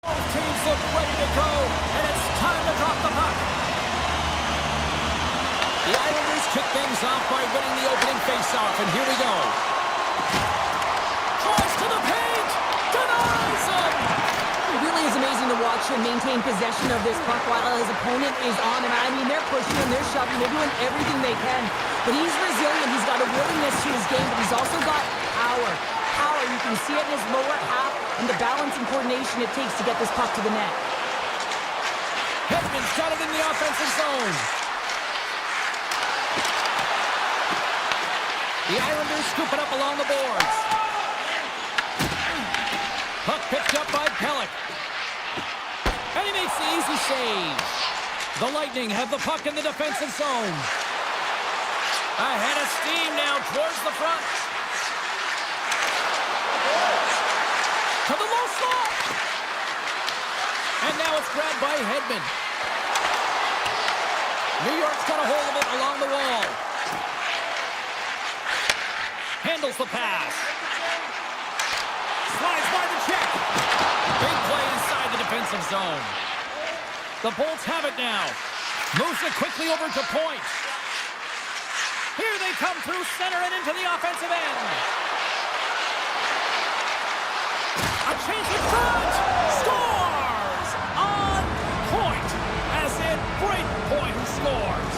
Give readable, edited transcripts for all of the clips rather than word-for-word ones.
Both teams look ready to go, and it's time to drop the puck. The Islanders kick things off by winning the opening faceoff, and here we go. Tries to the paint, denies him. It really is amazing to watch him maintain possession of this puck while his opponent is on him. I mean, they're pushing him, they're shoving, they're doing everything they can. But he's resilient, he's got a willingness to his game, but he's also got power. Power, you can see it in his lower half and the balance and coordination it takes to get this puck to the net. Hedman's got it in the offensive zone. The Islanders scoop it up along the boards. Puck picked up by Pellick. And he makes the easy save. The Lightning have the puck in the defensive zone. Ahead of steam now towards the front. To the low slot. And now it's grabbed by Hedman. New York's got a hold of it along the wall. Handles the pass. Slides by the check. Big play inside the defensive zone. The Bolts have it now. Moves it quickly over to point. Here they come through center and into the offensive end. A chance in front. Scores! On point. As in break point who scores.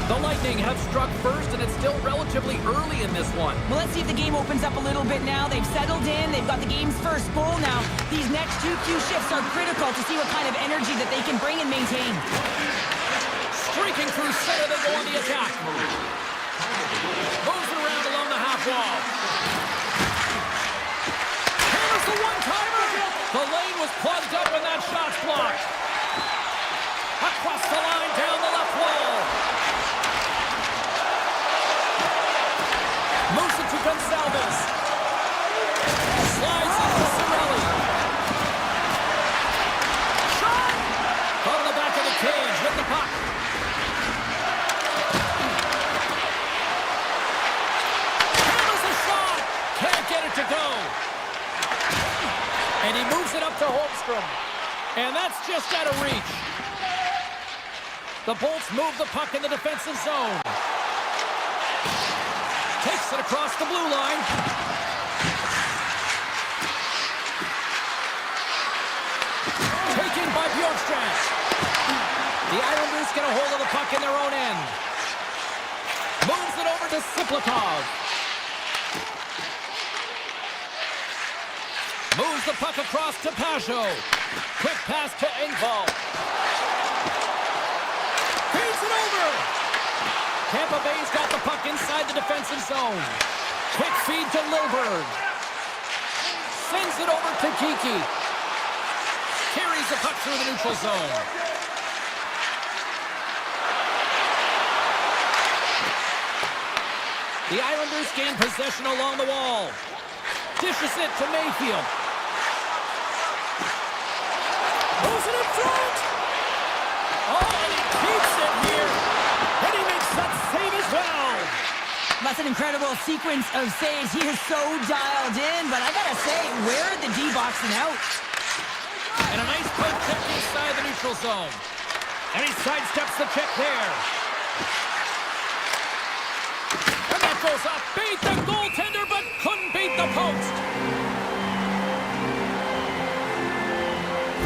The Lightning have struck first, and it's still relatively early in this one. Well, let's see if the game opens up a little bit now. They've settled in. They've got the game's first goal now. These next two Q shifts are critical to see what kind of energy that they can bring and maintain. Streaking through center, they go on the attack. Moves it around along the half wall. Hammers the one-timer. The lane was plugged up, and that shot's blocked. Across the line, down the left wall. Moves it to Gonsalves. Slides into Cirelli. Shot! On the back of the cage with the puck. Hammers a shot. Can't get it to go. And he moves it up to Holmstrom. And that's just out of reach. The Bolts move the puck in the defensive zone. Takes it across the blue line. Taken by Bjorkstrand. The Islanders get a hold of the puck in their own end. Moves it over to Siplikov. Moves the puck across to Pajot. Quick pass to Engvall. Feeds it over. Tampa Bay's got the puck inside the defensive zone. Quick feed to Lilburn. Sends it over to Kiki. Carries the puck through the neutral zone. The Islanders gain possession along the wall. Dishes it to Mayfield. Moves it in front. Oh, and he keeps it here. And he makes that save as well. That's an incredible sequence of saves. He is so dialed in, but I gotta say, where are the D-boxing out? And a nice quick check inside the neutral zone. And he sidesteps the check there. And that goes up. Beat the goaltender, but couldn't beat the post.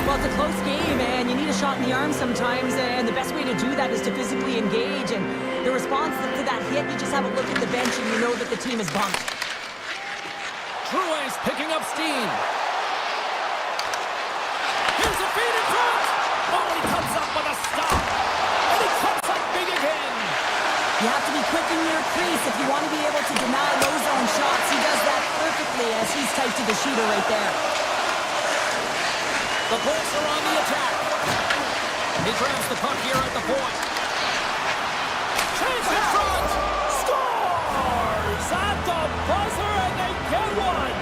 Well, it's a close game, and you need a shot in the arm sometimes, and the best way to do that is to physically engage, and the response to that hit, you just have a look at the bench, and you know that the team is bumped. Truex picking up steam. Here's a feed in front. Oh, he comes up with a stop. And he comes up big again. You have to be quick in your crease if you want to be able to deny low-zone shots. He does that perfectly as he's tight to the shooter right there. The Bolts are on the attack. He grabs the puck here at the point. Chase in front. Scores at the buzzer, and they get one.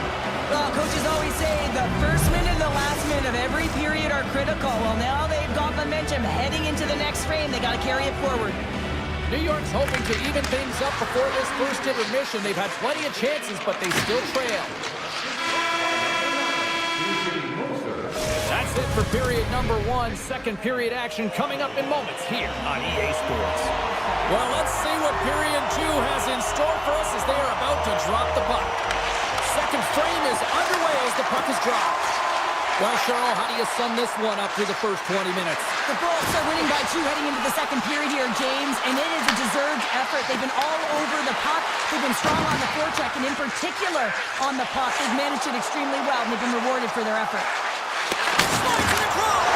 Well, coaches always say the first minute and the last minute of every period are critical. Well, now they've got momentum heading into the next frame. They got to carry it forward. New York's hoping to even things up before this first intermission. They've had plenty of chances, but they still trail. That's it for period number one. Second period action coming up in moments here on EA Sports. Well, let's see what period two has in store for us as they are about to drop the puck. Second frame is underway as the puck is dropped. Well, Cheryl, how do you sum this one up through the first 20 minutes? The Bolts are winning by 2 heading into the second period here, James, and it is a deserved effort. They've been all over the puck. They've been strong on the forecheck, and in particular on the puck. They've managed it extremely well, and they've been rewarded for their effort. Slides it across!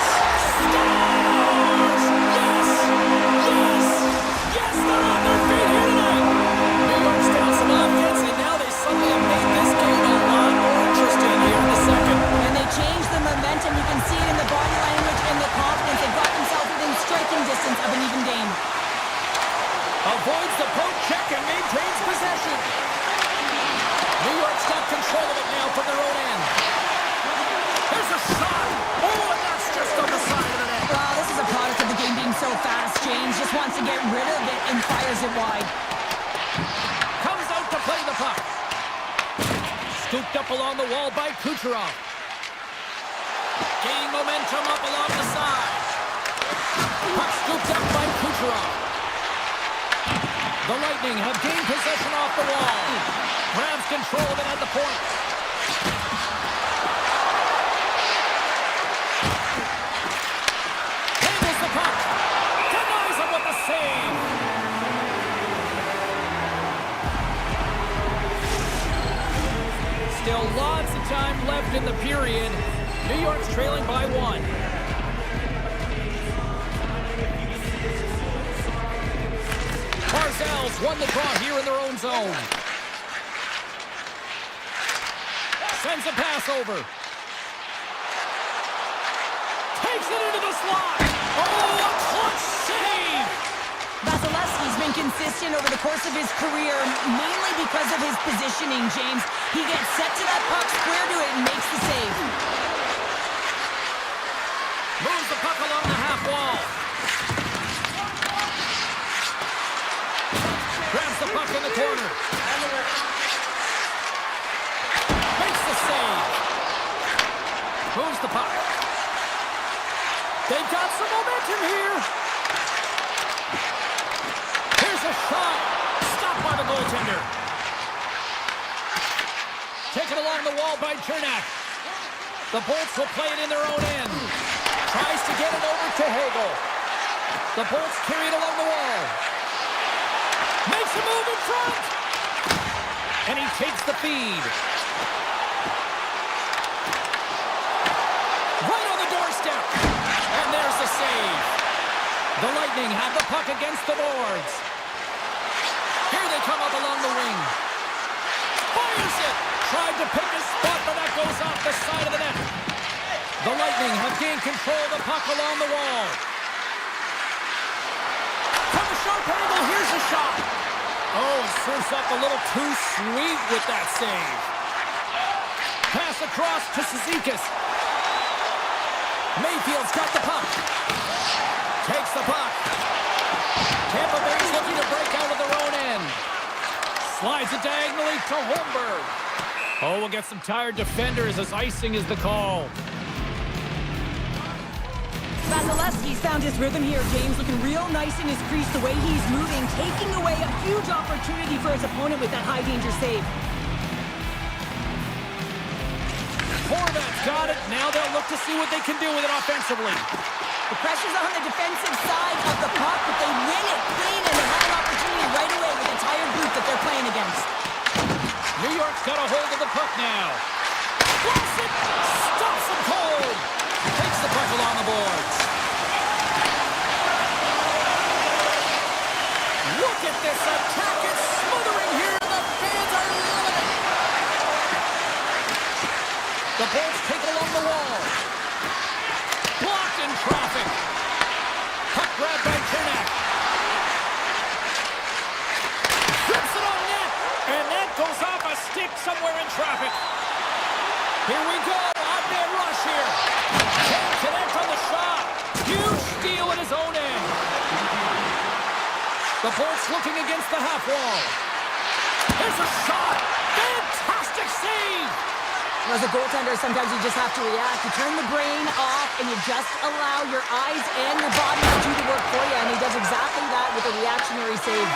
Scores! Yes! Yes! Yes, they're on their feet here tonight! New York's down some offense, and now they suddenly have made this game a lot more interesting here in the second. And they changed the momentum. You can see it in the body language and the confidence. They've got themselves within striking distance of an even game. Avoids the poke check and maintains possession. New York's got control of it now from their own end. There's a shot. Oh, and that's just on the side of the net. Wow, this is a product of the game being so fast. James just wants to get rid of it and fires it wide. Comes out to play the puck. Scooped up along the wall by Kucherov. Gaining momentum up along the side. Puck scooped up by Kucherov. The Lightning have gained possession off the wall. Grabs control of it at the point. Handles the puck. Denies him with the save. Still lots of time left in the period. New York's trailing by 1. Barzal's won the draw here in their own zone. Sends a pass over. Takes it into the slot. Oh, a clutch save! Vasilevsky's been consistent over the course of his career, mainly because of his positioning, James. He gets set to that puck, square to it, and makes the save. Moves the puck along the half wall. Grabs the puck in the corner. Makes the save. Moves the puck. They've got some momentum here. Here's a shot. Stopped by the goaltender. Taken along the wall by Chernak. The Bolts will play it in their own end. Tries to get it over to Hagel. The Bolts carry it along the wall. Makes a move in front. And he takes the feed. Right on the doorstep. And there's the save. The Lightning have the puck against the boards. Here they come up along the wing. Fires it. Tried to pick a spot, but that goes off the side of the net. The Lightning have gained control of the puck along the wall. From a sharp angle, here's a shot. Oh, it serves up a little too sweet with that save. Pass across to Cizikas. Mayfield's got the puck. Takes the puck. Tampa Bay's looking to break out of their own end. Slides it diagonally to Holmberg. Oh, we'll get some tired defenders as icing is the call. Vasilevsky's found his rhythm here, James, looking real nice in his crease, the way he's moving, taking away a huge opportunity for his opponent with that high-danger save. Horvat's got it. Now they'll look to see what they can do with it offensively. The pressure's on the defensive side of the puck, but they win it clean, and they have an opportunity right away with the tired group that they're playing against. New York's got a hold of the puck now. Blocks it. Stops him cold. Takes the puck along the boards. Look at this attack. It's smothering here. The fans are loving it. The Bolts take it along the wall. Blocked in traffic. Puck grabbed by Chernak. Flips it on net. And that goes off a stick somewhere in traffic. Here we go. Odd-man rush here. Can't connect on the shot. Huge steal at his own end. The Bolts looking against the half wall. Here's a shot. Fantastic save. As a goaltender, sometimes you just have to react. You turn the brain off and you just allow your eyes and your body to do the work for you. And he does exactly that with a reactionary save.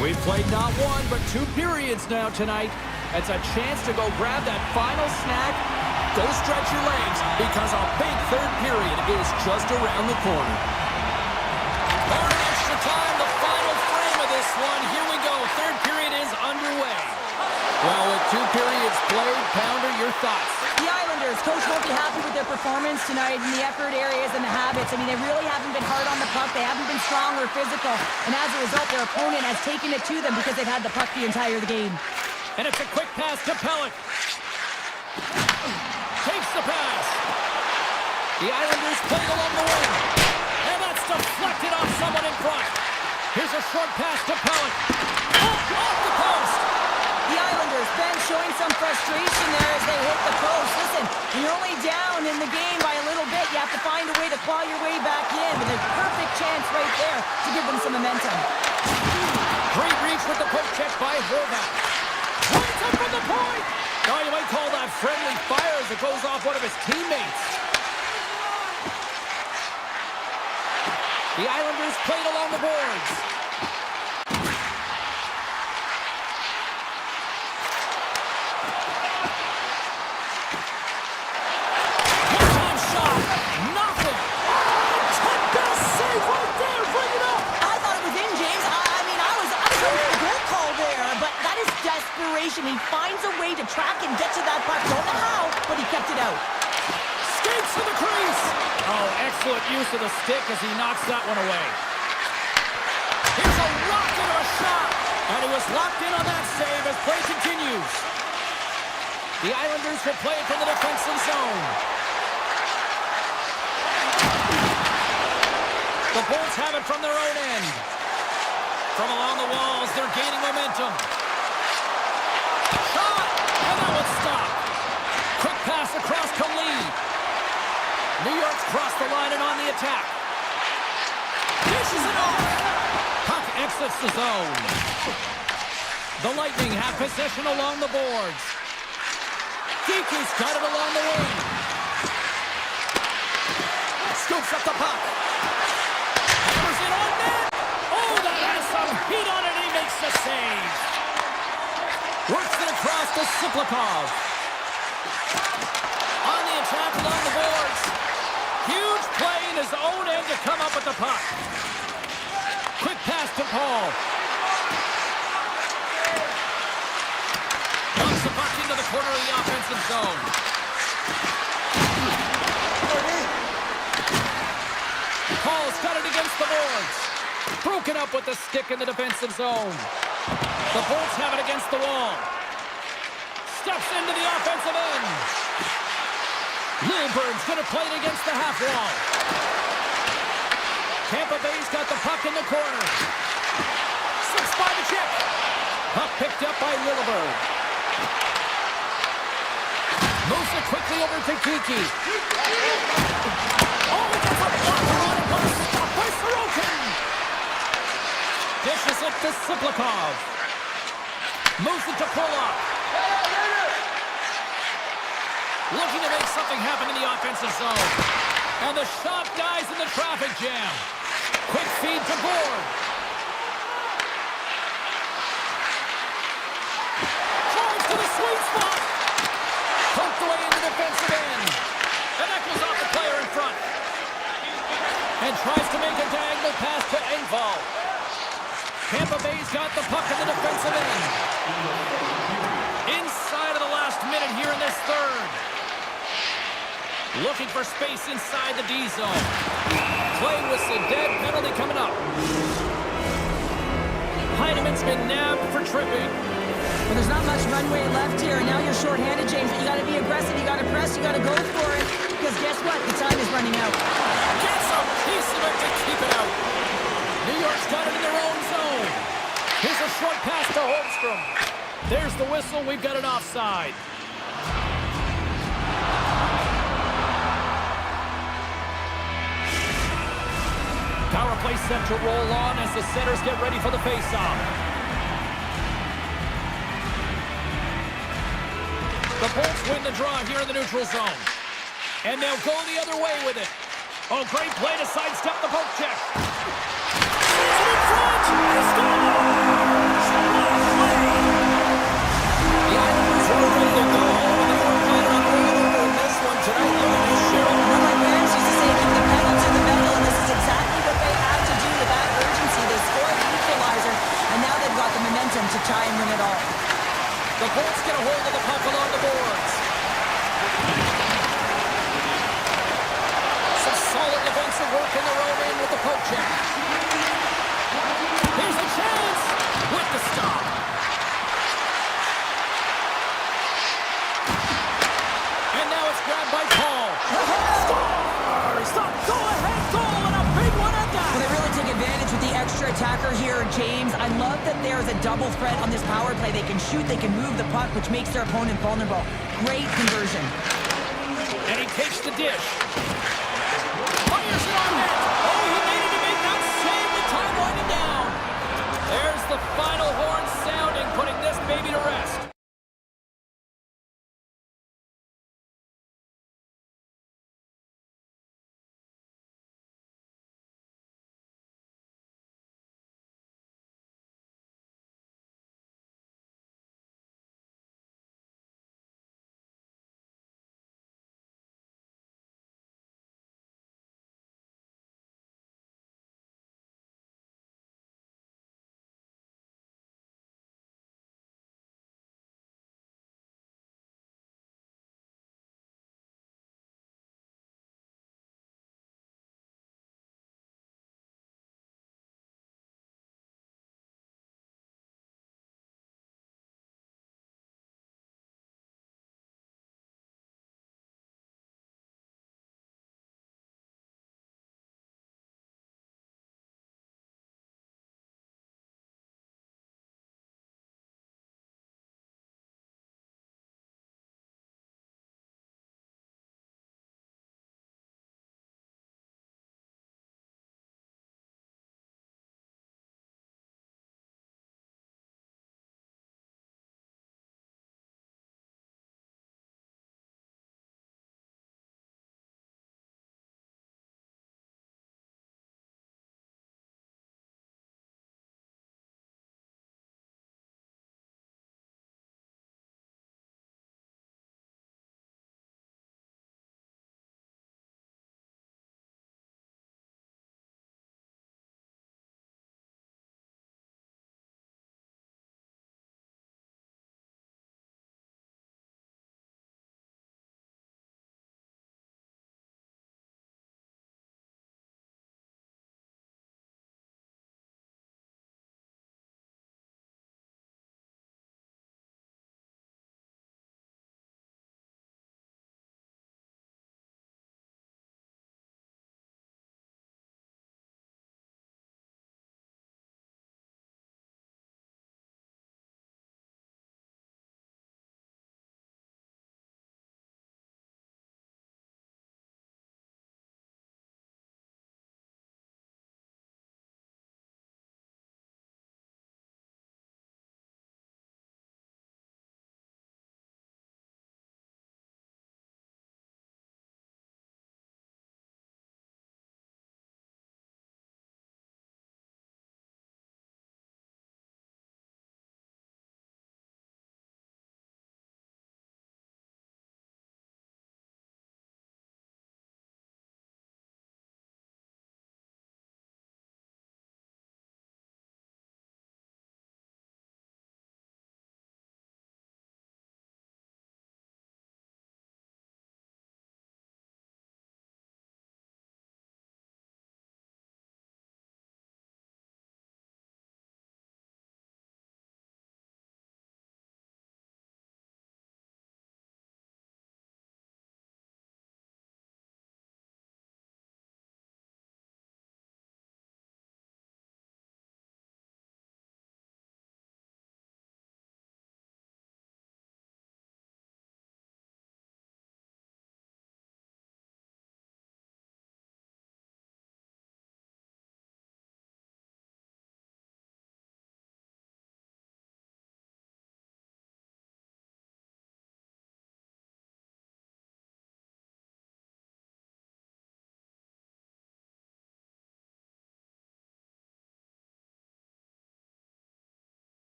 We've played not one, but 2 periods now tonight. It's a chance to go grab that final snack. Go stretch your legs, because a big third period is just around the corner. On extra time, the final frame of this one. Here we go. Third period is underway. Well, with 2 periods played, Pounder, your thoughts? The Islanders, coach won't be happy with their performance tonight in the effort areas and the habits. I mean, they really haven't been hard on the puck. They haven't been strong or physical. And as a result, their opponent has taken it to them because they've had the puck the entire game. And it's a quick pass to Pellick. Takes the pass. The Islanders play along the wing. And that's deflected off someone in front. Here's a short pass to Pellick. Off the post. The Islanders, Ben, showing some frustration there as they hit the post. Listen, when you're only down in the game by a little bit, you have to find a way to claw your way back in. With a perfect chance right there to give them some momentum. Great reach with the poke check by Horvath. Points up from the point. Oh, you might call that friendly fire as it goes off one of his teammates. The Islanders played along the boards. One-time shot. Nothing. Best save right there. Bring it up. I thought it was in, James. I was ready for the goal call there, but that is desperation. He finds a way to track and get to that puck. Don't know how, but he kept it out. Skates to the crease. Oh, excellent use of the stick as he knocks that one away. Here's a rocket of a shot. And he was locked in on that save as play continues. The Islanders will play it from the defensive zone. The Bolts have it from their own end. From along the walls, they're gaining momentum. Shot! And that one's stopped. Quick pass across to Lee. New York's crossed the line and on the attack. Dishes it off. Puck exits the zone. The Lightning have possession along the boards. Geeky's got it along the wing. Scoops up the puck. Hammers it on net. Oh, that has some heat on it. He makes the save. Works it across to Siplikov. On the attack along the boards. Huge play in his own end to come up with the puck. Quick pass to Paul. Dumps the puck into the corner of the offensive zone. Paul's got it against the boards. Broken up with the stick in the defensive zone. The Bolts have it against the wall. Steps into the offensive end. Lilburg's going to play it against the half wall. Tampa Bay's got the puck in the corner. 6 by the chip. Puck picked up by Lilburg. Moves it quickly over to Kiki. Oh, he gets a blocker on it. What a stop by Sorokin. Dishes it to Siplikov. Moves it to Pulock. Looking to make something happen in the offensive zone. And the shot dies in the traffic jam. Quick feed to Gord. Drives to the sweet spot. Poked away in the defensive end. And that goes off the player in front. And tries to make a diagonal pass to Engvall. Tampa Bay's got the puck in the defensive end. Inside of the last minute here in this third. Looking for space inside the D zone. Play whistle dead, penalty coming up. Heinemann's been nabbed for tripping. Well, there's not much runway left here. Now you're shorthanded, James. You got to be aggressive. You got to press. You got to go for it. Because guess what? The time is running out. Gets a piece of it to keep it out. New York's got it in their own zone. Here's a short pass to Holmstrom. There's the whistle. We've got an offside. Power play set to roll on as the setters get ready for the face-off. The Bolts win the draw here in the neutral zone. And they'll go the other way with it. Oh, great play to sidestep the poke check. Sees it in front. He scores! The Islanders were ready to go home, and they were planning on rolling over in this one tonight. Look at this, Cheryl. Well, my parents used to say, keep the pedal to the metal, and this is exactly what they had to do with that urgency. They scored the equalizer, and now they've got the momentum to try and win it all. The Bolts get a hold of the puck along the boards. Some solid defensive work in their own end with the poke check. Here's a chance with the stop. And now it's grabbed by Paul. Scores! The go-ahead goal and a big one at that. Well, they really take advantage with the extra attacker here, James. I love that there's a double threat on this power play. They can shoot, they can move the puck, which makes their opponent vulnerable. Great conversion. And he takes the dish. Fires it on net. Oh, he needed to make that save. The time winding down. There's the final horn sounding, putting this baby to rest.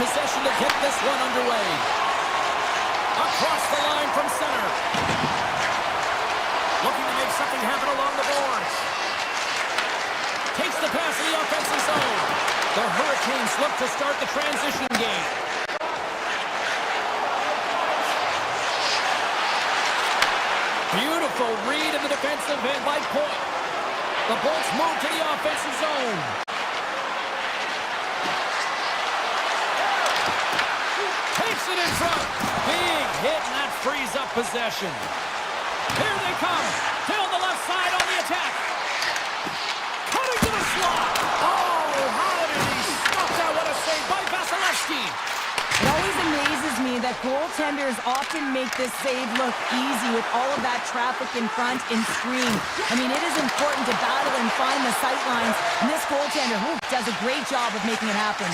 possession to get this one underway. Across the line from center. Looking to make something happen along the boards. Takes the pass in the offensive zone. The Hurricanes look to start the transition game. Beautiful read in the defensive end by Point. The Bolts move to the offensive zone. Takes it in front. Big hit, and that frees up possession. Here they come. Down the left side on the attack. Cutting to the slot. Oh, how did he stop that? What a save by Vasilevsky. It always amazes me that goaltenders often make this save look easy with all of that traffic in front and screen. I mean, it is important to battle and find the sight lines, and this goaltender does a great job of making it happen.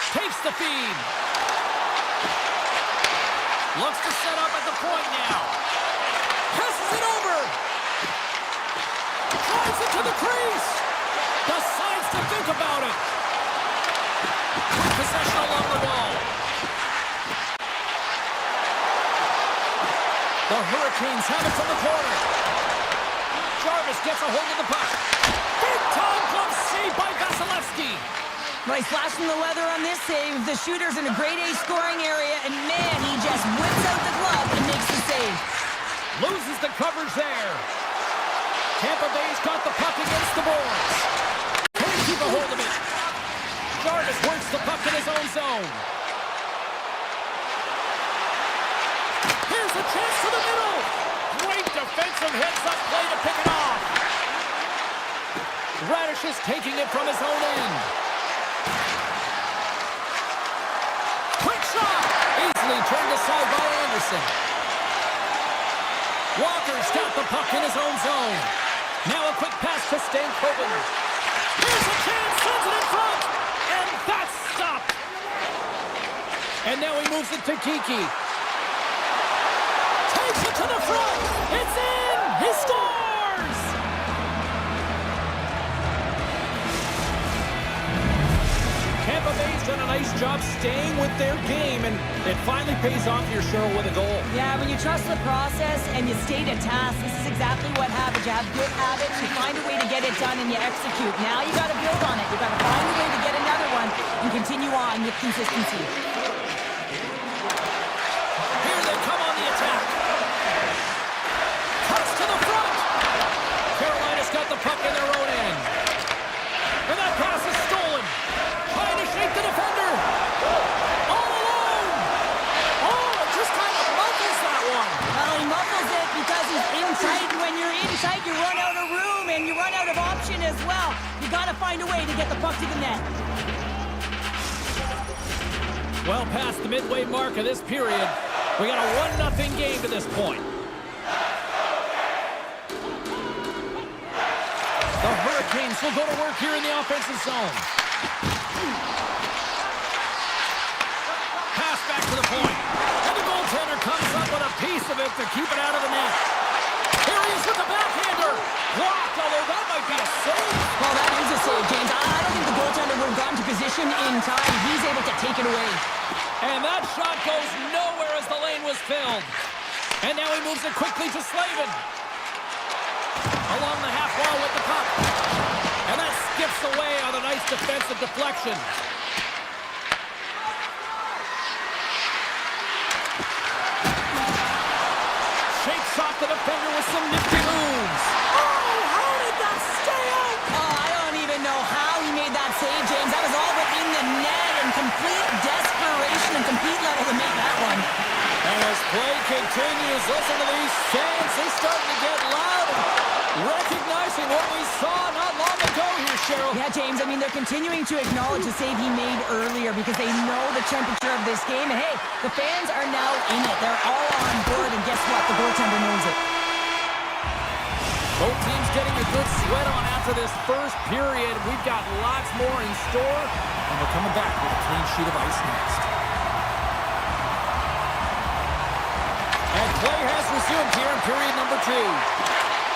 Takes the feed. Looks to set up at the point now. Passes it over. Drives it to the crease. Decides to think about it. Good possession along the wall. The Hurricanes have it from the corner. Jarvis gets a hold of the puck. Big time glove save by Vasilevsky. Well, he's flashing the leather on this save. The shooter's in a grade A scoring area, and man, he just whips out the glove and makes the save. Loses the coverage there. Tampa Bay's got the puck against the boards. Couldn't keep a hold of it. Jarvis works the puck in his own zone. Here's a chance to the middle. Great defensive heads-up play to pick it off. Radish is taking it from his own end. Quick shot! Easily turned aside by Anderson. Walker's got the puck in his own zone. Now a quick pass to Stankoven. Here's a chance, sends it in front, and that's stopped. And now he moves it to Kiki. Takes it to the front. It's in. He scores. Tampa Bay's done a nice job staying with their game, and it finally pays off here, Cheryl, with a goal. Yeah, when you trust the process and you stay to task, this is exactly what happens. You have good habits, you find a way to get it done, and you execute. Now you got to build on it. You got to find a way to get another one and continue on with consistency. Here they come on the attack. Cuts to the front. Carolina's got the puck in their own end. And that pass is stolen. Trying to shake the defender. All alone. Oh, just kind of muffles that one. Well, he muffles it because he's in tight. When you're in tight, you run out of room and you run out of option as well. You got to find a way to get the puck to the net. Well past the midway mark of this period, we got a 1-0 game to this point. The Hurricanes will go to work here in the offensive zone. Pass back to the point. And the goaltender comes up with a piece of it to keep it out of the net. Here he is with the backhander. Blocked, although that might be a save. Well, that is a save, James. I don't think the goaltender would have gotten to position in time. He's able to take it away. And that shot goes nowhere as the lane was filled. And now he moves it quickly to Slavin. Along the half wall with the puck. And that skips away on a nice defensive deflection. Shakes off the defender with some nifty moves. Oh, how did that stay out? Oh, I don't even know how he made that save, James. That was all but in the net and complete desperation and complete level to make that one. And as play continues, listen to these fans. They're starting to get loud and recognizing what we saw not long ago here, Cheryl. Yeah, James, I mean, they're continuing to acknowledge the save he made earlier because they know the temperature of this game. And hey, the fans are now in it. They're all on board, and guess what? The goaltender knows it. Both teams getting a good sweat on after this first period. We've got lots more in store, and we're coming back with a clean sheet of ice next. And play has resumed here in period number 2.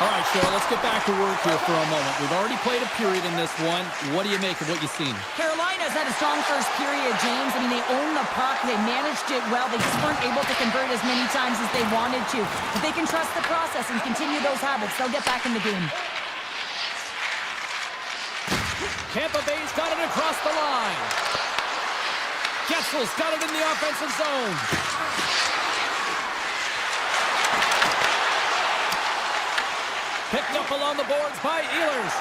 All right, Cheryl, let's get back to work here for a moment. We've already played a period in this one. What do you make of what you've seen? Carolina's had a strong first period, James. I mean, they owned the puck. They managed it well. They just weren't able to convert as many times as they wanted to. If they can trust the process and continue those habits, they'll get back in the game. Tampa Bay's got it across the line. Getzel's got it in the offensive zone. Picked up along the boards by Ehlers.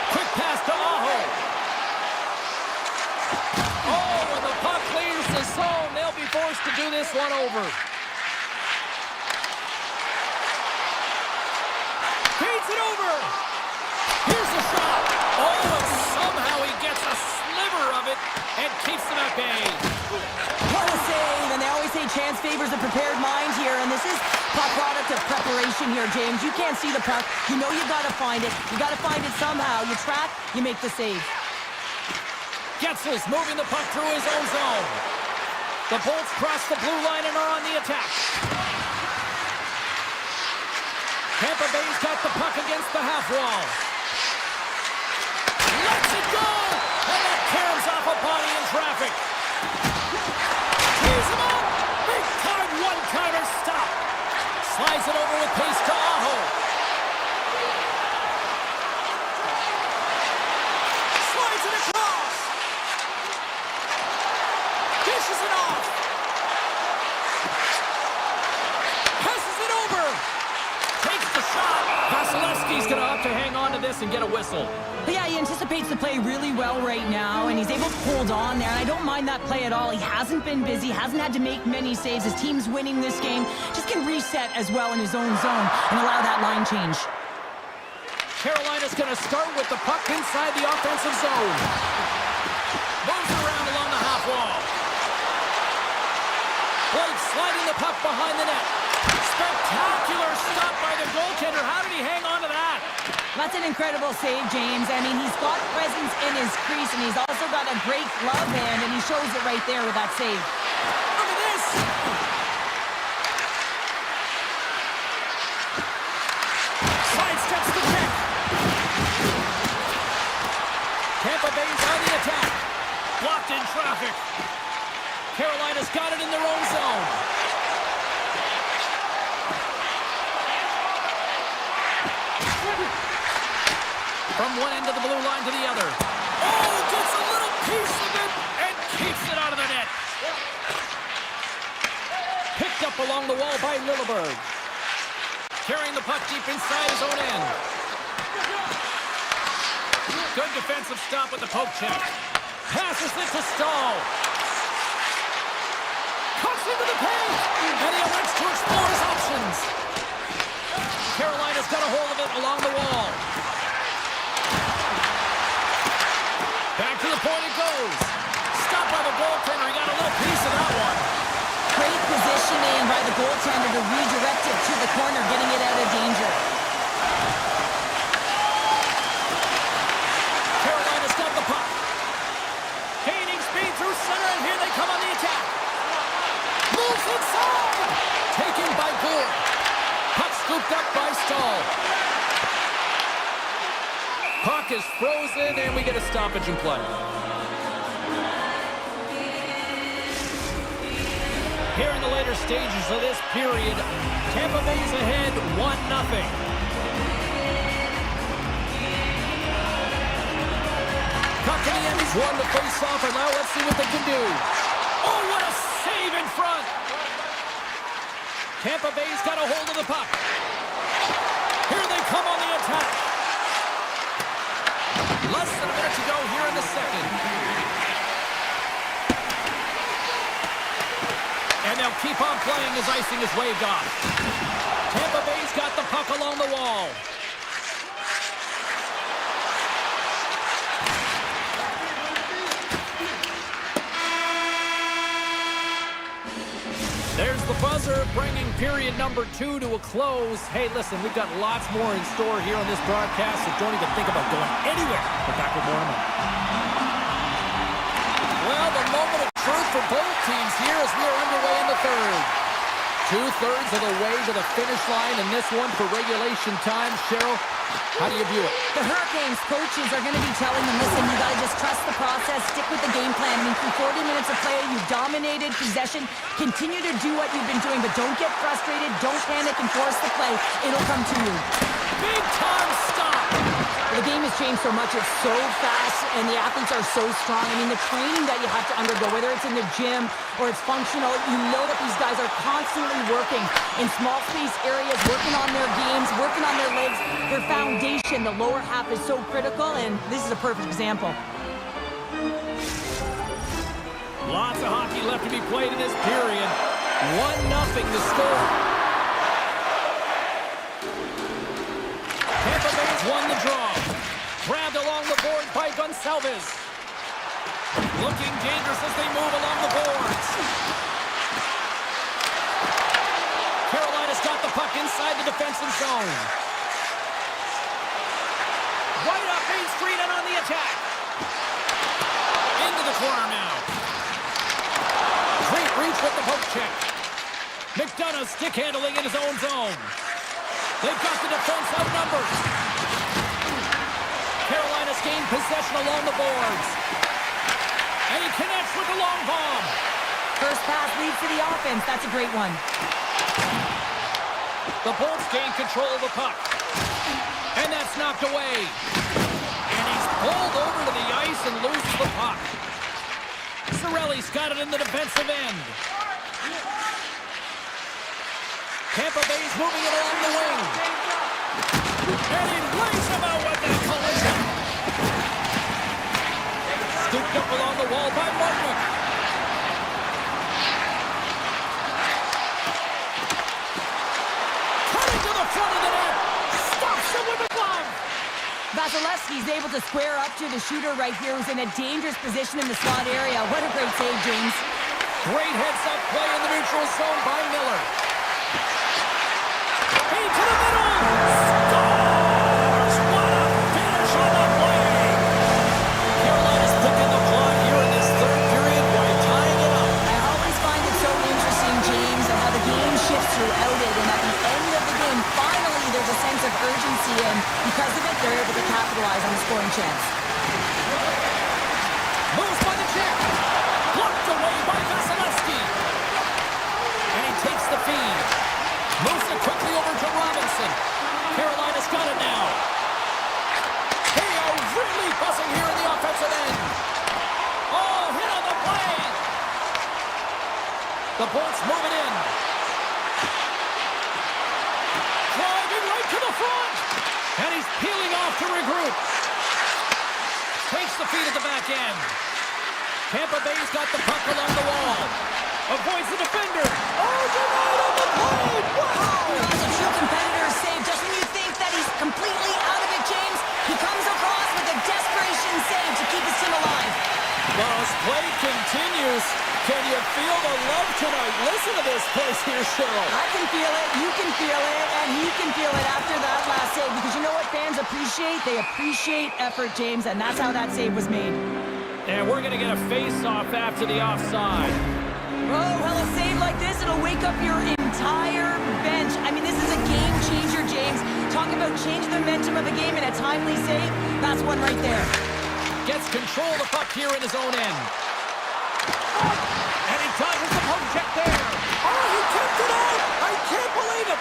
Quick pass to Aho. Oh, when the puck leaves the zone, they'll be forced to do this one over. Feeds it over. Here's the shot. Oh, and somehow he gets a sliver of it and keeps them at bay. What a save, and they always say chance favors a prepared mind here, and this is a product of preparation here, James. You can't see the puck. You know you got to find it. You got to find it somehow. You track, you make the save. Getzel's moving the puck through his own zone. The Bolts cross the blue line and are on the attack. Tampa Bay's got the puck against the half wall. Lets it go! And that caroms off a body in traffic. Tees him up! Big time one-timer stop. Slides it over with pace to Aho. Slides it across. Dishes it off. Passes it over. Takes the shot. Vasilevsky's going to have to hang on to this and get a whistle. But yeah, he anticipates the play really well right now, and he's able to hold on there, and I don't mind that play at all. He hasn't been busy, hasn't had to make many saves. His team's winning this game. Just can reset as well in his own zone and allow that line change. Carolina's going to start with the puck inside the offensive zone. Moves around along the half wall. Blake sliding the puck behind the net. Spectacular stop by the goaltender. How did he hang on to that? That's an incredible save, James. I mean, he's got presence in his crease, and he's also got a great glove hand, and he shows it right there with that save. Look at this! Sidesteps the kick. Tampa Bay's on the attack. Blocked in traffic. Carolina's got it in their own zone. From one end of the blue line to the other. Oh, gets a little piece of it and keeps it out of the net. Picked up along the wall by Lilleberg. Carrying the puck deep inside his own end. Good defensive stop with the poke check. Passes it to Stahl. Cuts into the paint. And he elects to explore his options. Carolina's got a hold of it along the wall. Back to the point it goes. Stopped by the goaltender. He got a little piece of that one. Great positioning by the goaltender to redirect it to the corner, getting it out of danger. Carolina's got the puck. Gaining speed through center, and here they come on the attack. Moves inside. Taken by Gould. Puck scooped up by Stahl. Puck is frozen, and we get a stoppage in play. Here in the later stages of this period, Tampa Bay's ahead 1-0. Puck in the end, he's won the face-off, and now let's see what they can do. Oh, what a save in front! Tampa Bay's got a hold of the puck. Here they come on the attack. Less than a minute to go here in the second. And they'll keep on playing as icing is waved off. Tampa Bay's got the puck along the wall. There's the buzzer, bringing period number 2 to a close. Hey, listen, we've got lots more in store here on this broadcast, so don't even think about going anywhere. But back with more in a moment. Well, the moment of truth for both teams here as we are underway in the third. 2/3 of the way to the finish line in this one for regulation time. Cheryl, how do you view it? The Hurricanes coaches are going to be telling them, listen, you got to just trust the process, stick with the game plan. I mean, through 40 minutes of play, you've dominated possession. Continue to do what you've been doing, but don't get frustrated. Don't panic and force the play. It'll come to you. Big time stop. The game has changed so much. It's so fast, and the athletes are so strong. I mean, the training that you have to undergo, whether it's in the gym or it's functional, you know that these guys are constantly working in small space areas, working on their games, working on their legs. Their foundation, the lower half, is so critical, and this is a perfect example. Lots of hockey left to be played in this period. 1-0 the score. Tampa Bay's won the draw. Grabbed along the boards by Gonçalves. Looking dangerous as they move along the boards. Carolina's got the puck inside the defensive zone. Right up Main Street and on the attack. Into the corner now. Great reach with the poke check. McDonough stick handling in his own zone. They've got the defense outnumbered. Carolina's gained possession along the boards. And he connects with the long bomb. First pass leads to the offense. That's a great one. The Bolts gain control of the puck. And that's knocked away. And he's pulled over to the ice and loses the puck. Cirelli's got it in the defensive end. Tampa Bay's moving it along the wing. And he lays him out with that collision. Scooped up along the wall by Martin. Cutting to the front of the net. Stops him with a glove. Vasilevsky's able to square up to the shooter right here, who's in a dangerous position in the slot area. What a great save, James. Great heads-up play in the neutral zone by Miller. Hey, to the middle! Scores! What a finish on the play! Carolina's picking the plot here in this third period by tying it up. I always find it so interesting, James, of how the game shifts throughout it, and at the end of the game, finally there's a sense of urgency, and because of it, they're able to capitalize on the scoring chance. Moves by the check. Blocked away by Vasilevsky. And he takes the feed. Moves it quickly over to Robinson. Carolina's got it now. They are really buzzing here in the offensive end. Oh, hit on the play. The Bolts move it in. Driving right to the front. And he's peeling off to regroup. Takes the feed at the back end. Tampa Bay's got the puck along the wall. Avoids the defender. Oh, denied on the play. Wow! That's a true competitor's save. Just when you think that he's completely out of it, James, he comes across with a desperation save to keep his team alive. Well, as play continues, can you feel the love tonight? Listen to this place here, Cheryl. I can feel it, you can feel it, and he can feel it after that last save. Because you know what fans appreciate? They appreciate effort, James, and that's how that save was made. And we're going to get a face-off after the offside. Oh, well, a save like this, it'll wake up your entire bench. I mean, this is a game changer, James. Talk about changing the momentum of the game in a timely save. That's one right there. Gets control of the puck here in his own end. And he dodges the poke check there. Oh, he kept it out. I can't believe it.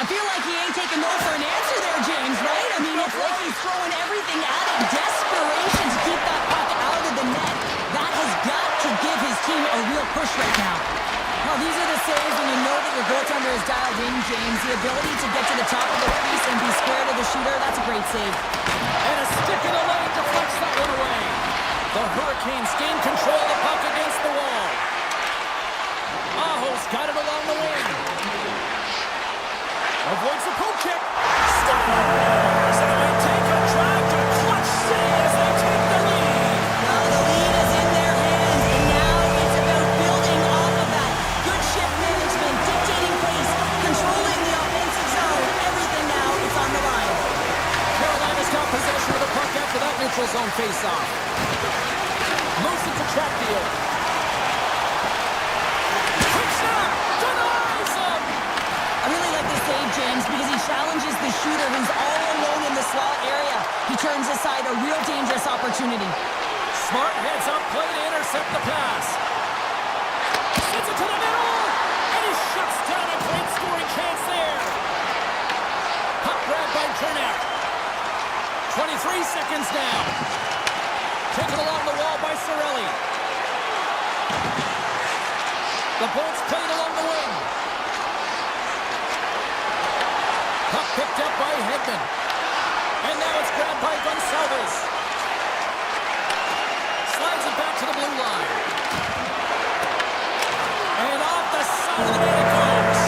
I feel like he ain't taking no for an answer there, James, right? I mean, it's like he's throwing everything at it. Desperation to keep that puck out of the net. That has got to give his team a real push right now. Well, these are the saves when you know that your goaltender is dialed in, James. The ability to get to the top of the crease and be square to the shooter, that's a great save. And a stick in the lane deflects that one away. The Hurricanes gain control of the puck against the wall. Aho's got it along the wing. Avoids the poke check. Scores! And they take a drive to clutch save as they take the lead. Well, the lead is in their hands, and now it's about building off of that. Good shift management, dictating pace, controlling the offensive zone. Everything now is on the line. Carolina's got possession of the puck after that neutral zone face-off. Moves it to Chatfield. Quick snap! Denies him! challenges the shooter who's all alone in the slot area. He turns aside a real dangerous opportunity. Smart heads up play to intercept the pass. Sends it to the middle, and he shuts down a great scoring chance there. Puck grab by Kernack. 23 seconds now. Taken along the wall by Cirelli. The Bolts played along the wing. Puck picked up by Hedman. And now it's grabbed by Gonçalves. Slides it back to the blue line. And off the side of the net it goes.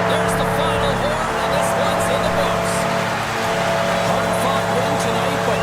There's the final horn, and this one's in the books. Hard-fought win tonight, but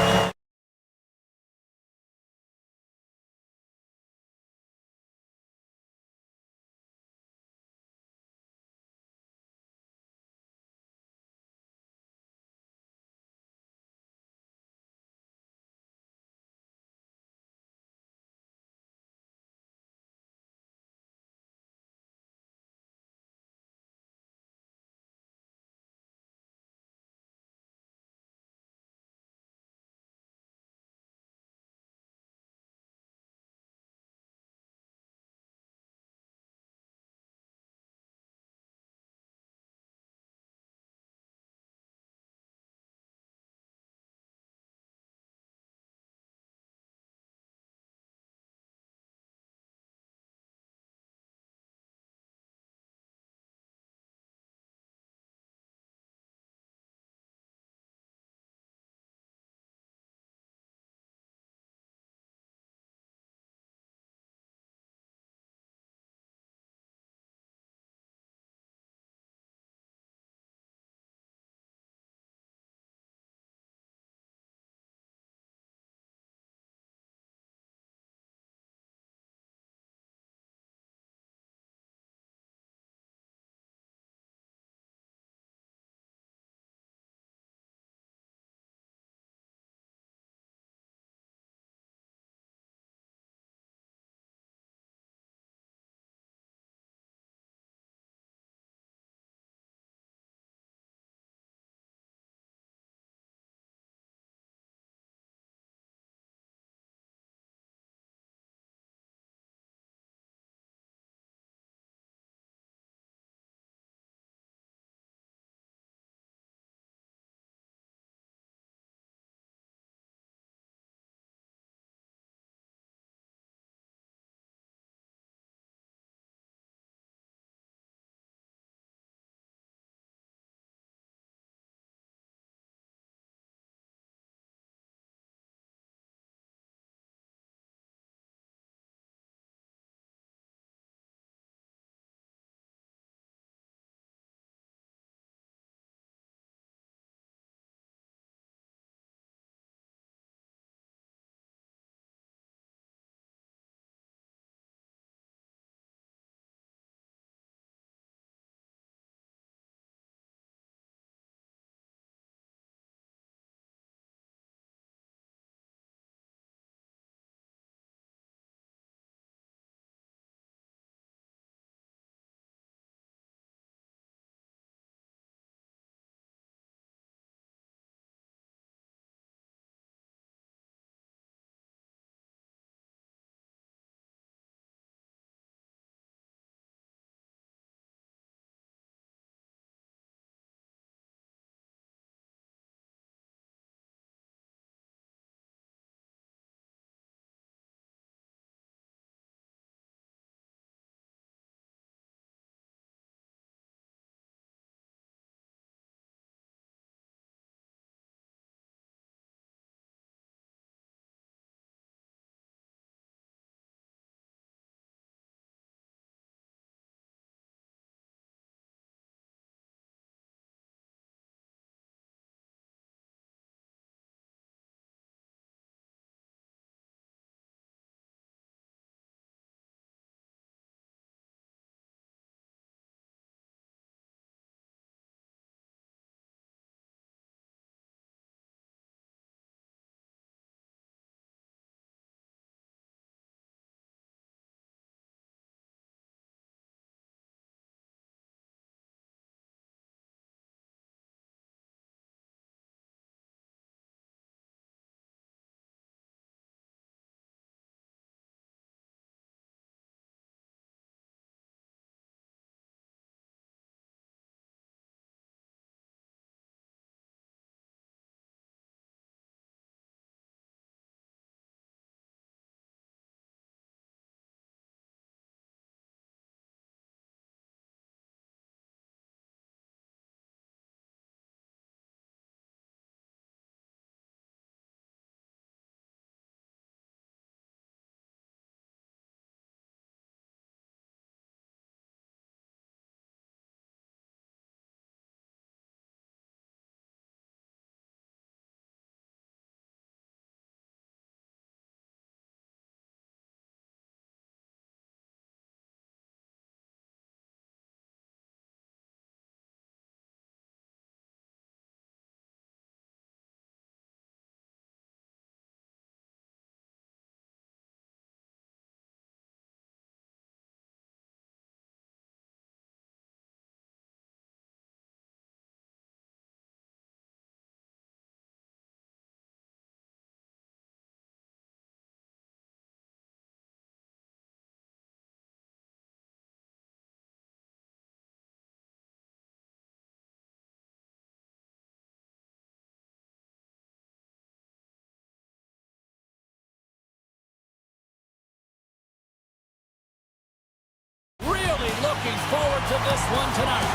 looking forward to this one tonight.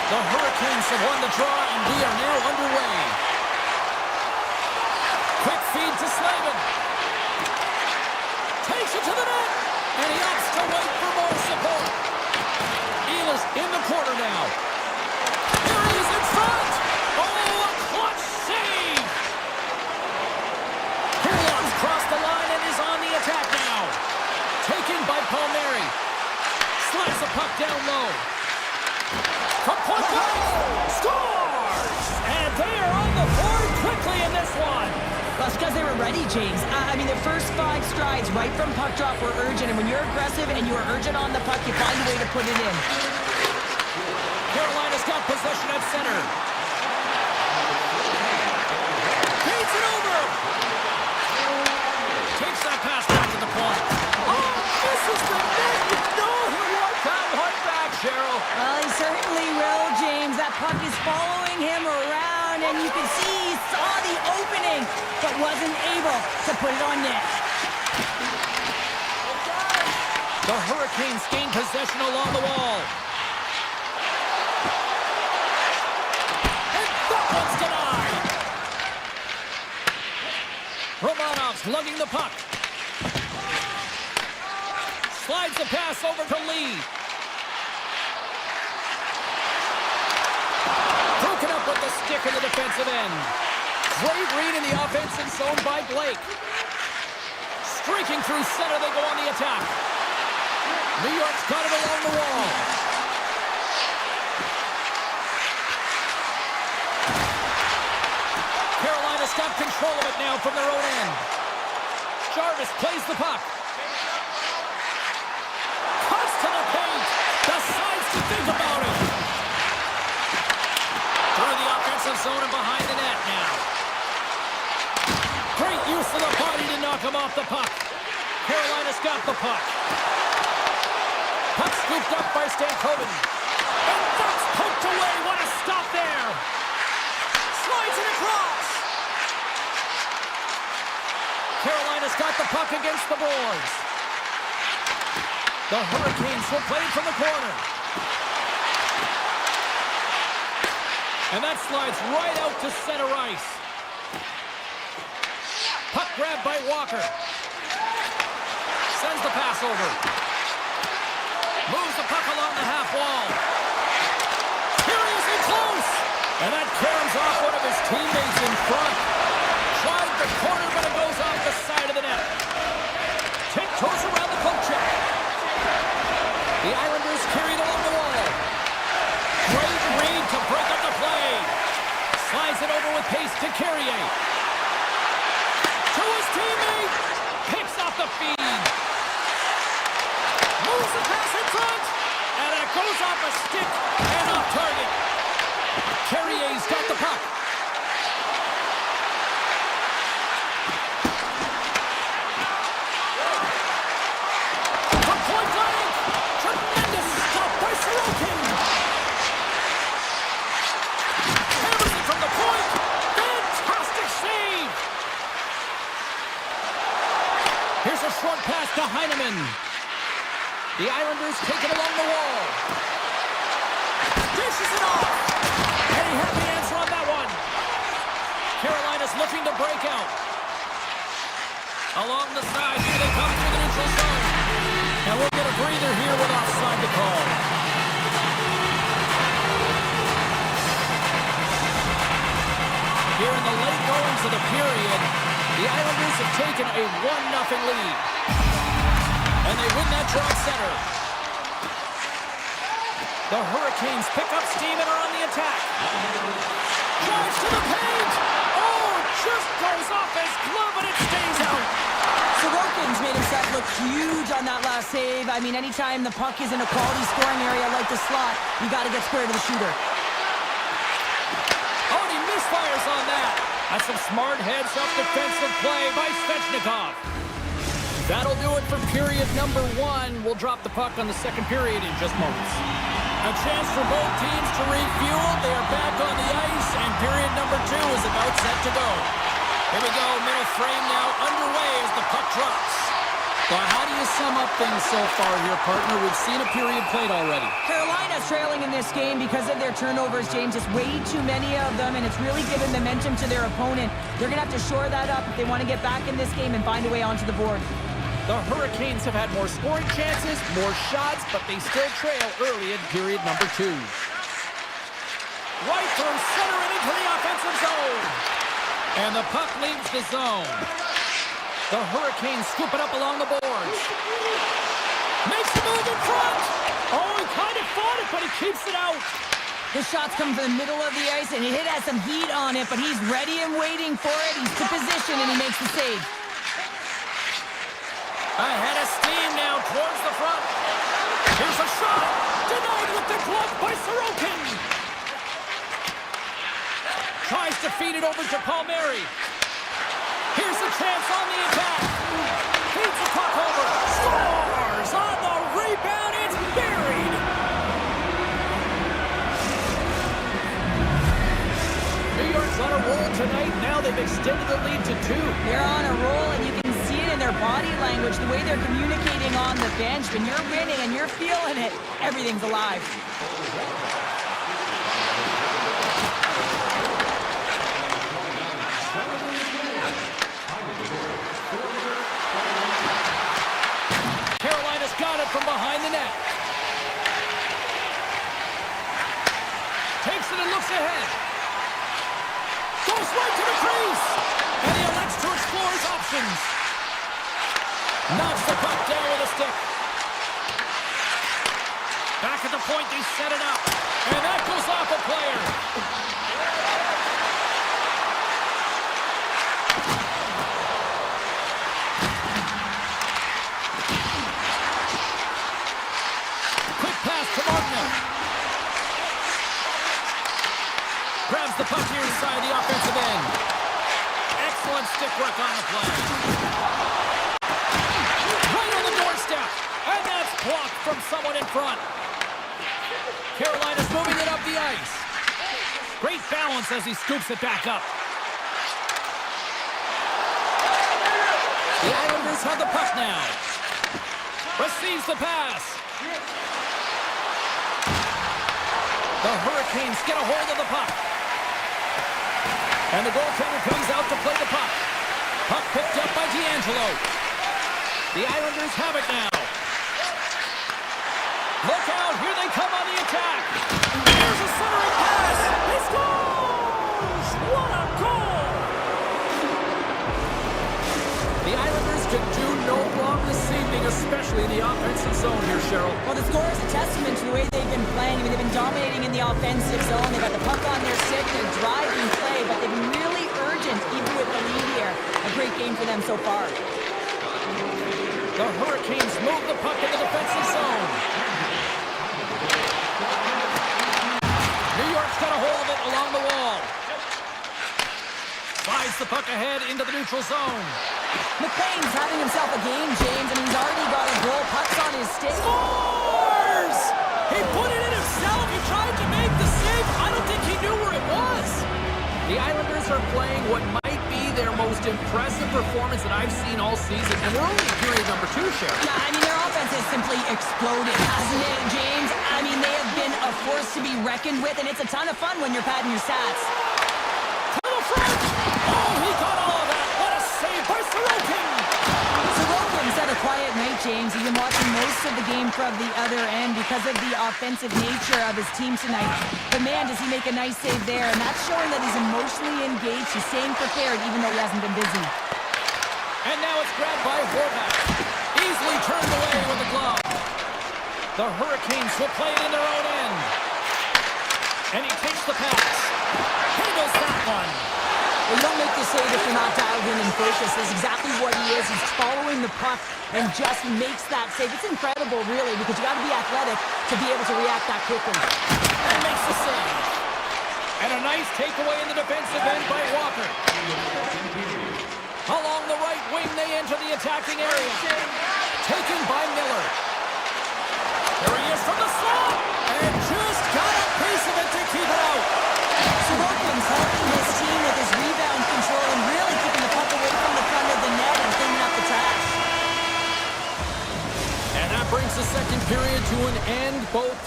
The Hurricanes have won the draw, and we are now underway. Quick feed to Slavin. Takes it to the net, and he opts to wait for more support. Ehlers in the corner now. Here he is in front. Oh, a clutch save. Kurlov's crossed the line and is on the attack now. Taken by Palmieri. Slides the puck down low. From point blank, scores! And they are on the board quickly in this one. That's because they were ready, James. I mean, their first 5 strides right from puck drop were urgent, and when you're aggressive and you're urgent on the puck, you find a way to put it in. Carolina's got possession at center. Feeds it over. Takes that pass back to the point. Oh, this is the net. You know he wants that one back, Cheryl. Well, he certainly will, James. That puck is following him around, and you can see he saw the opening, but wasn't able to put it on net. The Hurricanes gain possession along the wall. And that one's denied. Romanov's lugging the puck. Slides the pass over to Lee. Broken up with the stick in the defensive end. Great read in the offensive zone by Blake. Streaking through center, they go on the attack. New York's got it along the wall. Carolina's got control of it now from their own end. Jarvis plays the puck. Cuts to the paint. Decides to think about it. Through the offensive zone and behind the net now. Great use of the body to knock him off the puck. Carolina's got the puck. Puck scooped up by Stankoven. And that's poked away. What a stop there. Slides it across. Carolina's got the puck against the boards. The Hurricanes will play it from the corner. And that slides right out to center ice. Puck grabbed by Walker. Sends the pass over. Moves the puck along the half wall. Here he is in close. And that caroms off one of his teammates in front. Tried the corner, but it goes off the side of the net. Tiptoes around the poke check. The Islanders carried along the wall. Great read to break up the play. Slides it over with pace to Carrier. To his teammate. Picks off the feed. Moves the pass in front. And it goes off a stick and off target. Carrier's got the puck. From point blank. Tremendous stop by Sorokin. Hammers it from the point. Fantastic save. Here's a short pass to Heineman. The Islanders take it along the wall. Dishes it off. And he had the answer on that one. Carolina's looking to break out. Along the side, here they come through the neutral zone. And we'll get a breather here with offside to call. Here in the late goings of the period, the Islanders have taken a 1-0 lead. And they win that draw at center. The Hurricanes pick up steam and are on the attack. Drives to the paint. Oh, just goes off his glove and it stays out. Sorokin's made himself look huge on that last save. I mean, anytime the puck is in a quality scoring area like the slot, you got to get square to the shooter. Oh, and he misfires on that. That's some smart heads-up defensive play by Svechnikov. That'll do it for period number 1. We'll drop the puck on the second period in just moments. A chance for both teams to refuel. They are back on the ice, and period number 2 is about set to go. Here we go, middle frame now underway as the puck drops. But how do you sum up things so far here, partner? We've seen a period played already. Carolina's trailing in this game because of their turnovers, James. Just way too many of them, and it's really given momentum to their opponent. They're going to have to shore that up if they want to get back in this game and find a way onto the board. The Hurricanes have had more scoring chances, more shots, but they still trail early in period number 2. Right through center and into the offensive zone. And the puck leaves the zone. The Hurricanes scoop it up along the boards. Makes the move in front. Oh, he kind of fought it, but he keeps it out. The shots come from the middle of the ice, and it has some heat on it, but he's ready and waiting for it. He's to position, and he makes the save. Ahead of steam now towards the front. Here's a shot. Denied with the glove by Sorokin. Tries to feed it over to Palmieri. Here's a chance on the attack. Feeds the puck over. Scores on the rebound. It's buried. New York's on a roll tonight. Now they've extended the lead to 2. They're on a roll, and you can see it in their body language, the way they're communicating on the bench. When you're winning and you're feeling it, everything's alive. Carolina's got it from behind the net. Takes it and looks ahead. Goes right to the crease. And he elects to explore his options. Knocks the puck down with a stick. Back at the point, they set it up. And that goes off a player. Quick pass to Martin. Grabs the puck here inside the offensive end. Excellent stick work on the play. Right on the doorstep. And that's blocked from someone in front. Carolina's moving it up the ice. Great balance as he scoops it back up. The Islanders have the puck now. Receives the pass. The Hurricanes get a hold of the puck. And the goaltender comes out to play the puck. Puck picked up by D'Angelo. The Islanders have it now. Look out, here they come on the attack. Here's a centering pass. He scores! What a goal! The Islanders can do no wrong this evening, especially in the offensive zone here, Cheryl. Well, the score is a testament to the way they've been playing. I mean, they've been dominating in the offensive zone. They've got the puck on their stick. They're driving play, but they've been really urgent, even with the lead here. A great game for them so far. The Hurricanes move the puck in the defensive zone. New York's got a hold of it along the wall. Slides the puck ahead into the neutral zone. McLean's having himself a game, James, and he's already got a goal. Puck's on his stick. Scores! He put it in himself. He tried to make the save. I don't think he knew where it was. The Islanders are playing what might be their most impressive performance that I've seen all season. And we're only in period number 2, Cheryl. Yeah, I mean, their offense has simply exploded, hasn't it, James? I mean, they have been a force to be reckoned with, and it's a ton of fun when you're padding your stats. To the front! Oh, he got all of that! What a save by Sorokin! Sorokin's had a quiet night, James. He's been watching most of the game from the other end because of the offensive nature of his team tonight. But man, does he make a nice save there, and that's showing that he's emotionally engaged. He's staying prepared even though he hasn't been busy. And now it's grabbed by Horvath. Easily turned away with the glove. The Hurricanes will play it in their own end. And he takes the pass. Handles that one. Well, you don't make the save if you're not dialed in and focused. That's exactly what he is. He's following the puck and just makes that save. It's incredible, really, because you got to be athletic to be able to react that quickly. And makes the save. And a nice takeaway in the defensive end by Walker. Along the right wing, they enter the attacking area. Taken by Miller. There he is from the slot. And just got a piece of it to keep it out. Sorokin's helping his team with his rebound control and really keeping the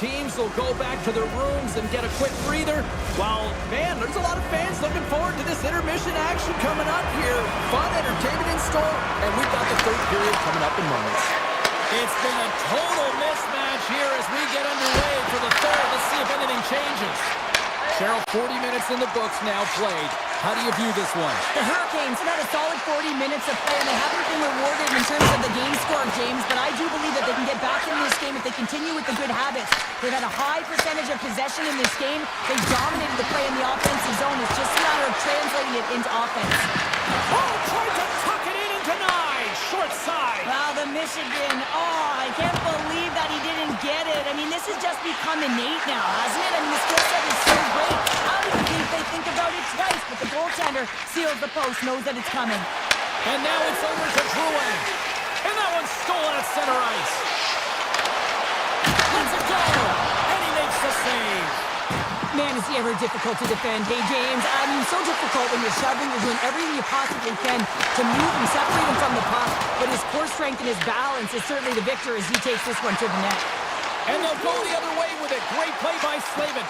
teams will go back to their rooms and get a quick breather. While, man, there's a lot of fans looking forward to this intermission action coming up here. Fun entertainment in store, and we've got the third period coming up in moments. It's been a total mismatch here as we get underway for the third. Let's see if anything changes. Cheryl, 40 minutes in the books now played. How do you view this one? The Hurricanes have had a solid 40 minutes of play, and they haven't been rewarded in terms of the game score, James, but I do believe that they can get back in this game if they continue with the good habits. They've had a high percentage of possession in this game. They dominated the play in the offensive zone. It's just a matter of translating it into offense. Oh, tried to tuck it in and denied. Short side. Wow, the Michigan. Oh, I can't believe that he didn't get it. I mean, this has just become innate now, hasn't it? I mean, the skill set is so great. I don't even think they think about it twice, but the goaltender seals the post, knows that it's coming. And now it's over to Drouin. And that one's stolen at center ice. Let's it go. And he makes the save. Man, is he ever difficult to defend. Hey, James, I mean, so difficult when you're shoving, you're doing everything you possibly can to move and separate him from the puck. But his core strength and his balance is certainly the victor as he takes this one to the net. And they'll go the other way with it. Great play by Slavin.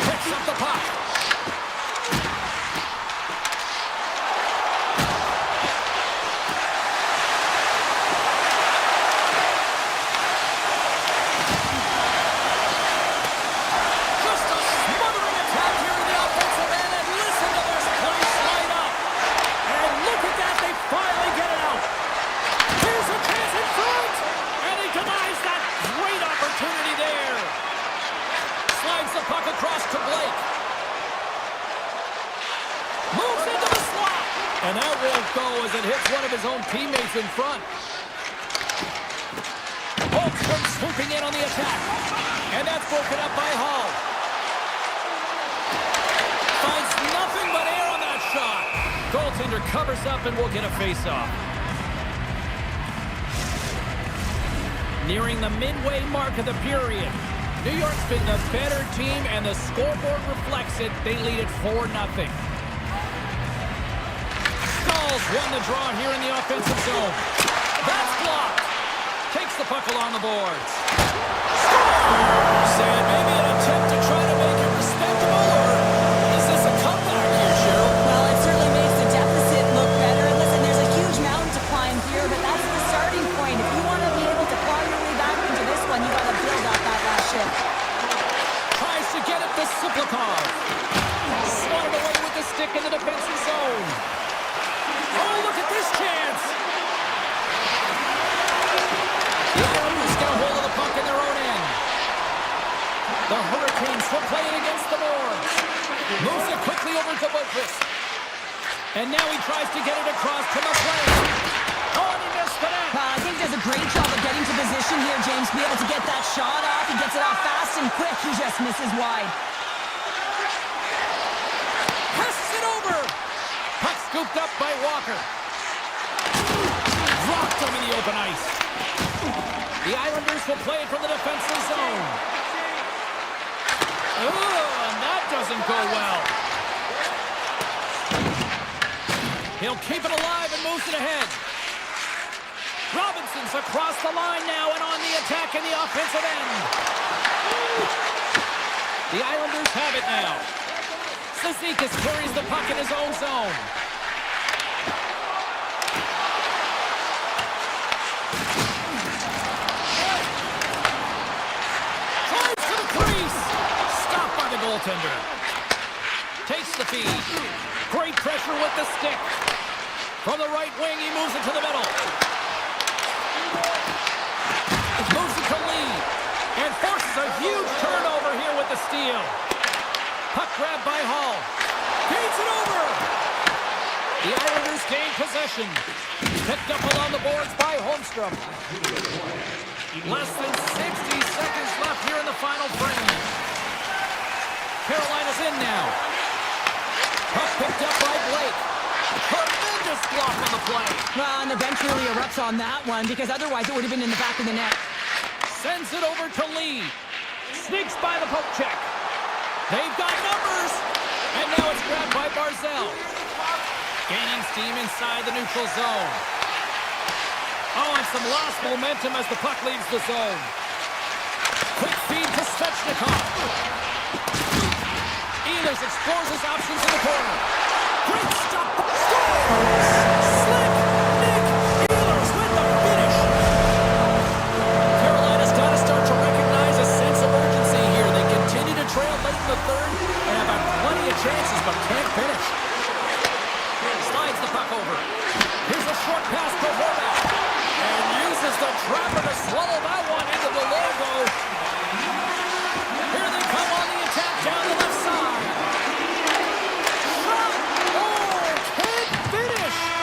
Picks up the puck. And that won't go as it hits one of his own teammates in front. Holmstrom swooping in on the attack. And that's broken up by Hall. Finds nothing but air on that shot. Goaltender covers up and will get a face-off. Nearing the midway mark of the period. New York's been the better team, and the scoreboard reflects it. They lead it 4-0. Won the draw here in the offensive zone. That's blocked. Takes the puck along the boards. Score! Saying maybe an attempt to try to make it respectable, or is this a comeback here, Cheryl? Well, it certainly makes the deficit look better. And listen, there's a huge mountain to climb here, but that's the starting point. If you want to be able to climb your way back into this one, you got to build out that last shift. Tries to get it to Siplikov. Swatted away with the stick in the defensive zone. Oh, look at this chance! The Islanders get a hold of the puck in their own end. The Hurricanes will play it against the boards. Moves it quickly over to Boquist. And now he tries to get it across to McLean. Oh, and he missed the net. I think he does a great job of getting to position here, James, to be able to get that shot off. He gets it off fast and quick. He just misses wide. Passes it over. Puck scooped up by Walker. Dropped him in the open ice. The Islanders will play it from the defensive zone. Oh, and that doesn't go well. He'll keep it alive and moves it ahead. Robinson's across the line now and on the attack in the offensive end. The Islanders have it now. Cizikas carries the puck in his own zone. Tries to the crease. Stopped by the goaltender. Takes the feed. Great pressure with the stick. From the right wing, he moves it to the middle. Moves it to Lee. And forces a huge turnover here with the steal. Puck grab by Hall. Feeds it over. The Islanders gain possession. Picked up along the boards by Holmstrom. Less than 60 seconds left here in the final frame. Carolina's in now. Puck picked up by Blake. Tremendous block on the play. Well, and the bench really erupts on that one, because otherwise it would have been in the back of the net. Sends it over to Lee. Sneaks by the poke check. They've got numbers. And now it's grabbed by Barzell. Gaining steam inside the neutral zone. Oh, and some lost momentum as the puck leaves the zone. Quick feed to Svechnikov. Ehlers explores his options in the corner. Great stop. Scores! Slick Nick Ehlers with the finish. Carolina's got to start to recognize a sense of urgency here. They continue to trail late in the third and have had plenty of chances but can't finish. Slides the puck over. Here's a short pass to Horvath. And uses the trapper to swallow that one into the logo. Here they come on the attack down the left side. Shot! Oh, can't finish!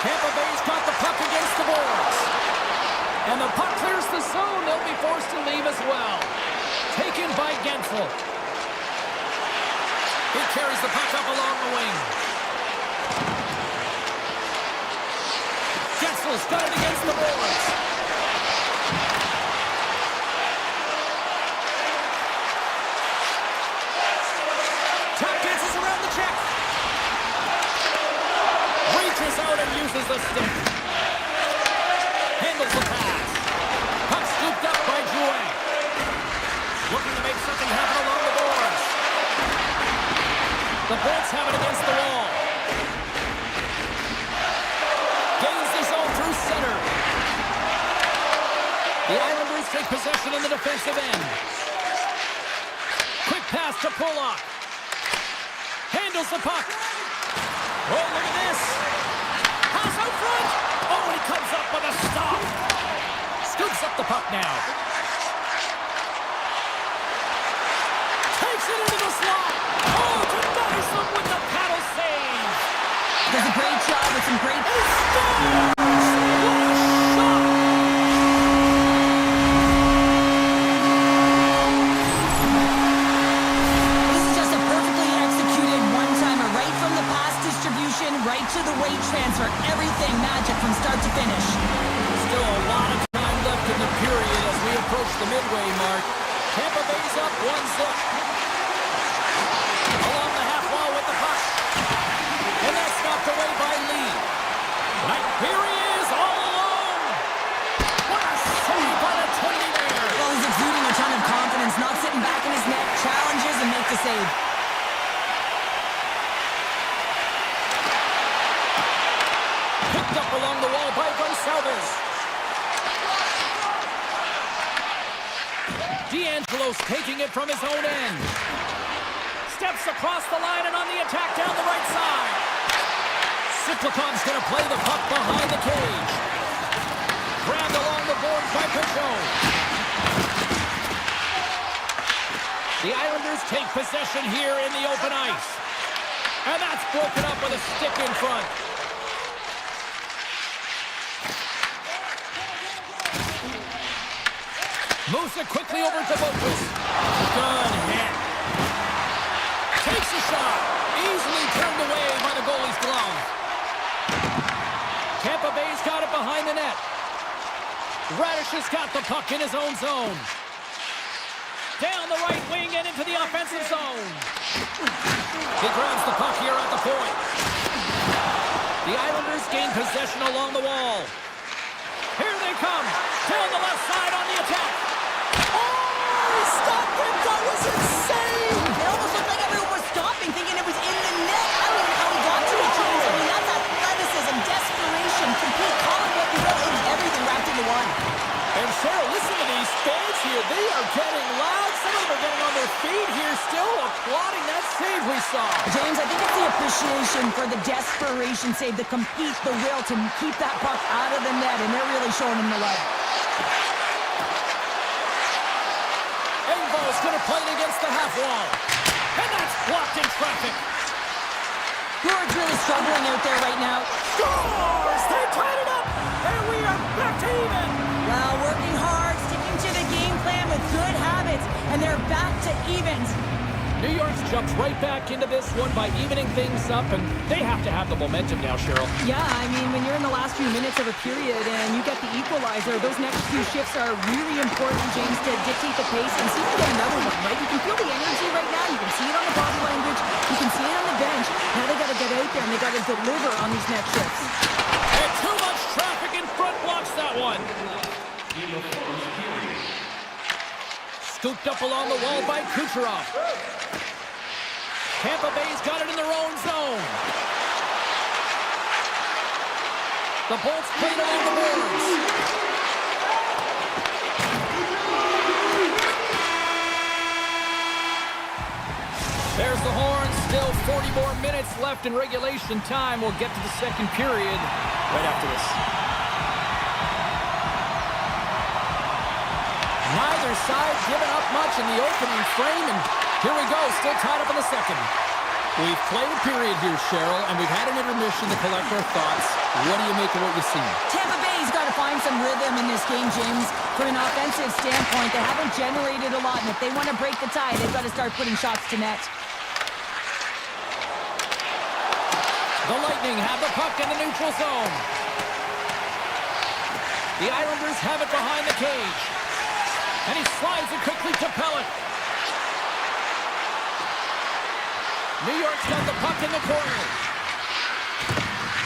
Tampa Bay's got the puck against the boards. And the puck clears the zone. They'll be forced to leave as well. Taken by Gensel. He carries the puck up along the wing. Gensel's got it against the boards. Tap dances around the check. Reaches out and uses the stick. Handles the pass. Puck scooped up by Jouet. Looking to make something happen along the boards. The Bolts have it against the wall. Gains the zone through center. The Islanders take possession in the defensive end. Quick pass to Pollock. Handles the puck. Oh, look at this. Pass out front. Oh, and he comes up with a stop. Scoops up the puck now. Takes it into the slot. Oh, denies them with the paddle save. Does a great job with some great... He scores! What a shot! This is just a perfectly executed one-timer, right from the pass distribution, right to the weight transfer. Everything magic from start to finish. Still a lot of time left in the period as we approach the midway mark. Tampa Bay's up 1-0. Along the half wall with the puck. And that's knocked away by Lee. Right, here he is, all alone. What a save by the tiny there. Well, he's exuding a ton of confidence, not sitting back in his net, challenges and makes the save. Picked up along the wall by Gonçalves. D'Angelo's taking it from his own end. Steps across the line and on the attack down the right side. Siplikov's going to play the puck behind the cage. Grabbed along the boards by Peugeot. The Islanders take possession here in the open ice. And that's broken up with a stick in front. Moves it quickly over to Boquist. Good hit. Takes a shot. Easily turned away by the goalie's glove. Tampa Bay's got it behind the net. Radish has got the puck in his own zone. Down the right wing and into the offensive zone. He grabs the puck here at the point. The Islanders gain possession along the wall. Here they come. Down the left side on the attack. Oh, stop him! That was insane! It almost looked like everyone was stopping, thinking it was in the net. I don't know how he got to it, James. I mean, that's athleticism, desperation, complete, call it what you will, and everything wrapped into one. And Cheryl, listen to these fans here. They are getting loud. Some of them are getting on their feet here, still applauding that save we saw. James, I think it's the appreciation for the desperation save, the compete, the will to keep that puck out of the net, and they're really showing him the love. Engvall's going to play it against the half wall. And that's blocked in traffic. Gord's really struggling out there right now. Scores! They tied it up! And we are back to even! Well, working hard, sticking to the game plan with good habits, and they're back to evens. New York's jumped right back into this one by evening things up, and they have to have the momentum now, Cheryl. Yeah, I mean, when you're in the last few minutes of a period and you get the equalizer, those next few shifts are really important, James, to dictate the pace and see if you get another one, right? You can feel the energy right now. You can see it on the body language. You can see it on the bench. Now they got to get out there and they got to deliver on these next shifts. And too much traffic in front blocks that one. Scooped up along the wall by Kucherov. Tampa Bay's got it in their own zone. The Bolts played along the boards. There's the horn. Still 40 more minutes left in regulation time. We'll get to the second period right after this. Neither side giving up much in the opening frame, and here we go, still tied up in the second. We've played a period here, Cheryl, and we've had an intermission to collect our thoughts. What do you make of what you've seen? Tampa Bay's got to find some rhythm in this game, James. From an offensive standpoint, they haven't generated a lot, and if they want to break the tie, they've got to start putting shots to net. The Lightning have the puck in the neutral zone. The Islanders have it behind the cage. And he slides it quickly to Pellet. New York's got the puck in the corner.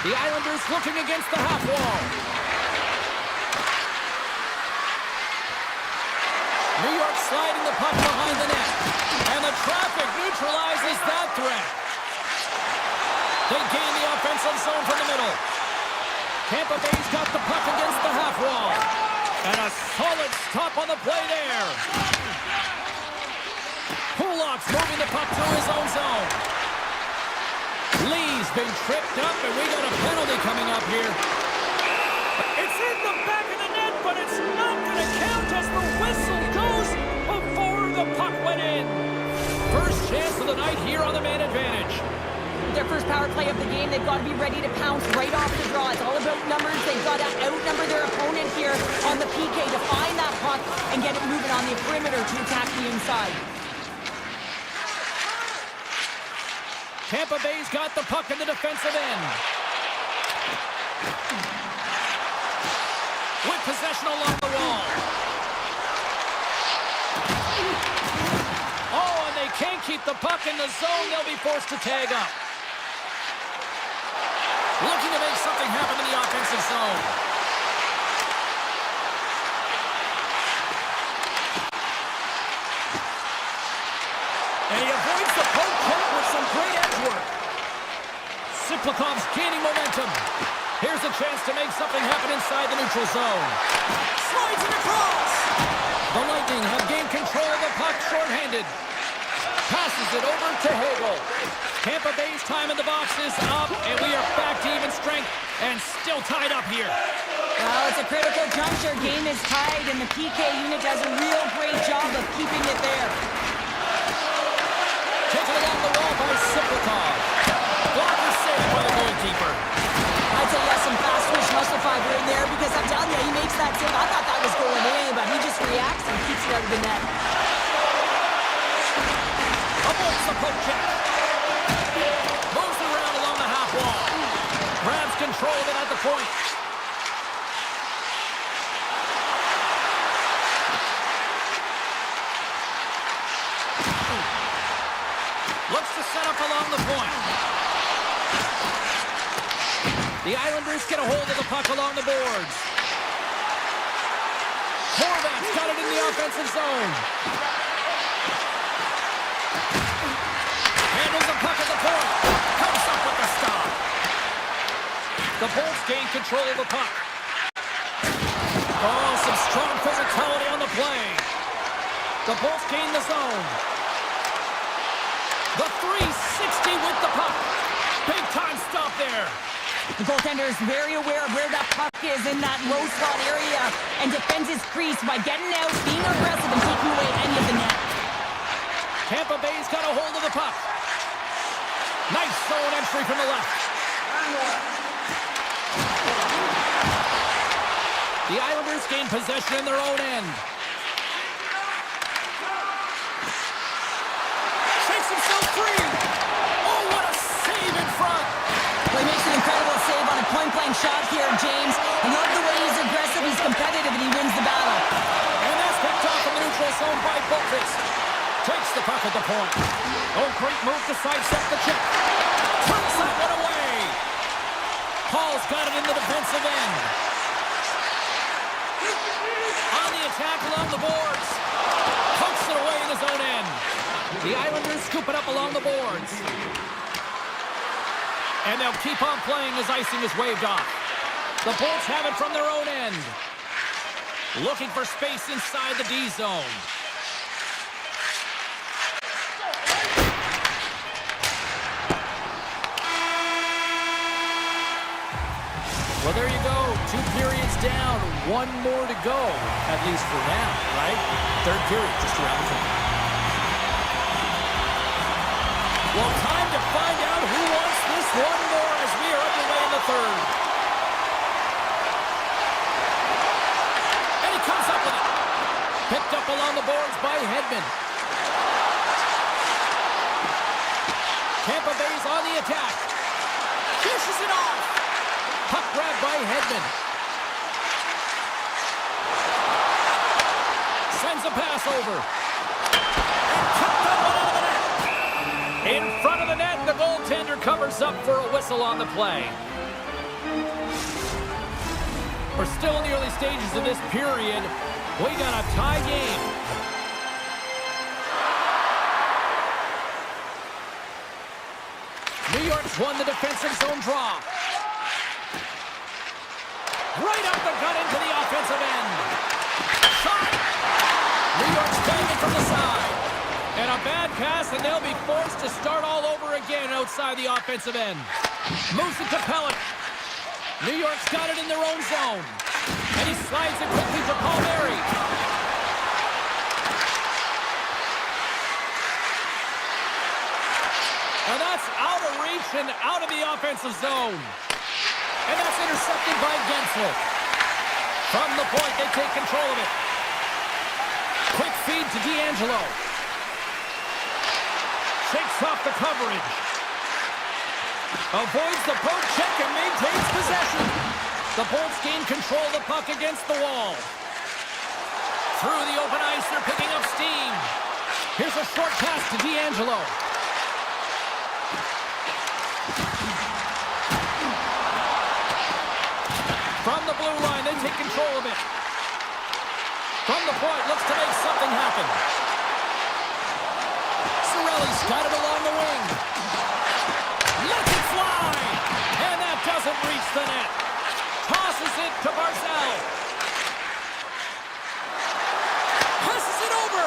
The Islanders looking against the half wall. New York sliding the puck behind the net. And the traffic neutralizes that threat. They gain the offensive zone from the middle. Tampa Bay's got the puck against the half wall. And a solid stop on the play there. Pulak's moving the puck through his own zone. Lee's been tripped up, and we got a penalty coming up here. It's in the back of the net, but it's not going to count as the whistle goes before the puck went in. First chance of the night here on the man advantage. Their first power play of the game, they've got to be ready to pounce right off the draw. It's all about numbers. They've got to outnumber their opponent here on the PK to find that puck and get it moving on the perimeter to attack the inside. Tampa Bay's got the puck in the defensive end. With possession along the wall. Oh, and they can't keep the puck in the zone. They'll be forced to tag up. Looking to make something happen in the offensive zone. And he avoids the poke check with some great edge work. Siplikov's gaining momentum. Here's a chance to make something happen inside the neutral zone. Slides it across. The Lightning have gained control of the puck shorthanded. Passes it over to Hagel. Tampa Bay's time in the box is up, and we are back to even strength and still tied up here. Well, it's a critical juncture. Game is tied, and the PK unit does a real great job of keeping it there. Taken along the wall by Siplikov. Blocker saved by the goalkeeper. I'd say he has some fast twitch muscle fiber in there because I'm telling you, he makes that save. I thought that was going in, but he just reacts and keeps it out of the net. Avoids the poke check. Moves it around along the half wall. Grabs control of it at the point. Looks to set up along the point. The Islanders get a hold of the puck along the boards. Horvat's got it in the offensive zone. Handles the puck at the point. Comes up with the stop. The Bolts gain control of the puck. Oh, some strong physicality on the play. The Bolts gain the zone. The 360 with the puck. Big time stop there. The goaltender is very aware of where that puck is in that low slot area and defends his crease by getting out, being aggressive, and taking away any of the net. Tampa Bay's got a hold of the puck. Nice zone entry from the left. The Islanders gain possession in their own end. Shakes himself free. Oh, what a save in front. Well, he makes an incredible save on a point-blank shot here, James. I love the way he's aggressive, he's competitive, and he wins the battle. And that's picked off in the neutral zone by Boltis. Takes the puck at the point. Oh, great move to sidestep the check. Turns that one away. Paul's got it in the defensive end. On the attack along the boards. Pokes it away in his own end. The Islanders scoop it up along the boards. And they'll keep on playing as icing is waved off. The Bolts have it from their own end. Looking for space inside the D zone. Well, there you go. 2 periods down. 1 more to go, at least for now, right? Third period, just around the corner. Well, time to find out who wants this one more as we are underway in the third. And he comes up with it. Picked up along the boards by Hedman. Tampa Bay's on the attack. Dishes it off. Puck grabbed by Hedman. Sends a pass over. And kicked that one out of the net. In front of the net, the goaltender covers up for a whistle on the play. We're still in the early stages of this period. We got a tie game. New York's won the defensive zone draw. Right up the gut into the offensive end. Shot! New York's playing it from the side. And a bad pass, and they'll be forced to start all over again outside the offensive end. Moves it to Pellick. New York's got it in their own zone. And he slides it quickly to Palmieri. And that's out of reach and out of the offensive zone. And that's intercepted by Gensel. From the point, they take control of it. Quick feed to D'Angelo. Shakes off the coverage. Avoids the poke check and maintains possession. The Bolts gain control of the puck against the wall. Through the open ice, they're picking up steam. Here's a short pass to D'Angelo. From the blue line, they take control of it. From the point, looks to make something happen. Cirelli's got it along the wing. Lets it fly! And that doesn't reach the net. Tosses it to Barzal. Passes it over.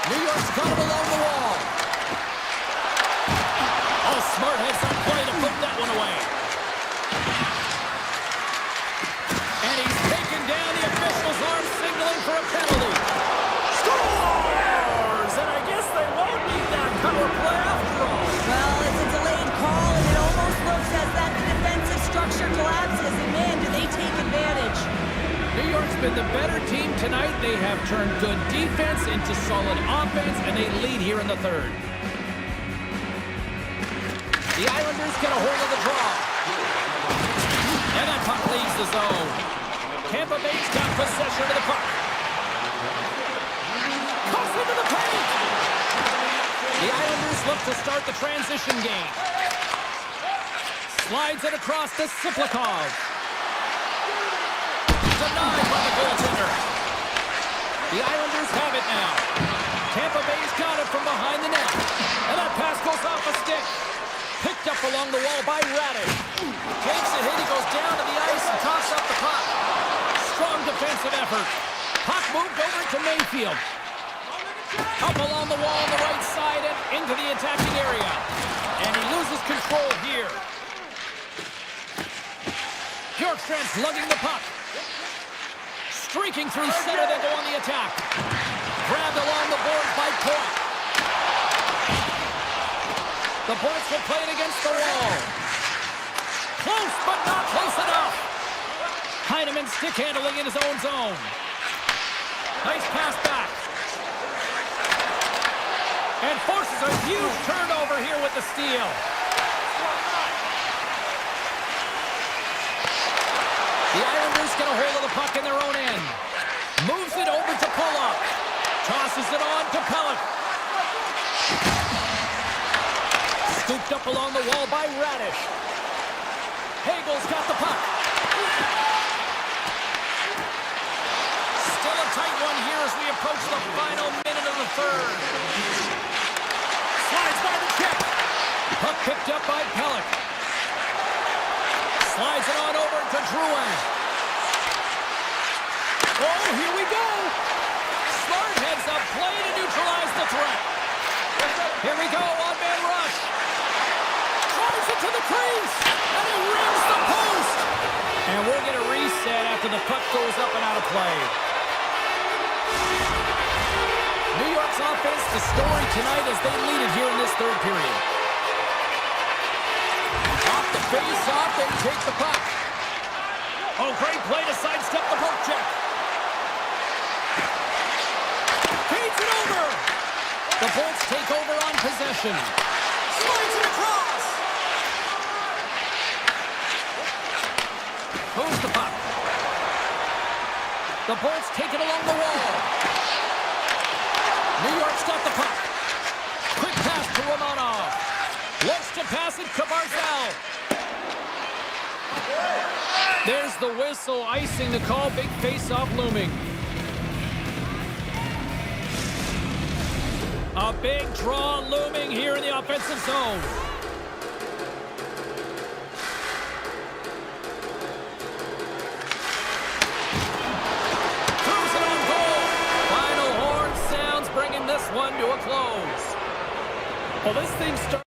New York's got it along the wall. Oh, smart heads up play to put that one away. And he's taken down. The officials are signaling for a penalty. Scores! And I guess they won't need that power play after all. Well, it's a delayed call, and it almost looks as that the defensive structure collapses. And man, do they take advantage. New York's been the better team tonight. They have turned good defense into solid offense, and they lead here in the third. The Islanders get a hold of the draw. And that puck leaves the zone. Tampa Bay's got possession of the puck. Cuts into the paint. The Islanders look to start the transition game. Slides it across to Siplikov. Denied by the goaltender. The Islanders have it now. Tampa Bay's got it from behind the net. And that pass goes off a stick. Picked up along the wall by Radish. Takes a hit, he goes down to the ice and tosses up the puck. Strong defensive effort. Puck moved over to Mayfield. Up along the wall on the right side and into the attacking area. And he loses control here. Bjorkstrand's lugging the puck. Streaking through center, they go on the attack. Grabbed along the boards by Point. The Bolts will play it against the wall. Close, but not close enough. Heineman stick handling in his own zone. Nice pass back. And forces a huge turnover here with the steal. The Islanders get a hold of the puck in their own end. Moves it over to Pulock. Tosses it on to Pellick. Scooped up along the wall by Radish. Hagel's got the puck. Still a tight one here as we approach the final minute of the third. Slides by the chip. Puck picked up by Pellick. Slides it on over to Drouin. Oh, here we go. Smart heads up play to neutralize the threat. Here we go, on-man rush. Drives it to the crease, and he rings the post. And we'll get a reset after the puck goes up and out of play. New York's offense, the story tonight as they lead it here in this third period. face off, they take the puck. Oh, great play to sidestep the poke check. Feeds it over. The Bolts take over on possession. Slides it across. Moves the puck. The Bolts take it along the wall. New York's got the puck. Quick pass to Romanov. Looks to pass it to Barzal. There's the whistle, icing the call. Big face-off looming. A big draw looming here in the offensive zone. Throws it on goal. Final horn sounds, bringing this one to a close. Well, this thing starts.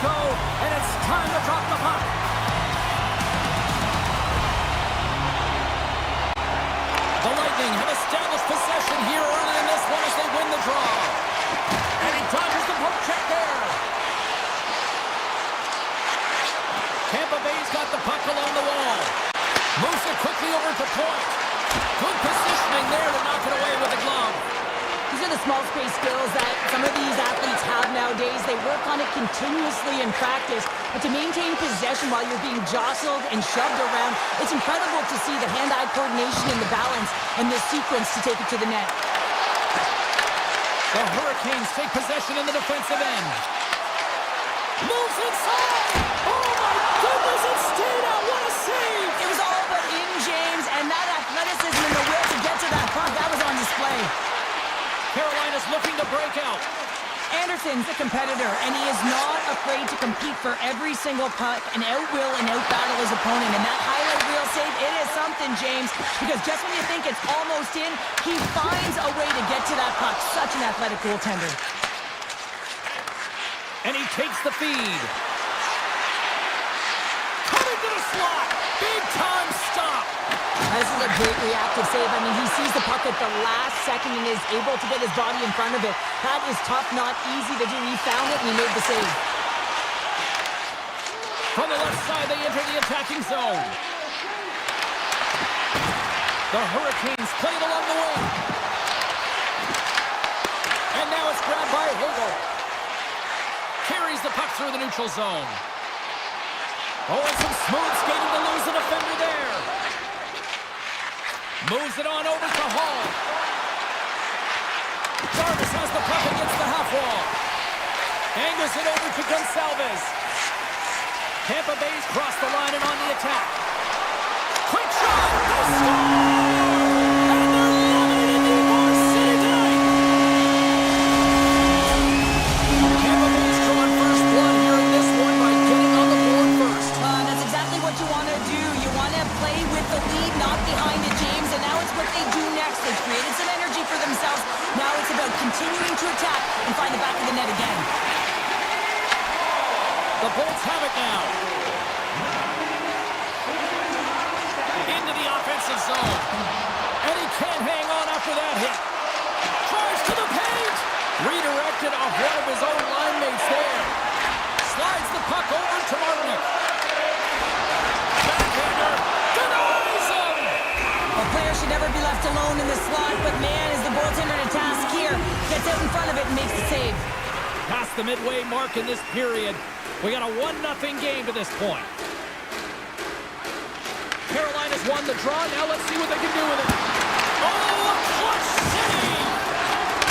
go, and it's time to drop the puck. The Lightning have established possession here early in this one as they win the draw. And he dodges the poke check there. Tampa Bay's got the puck along the wall. Moves it quickly over to point. Good positioning there to knock it away with the glove. These are the small space skills that some of these athletes have nowadays. They work on it continuously in practice. But to maintain possession while you're being jostled and shoved around, it's incredible to see the hand-eye coordination and the balance and the sequence to take it to the net. The Hurricanes take possession in the defensive end. Moves inside! Oh my goodness, it stayed out! What a save! It was all but in, James, and that athleticism and the will to get to that puck, that was on display. Carolina's looking to break out. Anderson's a competitor, and he is not afraid to compete for every single puck and outwill and outbattle his opponent. And that highlight reel save, it is something, James, because just when you think it's almost in, he finds a way to get to that puck. Such an athletic goaltender. And he takes the feed. Coming to the slot. Big time stop. This is a great reactive save. I mean, he sees the puck at the last second and is able to get his body in front of it. That is tough, not easy to do. He found it and he made the save. From the left side, they enter the attacking zone. The Hurricanes play it along the wing. And now it's grabbed by Hagel. Carries the puck through the neutral zone. Oh, and some smooth skating to lose the defender there. Moves it on over to Hall. Jarvis has the puck against the half wall. Angles it over to Gonsalves. Tampa Bay's crossed the line and on the attack. Quick shot! They score! And they're loving it in the Ybor City tonight! Tampa Bay's drawing first blood here in this one by getting on the board first. That's exactly what you want to do. You want to play with the lead, not behind it, James. And now it's what they do next. They've created some energy for themselves. Now it's about continuing to attack and find the back of the net again. The Bolts have it now. Into the offensive zone. And he can't hang on after that hit. Drives to the paint. Redirected off one of his own line mates there. Slides the puck over to Martinic. Backhander. Denies him. A player should never be left alone in the slot, but man, is the goaltender to task here. Gets out in front of it and makes the save. Past the midway mark in this period. We got a 1-0 game to this point. Carolina's won the draw. Now let's see what they can do with it. Oh, a clutch save!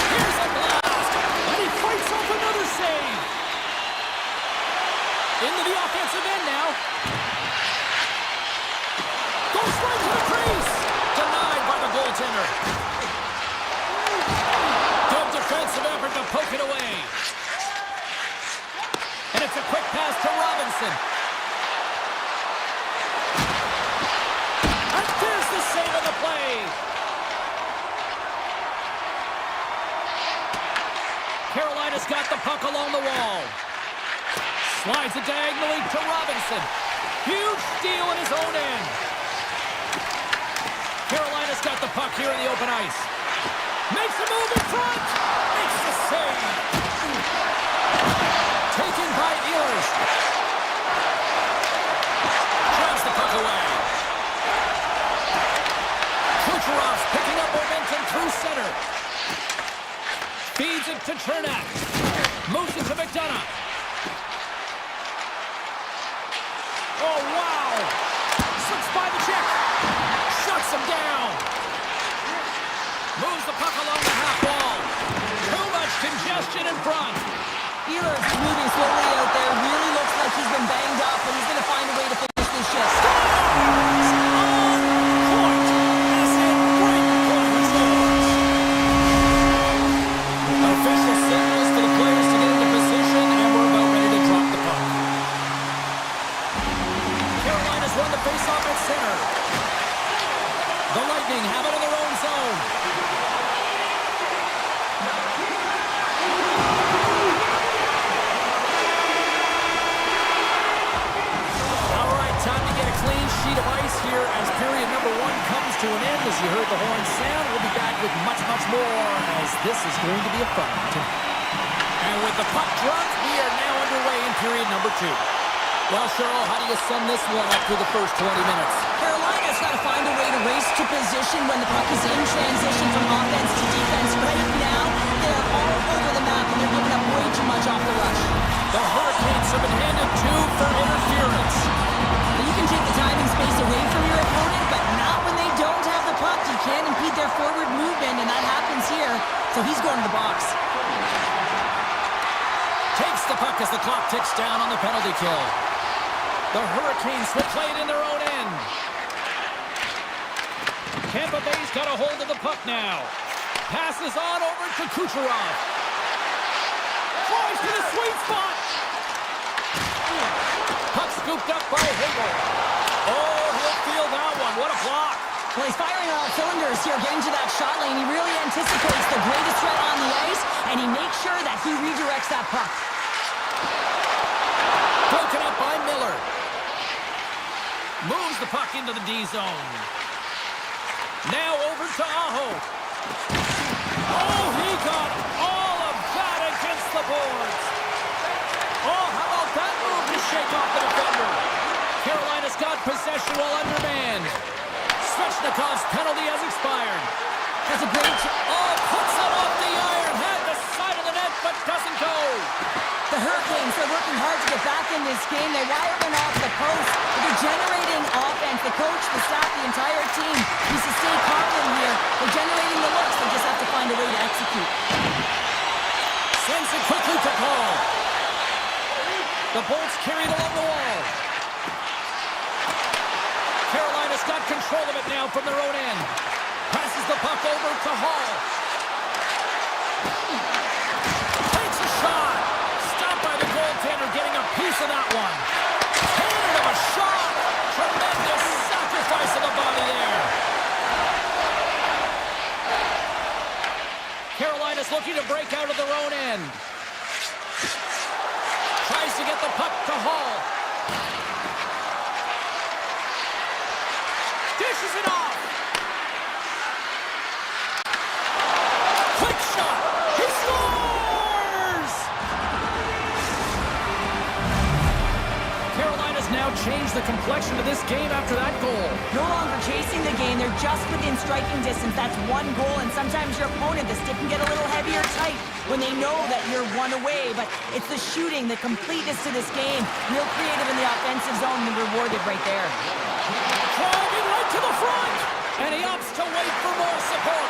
Here's a blast! And he fights off another save! Into the offensive end now. Goes right to the crease! Denied by the goaltender. Good defensive effort to poke it away. And it's a quick pass to Robinson. And there's the save on the play. Carolina's got the puck along the wall. Slides it diagonally to Robinson. Huge steal in his own end. Carolina's got the puck here in the open ice. Makes a move in front. Makes the save. Taken by Ehlers. Drives the puck away. Kucherov's picking up momentum through center. Feeds it to Chernak. Moves it to McDonough. Oh, wow! Slips by the check. Shuts him down. Moves the puck along the half wall. Too much congestion in front. Ehlers is moving slowly out there. Really looks like he's been banged up, but he's going to find a way to finish this shift. Official signals to the players to get into position, and we're about ready to drop the puck. Carolina's won the faceoff at center. The Lightning have it in their own zone. to an end as you heard the horn sound. We'll be back with much, much more as this is going to be a fun one. And with the puck dropped, we are now underway in period number 2. Well, Cheryl, how do you sum this one up through the first 20 minutes? Carolina's got to find a way to race to position when the puck is in transition from offense to defense. Right now, they're all over the map and they're giving up way too much off the rush. The Hurricanes have been handed 2 for interference. You can take the time and space away from your opponent, but not when they don't have the puck. You can't impede their forward movement, and that happens here. So he's going to the box. Takes the puck as the clock ticks down on the penalty kill. The Hurricanes will play it in their own end. Tampa Bay's got a hold of the puck now. Passes on over to Kucherov. Flies to the sweet spot. Puck scooped up by Hagel. Oh, he'll feel that one. What a block. Well, he's firing on all cylinders here, getting to that shot lane. He really anticipates the greatest threat on the ice, and he makes sure that he redirects that puck. Broken up by Miller. Moves the puck into the D zone. Now over to Aho. Oh, he got all of that against the boards. Oh, how about that move to shake off the defender? Carolina's got possession while undermanned. Svechnikov's penalty has expired. That's a great... Oh, puts it off the iron. Had the side of the net, but doesn't go. The Hurricanes are working hard to get back in this game. They wire one off the post. They're generating offense. The coach, the staff, the entire team needs to stay confident here. They're generating the looks. They just have to find a way to execute. Sends it quickly to Paul. The Bolts carried along the wall. Carolina's got control of it now from their own end. Passes the puck over to Hall. Takes a shot. Stopped by the goaltender, getting a piece of that one. Handed him a shot. Tremendous sacrifice of the body there. Carolina's looking to break out of their own end. Tries to get the puck to Hall. Dishes it off. Quick shot. He scores! Carolina's now changed the complexion of this game after that goal. No longer chasing the game. They're just within striking distance. That's one goal, and sometimes your opponent, the stick can get a little heavier tight when they know that you're one away. But it's the shooting, the completeness to this game. Real creative in the offensive zone and rewarded right there. Driving right to the front, and he opts to wait for more support.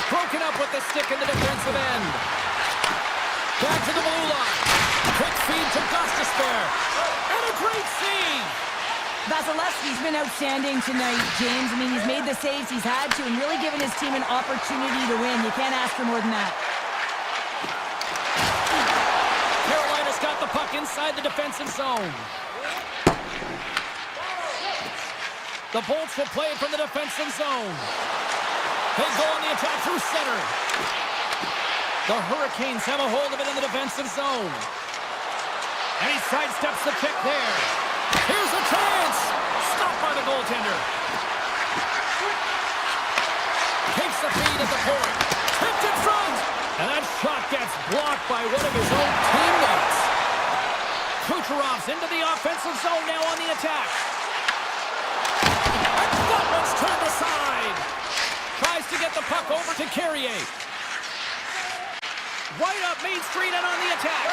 Broken up with the stick in the defensive end. Back to the blue line. Quick feed to Gostis there. And a great save. Vasilevsky's been outstanding tonight, James. I mean, he's made the saves he's had to and really given his team an opportunity to win. You can't ask for more than that. Carolina's got the puck inside the defensive zone. The Bolts will play it from the defensive zone. They go on the attack through center. The Hurricanes have a hold of it in the defensive zone. And he sidesteps the kick there. Here's a chance! Stopped by the goaltender. Takes the feed at the point. Tipped in front! And that shot gets blocked by one of his own teammates. Kucherov's into the offensive zone now on the attack. And that one's turned aside. Tries to get the puck over to Carrier. Right up Main Street and on the attack.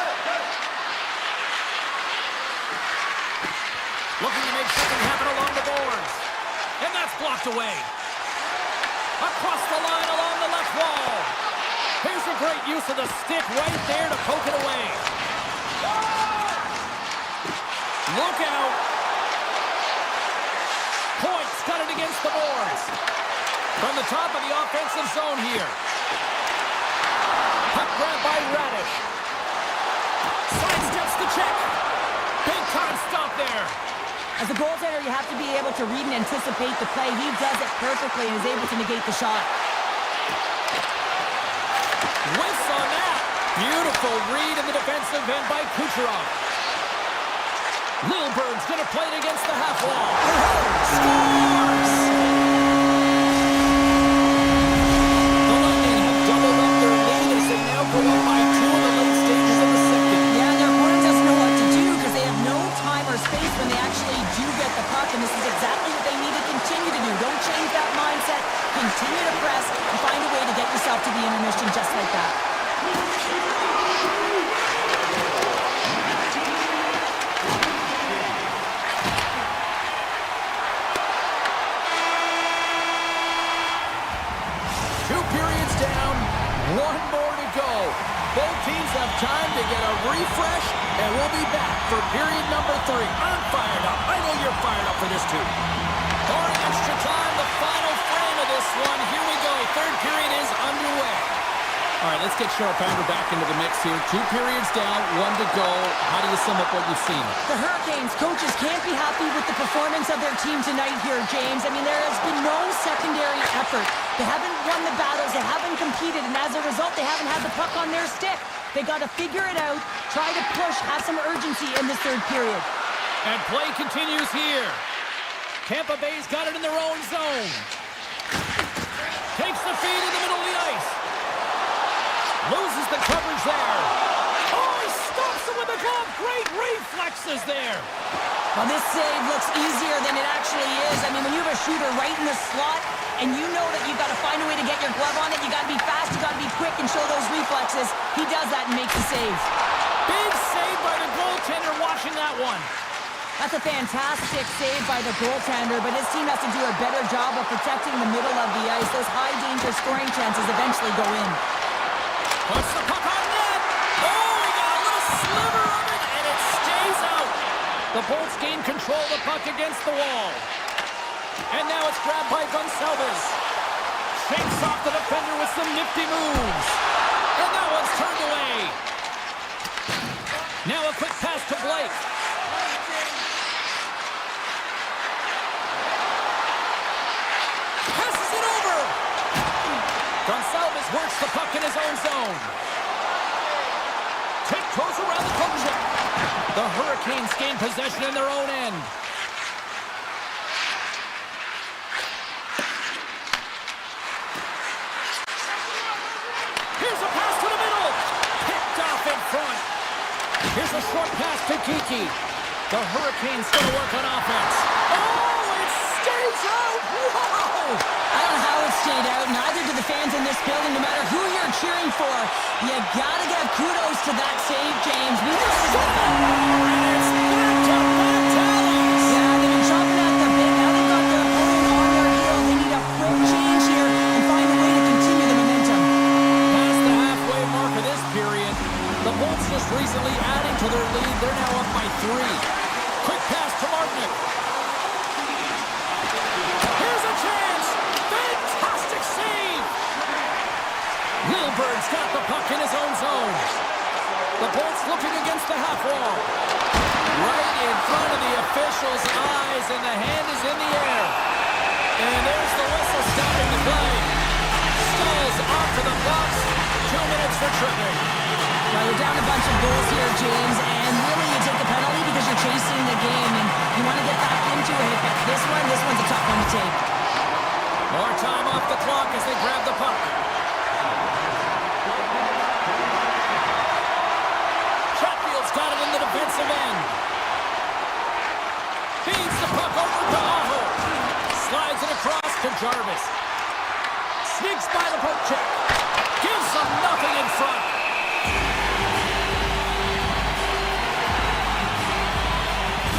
Looking to make something happen along the boards. And that's blocked away. Across the line along the left wall. Here's a great use of the stick right there to poke it away. Look out. Points got it against the boards. From the top of the offensive zone here. Puck grabbed by Radish. Sidesteps the check. Big time stop there. As a goaltender, you have to be able to read and anticipate the play. He does it perfectly and is able to negate the shot. Whiffs on that. Beautiful read in the defensive end by Kucherov. Lilbert's going to play it against the half wall. Scores! The Lightning have doubled up their lead as they now go up by 2 in the late stages of the second. Yeah, their opponent doesn't know what to do because they have no time or space when they actually do get the puck, and this is exactly what they need to continue to do. Don't change that mindset. Continue to press and find a way to get yourself to the intermission just like that. 2 periods down, 1 more to go. Both teams have time to get a refresh, and we'll be back for period number 3. I'm fired up. I know you're fired up for this too. Barring extra time, the final frame of this one. Here we go. 3rd period is underway. All right, let's get Sharpander back into the mix here. 2 periods down, 1 to go. How do you sum up what you've seen? The Hurricanes coaches can't be happy with the performance of their team tonight here, James. I mean, there has been no secondary effort. They haven't won the battles, they haven't competed, and as a result, they haven't had the puck on their stick. They got to figure it out, try to push, have some urgency in this 3rd period. And play continues here. Tampa Bay's got it in their own zone. Takes the feed in the middle of the ice. Loses the coverage there. Oh, he stops him with the glove. Great reflexes there. Well, this save looks easier than it actually is. I mean, when you have a shooter right in the slot, and you know that you've got to find a way to get your glove on it, you got to be fast, you got to be quick and show those reflexes. He does that and makes the save. Big save by the goaltender watching that one. That's a fantastic save by the goaltender, but his team has to do a better job of protecting the middle of the ice. Those high-danger scoring chances eventually go in. Puts the puck on net. Oh, we got a little sliver of it, and it stays out. The Bolts gain control of the puck against the wall. And now it's grabbed by Gonçalves. Shakes off the defender with some nifty moves. And that one's turned away. Now a quick pass to Blake. Passes it over. Gonçalves works the puck in his own zone. Tiptoes around the poke check. The Hurricanes gain possession in their own end. Here's a pass to the middle. Picked off in front. Here's a short pass to Kiki. The Hurricanes going to work on offense. Oh, it stays out. Whoa! I don't know how it stayed out, neither do the fans in this building, no matter who you're cheering for. You gotta give kudos to that save, James. We just saw It's back-to-back tallies. Yeah, they've been chopping at the bit. Now they've got their opponent on their heel. They need a quick change here and find a way to continue the momentum. Past the halfway mark of this period, the Bolts just recently adding to their lead. They're now up by 3. Quick pass to Martinic. Here's a chance. Fantastic save. Lilbert's got the puck in his own zone. The Bolts looking against the half wall. Right in front of the official's eyes, and the hand is in the air. And there's the whistle stopping the play. Stalls off to the box. 2 minutes for tripping. Well, you're down a bunch of goals here, James, and really you take the penalty because you're chasing the game, and you want to get back into it. But this one's a tough one to take. More time off the clock as they grab the puck. Chatfield's got it in the defensive end. Feeds the puck over to Aho. Slides it across to Jarvis. Sneaks by the poke check. Gives them nothing in front.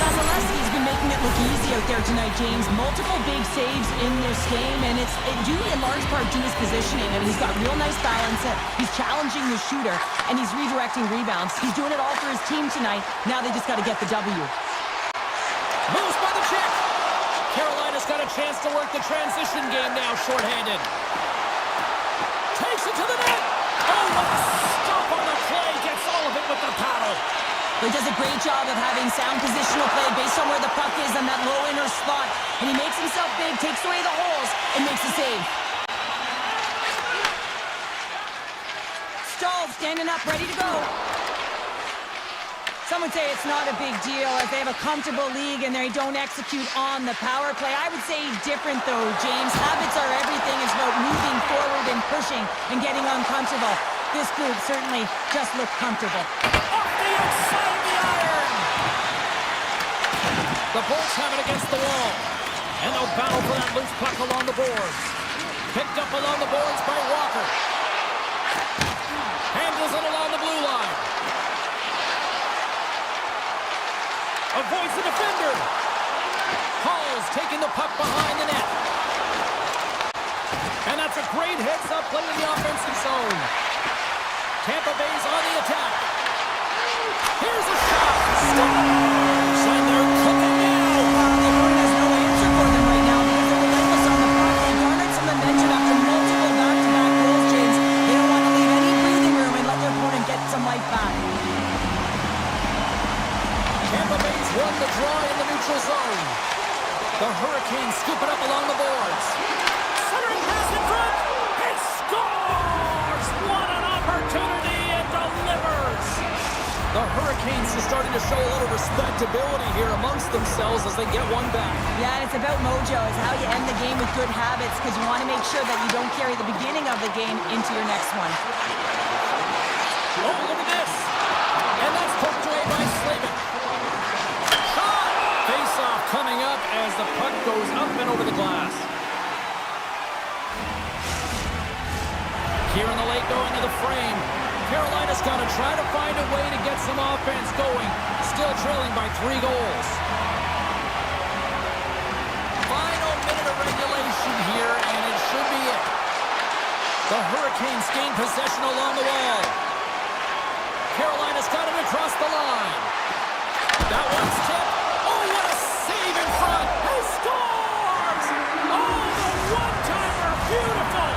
Vasilevsky's been making it look easy out there tonight, James. Multiple big saves in this game, and it's due in large part to his positioning. I mean, he's got real nice balance. He's challenging the shooter, and he's redirecting rebounds. He's doing it all for his team tonight. Now they just got to get the W. Moves by the check. Carolina's got a chance to work the transition game now, shorthanded. Takes it to the net. Oh, what a stop on the play. Gets all of it with the paddle. He does a great job of having sound positional play based on where the puck is on that low inner slot. And he makes himself big, takes away the holes, and makes the save. Stahl standing up, ready to go. Some would say it's not a big deal as they have a comfortable league and they don't execute on the power play. I would say different though, James. Habits are everything. It's about moving forward and pushing and getting uncomfortable. This group certainly just looked comfortable. Off the outside of the iron! The Bolts have it against the wall. And they'll battle for that loose puck along the boards. Picked up along the boards by Walker. Handles it along the blue line. Avoids the defender. Hall's taking the puck behind the net. And that's a great heads-up play in the offensive zone. Tampa Bay's on the attack. Here's a shot. Stars! And they're cooking now. The opponent has no answer for them right now because they're relentless on the puck. They garnered some momentum after multiple back-to-back goals, James. They don't want to leave any breathing room and let their opponent get some life back. Tampa Bay's won the draw in the neutral zone. The Hurricanes scoop it up along the boards. Centering pass in front. He scores! What an opportunity and delivers! The Hurricanes are starting to show a little respectability here amongst themselves as they get one back. Yeah, and it's about mojo. It's how you end the game with good habits because you want to make sure that you don't carry the beginning of the game into your next one. Oh, look at this! And that's poked away by Slavin. Shot! Face-off coming up as the puck goes up and over the glass. Here in the late going to the frame. Carolina's got to try to find a way to get some offense going. Still trailing by 3 goals. Final minute of regulation here, and it should be it. The Hurricanes gain possession along the wall. Carolina's got it across the line. That one's tipped. Oh, what a save in front. He scores! Oh, the one-timer. Beautiful.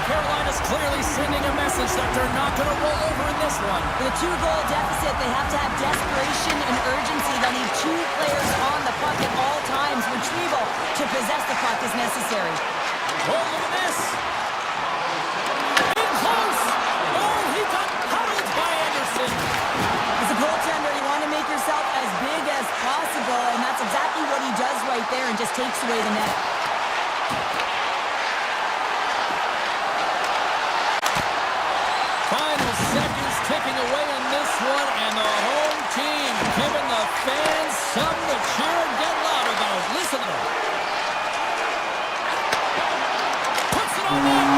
Carolina's clearly sending a message that they're not going to roll over in this one. With a 2-goal deficit, they have to have desperation and urgency. They'll need 2 players on the puck at all times. Retrieval to possess the puck is necessary. Oh, look at this. In close. Oh, he got huddled by Anderson. As a goaltender, you want to make yourself as big as possible, and that's exactly what he does right there and just takes away the net. Final seconds ticking away in this one, and the home team giving the fans something to cheer and get loud about. Listen to them. Puts it on net.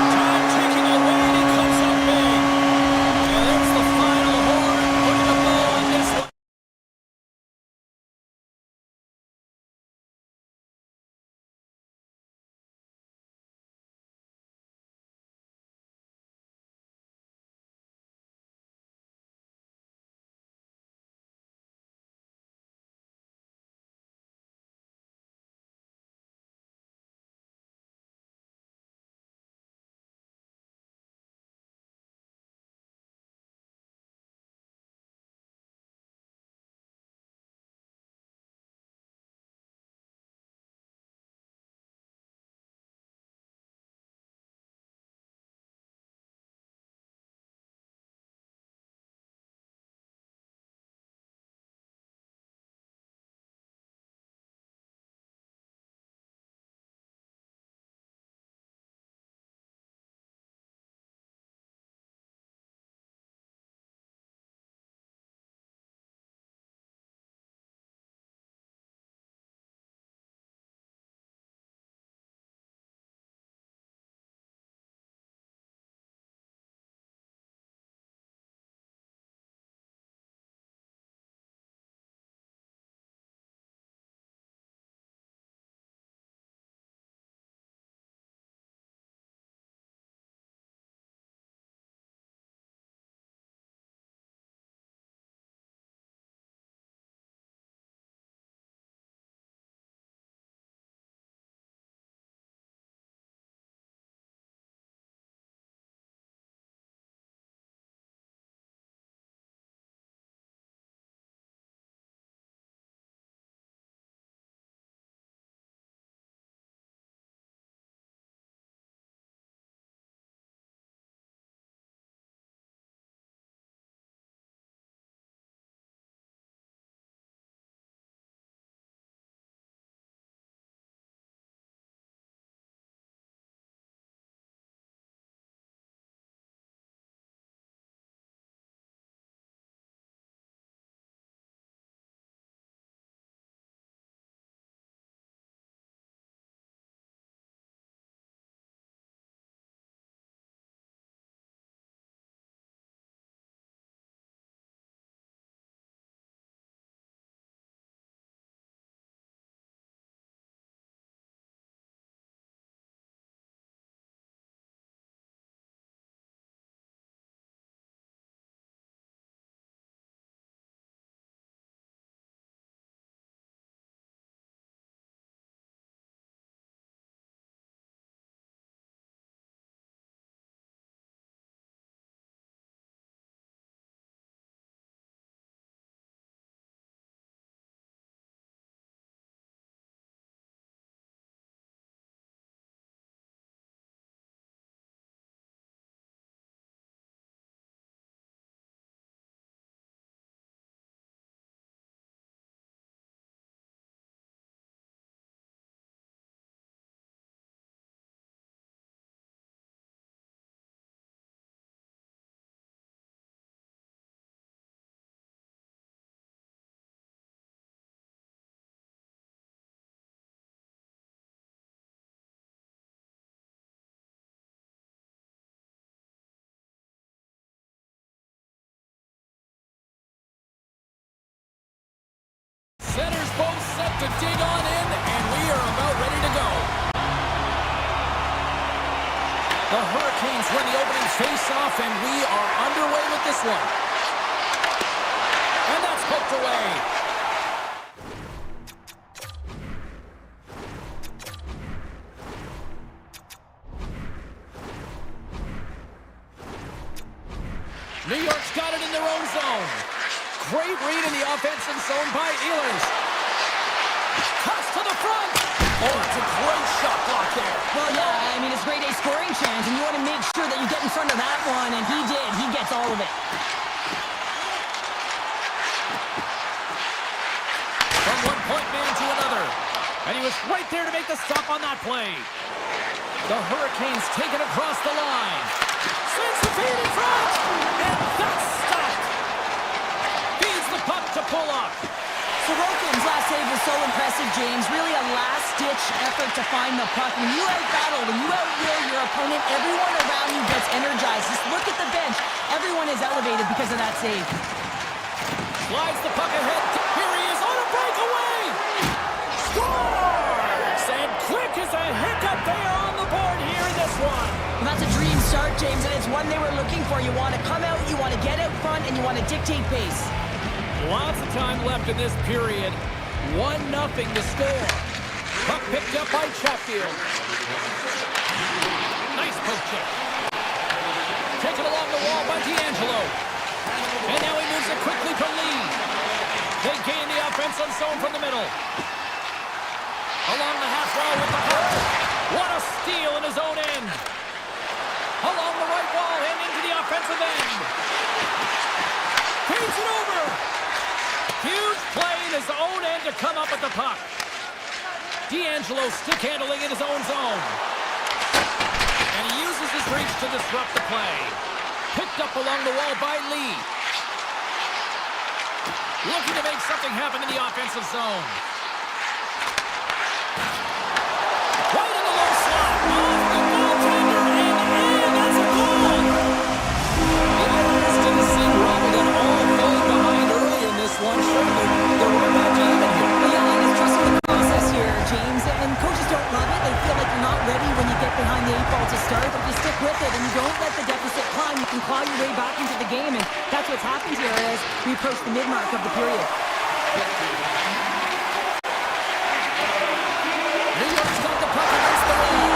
dig on in, and we are about ready to go. The Hurricanes win the opening face-off, and we are underway with this one. And that's poked away. New York's got it in their own zone. Great read in the offensive zone by Ehlers. Cuts to the front. Oh, that's a great shot block there. Well, yeah, I mean, it's grade A scoring chance, and you want to make sure that you get in front of that one, and he did. He gets all of it. From one point man to another. And he was right there to make the stop on that play. The Hurricanes take it across the line. Sends the feed in front. And that's stopped. Feeds the puck to pull up. Sorokin's last save was so impressive, James. Really a last-ditch effort to find the puck. When you out-battle, when you out-will your opponent, everyone around you gets energized. Just look at the bench. Everyone is elevated because of that save. Slides the puck ahead. Here he is on a breakaway. Scores! And quick as a hiccup, they are on the board here in this one. Well, that's a dream start, James, and it's one they were looking for. You want to come out, you want to get out front, and you want to dictate pace. Lots of time left in this period. 1-0 to score. Puck picked up by Chatfield. Nice poke check. Taken along the wall by D'Angelo. And now he moves it quickly to Lee. They gain the offensive zone from the middle. Along the half wall with the hook. What a steal in his own end. Along the right wall and into the offensive end. Feeds it over. Huge play in his own end to come up with the puck. D'Angelo stick handling in his own zone. And he uses his reach to disrupt the play. Picked up along the wall by Lee. Looking to make something happen in the offensive zone. Right in the low slot. Off the goaltender and that's a goal. The Islanders didn't seem rattled at all, falling behind early in this one. Sure, they're right back to even here. Yeah, and it's trusting the process here, James. And coaches don't love it. They feel like you're not ready when you get behind the 8 ball to start. But if you stick with it and you don't let the deficit climb, you can claw your way back into the game. And that's what's happened here as we approach the mid-mark of the period. New York's got the puck against the wall.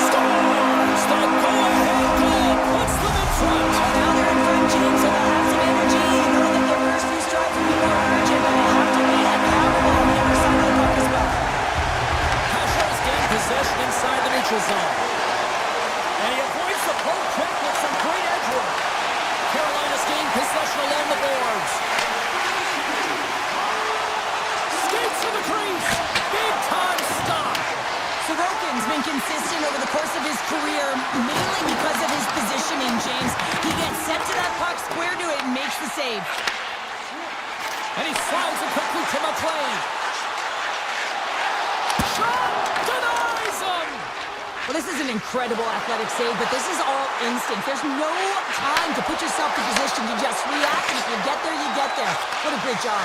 Scores! The go-ahead goal puts them in front. Now they're in front, James, so they'll have some energy. You know that their first few strides will be more urgent, but they have to be accountable on the other side of the puck as well. Pasha's gained possession inside the neutral zone. And he avoids the poke check with some great edge work. Carolina's gained possession along the boards. Skates to the crease. Big time stop. Sorokin's been consistent over the course of his career, mainly because of his positioning, James. He gets set to that puck, square to it, and makes the save. And he slides it quickly to McLean. Shot! Denies him! Well, this is an incredible athletic save, but this is all instinct. There's no time to put yourself in position to just react, and if you get there, you get there. What a great job.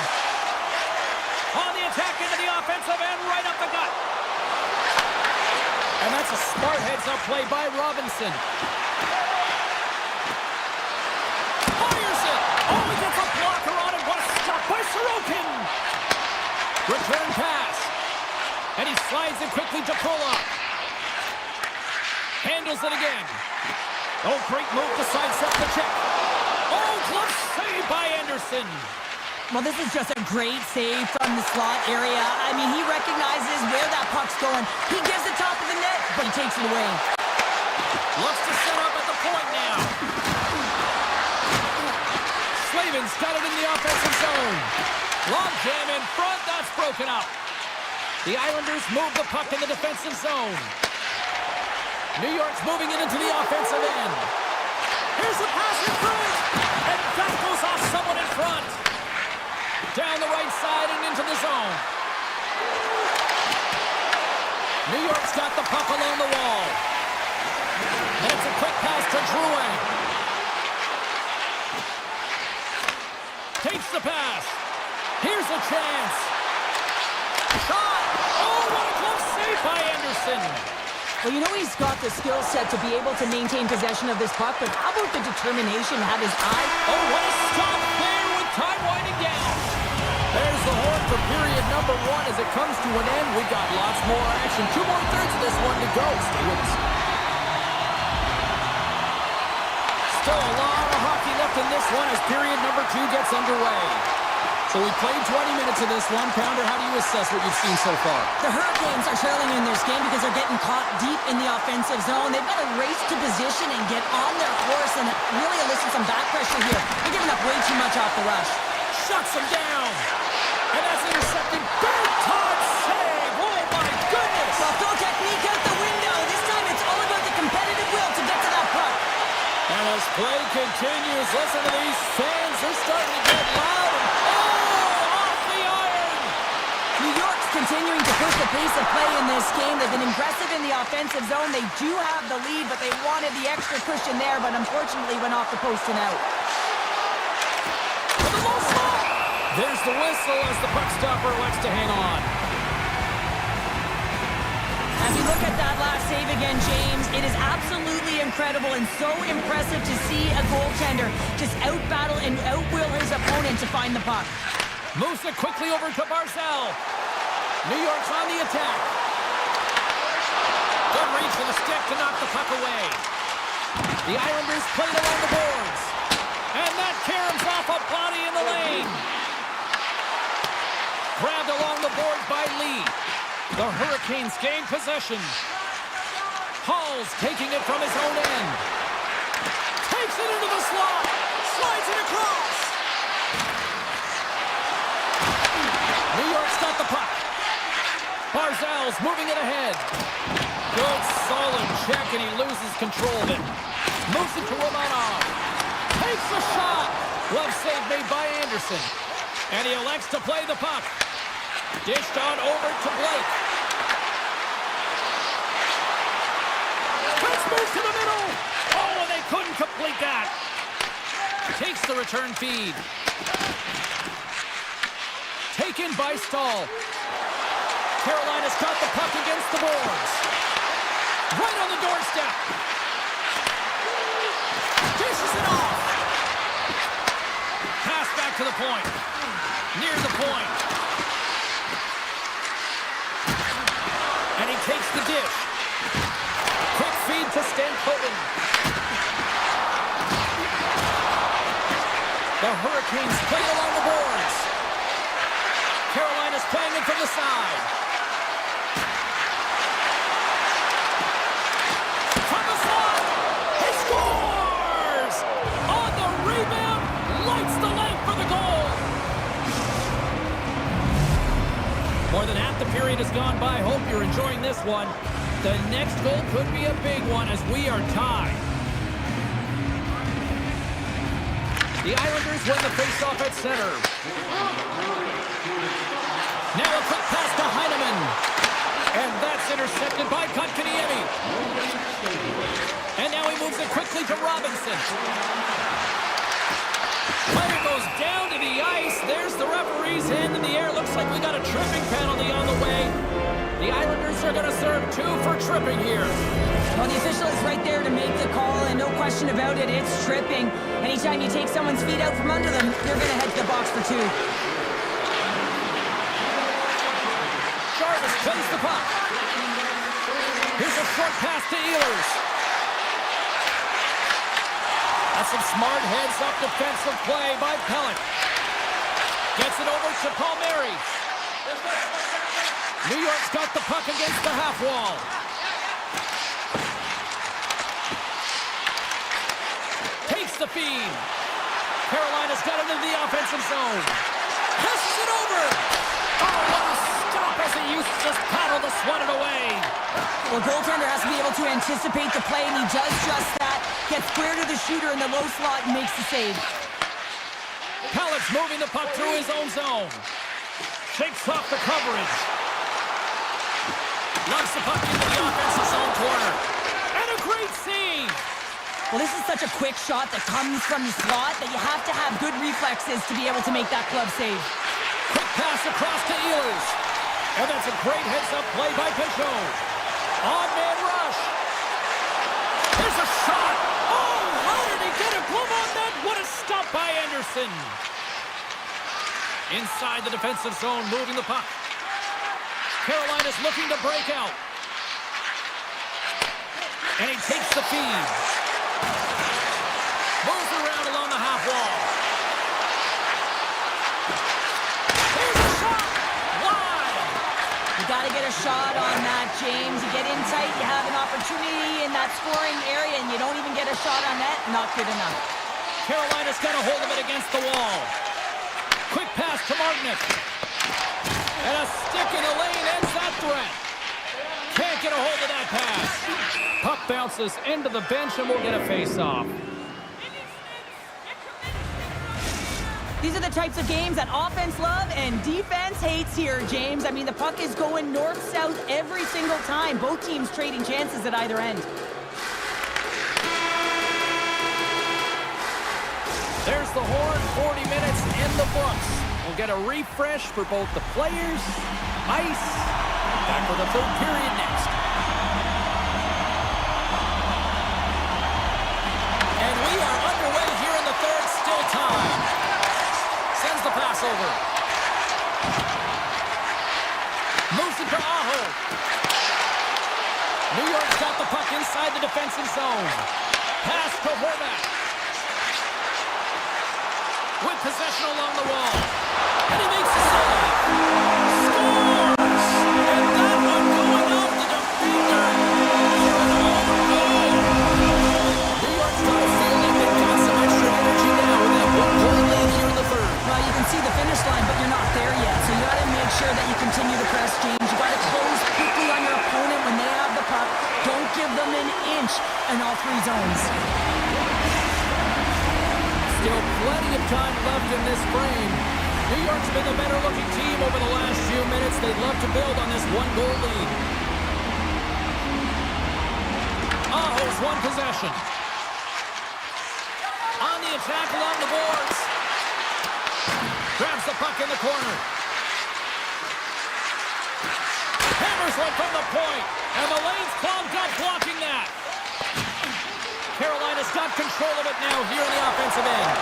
On the attack into the offensive end, right up the gut. And that's a smart heads-up play by Robinson. Fires it! Oh, he gets a blocker on it. What a stop by Sorokin! Return pass. And he slides it quickly to pull up. Handles it again. Oh, great move to sidestep the check. Oh, glove save by Anderson. Well, this is just a great save from the slot area. I mean, he recognizes where that puck's going. He gives the top of the net, but he takes it away. Looks to set up at the point now. Slavin's got it in the offensive zone. Long jam in front, that's broken up. The Islanders move the puck in the defensive zone. New York's moving it into the offensive end. Here's a pass in front, and that goes off someone in front. Down the right side and into the zone. New York's got the puck along the wall. And it's a quick pass to Drouin. Takes the pass. Here's a chance. Shot! Oh, what a close save by Anderson! Well, you know he's got the skill set to be able to maintain possession of this puck, but how about the determination to have his eye? Oh, what a stop there with time winding down. There's the horn for period number 1 as it comes to an end. We got lots more action. 2 more thirds of this one to go. Stay with us. Still a lot of hockey left in this one as period number 2 gets underway. So we played 20 minutes of this one. Pounder, how do you assess what you've seen so far? The Hurricanes are trailing in this game because they're getting caught deep in the offensive zone. They've got to race to position and get on their horse and really elicit some back pressure here. They're giving up way too much off the rush. Shuts him down. And that's intercepted. Big time save. Oh, my goodness. Well, throw technique out the window. This time it's all about the competitive will to get to that puck. And as play continues, listen to these fans. They're starting to get loud. Continuing to push the pace of play in this game. They've been impressive in the offensive zone. They do have the lead, but they wanted the extra cushion there, but unfortunately went off the post and out. There's the whistle as the puck stopper elects to hang on. As you look at that last save again, James, it is absolutely incredible and so impressive to see a goaltender just out-battle and out-will his opponent to find the puck. Moves it quickly over to Barzal. New York's on the attack. Good reach for the stick to knock the puck away. The Islanders played along the boards. And that caroms off a body in the lane. Grabbed along the boards by Lee. The Hurricanes gain possession. Hall's taking it from his own end. Takes it into the slot. Slides it across. New York's got the puck. Barzal's moving it ahead. Good, solid check, and he loses control of it. Moves it to Romanov. Takes a shot. Glove save made by Anderson. And he elects to play the puck. Dished on over to Blake. Let's move to the middle. Oh, and they couldn't complete that. Takes the return feed. Taken by Stahl. Carolina's got the puck against the boards. Right on the doorstep. Dishes it off. Pass back to the point. Near the point. And he takes the dish. Quick feed to Stankoven. The Hurricanes play along the boards. Carolina's playing it from the side. From the slot, he scores! On the rebound, lights the leg for the goal. More than half the period has gone by. Hope you're enjoying this one. The next goal could be a big one as we are tied. The Islanders win the faceoff at center. Now a quick pass to Heineman. And that's intercepted by Kotkaniemi. And now he moves it quickly to Robinson. Player goes down to the ice. There's the referee's hand in the air. Looks like we got a tripping penalty on the way. The Islanders are going to serve 2 for tripping here. Well, the official is right there to make the call, and no question about it, it's tripping. Anytime you take someone's feet out from under them, you're going to head to the box for 2. Jarvis plays the puck. Here's a short pass to Ehlers. That's some smart heads-up defensive play by Pellick. Gets it over to Palmieri. New York's got the puck against the half wall. Takes the feed. Carolina's got it into the offensive zone. Passes it over. Oh, what a stop as he used to just paddle to swat it away. Well, goaltender has to be able to anticipate the play, and he does just that. Gets square to the shooter in the low slot and makes the save. Pellick's moving the puck through his own zone. Shakes off the coverage. Loves the puck into the offensive zone corner. And a great save. Well, this is such a quick shot that comes from the slot that you have to have good reflexes to be able to make that glove save. Quick pass across to Ehlers. And that's a great heads-up play by Peugeot. On-man rush. There's a shot. Oh, how did he get a glove on that? What a stop by Anderson. Inside the defensive zone, moving the puck. Carolina's looking to break out. And he takes the feed. Moves around along the half wall. Here's a shot. Wide. You got to get a shot on that, James. You get in tight, you have an opportunity in that scoring area, and you don't even get a shot on that. Not good enough. Carolina's got a hold of it against the wall. Quick pass to Martinick. And a stick in the lane ends that threat. Can't get a hold of that pass. Puck bounces into the bench and we'll get a face-off. These are the types of games that offense love and defense hates here, James. I mean, the puck is going north-south every single time. Both teams trading chances at either end. There's the horn, 40 minutes in the books. We'll get a refresh for both the players, ice. Back for the third period next. And we are underway here in the third, still time. Sends the pass over. Moves it to Aho. New York's got the puck inside the defensive zone. Pass to Horvath. With possession along the wall. And he makes the save. Scores! And that one going off the defender. New York's got to feel like they've got some extra energy now with that one-goal lead here in the third. Well, you can see the finish line, but you're not there yet. So you got to make sure that you continue to press, James. You got to close quickly on your opponent when they have the puck. Don't give them an inch in all three zones. Still plenty of time left in this frame. New York's been the better looking team over the last few minutes. They'd love to build on this one-goal lead. Aho's won possession. On the attack along the boards. Grabs the puck in the corner. Hammers one from the point. And the lane's clogged up blocking that. Carolina's got control of it now here in the offensive end.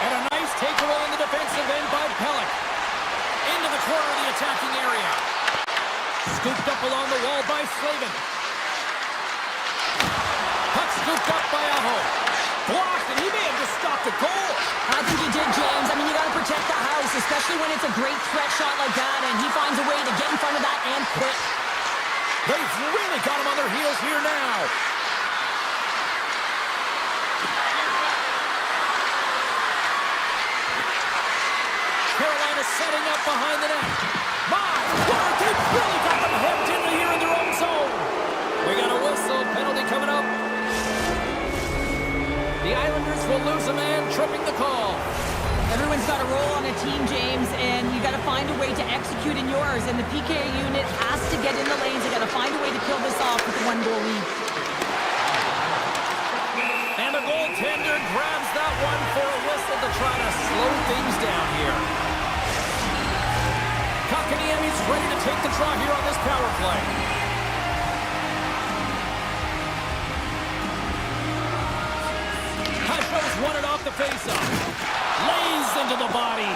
And a nice takeaway in the defensive end by Pellick. Into the corner of the attacking area. Scooped up along the wall by Slavin. Puck scooped up by Aho. Blocked, and he may have just stopped a goal. I think he did, James. I mean, you got to protect the house, especially when it's a great threat shot like that, and he finds a way to get in front of that and quick. They've really got him on their heels here now. Carolina setting up behind the net. My word, they've really got them hemmed in here in their own zone. We got a whistle, penalty coming up. The Islanders will lose a man, tripping the call. Everyone's got a role on a team, James, and you got to find a way to execute in yours. And the PK unit has to get in the lanes. They got to find a way to kill this off with a one-goal lead. And the goaltender grabs that one for a whistle to try to slow things down here. Kotkaniemi's ready to take the draw here on this power play. Hasho's won it off the faceoff. Lays into the body.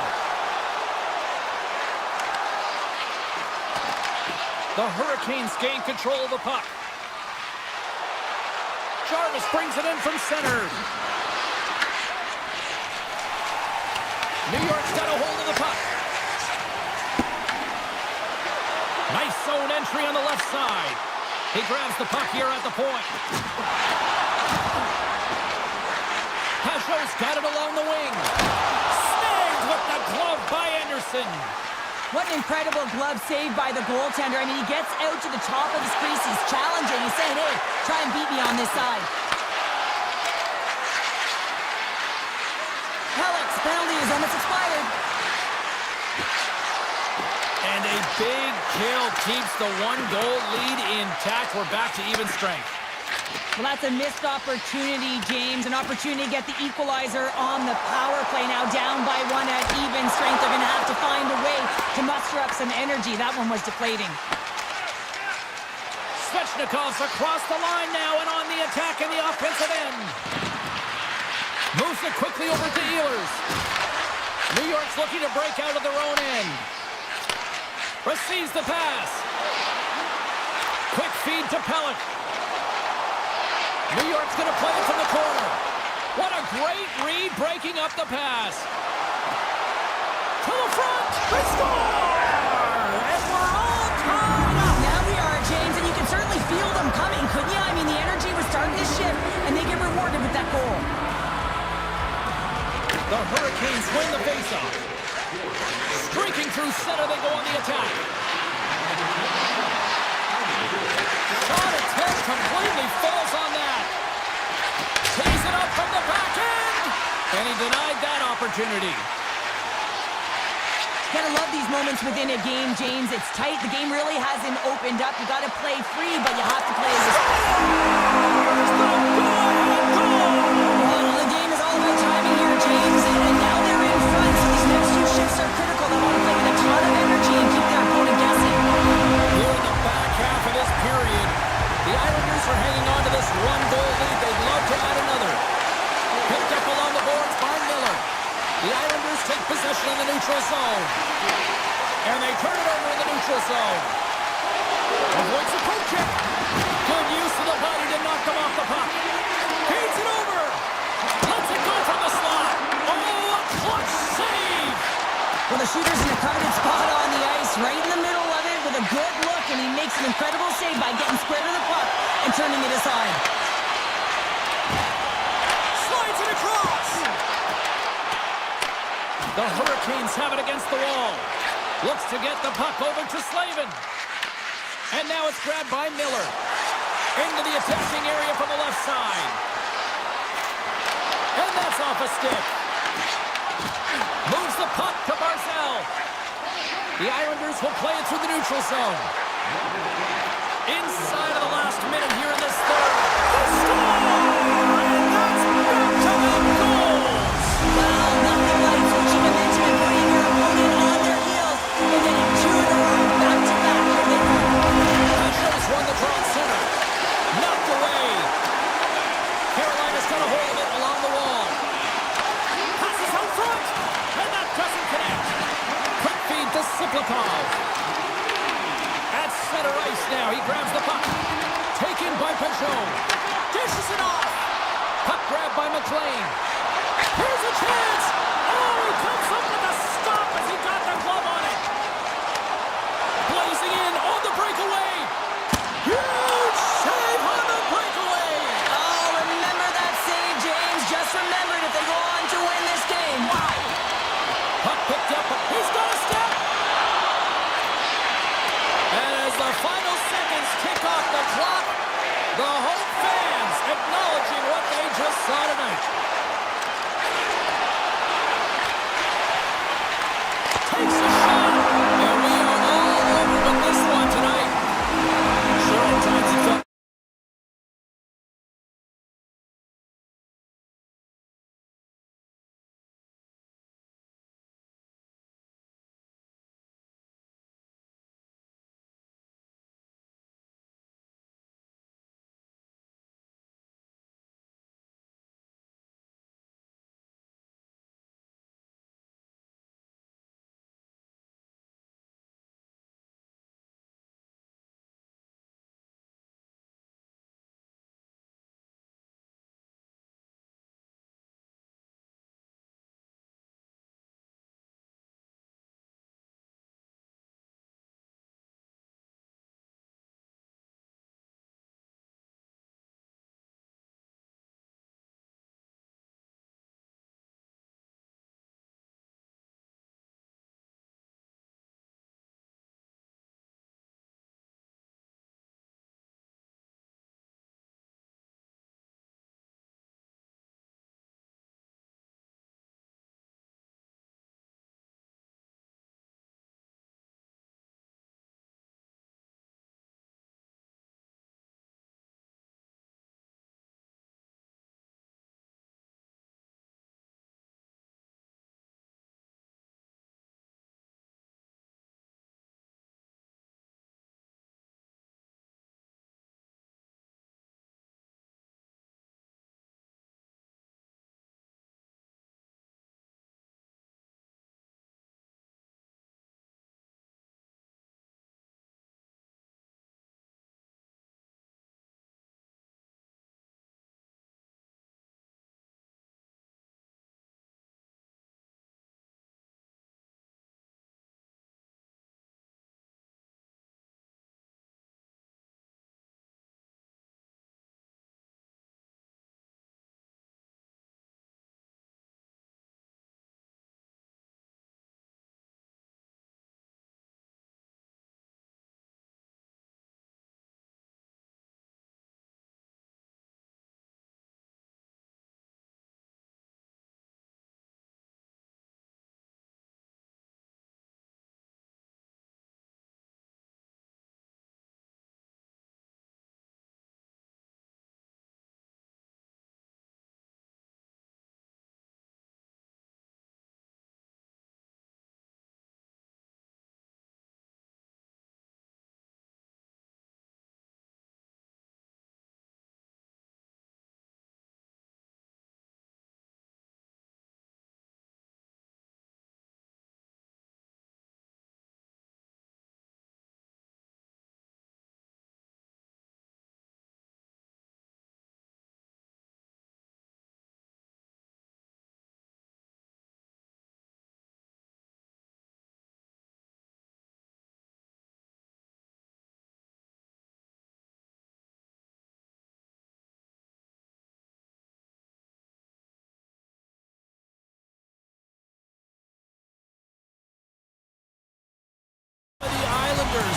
The Hurricanes gain control of the puck. Jarvis brings it in from center. New York's got a hold of the puck. Nice zone entry on the left side. He grabs the puck here at the point. Hasho's got it along the wing. Snagged with the glove by Anderson. What an incredible glove save by the goaltender. I mean, he gets out to the top of his crease. He's challenging. He's saying, hey, try and beat me on this side. Pellick's penalty is almost expired. And a big kill keeps the one-goal lead intact. We're back to even strength. Well, that's a missed opportunity, James. An opportunity to get the equalizer on the power play. Now down by one at even strength. They're going to have to find a way to muster up some energy. That one was deflating. Svechnikov's across the line now and on the attack in the offensive end. Moves it quickly over to Ehlers. New York's looking to break out of their own end. Receives the pass. Quick feed to Pellick. New York's going to play it from the corner. What a great read breaking up the pass. To the front. They score! And we're all tied up. Now we are, James, and you can certainly feel them coming, couldn't you? I mean, the energy was starting to shift, and they get rewarded with that goal. The Hurricanes win the faceoff. Streaking through center, they go on the attack. Shot attempt completely falls on that. Tees it up from the back end. And he denied that opportunity. Gotta love these moments within a game, James. It's tight. The game really hasn't opened up. You gotta play free, but you have to play as a... Well, the game is all about timing here, James. And now they're in front, so these next few shifts are critical. They want to play with a ton of energy and keep their opponent guessing. Here in the back half of this period, the Islanders are hanging on to this one-goal lead. They'd love to add another. Picked up along the boards by Miller. The Islanders take possession in the neutral zone. And they turn it over in the neutral zone. Avoids the poke check. Good use of the body to knock them off the puck. Feeds it over. Lets it go from the slot. Oh, a clutch save. Well, the shooter's in a coveted spot on the ice, right in the middle of it with a good look, and he makes an incredible save by getting square to the puck and turning it aside. Slides it across. The Hurricanes have it against the wall. Looks to get the puck over to Slavin. And now it's grabbed by Miller. Into the attacking area from the left side. And that's off a stick. Moves the puck to Barzal. The Islanders will play it through the neutral zone. Inside of the last minute here in this third. They score! And that's back-to-back goals! Well, nothing like switching momentum and putting your opponent on their heels and getting two in a row, back-to-back. Here they come. Shows won the draw center. Knocked away. Carolina's got a hold of it along the wall. Passes out front. And that doesn't connect. Quick feed to Siplikov. At center ice now. He grabs the puck. Taken by Peugeot. Dishes it off. Puck grabbed by McLean. Here's a chance. Oh, he comes up with a stop as he got the glove on it. Blazing in on the breakaway. Huge save on the breakaway. Oh, remember that save, James. Just remember it if they go on to win this game. Wow. Puck picked up. He's got a step. And as the final seconds tick off the clock, the home fans acknowledging what they just saw tonight.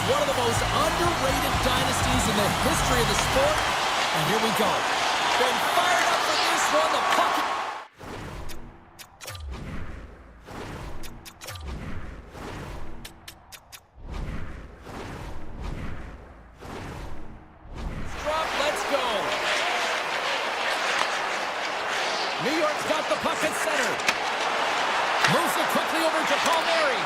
one of the most underrated dynasties in the history of the sport. And here we go. Been fired up for this one. The puck. Drop, let's go. New York's got the puck at center. Moves it quickly over to Palmieri.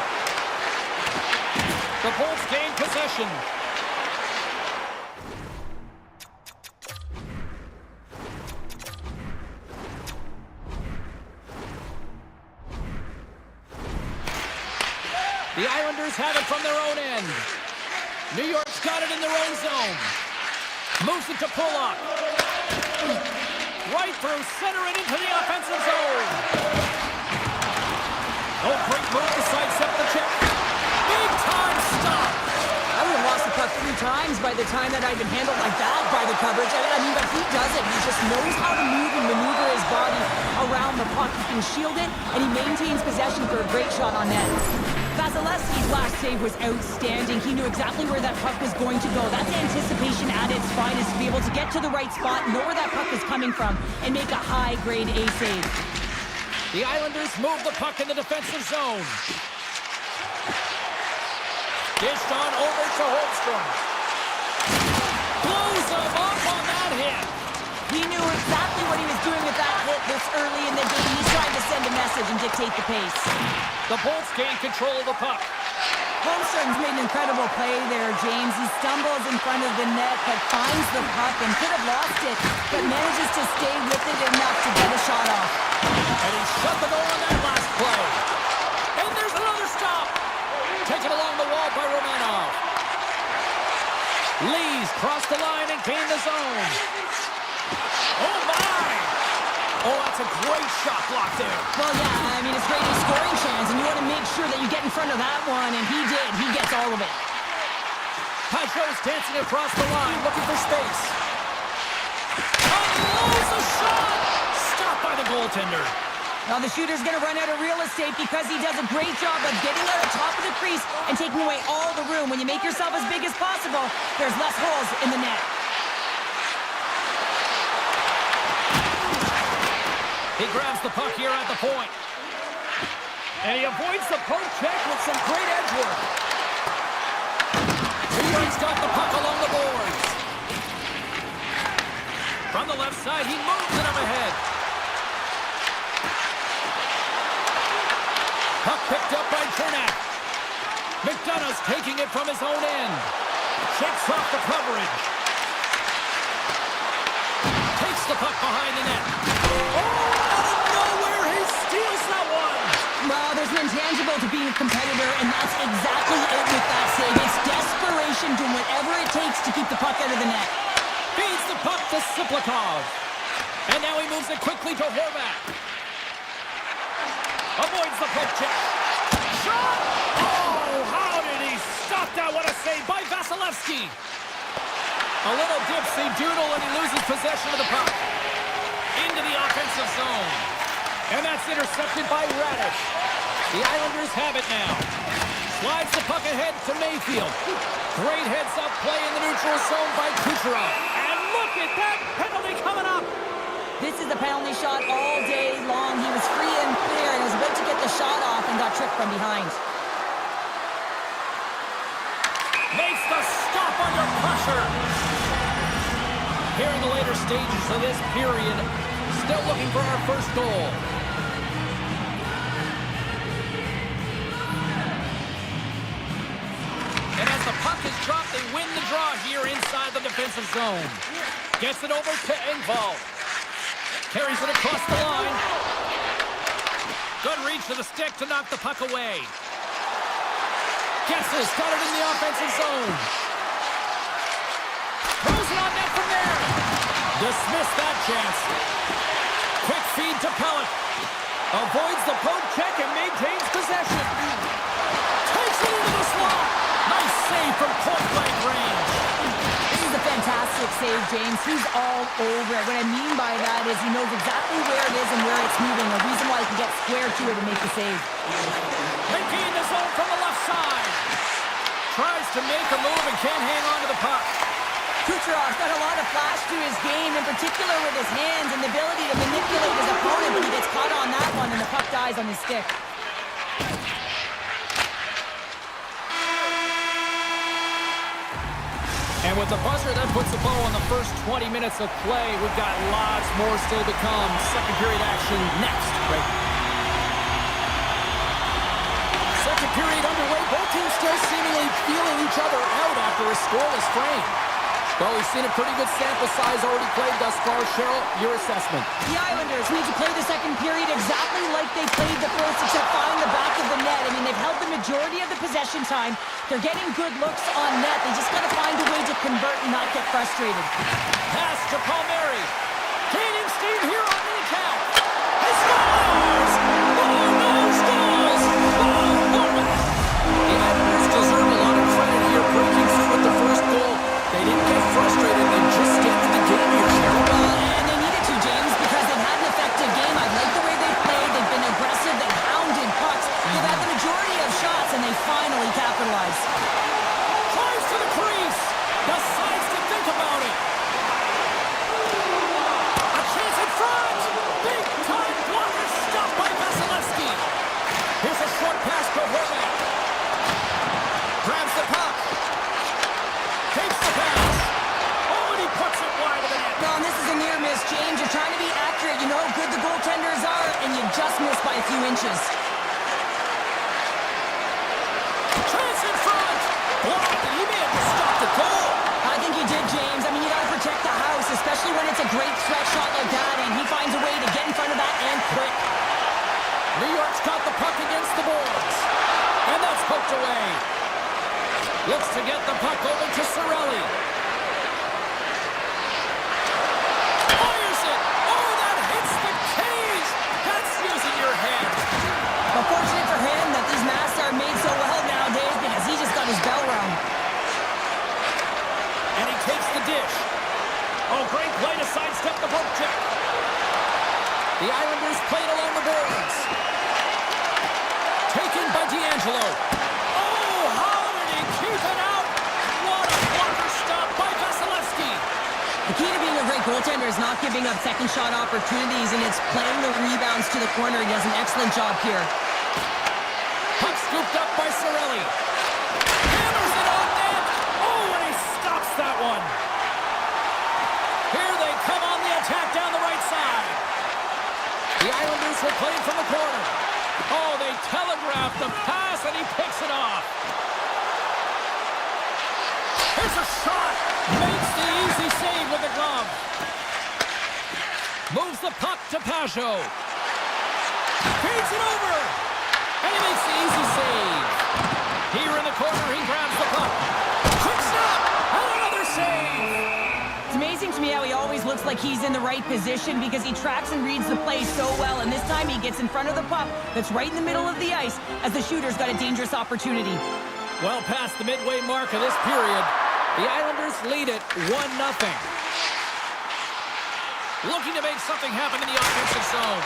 The Bolts gain possession. The Islanders have it from their own end. New York's got it in their own zone. Moves it to Pulock. Right through center and into the offensive zone. Oh, great move to sidestep the check. Big time stop. I would have lost the puck 3 times by the time that I'd been handled like that by the coverage. I mean, but he does it. He just knows how to move and maneuver his body around the puck. He can shield it, and he maintains possession for a great shot on net. Vasilevsky's last save was outstanding. He knew exactly where that puck was going to go. That's anticipation at its finest, to be able to get to the right spot, know where that puck is coming from, and make a high-grade A save. The Islanders move the puck in the defensive zone. Dished on over to Holmstrom. Blows him up on that hit. He knew exactly what he was doing with that hit this early in the game. He's trying to send a message and dictate the pace. The Bolts gain control of the puck. Holmstrom's made an incredible play there, James. He stumbles in front of the net, but finds the puck and could have lost it, but manages to stay with it enough to get a shot off. And he shut the goal on that last play. And there's another stop. Taken along the wall by Romanov. Lee's crossed the line and gained the zone. Oh, my! Oh, that's a great shot block there. Well, yeah, I mean, it's great scoring chance, and you want to make sure that you get in front of that one, and he did. He gets all of it. Pajot's dancing across the line, looking for space. Unloads a shot! Stopped by the goaltender. Now, the shooter's going to run out of real estate because he does a great job of getting out of top of the crease and taking away all the room. When you make yourself as big as possible, there's less holes in the net. He grabs the puck here at the point. And he avoids the poke check with some great edge work. New York's got the puck along the boards. From the left side, he moves it up ahead. Puck picked up by Chernak. McDonough's taking it from his own end. Checks off the coverage. Takes the puck behind the net. Oh! Well, there's an intangible to being a competitor, and that's exactly it with that save. It's desperation, doing whatever it takes to keep the puck out of the net. Feeds the puck to Siplikov. And now he moves it quickly to Horvat. Avoids the poke check. Shot! Oh, how did he stop that? What a save by Vasilevsky. A little dipsy doodle, and he loses possession of the puck. Into the offensive zone. And that's intercepted by Radish. The Islanders have it now. Slides the puck ahead to Mayfield. Great heads-up play in the neutral zone by Kucherov. And look at that penalty coming up. This is a penalty shot all day long. He was free and clear and was about to get the shot off and got tricked from behind. Makes the stop under pressure. Here in the later stages of this period, still looking for our first goal. And as the puck is dropped, they win the draw here inside the defensive zone. Gets it over to Engvall. Carries it across the line. Good reach to the stick to knock the puck away. Gessler's got it in the offensive zone. Throws it on net from there. Dismissed that chance. Quick feed to Pellick. Avoids the poke check and maintains possession. Takes it into the slot. Nice save from point-blank range. This is a fantastic save, James. He's all over it. What I mean by that is he knows exactly where it is and where it's moving. A reason why he can get square to it and make the save. Ricky in the zone from the left side. Tries to make a the move and can't hang on to the puck. Kucherov's got a lot of flash to his game, in particular with his hands and the ability to manipulate his opponent, but he gets caught on that one and the puck dies on his stick. And with the buzzer, that puts a bow on the first 20 minutes of play. We've got lots more still to come. Second period action next. Right. Second period underway. Both teams still seemingly feeling each other out after a scoreless frame. Well, we've seen a pretty good sample size already played thus far. Cheryl, your assessment. The Islanders need to play the second period exactly like they played the first, except finding the back of the net. I mean, they've held the majority of the possession time. They're getting good looks on net. They just got to find a way to convert and not get frustrated. Pass to Palmieri. Gaining steam here on the attack. He scores! Oh, no, scores! Oh, no! The Islanders deserve a lot of credit here, breaking through with the first goal. They didn't get frustrated. They just stayed in the game here, Cheryl. And they needed to, James, because they've had an effective game. I like the way they've played. They've been aggressive. They've hounded pucks. They've had the majority of shots, and they finally capitalized. Tries to the crease. Decides to think about it. A chance in front. Big time blocker stopped by Vasilevsky. Here's a short pass to Horvath. Grabs the puck. Takes the pass. Oh, and he puts it wide of the net. No, and this is a near miss, James. You're trying to be accurate. You know how good the goaltenders are, and you just missed by a few inches. Chance in front. Blocked, and he may have just stopped the goal. I think he did, James. I mean, you got to protect the house, especially when it's a great threat shot like that, and he finds a way to get in front of that and quick. New York's got the puck against the boards. And that's poked away. Looks to get the puck over to Cirelli. Fires it! Oh, that hits the cage! That's using your head. But fortunate for him that these masks are made so well nowadays because he just got his bell rung. And he takes the dish. Oh, great play to sidestep the poke check. The Islanders played along the boards. Taken by D'Angelo. Oh, how did he keep it out? What a blocker stop by Vasilevsky. The key to being a great goaltender is not giving up second shot opportunities, and it's playing the rebounds to the corner. He does an excellent job here. Puck scooped up by Cirelli. Hammers it on net. Oh, and he stops that one. Here they come on the attack down the right side. The Islanders will play from the corner. Oh, they telegraph the pass, and he picks it off. Here's a shot. Makes the easy save with the glove. Moves the puck to Pajot. Feeds it over. And he makes the easy save. Here in the corner, he grabs the puck. Quick stop. And another save. It's amazing to me how he always looks like he's in the right position because he tracks and reads the play so well, and this time he gets in front of the puck that's right in the middle of the ice as the shooter's got a dangerous opportunity. Well past the midway mark of this period, the Islanders lead it 1-0. Looking to make something happen in the offensive zone.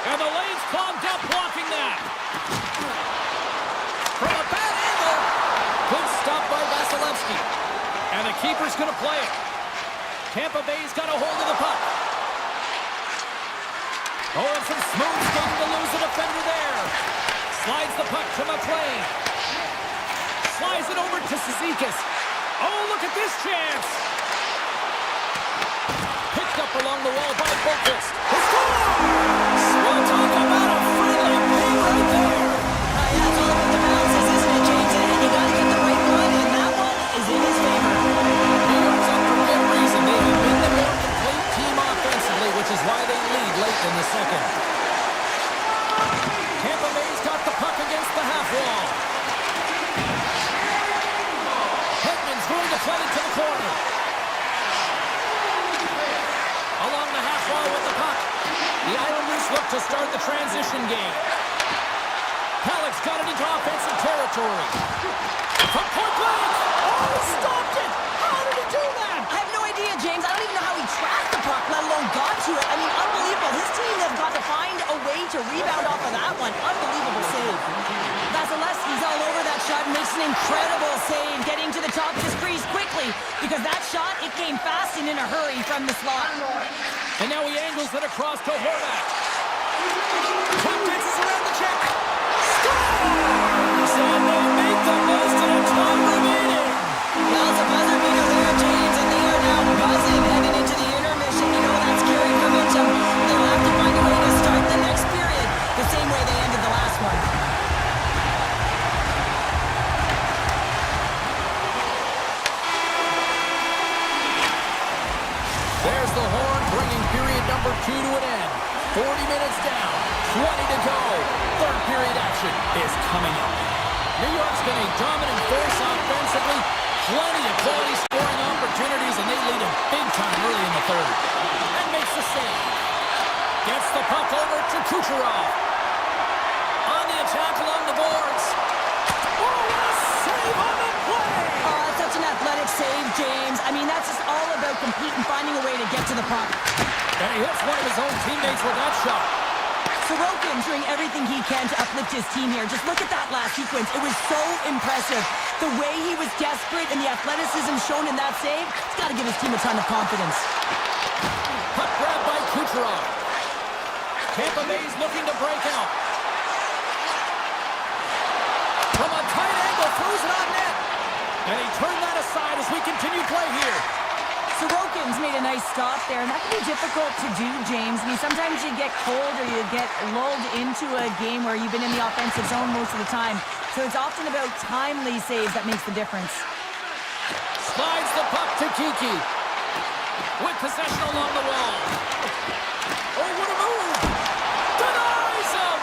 And the lane's clogged up, blocking that. From a bad angle. Good stop by Vasilevsky. And the keeper's going to play it. Tampa Bay's got a hold of the puck. Oh, and some smooth skating to lose the defender there. Slides the puck to McLean. Slides it over to Cizikas. Oh, look at this chance. Picked up along the wall by Boquist. He scores! We'll talk about a friendly play right there. Yeah, it's all about the bounces, isn't it, James? You got to get the right one, and that one is in his favor. New York's up for good reason. They have been the more complete team offensively, which is why they lead late in the second. Tampa Bay's got the puck against the half wall. Hedman's going to play it to the corner. Along the half wall with the puck. The Islanders look to start the transition game. Halleck's got it into offensive territory. From point blank. Oh, he stopped it. How did he do that? I have no idea, James. I don't even know how he tracked the puck, let alone got to it. I mean, unbelievable. His team has got to find a way to rebound off of that one. Unbelievable save. Vasilevsky's all over that shot and makes That's an incredible save, getting to the top of his crease quickly, because that shot, it came fast and in a hurry from the slot. And now he angles it across to Horvath. Puck dances around the check. Scores! And they make the most of the time remaining. Well, it's a buzzer beater there, James, and they are now buzzing heading into the intermission. You know that's carrying momentum. They'll have to find a way to start the next period the same way they ended the last one. There's the horn, bringing period number 2 to an end. 40 minutes down, 20 to go. Third period action is coming up. New York's been a dominant force offensively. Plenty of quality scoring opportunities, and they lead him big time early in the third. And makes the save. Gets the puck over to Kucherov. On the attack along the boards. Oh, what a save on the play! Oh, such an athletic save, James. I mean, that's just all about competing, finding a way to get to the puck. And he hits one of his own teammates with that shot. Sorokin's doing everything he can to uplift his team here. Just look at that last sequence. It was so impressive. The way he was desperate and the athleticism shown in that save, it's got to give his team a ton of confidence. Puck grabbed by Kucherov. Tampa Bay's looking to break out. From a tight angle, throws it on net. And he turned that aside as we continue play here. Sorokin's made a nice stop there, and that can be difficult to do, James. I mean, sometimes you get cold or you get lulled into a game where you've been in the offensive zone most of the time. So it's often about timely saves that makes the difference. Slides the puck to Kiki. With possession along the wall. Oh, what a move! Denies him!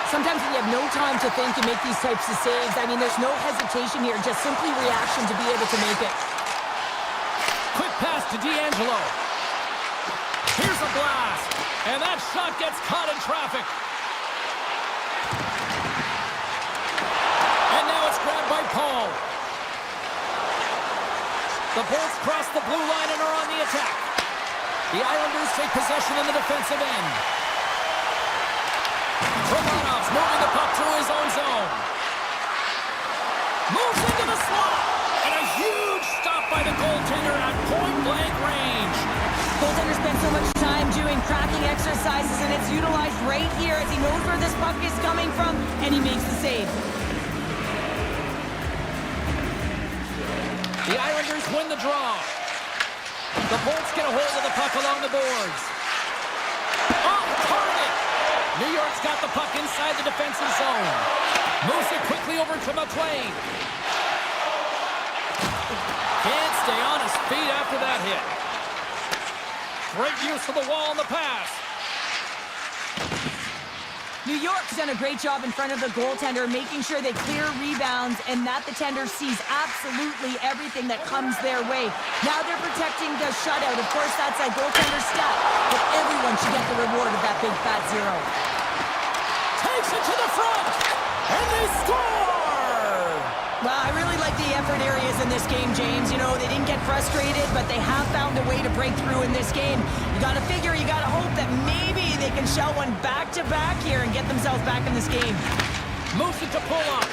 Sometimes when you have no time to think and make these types of saves, I mean, there's no hesitation here, just simply reaction to be able to make it. Quick pass to D'Angelo. Here's a blast. And that shot gets caught in traffic. And now it's grabbed by Paul. The Bolts cross the blue line and are on the attack. The Islanders take possession in the defensive end. Romanov's moving the puck through his own zone. Moves into the slot. And a huge stop by the goaltender at point-blank range. Goaltender spent so much time doing cracking exercises, and it's utilized right here as he knows where this puck is coming from, and he makes the save. The Islanders win the draw. The Bolts get a hold of the puck along the boards. Off target! New York's got the puck inside the defensive zone. Moves it quickly over to McLean. Can't stay on his feet after that hit. Great use of the wall on the pass. New York's done a great job in front of the goaltender, making sure they clear rebounds and that the tender sees absolutely everything that comes their way. Now they're protecting the shutout. Of course, that's a goaltender step, but everyone should get the reward of that big fat zero. Takes it to the front, and they score! Well, I really like the effort areas in this game, James. You know, they didn't get frustrated, but they have found a way to break through in this game. You gotta figure, you gotta hope that maybe they can shell one back-to-back here and get themselves back in this game. Moves it to pull up.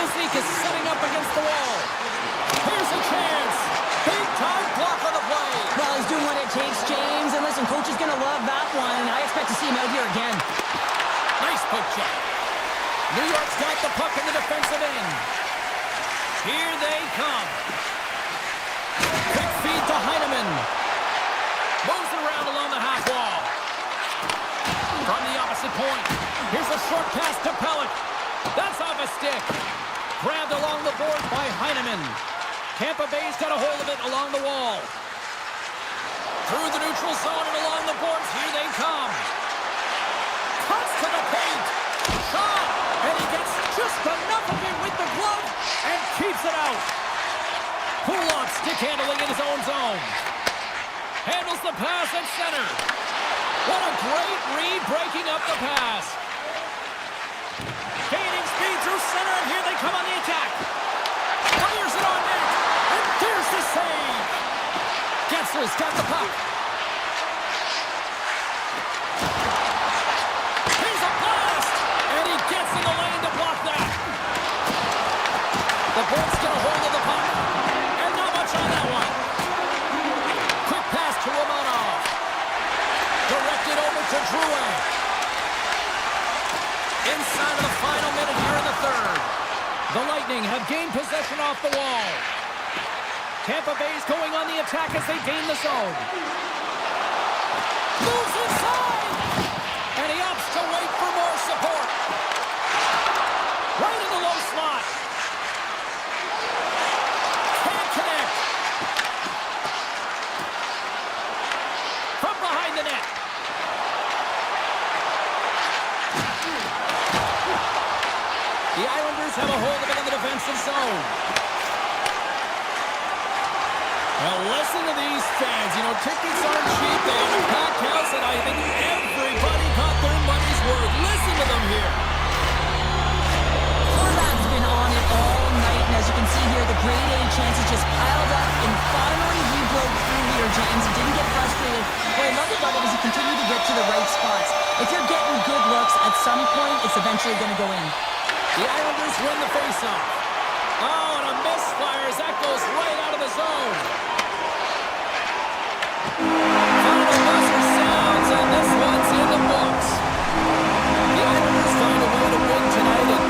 Sisnik is setting up against the wall. Here's a chance. Big-time block on the play. Well, he's doing what it takes, James. And listen, coach is gonna love that one. I expect to see him out here again. Nice poke check. New York's got the puck in the defensive end. Here they come. Quick feed to Heineman. Moves it around along the half wall. From the opposite point. Here's a short pass to Pellick. That's off a stick. Grabbed along the board by Heineman. Tampa Bay's got a hold of it along the wall. Through the neutral zone and along the boards. Here they come. Cuts to the paint. Shot. And he gets just enough of it with the glove and keeps it out. Kulak stick handling in his own zone. Handles the pass at center. What a great read breaking up the pass. Gaining speed through center, and here they come on the attack. Fires it on net. And there's the save. Gessler's got the puck. Here's a blast. And he gets in the lane to block that. Lightning have gained possession off the wall. Tampa Bay's going on the attack as they gain the zone. Moves inside! And he opts to wait for more support. Right in the low slot. Can't connect. From behind the net. The Islanders have a hold of it in the defensive zone. Well, listen to these fans. You know, tickets aren't cheap. They are a packed house, and I think everybody got their money's worth. Listen to them here. Forbat's been on it all night, and as you can see here, the grade A chances just piled up, and finally he broke through here, James. He didn't get frustrated. What I love about it is he continued to get to the right spots. If you're getting good looks, at some point, it's eventually going to go in. The Islanders win the faceoff. Oh, and a misfire as that goes right out of the zone. Final buzzer sounds, and this one's in the books. The Islanders find a way to win tonight, and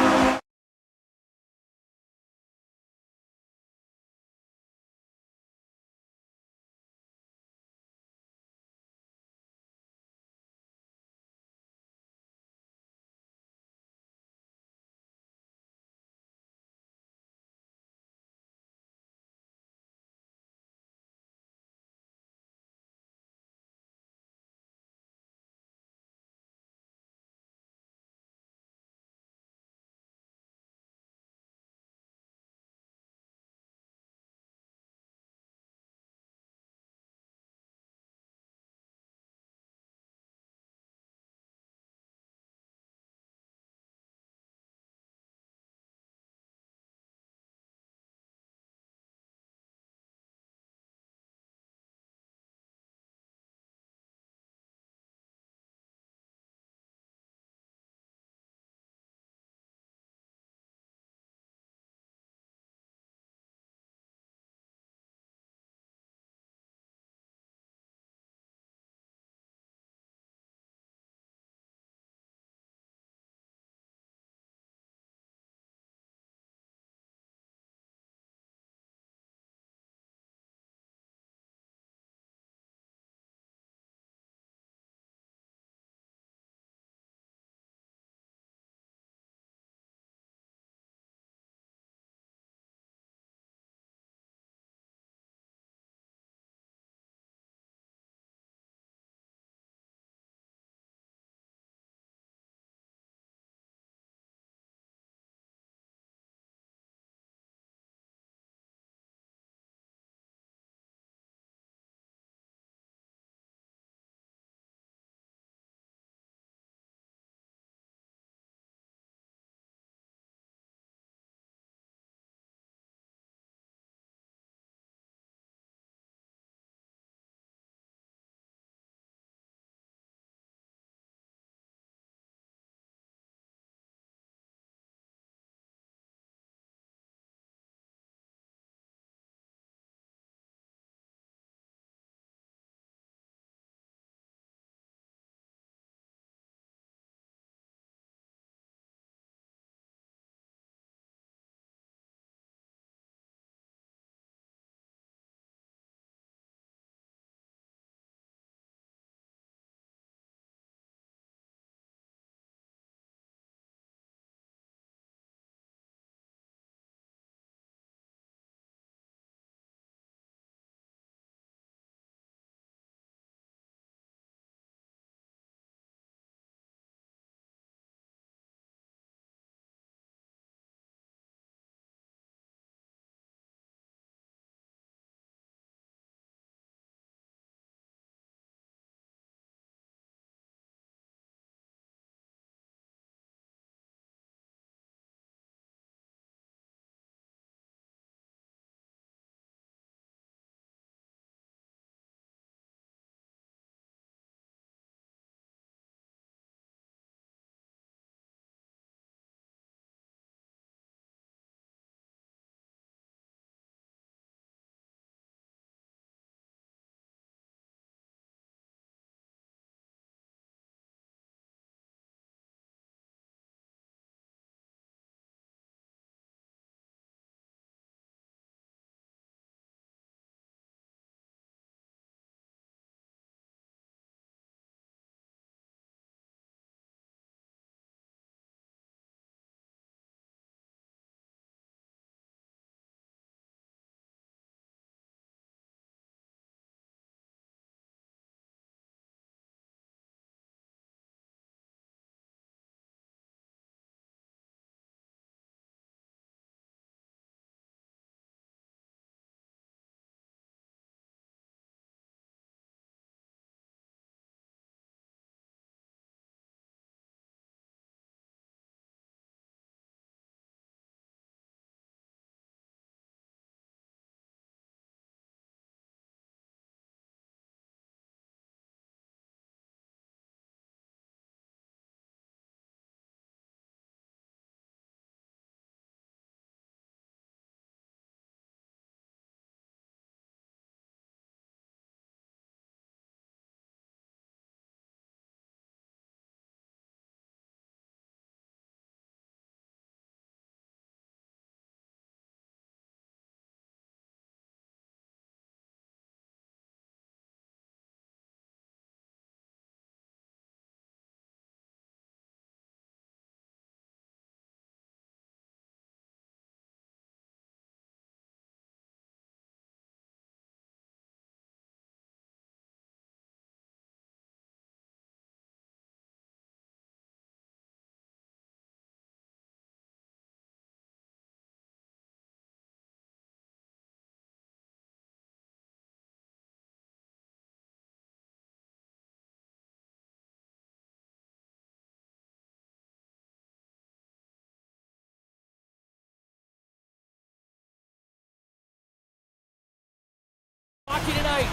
hockey tonight.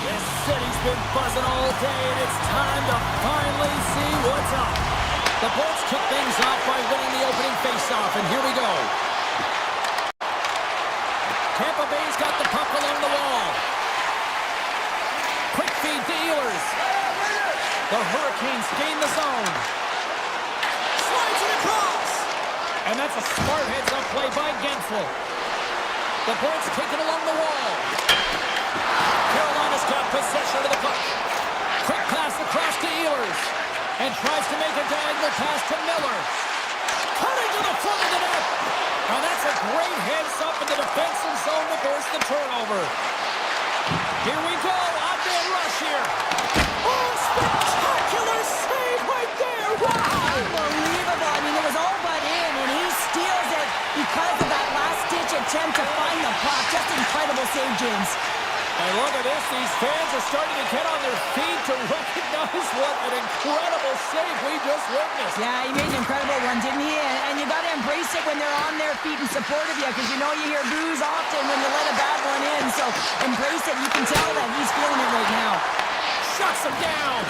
This city's been buzzing all day, and it's time to finally see what's up. The Bolts kick things off by winning the opening faceoff, and here we go. Tampa Bay's got the puck along the wall. Quick feed to Ehlers. The Hurricanes gain the zone. Slides it across. And that's a smart heads-up play by Gensel. The Bolts take it along the wall. Carolina's got possession of the puck. Quick pass across to Ehlers. And tries to make a diagonal pass to Miller. Cutting to the front of the net. Now that's a great heads-up in the defensive zone to force the turnover. Here we go. Odd man rush here. Oh, spectacular save right there. Wow. Unbelievable. I mean, it was all but in, and he steals it because of that last-ditch attempt to find the puck. Just incredible save, James. And look at this. These fans are starting to get on their feet to recognize what an incredible save we just witnessed. Yeah, he made an incredible one, didn't he? And you got to embrace it when they're on their feet and support of you, because you know you hear boos often when you let a bad one in. So embrace it. You can tell that he's feeling it right now. Shuts him down.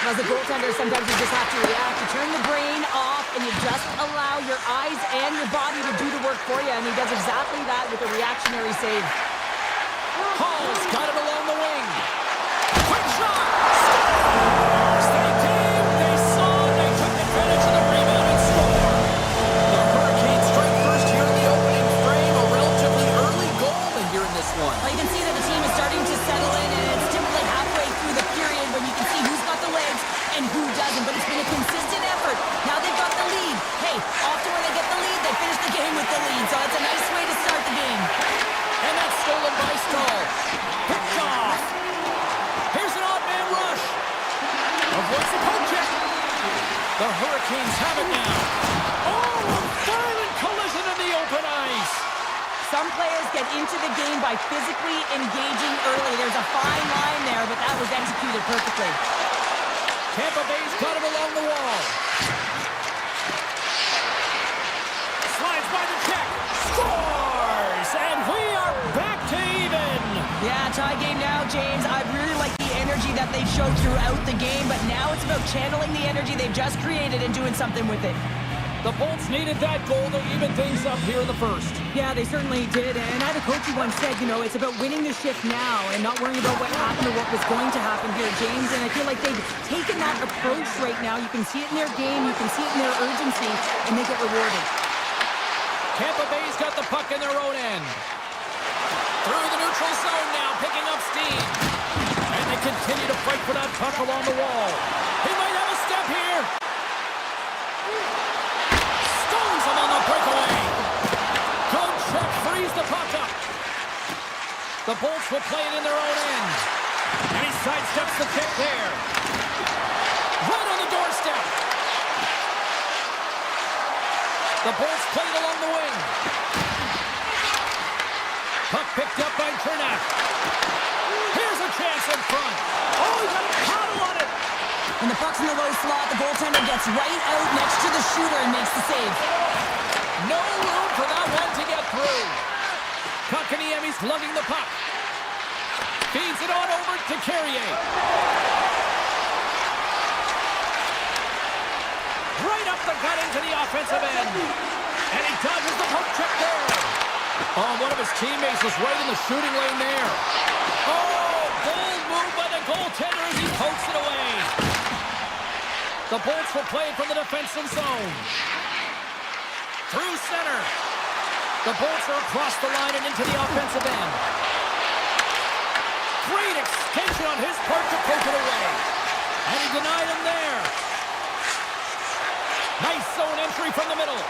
As a goaltender, sometimes you just have to react. You turn the brain off, and you just allow your eyes and your body to do the work for you. And he does exactly that with a reactionary save. Hall's got it along the wing. Quick shot! Scores! They came, they saw, they took advantage of the rebound and scored. The Hurricanes strike first here in the opening frame. A relatively early goal here in this one. Well, you can see that the team is starting to settle in, and it's typically halfway through the period when you can see who's got the legs and who doesn't. But it's been a consistent effort. Now they've got the lead. Hey, often when they get the lead, they finish the game with the lead. So it's a nice way to start the game. And that's stolen by Stahl. Picked off. Here's an odd man rush. Avoids the poke check. The Hurricanes have it now. Oh, a violent collision in the open ice. Some players get into the game by physically engaging early. There's a fine line there, but that was executed perfectly. Tampa Bay's got it along the wall. Slides by the check. Scores! And we are back to even. Yeah, tie game now, James. I really like the energy that they've showed throughout the game, but now it's about channeling the energy they've just created and doing something with it. The Bolts needed that goal to even things up here in the first. Yeah, they certainly did. And I had a coach who once said, you know, it's about winning the shift now and not worrying about what happened or what was going to happen here, James. And I feel like they've taken that approach right now. You can see it in their game, you can see it in their urgency, and they get rewarded. Tampa Bay's got the puck in their own end. Through the neutral zone now, picking up steam. And they continue to fight for that puck along the wall. He might have a step here. Stones him on the breakaway. Good check, frees the puck up. The Bolts will play it in their own end. And he sidesteps the kick there. Right on the doorstep. The Bolts played along the wing. Puck picked up by Chernak. Here's a chance in front. Oh, he's got a paddle on it. When the puck's in the low slot, the goaltender gets right out next to the shooter and makes the save. No room for that one to get through. Kotkaniemi's lugging the puck. Feeds it on over to Carrier. Right up the gut into the offensive end. And he dodges the poke check there. Oh, one of his teammates was right in the shooting lane there. Oh, bold move by the goaltender as he pokes it away. The Bolts will play it from the defensive zone. Through center. The Bolts are across the line and into the offensive end. Great extension on his part to poke it away. And he denied him there. Nice zone entry from the middle.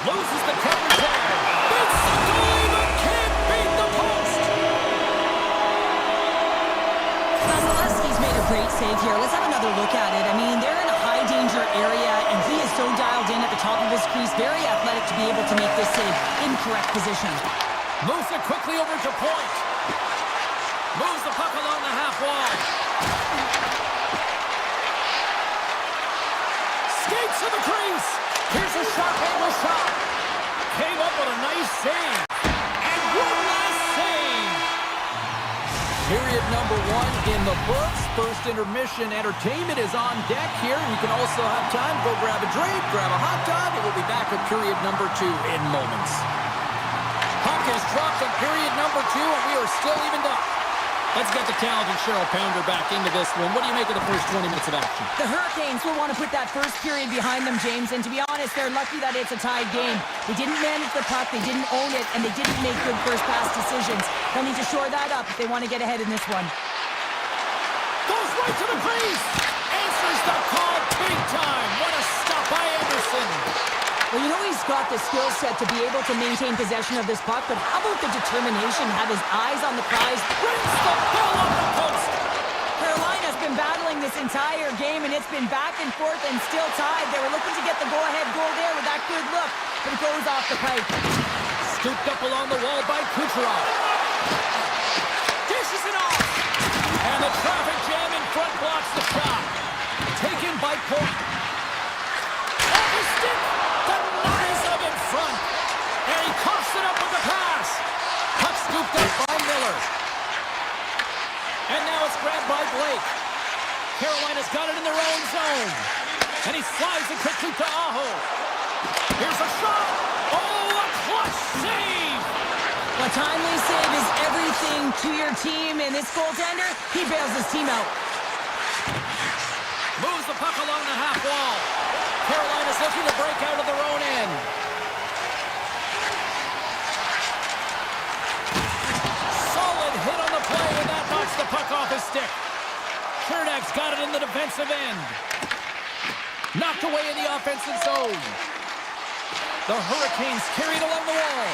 Loses the coverage there. Beats the goalie, but can't beat the post. Vasilevsky's made a great save here. Let's have another look at it. I mean, they're in a high-danger area, and he is so dialed in at the top of his crease. Very athletic to be able to make this save in correct position. Moves it quickly over to point. Moves the puck along the half wall. Skates to the crease. Here's a shot-angle shot. Came up with a nice save. And one last save. number one in the books. First intermission entertainment is on deck here. You can also have time to go grab a drink, grab a hot dog, and we'll be back with period number 2 in moments. Puck is dropped in period number 2, and we are still evened up. Let's get the talented Cheryl Pounder back into this one. What do you make of the first 20 minutes of action? The Hurricanes will want to put that first period behind them, James, and to be honest, they're lucky that it's a tied game. They didn't manage the puck, they didn't own it, and they didn't make good first pass decisions. They'll need to shore that up if they want to get ahead in this one. Goes right to the crease! Answers the call big time! What a stop by Anderson! Well, you know he's got the skill set to be able to maintain possession of this puck, but how about the determination, have his eyes on the prize? Brings the ball on the post! Carolina's been battling this entire game, and it's been back and forth and still tied. They were looking to get the go-ahead goal there with that good look, but it goes off the pipe. Scooped up along the wall by Kucherov. Dishes it off! And the traffic jam in front blocks the shot. Taken by Point. Off his stick! Denies him in front! And he coughs it up with the pass! Puck scooped up by Miller. And now it's grabbed by Blake. Carolina's got it in their own zone. And he slides it quickly to Aho. Here's a shot! Oh, a clutch save! A timely save is everything to your team, and this goaltender, he bails his team out. Moves the puck along the half wall. Carolina's looking to break out of their own end. Solid hit on the play, and that knocks the puck off his stick. Chernak's got it in the defensive end. Knocked away in the offensive zone. The Hurricanes carried along the wall.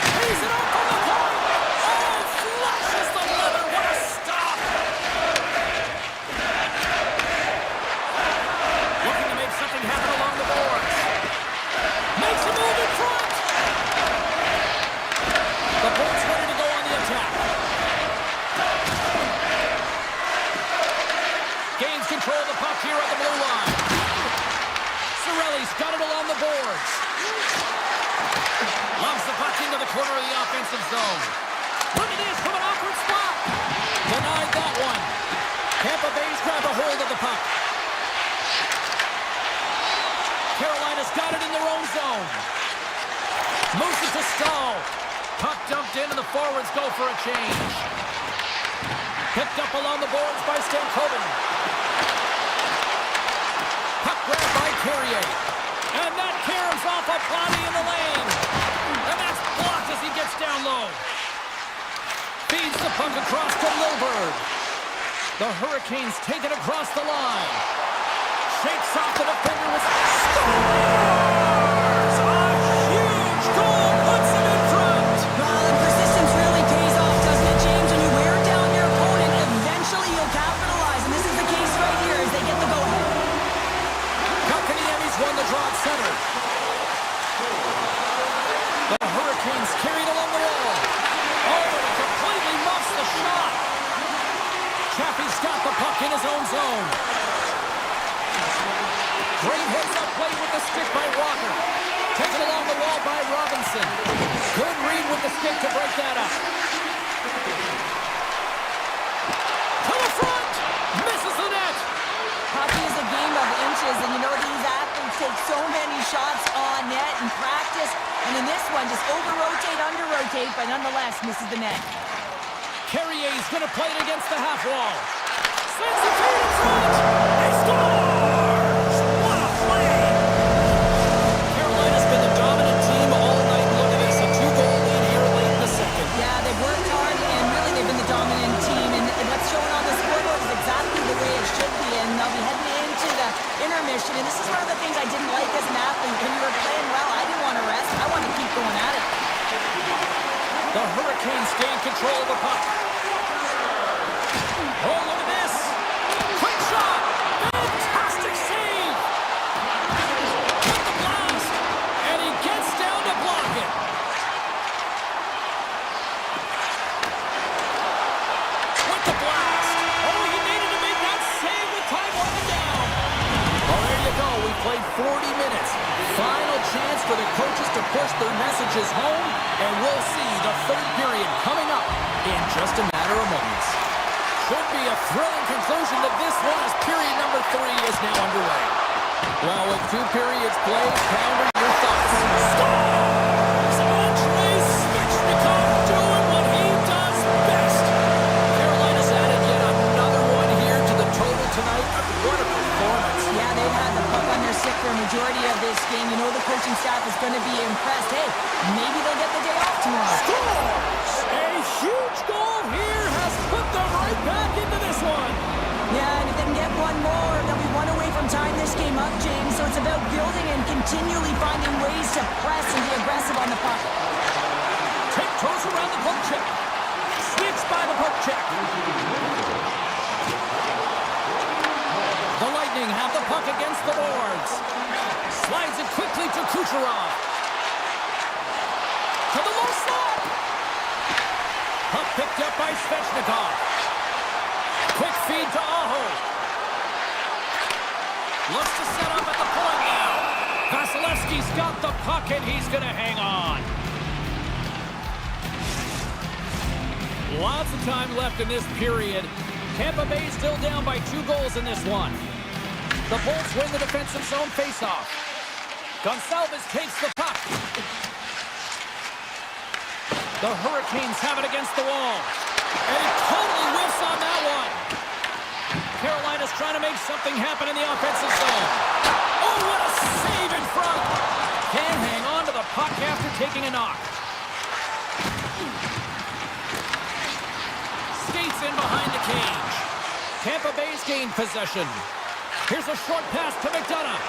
Pays it up from the point. Oh, flashes the leather. What a stop. Looking to make something happen along the boards. Makes a move in front. The Bolts ready to go on the attack. Gains control of the puck here at the blue line. Cirelli's got it along the boards. Loves the puck into the corner of the offensive zone. Look at this from an awkward spot. Denied that one. Tampa Bay's grabbed a hold of the puck. Carolina's got it in their own zone. Moves it to Stahl. Puck dumped in and the forwards go for a change. Picked up along the boards by Stankoven. Puck grabbed by Carrier. And that caroms off a body in the lane. And that's blocked as he gets down low. Feeds the puck across to Milberg. The Hurricanes take it across the line. Shakes off the defender with scores! A huge goal puts him in front. Well, and persistence really pays off, doesn't it, James? When you wear down your opponent, eventually you'll capitalize. And this is the case right here as they get the go-ahead. Kotkaniemi's won the draw at center. The Hurricanes carried along the wall. Oh, and it completely muffs the shot. Chaffee's got the puck in his own zone. Great heads-up play with the stick by Walker. Taken along the wall by Robinson. Good read with the stick to break that up. To the front! Misses the net! Hockey is a game of inches, and you know these athletes take so many shots on net in practice, and in this one, just over-rotate, under-rotate, but nonetheless misses the net. Carrier's going to play it against the half wall. Sends the feed in front! He scores! What a play! Carolina's been the dominant team all night. Look at this, a 2-goal lead here late in the second. Yeah, they've worked hard, and really they've been the dominant team, and what's showing on the scoreboard is exactly the way it should be, and they'll be heading into the intermission, and this is one of the things I didn't like as an athlete. When you were playing well, I didn't want to rest. I wanted to keep going at it. The Hurricanes gain control of the puck. Oh, look at this! Quick shot! Fantastic save! Got the blast! And he gets down to block it. With the blast! Oh, he needed to make that save with time winding down. Well, there you go. We played 40 minutes. Final a chance for the coaches to push their messages home, and we'll see the third period coming up in just a matter of moments. Should be a thrilling conclusion to this one as period number 3 is now underway. Well, with 2 periods played, Pounder, your thoughts? Scores! Andrei Svechnikov doing what he does best. Carolina's added yet another one here to the total tonight. What a performance. Yeah, they've had the puck on their stick for a majority of this game. You know the coaching staff is going to be impressed. Hey, maybe they'll get the day off tomorrow. Scores! A huge goal here has put them right back into this one. Yeah, and if they can get one more, they'll be one away from tying this game up, James. So it's about building and continually finding ways to press and be aggressive on the puck. Tiptoes around the poke check. Sneaks by the poke check. The Lightning have the puck against the boards. Slides it quickly to Kucherov. To the low slot. Puck picked up by Svechnikov. Quick feed to Aho. Looks to set up at the point now. Vasilevsky's got the puck and he's going to hang on. Lots of time left in this period. Tampa Bay still down by 2 goals in this one. The Bolts win the defensive zone faceoff. Gonçalves takes the puck. The Hurricanes have it against the wall. And he totally whiffs on that one. Carolina's trying to make something happen in the offensive zone. Oh, what a save in front. Can't hang on to the puck after taking a knock. Skates in behind the cage. Tampa Bay's gained possession. Here's a short pass to McDonough.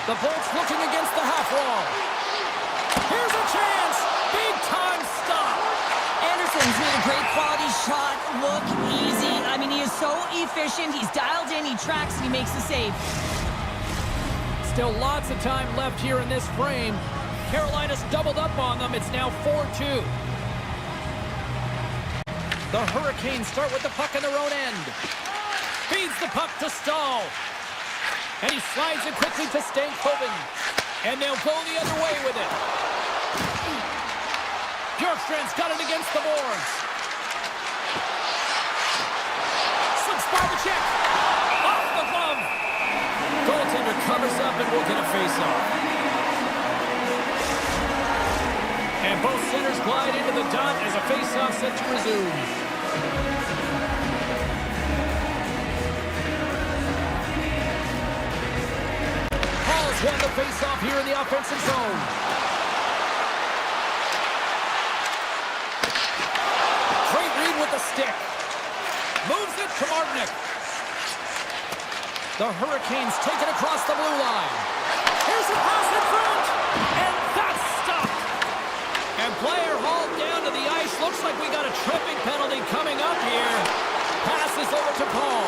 The Bolts looking against the half wall. Here's a chance. Big time stop. Anderson's made a great quality shot look easy. I mean, he is so efficient. He's dialed in, he tracks, and he makes the save. Still lots of time left here in this frame. Carolina's doubled up on them. It's now 4-2. The Hurricanes start with the puck in their own end. Feeds the puck to Stahl. And he slides it quickly to Stankoven. And they'll go the other way with it. Bjorkstrand's got it against the boards. Slips by the check. Off the glove. Goaltender covers up and will get a face-off. And both centers glide into the dot as a face-off set to resume. Hall's won the face-off here in the offensive zone. Great read with the stick. Moves it to Martinick. The Hurricanes take it across the blue line. Here's a pass in front. And that's stopped. And player hauled down to the ice. Looks like we got a tripping penalty coming up here. Passes over to Paul.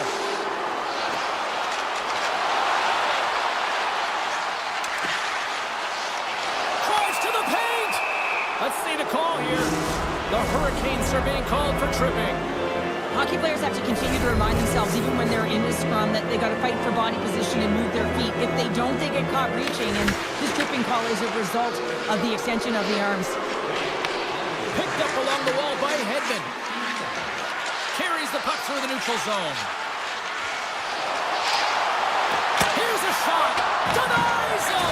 Drives to the paint. Let's see the call here. The Hurricanes are being called for tripping. Hockey players have to continue to remind themselves, even when they're in the scrum, that they got to fight for body position and move their feet. If they don't, they get caught reaching, and this tripping call is a result of the extension of the arms. Picked up along the wall by Hedman. Carries the puck through the neutral zone. Here's a shot. Denies him.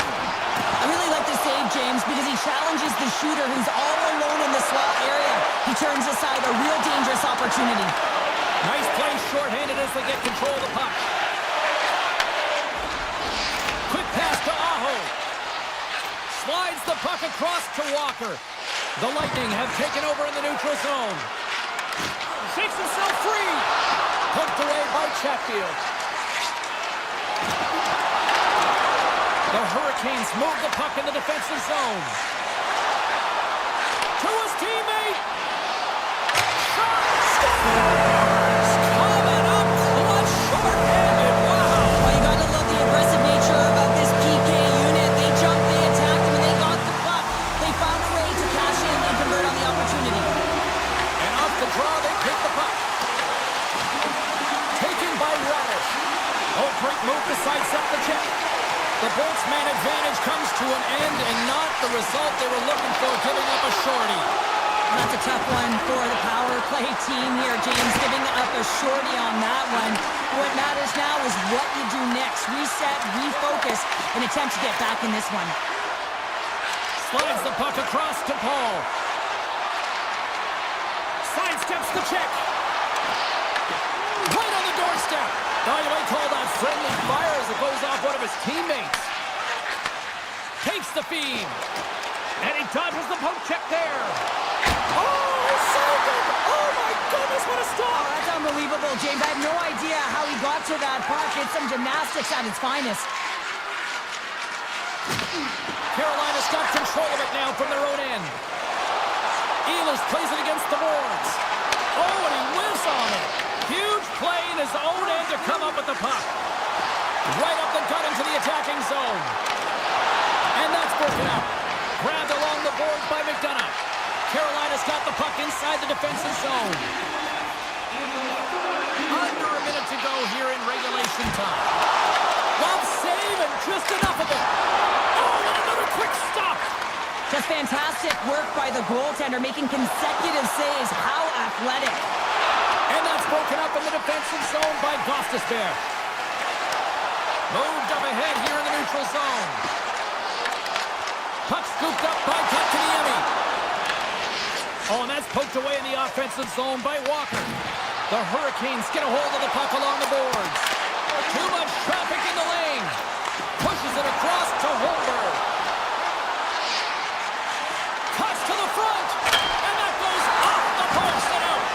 I really like the save, James, because he challenges the shooter who's all alone in the slot area. He turns aside a real dangerous opportunity. Nice play shorthanded as they get control of the puck. Quick pass to Aho. Slides the puck across to Walker. The Lightning have taken over in the neutral zone. Shakes himself free. Poked away by Chatfield. The Hurricanes move the puck in the defensive zone. To his teammate. Shot. Scores! Coming up clutch short-handed. Wow. Well, you gotta love the aggressive nature of this PK unit. They jumped, they attacked him, and they got the puck. They found a way to cash in and convert on the opportunity. And off the draw, they pick the puck. Taken by Radish. Oh, great move to sidestep the check. The Bolts man advantage comes to an end and not the result they were looking for, giving up a shorty. That's a tough one for the power play team here, James, giving up a shorty on that one. What matters now is what you do next. Reset, refocus, and attempt to get back in this one. Slides the puck across to Paul. Sidesteps the check. Right on the doorstep. Now you might call that friendly fire as it goes off one of his teammates. Takes the feed. And he dodges the poke check there. Oh, saved him! Oh my goodness, what a stop! Oh, that's unbelievable, James. I have no idea how he got to that puck. It's some gymnastics at its finest. Carolina's got control of it now from their own end. Ehlers plays it against the boards. Oh, and he whiffs on it. Huge play in his own end to come up with the puck. Right up the gut into the attacking zone. And that's broken up. Grabbed along the boards by McDonough. Carolina's got the puck inside the defensive zone. Under a minute to go here in regulation time. Love save and just enough of it. Oh, and another quick stop. Just fantastic work by the goaltender, making consecutive saves. How athletic. And that's broken up in the defensive zone by Gostisbehere. Moved up ahead here in the neutral zone. Puck scooped up by Kotkaniemi. Oh, and that's poked away in the offensive zone by Walker. The Hurricanes get a hold of the puck along the boards. Too much traffic in the lane. Pushes it across to Holmberg. Cuts to the front. And that goes off the post and out.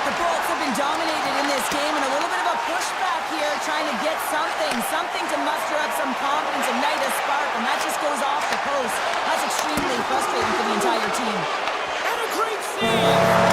The Bolts have been dominated in this game, and a little bit of a pushback here, trying to get something to muster up some confidence, ignite a spark, and that just goes off the post. That's extremely frustrating for the entire team. And a great save.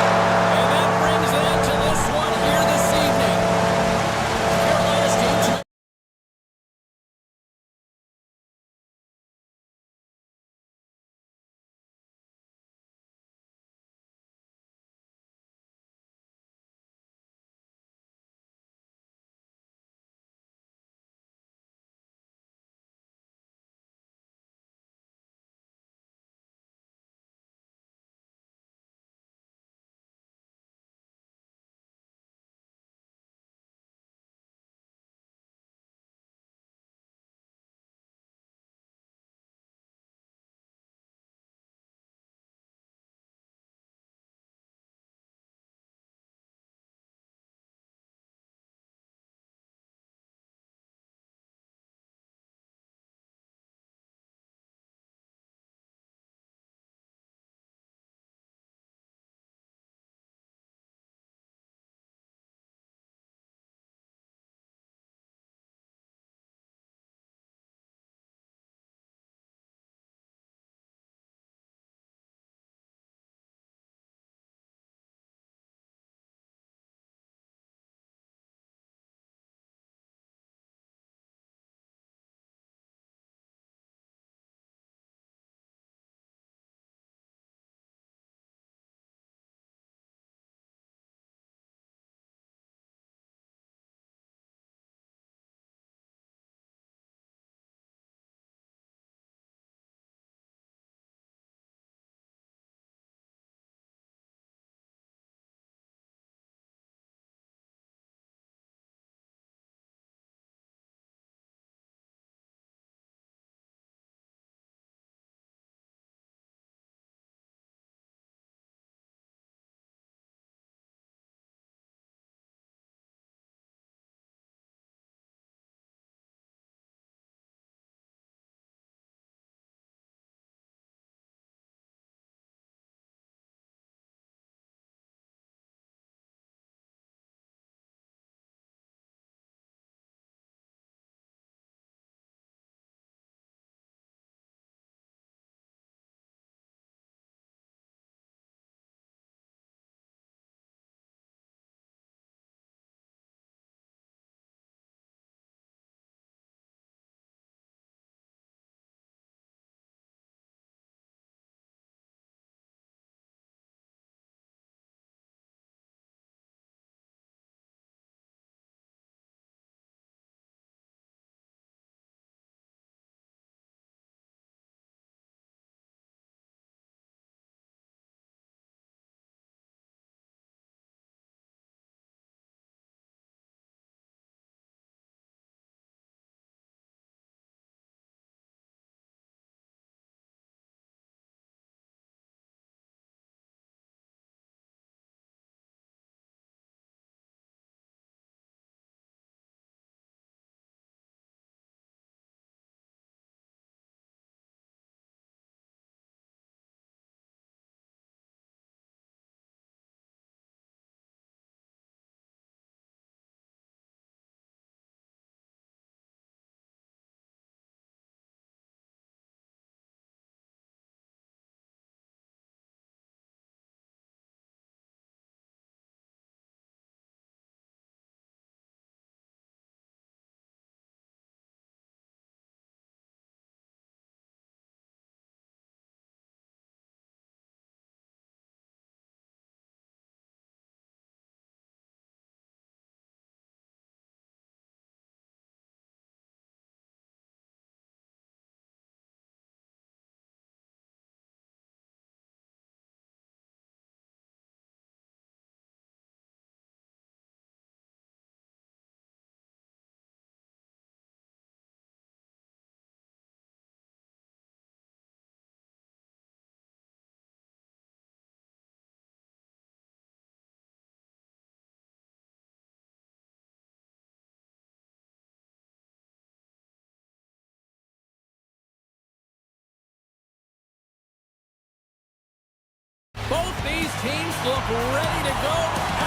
these teams look ready to go.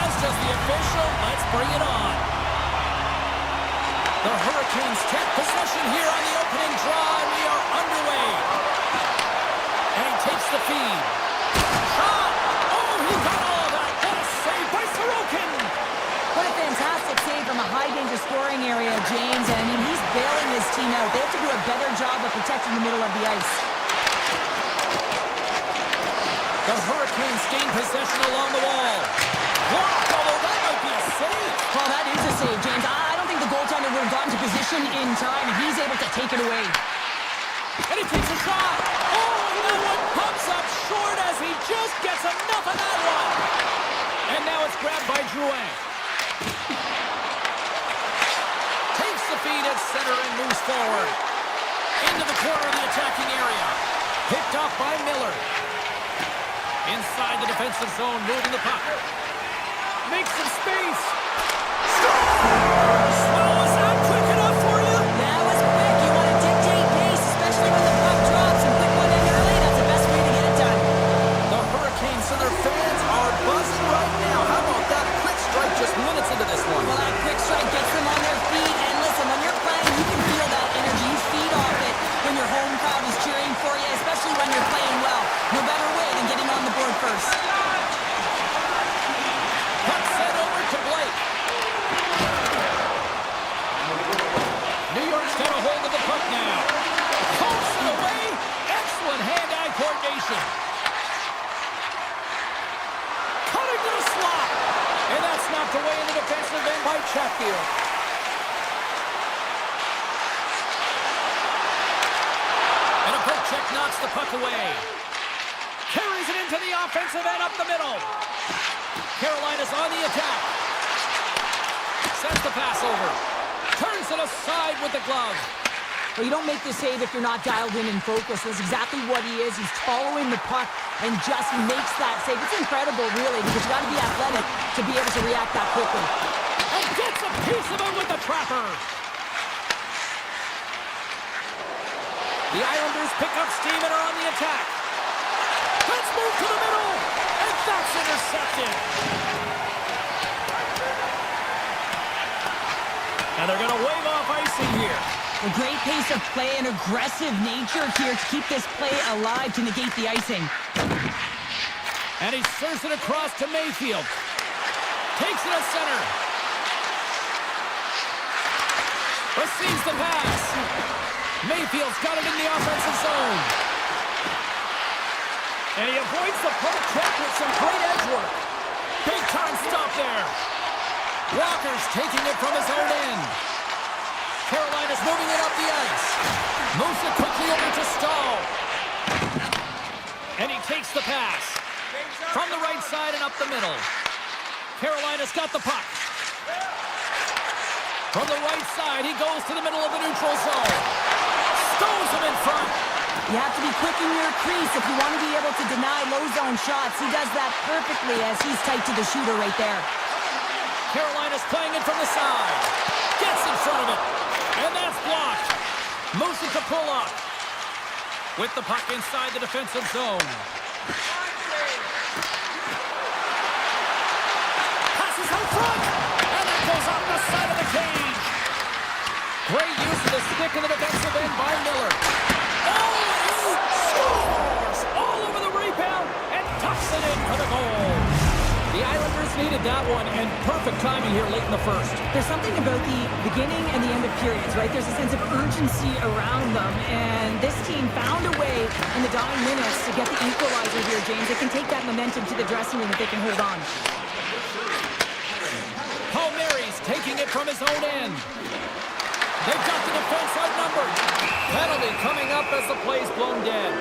As does the official. Let's bring it on. The Hurricanes take possession here on the opening draw, and we are underway. And he takes the feed. Shot! Oh, he got all of that. What a save by Sorokin! What a fantastic save from a high-danger scoring area, James. And I mean, he's bailing his team out. They have to do a better job of protecting the middle of the ice. The Hurricanes gain possession along the wall. Blocked, although that might be a save. Well, that is a save, James. I don't think the goaltender would have gotten to position in time, and he's able to take it away. And he takes a shot. Oh, and that one pops up short as he just gets enough of that one. And now it's grabbed by Drouin. Takes the feed at center and moves forward. Into the corner of the attacking area. Picked off by Miller. Inside the defensive zone, moving the puck. Makes some space. Scores! Well, was that quick enough for you? That was quick. You want to dictate pace, especially when the puck drops, and quick one in early. That's the best way to get it done. The Hurricanes and their fans are buzzing right now. How about that quick strike just minutes into this one? Well, that quick strike gets them on their feet. And listen, when you're playing, you can feel that energy. You feed off it when your home crowd is cheering for you, especially when you're playing well. No better way than getting on the board first. Puck sent over to Blake. New York's got a hold of the puck now. Pulls it away. Excellent hand-eye coordination. Cutting to the slot. And that's knocked away in the defensive end by Chatfield. And a poke check knocks the puck away. Carries it into the offensive end up the middle. Carolina's on the attack. Sends the pass over. Turns it aside with the glove. Well, you don't make the save if you're not dialed in and focused. That's exactly what he is. He's following the puck and just makes that save. It's incredible, really, because you got to be athletic to be able to react that quickly. And gets a piece of it with the trapper. The Islanders pick up steam and are on the attack. Let's move to the middle. And that's intercepted. And they're going to wave off icing here. A great pace of play and aggressive nature here to keep this play alive to negate the icing. And he serves it across to Mayfield. Takes it at center. Receives the pass. Mayfield's got it in the offensive zone. And he avoids the poke check with some great edge work. Big time stop there. Walker's taking it from his own end. Carolina's moving it up the ice. Moves it quickly over to Stahl. And he takes the pass. From the right side and up the middle. Carolina's got the puck. From the right side, he goes to the middle of the neutral zone. Stows him in front. You have to be quick in your crease if you want to be able to deny low zone shots. He does that perfectly as he's tight to the shooter right there. Carolina's playing it from the side. Gets in front of it. And that's blocked. Moves it to pull up. With the puck inside the defensive zone. Passes out front. And that goes off the side of the cage. Great use of the stick in the defensive end by Miller. Oh, he scores! All over the rebound and tucks it in for the goal. The Islanders needed that one, and perfect timing here late in the first. There's something about the beginning and the end of periods, right? There's a sense of urgency around them, and this team found a way in the dying minutes to get the equalizer here, James. They can take that momentum to the dressing room if they can hold on. Palmieri's taking it from his own end. They've got the defense outnumbered. Penalty coming up as the play's blown dead.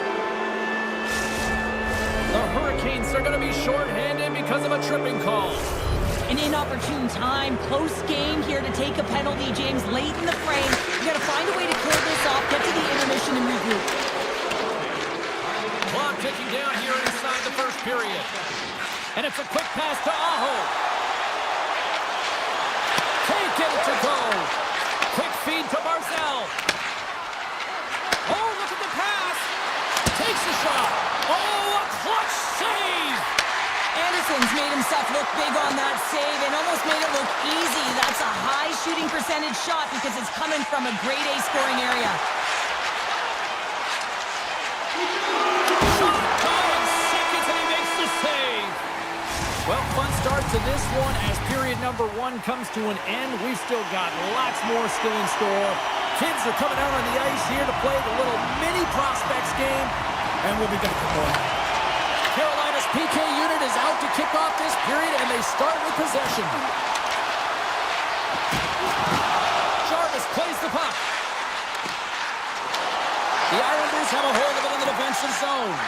The Hurricanes are going to be shorthanded because of a tripping call. An inopportune time, close game here to take a penalty, James, late in the frame. You got to find a way to clear this off, get to the intermission and regroup. Clock ticking down here inside the first period. And it's a quick pass to Aho. Can't get it to go. Quick feed to Barzell. Oh, look at the pass. Takes a shot. Oh, a clutch save. Anderson's made himself look big on that save and almost made it look easy. That's a high shooting percentage shot because it's coming from a grade A scoring area. Shot time, seconds, and he makes the save. Well, fun start to this one as period number 1 comes to an end. We've still got lots more still in store. Kids are coming out on the ice here to play the little mini prospects game, and we'll be back with more. Carolina's PK unit is out to kick off this period, and they start with possession. Jarvis plays the puck. The Islanders have a hold of it in the defensive zone.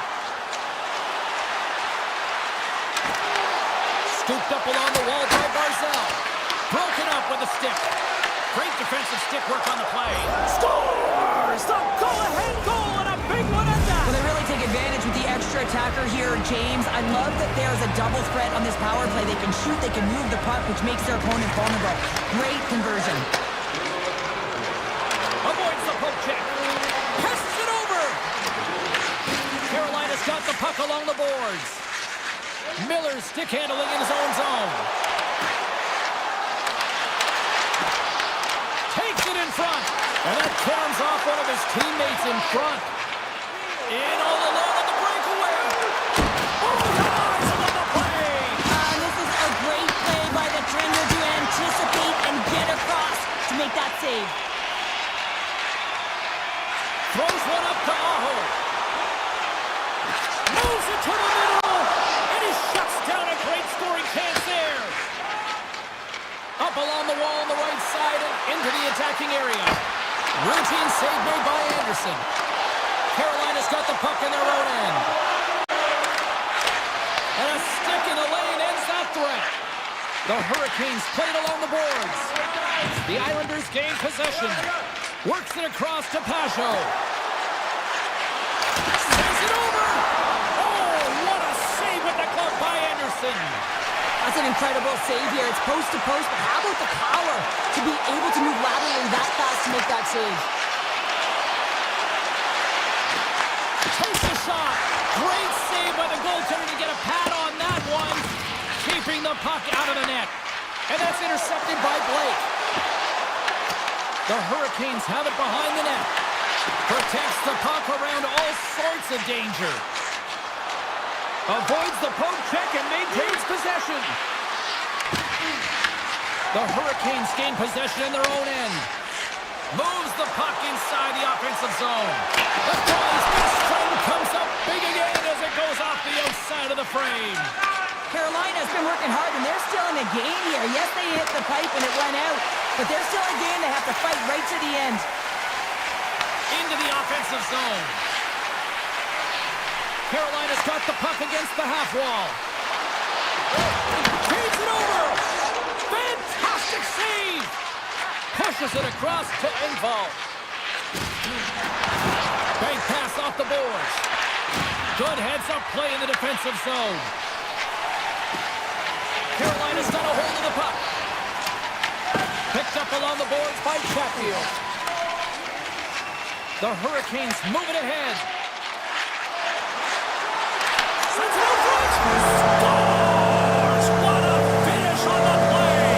Scooped up along the wall by Barzell. Broken up with a stick. Great defensive stick work on the play. Scores! The go-ahead goal, and a big one at that! Well, they really take advantage with the extra attacker here, James. I love that there's a double threat on this power play. They can shoot, they can move the puck, which makes their opponent vulnerable. Great conversion. Avoids the poke check. Passes it over! Carolina's got the puck along the boards. Miller's stick handling in his own zone. Takes it in front. And that caroms off one of his teammates in front. In all alone on the breakaway. Both guys on the play. This is a great play by the defender to anticipate and get across to make that save. Throws one up to Aho. Moves it to the middle. And he shuts down a great scoring chance there. Up along the wall on the right side and into the attacking area. Routine save made by Anderson. Carolina's got the puck in their own end. And a stick in the lane ends that threat. The Hurricanes played along the boards. The Islanders gain possession. Works it across to Pasho. Sends it over. Oh, what a save with the glove by Anderson. That's an incredible save here. It's post to post, but how about the power to be able to move laterally that fast to make that save? Takes a shot. Great save by the goaltender to get a pad on that one. Keeping the puck out of the net. And that's intercepted by Blake. The Hurricanes have it behind the net. Protects the puck around all sorts of danger. Avoids the poke check and maintains possession. The Hurricanes gain possession in their own end. Moves the puck inside the offensive zone. The goalie's best friend comes up big again as it goes off the outside of the frame. Carolina's been working hard, and they're still in a game here. Yes, they hit the pipe and it went out, but they're still in a game. They have to fight right to the end. Into the offensive zone. Carolina's got the puck against the half wall. Feeds it over. Fantastic save. Pushes it across to Engvall. Bank pass off the boards. Good heads-up play in the defensive zone. Carolina's got a hold of the puck. Picked up along the boards by Chatfield. The Hurricanes moving ahead. Sends it over. Scores! What a finish on the play!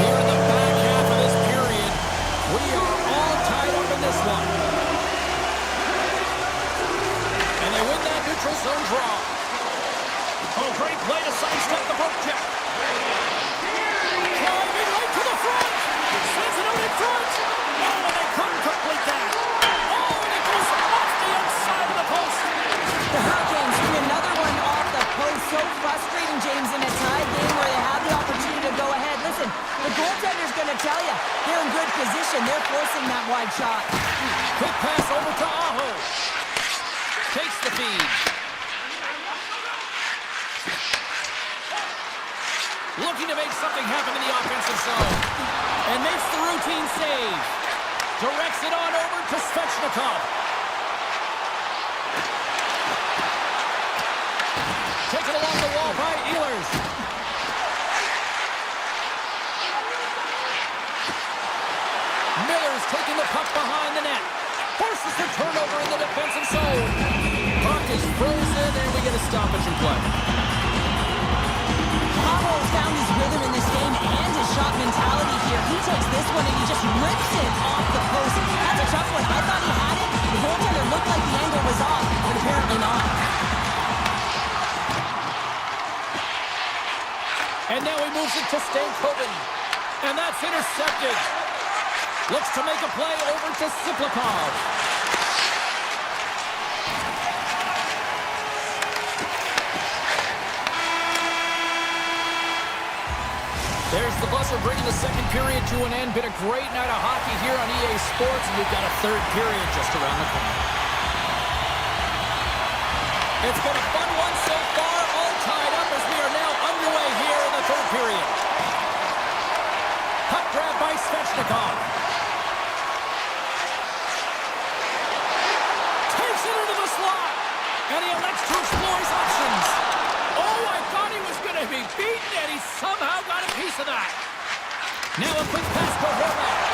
Here in the back half of this period, we are all tied up in this one. And they win that neutral zone draw. Oh, great play to sidestep the poke check. Driving right to the front. Sends it out in front. Oh, and they couldn't complete that. Oh, and it goes off the outside of the post. The Hurricanes do another one off the post. So frustrating, James, in a tie game where they have the opportunity to go ahead. Listen, the goaltender's going to tell you they're in good position. They're forcing that wide shot. Quick pass over to Aho. Takes the feed. Looking to make something happen in the offensive zone. And makes the routine save. Directs it on over to Svechnikov. Taken along the wall by Ehlers. Miller's taking the puck behind the net. Forces the turnover in the defensive zone. Puck is frozen, and we get a stoppage in play. Pavel's found his rhythm in this game and his shot mentality here. He takes this one and he just rips it off the post. That's a tough one. I thought he had it. The goaltender looked like the angle was off, but apparently not. And now he moves it to Stankoven. And that's intercepted. Looks to make a play over to Siplikov. There's the buzzer bringing the second period to an end. Been a great night of hockey here on EA Sports, and we've got a third period just around the corner. It's been a fun one so far, all tied up as we are now underway here in the third period. Puck grab by Svechnikov. Takes it into the slot, and he elects to explore his options. Oh, I thought he was going to be beaten, and he somehow got a piece of that. Now a quick pass to Horvath.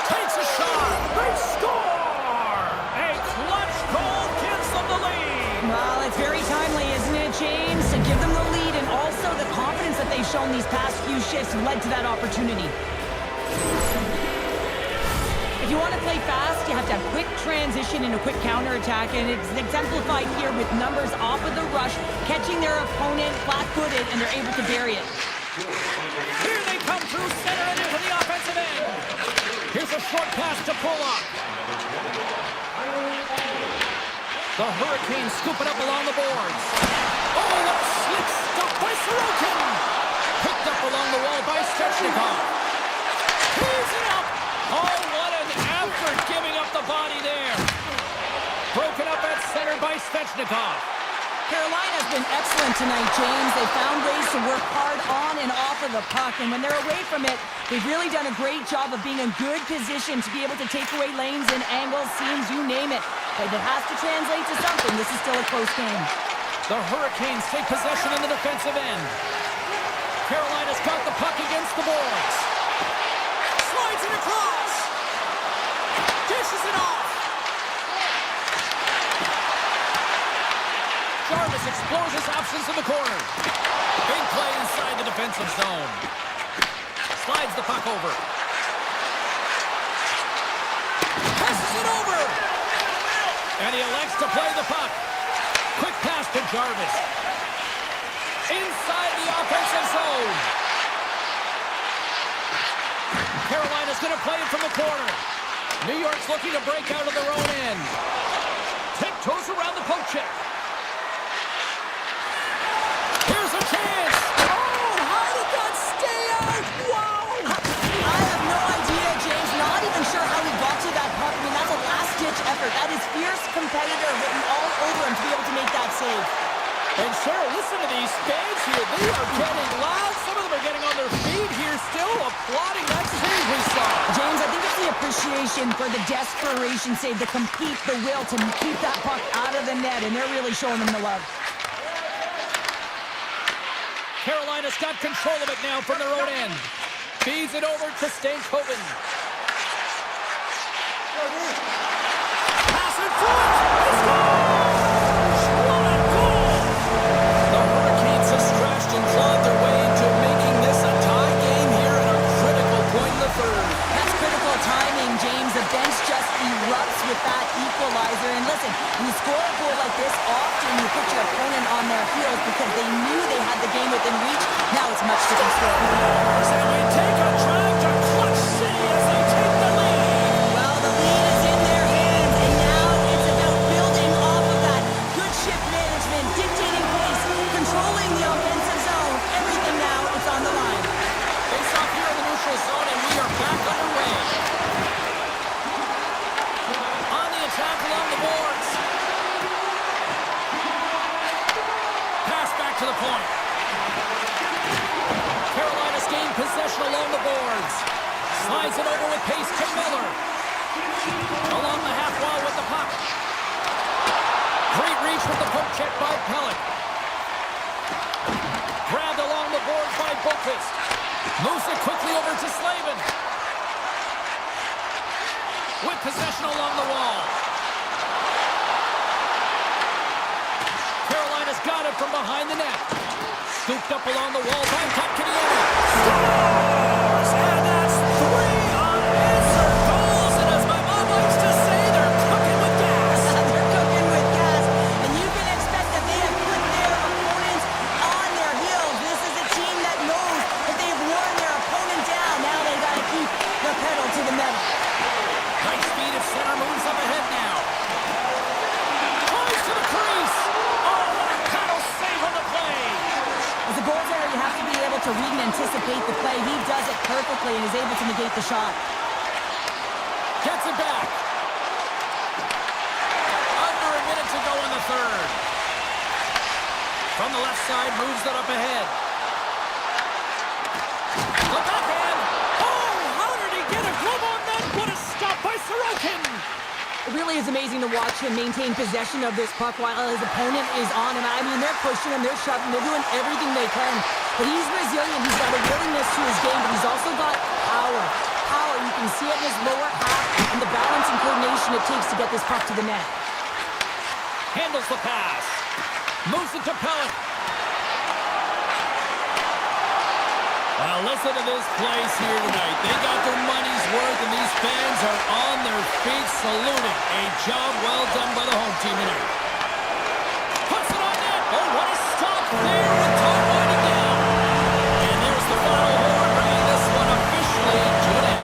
Takes a shot. They score! A clutch goal gives them the lead. Well, it's very timely, isn't it, James? To give them the lead and also the confidence that they've shown these past few shifts led to that opportunity. If you want to play fast, you have to have quick transition and a quick counterattack, and it's exemplified here with numbers off of the rush, catching their opponent flat-footed, and they're able to bury it. Here they come through center and into the offensive end. Here's a short pass to Polak. The Hurricanes scooping up along the boards. Oh, what a slick stuff by Sorokin. Picked up along the wall by Svechnikov. He's it up. Oh, what an effort giving up the body there. Broken up at center by Svechnikov. Carolina's been excellent tonight, James. They found ways to work hard on and off of the puck, and when they're away from it, they've really done a great job of being in good position to be able to take away lanes and angles, seams, you name it. But it has to translate to something. This is still a close game. The Hurricanes take possession in the defensive end. Carolina's got the puck against the boards. Slides it across. Dishes it off. Jarvis explores his options in the corner. Big play inside the defensive zone. Slides the puck over. Passes it over. And he elects to play the puck. Quick pass to Jarvis. Inside the offensive zone. Carolina's going to play it from the corner. New York's looking to break out of their own end. Tiptoes around the poke check. Here's a chance. Oh, how did that stay out? Wow. I have no idea, James. Not even sure how he got to that puck. I mean, that's a last-ditch effort. That is fierce competitor written all over him to be able to make that save. And Cheryl, listen to these fans here. They are getting loud. Some of them are getting on their feet here, still applauding that save we saw. James, I think it's the appreciation for the desperation save, the compete, the will to keep that puck out of the net, and they're really showing them the love. Carolina's got control of it now from their own end. Feeds it over to Stankoven. Pass it front. He scores! What a goal! The Hurricanes have scratched and clawed their way into making this a tie game here at a critical point in the third. That's critical timing, James. The bench just erupts with that equalizer. And listen, when you score a goal like this, often you put your opponent on their heels because they knew they had the game within reach. Now it's much different story. And we take a drive to Clutch City as they take the lead. Well, the lead is in their hands, and now it's about building off of that. Good shift management, dictating pace, controlling the offensive zone. Everything now is on the line. Face off here in the neutral zone, and we are back underway. On the attack along the boards. Pass back to the point. Carolina's gained possession along the boards. Slides it over with pace to Miller. Along the half wall with the puck. Great reach with the poke check by Pellick. Grabbed along the boards by Boqvist. Moves it quickly over to Slavin. With possession along the wall. got it from behind the net. Scooped up along the wall by Kotkaniemi. Scores! And that's 3 unanswered goals. And as my mom likes to say, they're cooking with gas. They're cooking with gas, and you can expect that they have put their opponents on their heels. This is a team that knows that they've worn their opponent down. Now they got to keep the pedal to the metal. Nice speed of center moves up ahead now. Flies to the crease. Oh, what a paddle save on the play. As a goaltender, you have to be able to read and anticipate the play. He does it perfectly and is able to negate the shot. Gets it back. Under a minute to go in the third. From the left side, moves it up ahead. The backhand. Oh, how did he get a glove on that? What a stop by Sorokin. It really is amazing to watch him maintain possession of this puck while his opponent is on him. I mean, they're pushing him, they're shoving, they're doing everything they can. But he's resilient, he's got a willingness to his game, but he's also got power. Power, you can see it in his lower half and the balance and coordination it takes to get this puck to the net. Handles the pass. Moves it to Pellet. Well, listen to this place here tonight. They got their money's worth, and these fans are on their feet saluting. A job well done by the home team tonight. Puts it on net. Oh, what a stop there with time winding down. And there's the final horn, bringing this one officially to an end.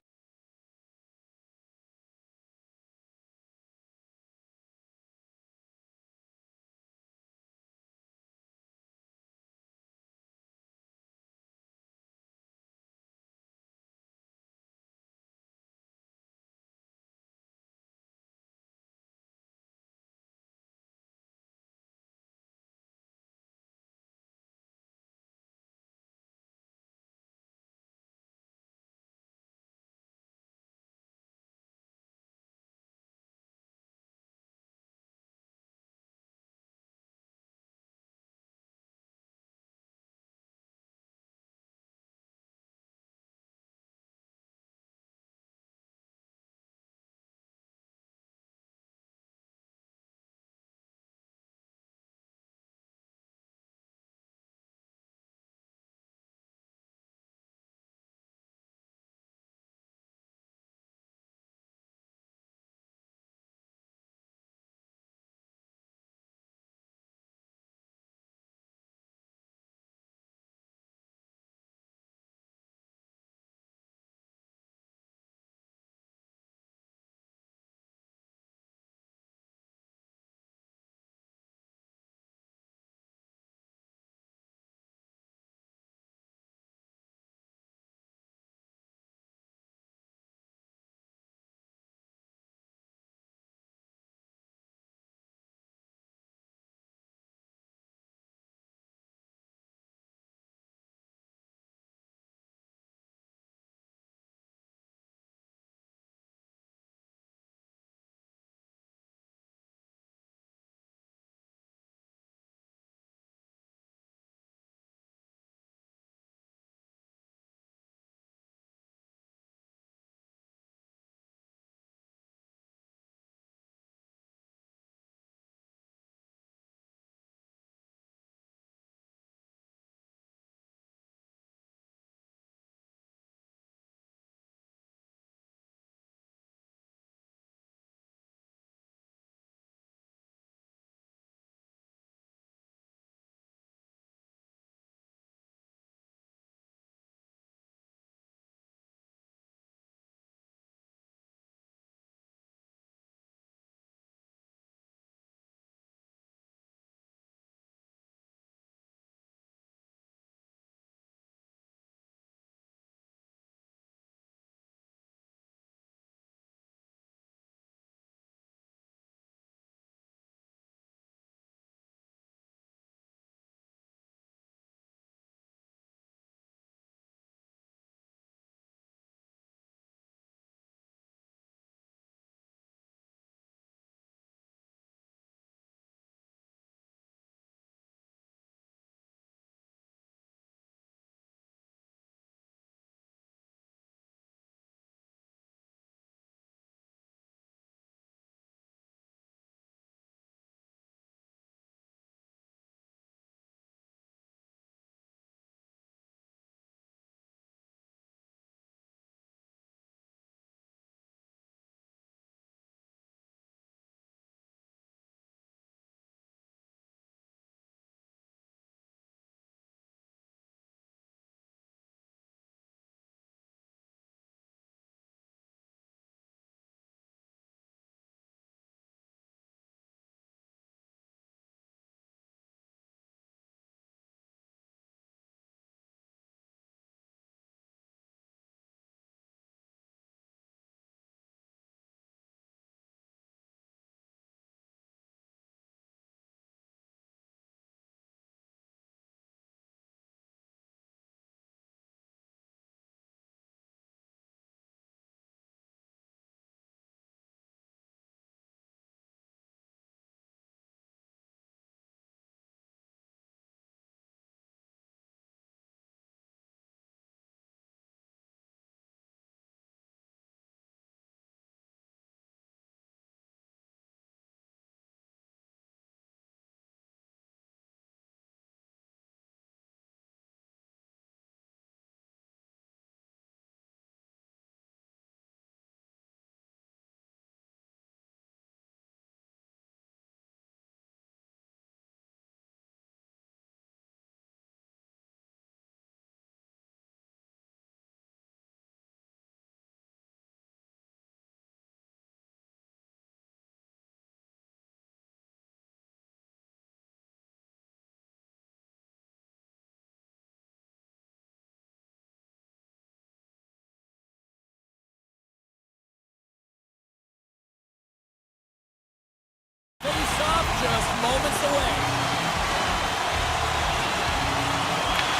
moments away.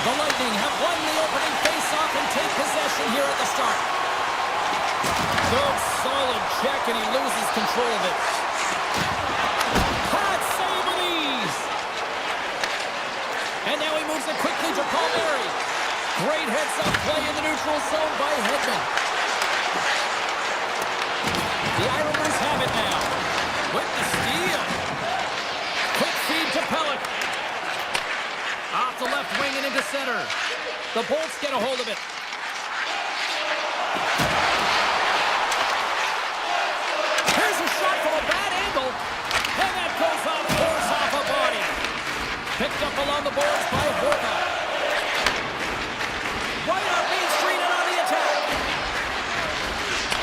The Lightning have won the opening face-off and take possession here at the start. Good, solid check, and he loses control of it. Hot save with ease. And now he moves it quickly to Palmieri. Great heads-up play in the neutral zone by Hedman. The Islanders have it now. With the steal. Quick feed to Pellick. Off the left wing and into center. The Bolts get a hold of it. Here's a shot from a bad angle. And that goes off, force off a body. Picked up along the boards by Horta. Right on Main Street and on the attack.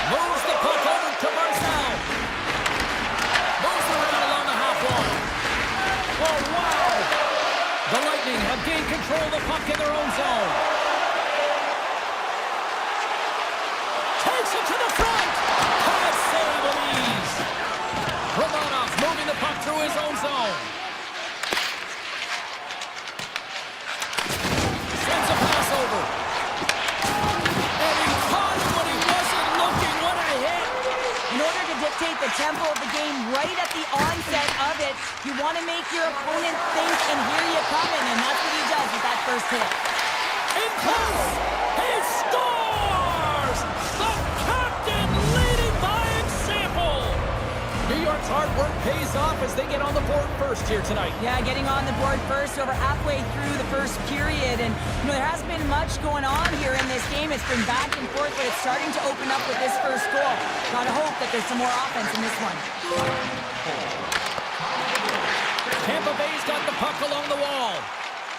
Moves the puck over to Marcel. Moves around along the half wall. Oh, wow. The Lightning have gained control of the puck in their own zone. Takes it to the front. Pass save with ease. Romanov moving the puck through his own zone. Sends a pass over. And he caught him when he wasn't looking. What a hit. In order to dictate the tempo of the game right at the onset of it, you want to make your opponent think and hear you coming, and that's what he does with that first hit. In close, he scores! The captain leading by example! New York's hard work pays off as they get on the board first here tonight. Yeah, getting on the board first over halfway through the first period, and there hasn't been much going on here in this game. It's been back and forth, but it's starting to open up with this first goal. Gotta hope that there's some more offense in this one. Tampa Bay's got the puck along the wall.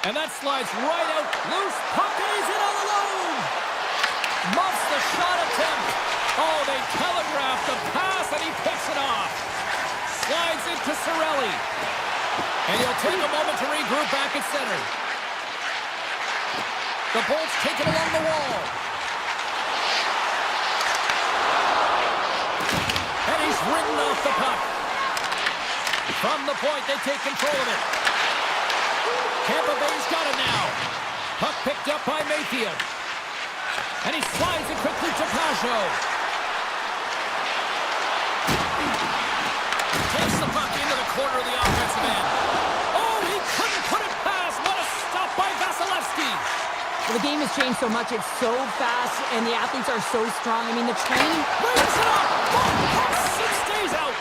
And that slides right out. Loose puck, and he's in all alone. Muffs the shot attempt. Oh, they telegraphed the pass, and he picks it off. Slides it to Cirelli. And he'll take a moment to regroup back at center. The Bolts take it along the wall. And he's ridden off the puck. From the point, they take control of it. Tampa Bay's got it now. Puck picked up by Mayfield. And he slides it quickly to Pajot. Takes the puck into the corner of the offensive end. Oh, he couldn't put it past. What a stop by Vasilevsky. Well, the game has changed so much. It's so fast, and the athletes are so strong. I mean, the training... Brings it up. Puck stays out.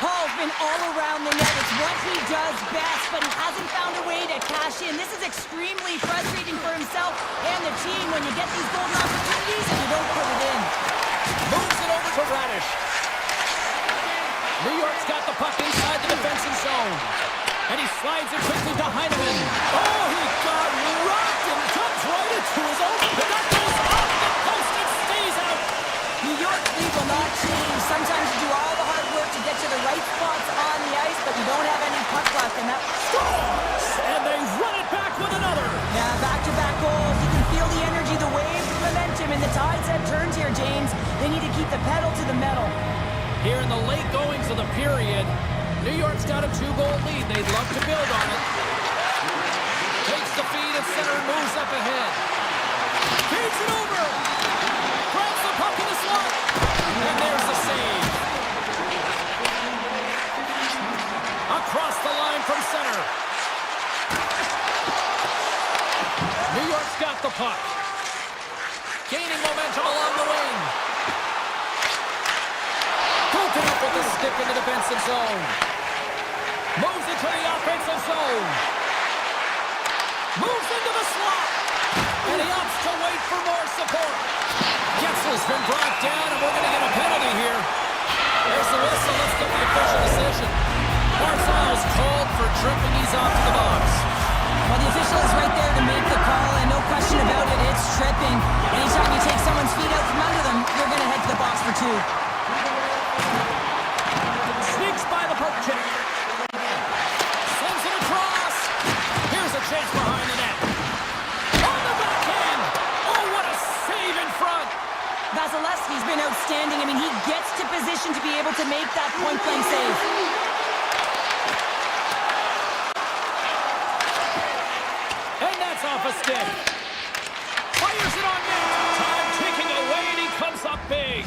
Paul's been all around the net. It's what he does best, but he hasn't found a way to cash in. This is extremely frustrating for himself and the team when you get these golden opportunities and you don't put it in. Moves it over to Radish. New York's got the puck inside the defensive zone. And he slides it quickly to Heineman. Oh, he got rocked and jumps right into his own. But that goes off the post and stays out. New York's lead will not change. Sometimes you do all the hard work to get to the right spots on the ice, but you don't have any puck left, and that scores! And they run it back with another. Yeah, back-to-back goals. You can feel the energy, the wave, the momentum, and the tides have turned here, James. They need to keep the pedal to the metal. Here in the late goings of the period, New York's got a 2-goal lead. They'd love to build on it. Takes the feed at center and moves up ahead. Feeds it over. Grabs the puck in the slot. And there's the save. Across the line from center. New York's got the puck. Gaining momentum along the wing. Broken up with the stick in the defensive zone. Moves it to the offensive zone. Moves into the slot. And he opts to wait for more support. Getzel's been brought down, and we're going to get a penalty here. There's the whistle. Let's get the official decision. Barzal's called for tripping. He's off to the box. Well, the official is right there to make the call, and no question about it, it's tripping. Anytime you take someone's feet out from under them, you're going to head to the box for 2. Sneaks by the poke check. Sends it across. Here's a chance behind the net. On the backhand. Oh, what a save in front. Vasilevsky's been outstanding. I mean, he gets to position to be able to make that point-blank save. the stick. Fires it on net. Time ticking away, and he comes up big.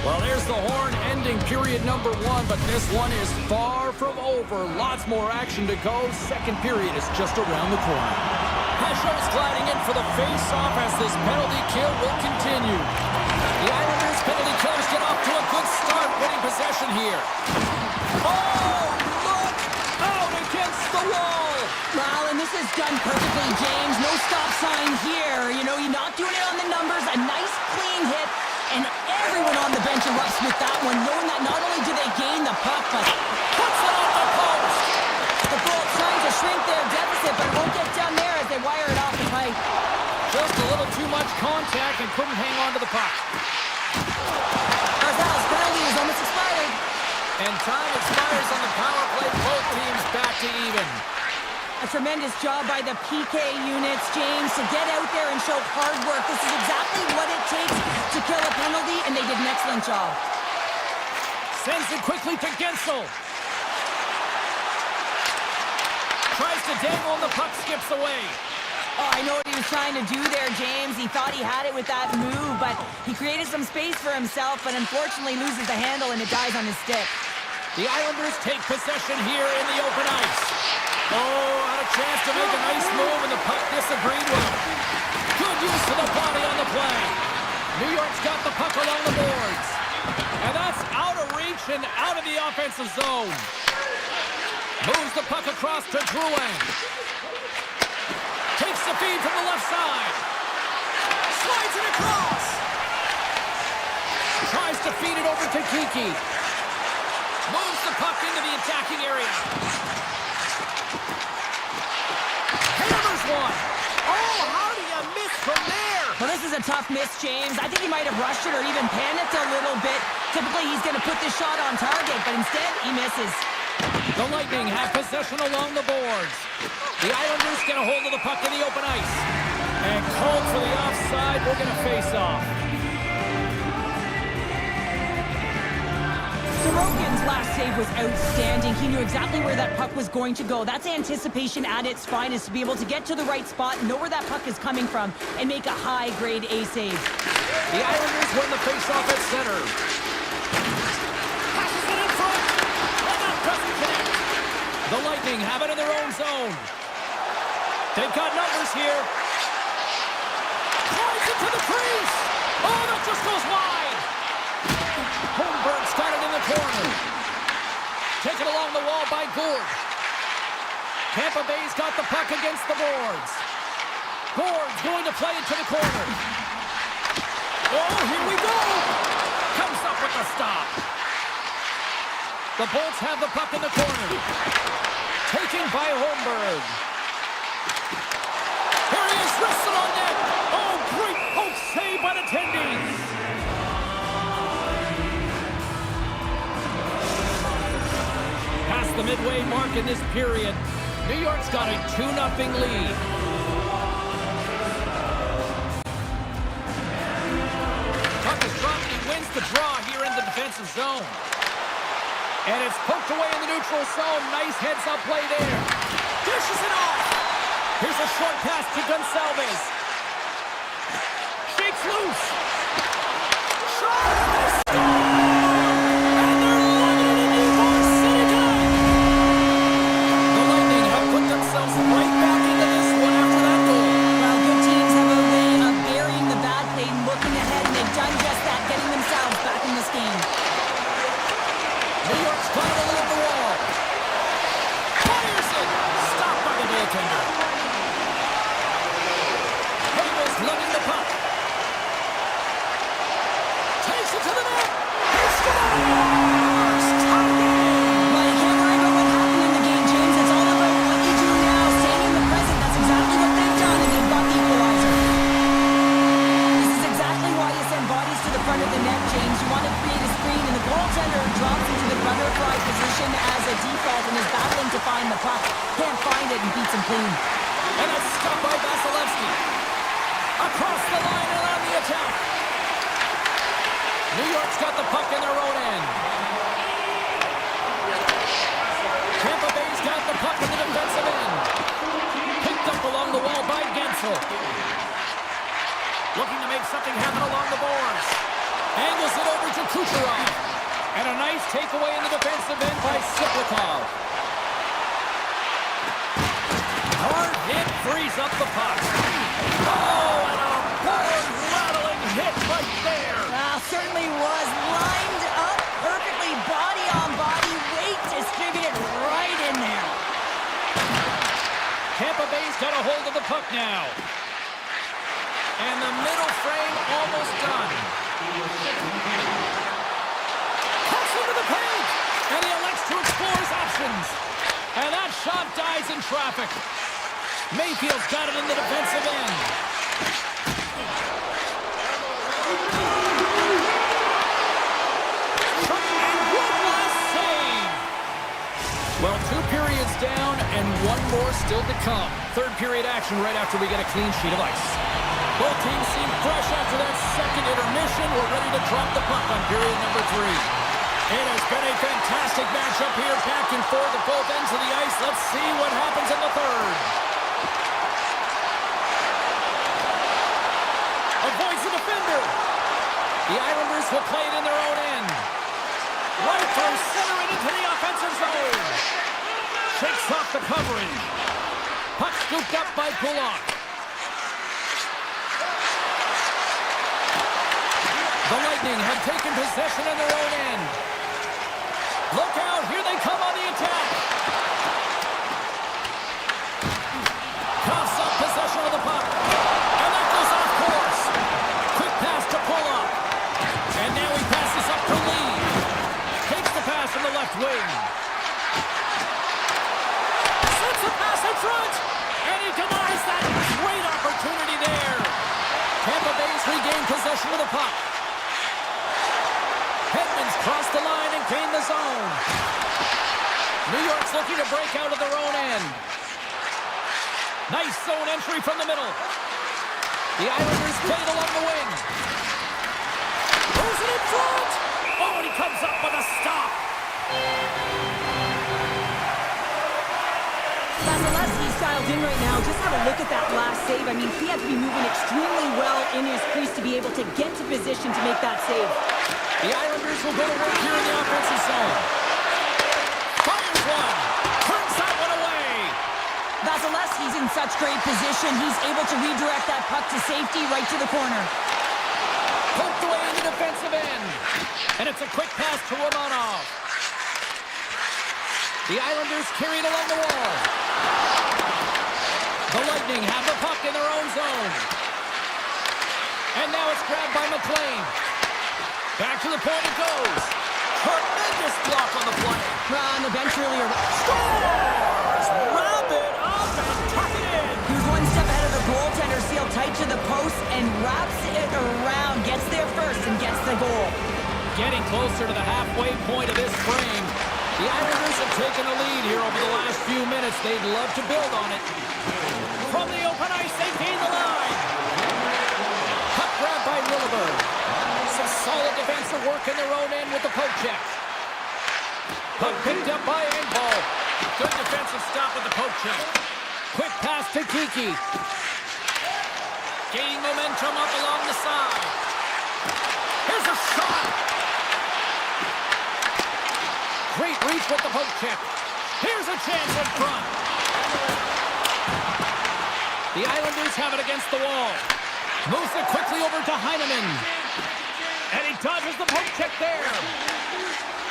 Well, there's the horn ending period number 1, but this one is far from over. Lots more action to go. Second period is just around the corner. Pesho is gliding in for the face-off as this penalty kill will continue. The Islanders penalty killers get off to a good start, winning possession here. Oh, look out against the wall. Well, and this is done perfectly, James. No stop sign here. You know, you're not doing it on the numbers. A nice, clean hit. And everyone on the bench erupts with that one, knowing that not only do they gain the puck, but Puts it off the post. the Bolts trying to shrink their deficit, but it won't get down there as they wire it off the pipe. Just a little too much contact and couldn't hang on to the puck. Barzal's penalty is almost expired. And time expires on the power play. Both teams back to even. A tremendous job by the PK units, James, to get out there and show hard work. This is exactly what it takes to kill a penalty, and they did an excellent job. Sends it quickly to Gensel. Tries to dangle and the puck skips away. Oh, I know what he was trying to do there, James. He thought he had it with that move, but he created some space for himself, but unfortunately loses the handle and it dies on his stick. The Islanders take possession here in the open ice. Oh, had a chance to make a nice move and the puck disagreed with him. Good use of the body on the play. New York's got the puck along the boards. And that's out of reach and out of the offensive zone. Moves the puck across to Drouin. Takes the feed from the left side. Slides it across. Tries to feed it over to Kiki. Moves the puck into the attacking area. Hammers one. Oh, how do you miss from there? Well, this is a tough miss, James. I think he might have rushed it or even panicked a little bit. Typically, he's going to put this shot on target, but instead, he misses. The Lightning have possession along the boards. The Islanders get a hold of the puck in the open ice. And called for the offside. We're going to face off. Sorokin's last save was outstanding. He knew exactly where that puck was going to go. That's anticipation at its finest, to be able to get to the right spot, know where that puck is coming from, and make a high-grade A save. The Islanders win the faceoff at center. Passes it in front. And that doesn't connect. The Lightning have it in their own zone. They've got numbers here. Slides it to the crease. Oh, that just goes wide. Holmberg's got it in the corner. Taken along the wall by Gourde. Tampa Bay's got the puck against the boards. Gourde's going to play it to the corner. Oh, here we go! Comes up with the stop. The Bolts have the puck in the corner. Taken by Holmberg. Here he is, wrestled on net. Oh, great poke save by the Tendies. Past the midway mark in this period, New York's got a 2-0 lead. Puck is dropped and he wins the draw here in the defensive zone. And it's poked away in the neutral zone. Nice heads-up play there. Dishes it off. Here's a short pass to Gonsalves. Shakes loose. Shot! And they're limited in Ybor City tonight. The Lightning have put themselves right back into this one after that goal. Well, good teams have a way of burying the bad play, looking ahead, and they've done just that, getting themselves back in this game. New York's trying to lead the wall. Fires it. Stopped by the goaltender. Hagel's lugging the puck. Takes it to the net. He scores! Tie game. Well, you can't worry about what happened in the game, James. It's all about what you do now, staying in the present. That's exactly what they've done, and they've got the equalizer. This is exactly why you send bodies to the front of the net, James. You want to create a screen, and the goaltender drops into the butterfly position as a default and is battling to find the puck. Can't find it and beats him clean. And a stop by Vasilevsky. Across the line and on the attack. New York's got the puck in their own end. Tampa Bay's got the puck in the defensive end. Picked up along the wall by Gensel. something happen along the boards. Angles it over to Kucherov. And a nice takeaway in the defensive end by Siplikov. Hard hit frees up the puck. Oh, and a board-rattling hit right there. Certainly was lined up perfectly, body on body, weight distributed right in there. Tampa Bay's got a hold of the puck now. And the middle frame almost done. Cuts into the paint. And he elects to explore his options. And that shot dies in traffic. Mayfield's got it in the defensive end. And one last save. Well, 2 periods down and 1 more still to come. Third period action right after we get a clean sheet of ice. Both teams seem fresh after that second intermission. We're ready to drop the puck on period number 3. It has been a fantastic matchup here, back and forth at both ends of the ice. Let's see what happens in the third. Avoids the defender. The Islanders will play it in their own end. Right through center and into the offensive zone. Shakes off the coverage. Puck scooped up by Pulak. The Lightning have taken possession in their own end. Look out, here they come on the attack. Coughs up possession of the puck. And that goes off course. Quick pass to Pulak. And now he passes up to Lee. Takes the pass from the left wing. Sends a pass in front. And he denies that great opportunity there. Tampa Bay's regained possession of the puck. Hedman's crossed the line and gained the zone. New York's looking to break out of their own end. Nice zone entry from the middle. The Islanders played along the wing. Throws it in front. Oh, and he comes up with a stop. Vasilevsky's dialed in right now. Just have a look at that last save. I mean, he had to be moving extremely well in his crease to be able to get to position to make that save. The Islanders will go to work here in the offensive zone. Fires one. Turns that one away. Vasilevsky's in such great position. He's able to redirect that puck to safety right to the corner. Poked away in the defensive end. And it's a quick pass to Romanov. The Islanders carry it along the wall. The Lightning have the puck in their own zone. And now it's grabbed by McLean. Back to the point it goes. Tremendous block on the play. On the bench earlier. Scores! Wrap it up and tuck it in. He was one step ahead of the goaltender, sealed tight to the post, and wraps it around. Gets there first and gets the goal. Getting closer to the halfway point of this frame. The Islanders have taken a lead here over the last few minutes. They'd love to build on it. From the open ice, they gain the line. Puck grab by Lilleberg. Some solid defensive work in their own end with the poke check. Puck picked up by Engvall. Good defensive stop with the poke check. Quick pass to Kiki. Gaining momentum up along the side. Here's a shot. Great reach with the poke check. Here's a chance in front. The Islanders have it against the wall. Moves it quickly over to Heineman. And he dodges the poke check there.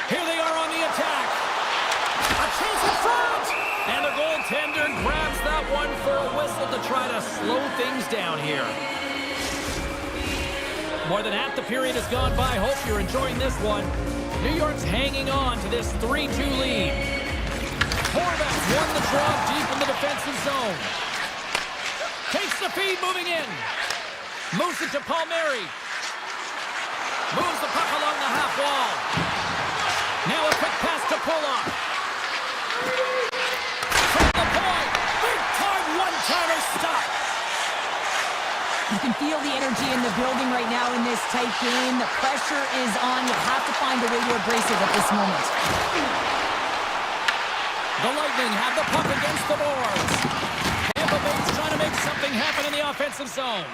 Here they are on the attack. A chance in front. And the goaltender grabs that one for a whistle to try to slow things down here. More than half the period has gone by. Hope you're enjoying this one. New York's hanging on to this 3-2 lead. Horvat's won the draw deep in the defensive zone. Takes the feed moving in. Moves it to Palmieri. Moves the puck along the half wall. Now a quick pass to Pulak. From the point. Big time one-timer stop. You can feel the energy in the building right now in this tight game. The pressure is on. You have to find a way to embrace it at this moment. The Lightning have the puck against the boards. Tampa Bay's trying to make something happen in the offensive zone.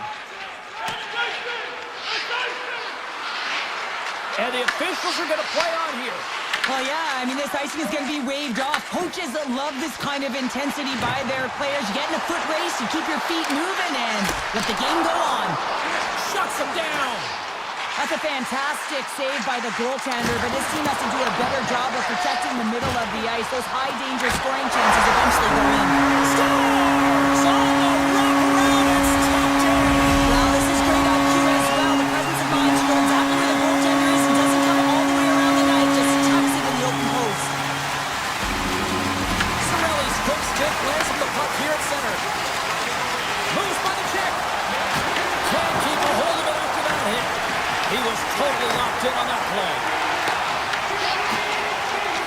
And the officials are going to play on here. Well, yeah, I mean, this icing is going to be waved off. Coaches love this kind of intensity by their players. You get in a foot race, you keep your feet moving, and let the game go on. Shuts him down. That's a fantastic save by the goaltender, but this team has to do a better job of protecting the middle of the ice. Those high-danger scoring chances eventually go in. Scores! On the wraparound, it's tapped in. Well, this is great IQ as well. The presence of mind to know exactly where the goaltender is and doesn't come all the way around the net, just taps it in the open post. Sorelli's quick stick lands from the puck here at center. Moves by the check. Can't keep a hold of it after that hit. He was totally locked in on that play.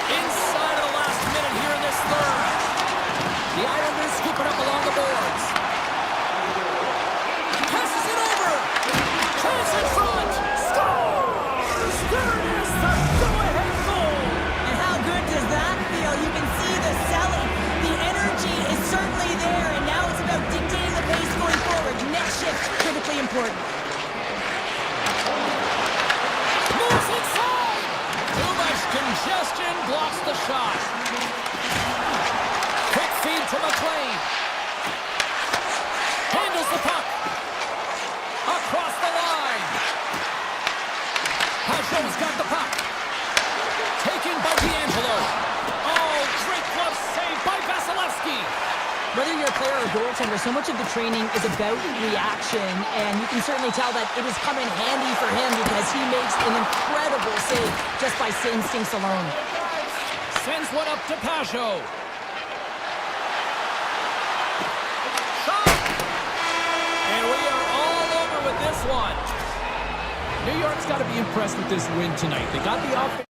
Inside of the last minute here in this third. The Islanders scoop it up along the boards. Passes it over. Chance in front. Scores! There it is, the go-ahead goal. And how good does that feel? You can see the selling. The energy is certainly there, and now it's about dictating the pace going forward. Next shift, critically important. Moves inside. Too much congestion blocks the shot. Quick feed to McLean. Handles the puck. Across the line. Pajot's got the puck. Taken by D'Angelo. Oh, great glove save by Vasilevsky. Whether you're a player or a goaltender, so much of the training is about reaction, and you can certainly tell that it has come in handy for him because he makes an incredible save just by instincts alone. Sends one up to Pajot. Shot! And we are all over with this one. New York's got to be impressed with this win tonight. They got the offense.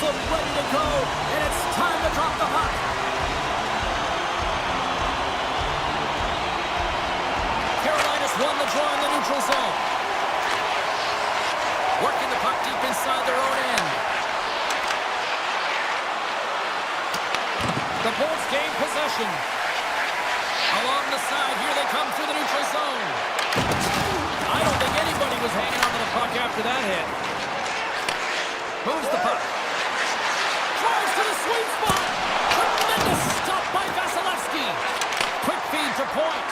them ready to go, and it's time to drop the puck. Carolina's won the draw in the neutral zone. Working the puck deep inside their own end. The Bolts gain possession. Along the side, here they come through the neutral zone. I don't think anybody was hanging on to the puck after that hit. Moves the puck. Drives to the sweet spot. Tremendous stop by Vasilevsky. Quick feed to point.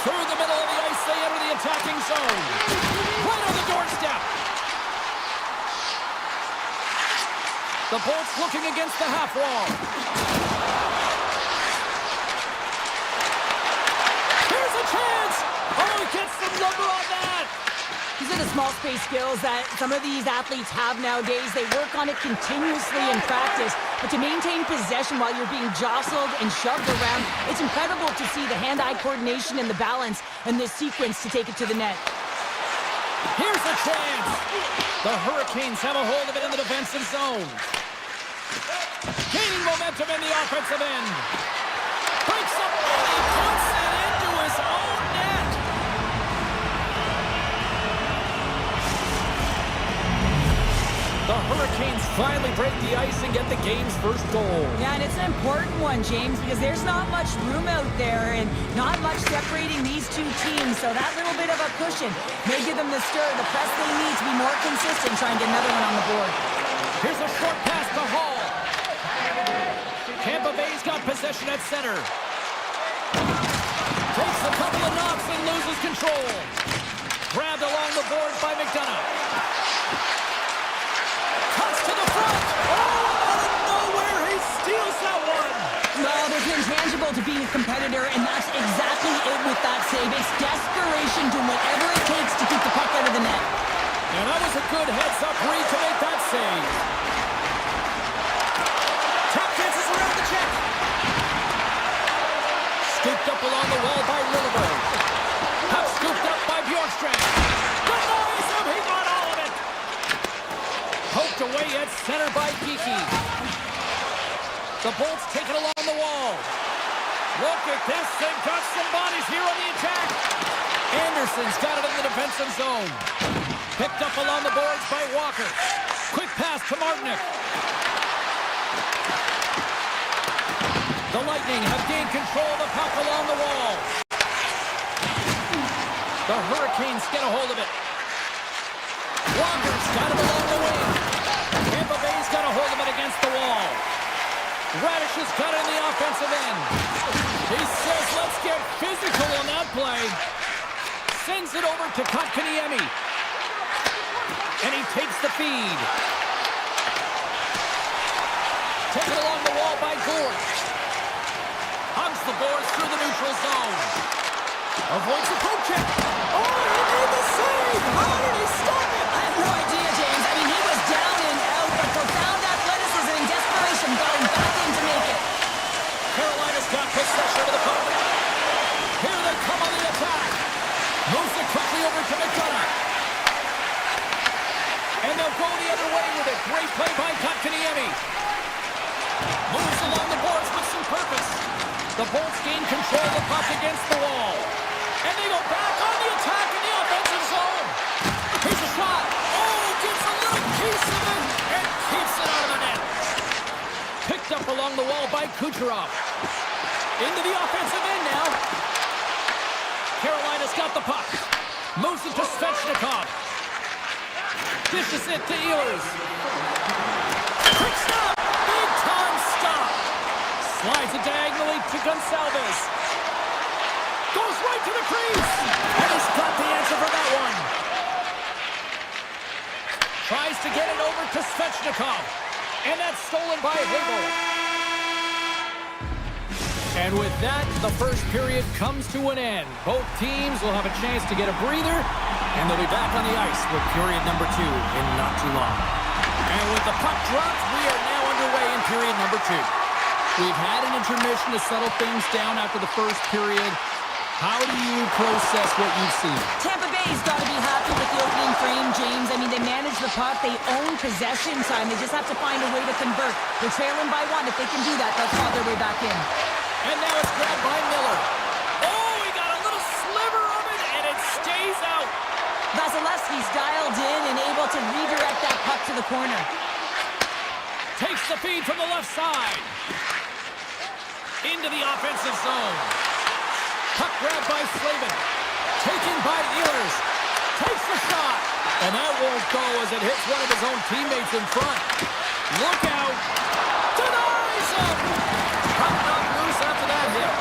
Through the middle of the ice, they enter the attacking zone. Right on the doorstep. The Bolts looking against the half wall. Here's a chance. Oh, he gets the number on that. These are the small space skills that some of these athletes have nowadays. They work on it continuously in practice. But to maintain possession while you're being jostled and shoved around, it's incredible to see the hand-eye coordination and the balance in this sequence to take it to the net. Here's a chance. The Hurricanes have a hold of it in the defensive zone. Gaining momentum in the offensive end. Breaks up and he puts it into his own net. The Hurricanes finally break the ice and get the game's first goal. Yeah, and it's an important one, James, because there's not much room out there and not much separating these two teams. So that little bit of a cushion may give them the stir, the press they need to be more consistent, try and get another one on the board. Here's a short pass to Hall. Tampa Bay's got possession at center. Takes a couple of knocks and loses control. Grabbed along the boards by McDonough. Cuts to the front. Oh, out of nowhere, he steals that one. Well, there's an intangible to being a competitor, and that's exactly it with that save. It's desperation, doing whatever it takes to keep the puck out of the net. And that was a good heads-up read to make that save. Tap dances around the check. Scooped up along the wall by Lilleberg. Puck scooped up by Bjorkstrand. Good noise, and he got all of it. Poked away at center by Geeky. The Bolts take it along the wall. Look at this. They've got some bodies here on the attack. Anderson's got it in the defensive zone. Picked up along the boards by Walker. Quick pass to Martinick. The Lightning have gained control of the puck along the wall. The Hurricanes get a hold of it. Walker's got it along the wing. Tampa Bay's got a hold of it against the wall. Radish has got it in the offensive end. He says, let's get physical on that play. Sends it over to Kotkaniemi. And he takes the feed. Taken along the wall by Gorge. Hugs the boards through the neutral zone. Avoids the poke check. Oh, he made the save! How did he stop it? I have no idea, James. I mean, he was down and out, but profound athleticism and desperation got him back in to make it. Carolina's got possession of the puck. Here they come on the attack. Moves it quickly over to McDonough. And they'll go the other way with it. Great play by Kotkaniemi. Moves along the boards with some purpose. The Bolts gain control of the puck against the wall. And they go back on the attack in the offensive zone. Here's a shot. Oh, gets a little piece of it and keeps it out of the net. Picked up along the wall by Kucherov. Into the offensive end now. Carolina's got the puck. Moves it to Svechnikov. Dishes it to Ehlers. Quick stop! Big time stop! Slides it diagonally to Gonçalves. Goes right to the crease! And he's got the answer for that one. Tries to get it over to Svechnikov. And that's stolen by Hagel. And with that, the first period comes to an end. Both teams will have a chance to get a breather, and they'll be back on the ice with period number 2 in not too long. And with the puck dropped, we are now underway in period number 2. We've had an intermission to settle things down after the first period. How do you process what you've seen? Tampa Bay's got to be happy with the opening frame, James. I mean, they manage the puck. They own possession time. They just have to find a way to convert. They're trailing by one. If they can do that, they'll claw their way back in. And now it's grabbed by Miller. Oh, he got a little sliver of it, and it stays out. Vasilevsky's dialed in and able to redirect that puck to the corner. Takes the feed from the left side. Into the offensive zone. Puck grabbed by Slavin. Taken by Ehlers. Takes the shot. And that won't go as it hits one of his own teammates in front. Look out. Denies him. Puck knocked loose after that hit.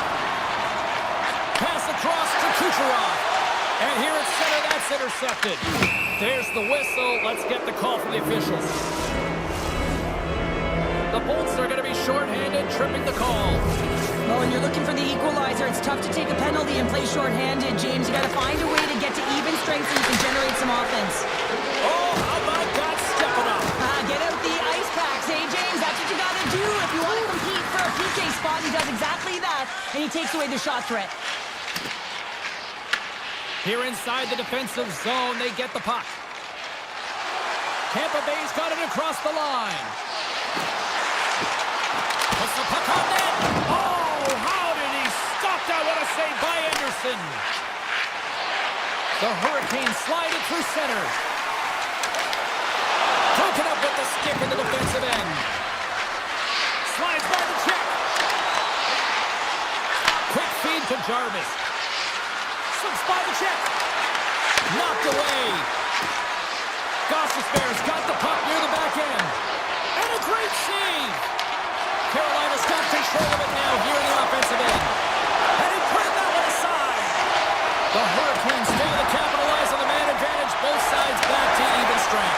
Pass across to Kucherov. And here at center, that's intercepted. There's the whistle. Let's get the call from the officials. The Bolts are going to be shorthanded, tripping the call. Well, when you're looking for the equalizer, it's tough to take a penalty and play shorthanded, James. You got to find a way to get to even strength so you can generate some offense. Oh, how about that? Step it up. Get out the ice packs, hey, James? That's what you got to do if you want to compete for a PK spot. He does exactly that, and he takes away the shot threat. Here inside the defensive zone, they get the puck. Tampa Bay's got it across the line. Puts the puck on net. Oh, how did he stop that? What a save by Anderson. The Hurricanes slide it through center. Broken up with the stick in the defensive end. Slides by the check. Quick feed to Jarvis. Slips by the check. Knocked away. Gostisbehere's got the puck near the back end. And a great save. Carolina's got control of it now here in the offensive end. And he put that one aside. The Hurricanes fail to capitalize on the man advantage. Both sides back to even strength.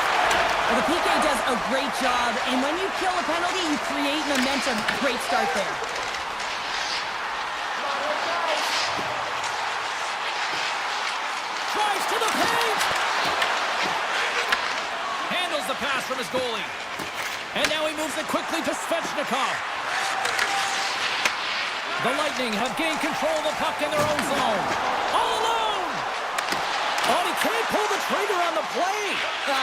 Well, the PK does a great job, and when you kill a penalty, you create momentum. Great start there. Drives to the paint. Handles the pass from his goalie. And now he moves it quickly to Svechnikov. The Lightning have gained control of the puck in their own zone. All alone! Oh, he can't pull the trigger on the play.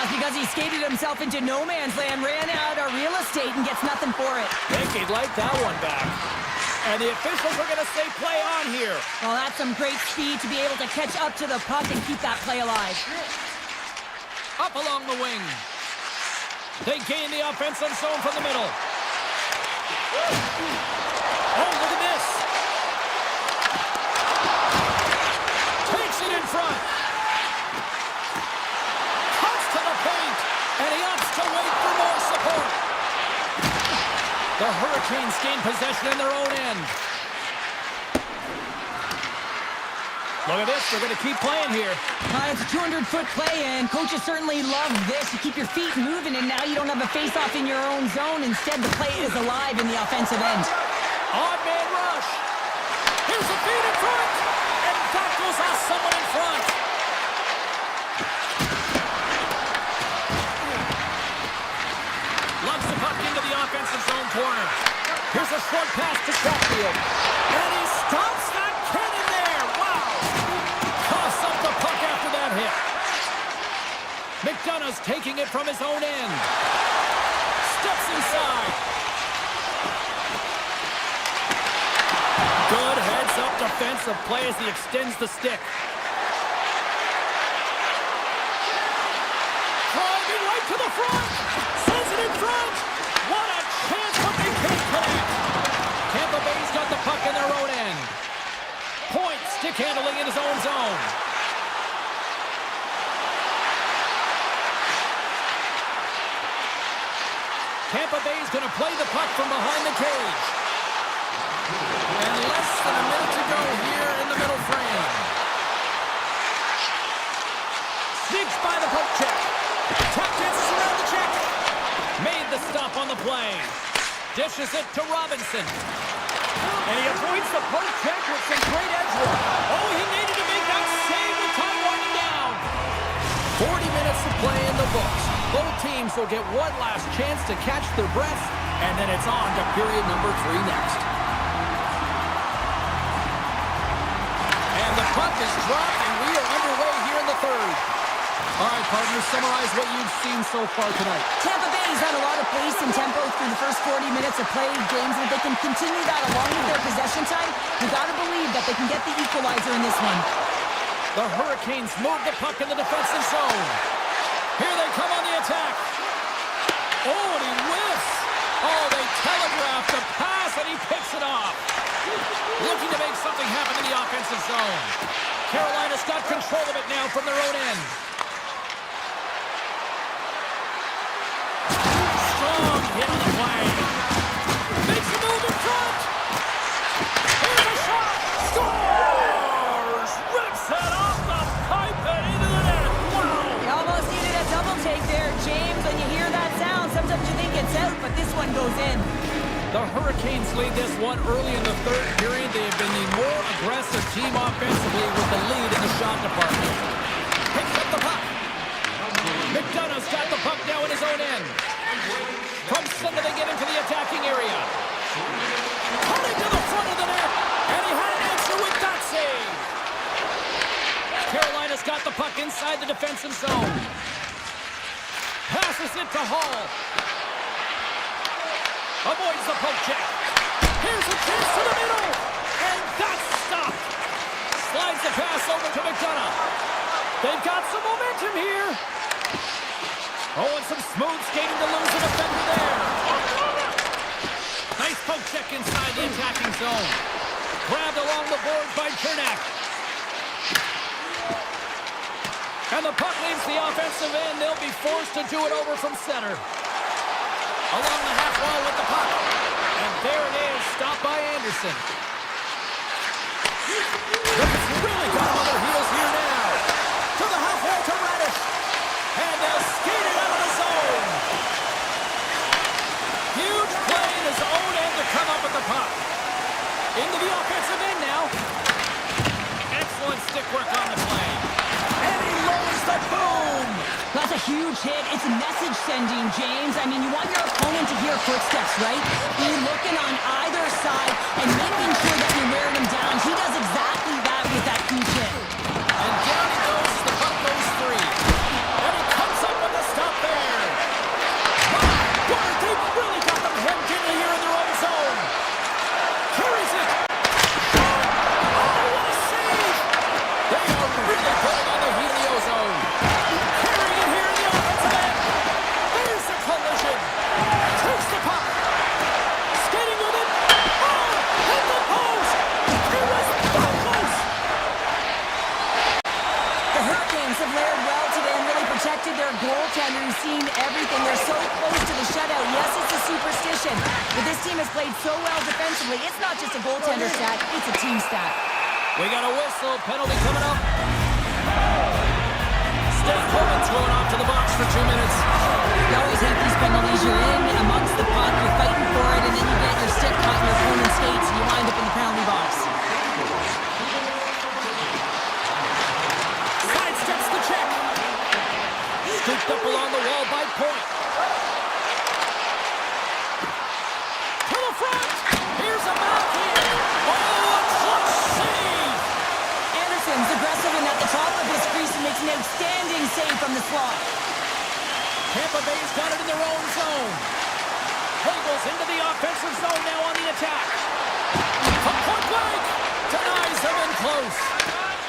Because he skated himself into no man's land, ran out of real estate, and gets nothing for it. I think he'd like that one back. And the officials are going to say play on here. Well, that's some great speed to be able to catch up to the puck and keep that play alive. Up along the wing. They gain the offensive zone from the middle. Oh, look at this. Takes it in front. Cuts to the paint. And he opts to wait for more support. The Hurricanes gain possession in their own end. Look at this. They're going to keep playing here. It's a 200-foot play, and coaches certainly love this. You keep your feet moving, and now you don't have a face-off in your own zone. Instead, the play is alive in the offensive end. Odd man rush. Here's a feed in front. And that goes off someone in front. Lugs the puck into the offensive zone corner. Here's a short pass to Chatfield. And he stops that cannon there. Wow. Toss up the puck after that hit. McDonough's taking it from his own end. Steps inside. Good heads-up defensive play as he extends the stick. Driving right to the front. Sends it in front. What a chance, but they can't connect. Tampa Bay's got the puck in their own end. Point, stick handling in his own zone. Tampa Bay's going to play the puck from behind the cage. And less than a minute to go here in the middle frame. Sneaks by the poke check. Tap dances around the check. Made the stop on the play. Dishes it to Robinson. And he avoids the poke check with some great edge work. Oh, he needed to make that save with time winding down. 40 minutes to play in the books. Both teams will get one last chance to catch their breaths, and then it's on to period number 3 next. And Puck is dropped, and we are underway here in the third. All right, partners, summarize what you've seen so far tonight. Tampa Bay's had a lot of pace and tempo through the first 40 minutes of play, James, and if they can continue that along with their possession time, you got to believe that they can get the equalizer in this one. The Hurricanes move the puck in the defensive zone. Here they come on the attack. Oh, and he whiffs. Oh, they telegraph the pass, and he picks it off. Looking to make something happen in the offensive zone. Carolina's got control of it now from their own end. Strong hit on the play. Makes a move in front. Here's a shot. Scores! Rips it off the pipe and into the net. Wow! You almost needed a double take there, James. When you hear that sound, sometimes you think it's out, but this one goes in. The Hurricanes lead this one early in the third period. They have been the more aggressive team offensively with the lead in the shot department. Picks up the puck. McDonough's got the puck now in his own end. From center they get into the attacking area. Cutting to the front of the net. And he had an answer with that save. Carolina's got the puck inside the defensive zone. Passes it to Hall. Avoids the poke check. Here's a chance to the middle. And that's stopped. Slides the pass over to McDonough. They've got some momentum here. Oh, and some smooth skating to lose the defender there. Nice poke check inside the attacking zone. Grabbed along the boards by Chernak. And the puck leaves the offensive end. They'll be forced to do it over from center. Along the half wall with the puck. And there it is, stopped by Anderson. It's really got him on their heels here now. To the half wall to Radish. And they'll skate it out of the zone. Huge play in his own end to come up with the puck. Into the offensive end now. Excellent stick work on the play. And he lowers the boom. That's a huge hit. It's message sending, James. I mean, you want your opponent to hear footsteps, right? Be looking on either side and making sure that you're wearing him down. He does exactly that with that huge hit. And down he goes. The puck goes free. And he comes up with a stop there. My God, they've really got them hemmed in here in their own zone. Carries it. Oh, what a save. They are really putting on the Helio zone. Carrying it here in the offensive end. There's the collision. Takes the puck. Skating with it. Oh, hit the post. It was that close. The Hurricanes have layered well today and really protected their goaltender. He's seen everything. They're so close to the shutout. Yes, it's a superstition, but this team has played so well defensively. It's not just a goaltender stat, it's a team stat. We got a whistle. Penalty coming up. Steph Coleman's going off to the box for 2 minutes. You always hate these penalties. You're in amongst the puck, you're fighting for it, and then you get your stick caught in your opponent's skates, and you wind up in the penalty box. Sidesteps the check. Scooped up along the wall by Point. To the front. Here's a back here. Oh, a clutch save. Anderson's aggressive and at the top of his crease and makes an outstanding save from the slot. Tampa Bay's got it in their own zone. Hoagle's into the offensive zone now on the attack. From point blank. Denies him in close.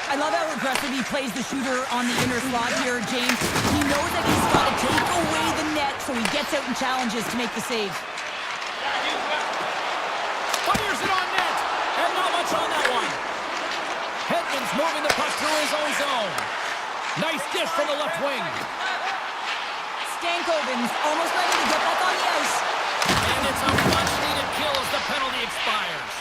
I love how aggressive he plays the shooter on the inner slot here, James. He knows that he's got to take away the net, so he gets out and challenges to make the save. Fires it on net, and not much on that one. Hedman's moving the puck through his own zone. Nice dish from the left wing. Stankoven's almost ready to get back on the ice. And it's a much-needed kill as the penalty expires.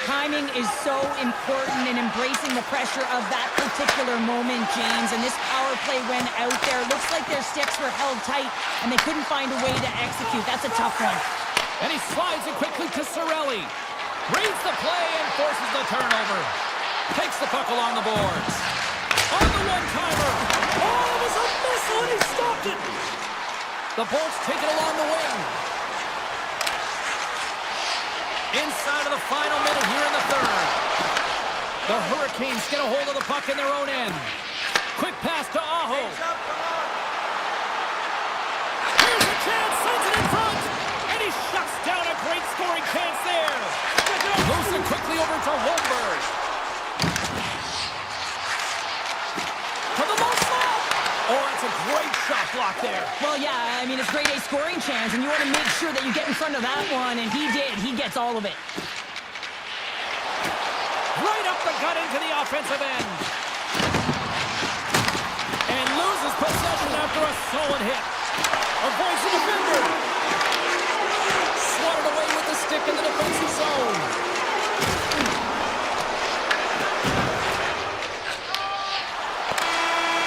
Timing is so important in embracing the pressure of that particular moment, James. And this power play went out there. Looks like their sticks were held tight, and they couldn't find a way to execute. That's a tough one. And he slides it quickly to Cirelli. Reads the play and forces the turnover. Takes the puck along the boards. On the one-timer. Oh, it was a missile, and he stopped it. The Bolts take it along the wing. Inside of the final minute here in the third. The The Hurricanes get a hold of the puck in their own end. Quick pass to Aho. Here's a chance, sends it in front. And he shuts down a great scoring chance there. Moves it quickly over to Holmberg. To the low slot. Oh, it's a great shot block there. Well, yeah, I mean, it's grade A scoring chance, and you want to make sure that you get in front of that one, and he did. He gets all of it. Right up the gut into the offensive end. And loses possession after a solid hit. Avoids the defender. Swatted away with the stick in the defensive zone.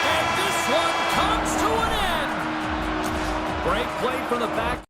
And this one comes to an end. Great play from the back.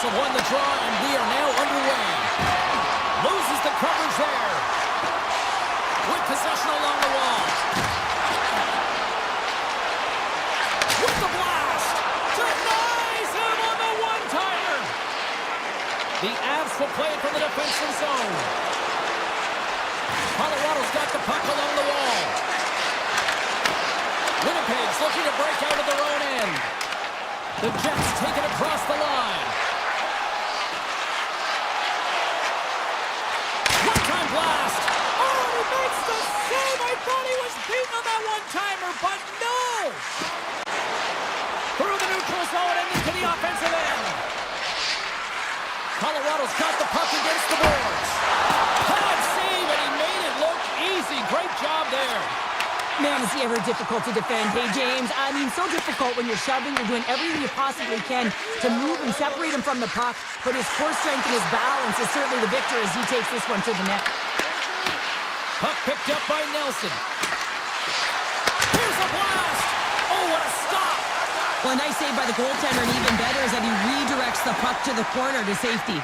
have won the draw, and we are now underway. Loses the coverage there. With possession along the wall. With the blast. Denies him on the one-timer. The Avs will play it from the defensive zone. Colorado's got the puck along the wall. Winnipeg's looking to break out of their own end. The Jets take it across the line. One-time blast. Oh, he makes the save. I thought he was beaten on that one-timer, but no. Through the neutral zone and into the offensive end. Colorado's got the puck against the boards. Hard save, and he made it look easy. Great job there. Man, is he ever difficult to defend. Hey, James, I mean, so difficult when you're shoving. You're doing everything you possibly can to move and separate him from the puck. But his core strength and his balance is certainly the victor as he takes this one to the net. Puck picked up by Nelson. Here's a blast. Oh, what a stop. Well, a nice save by the goaltender, and even better is that he redirects the puck to the corner to safety.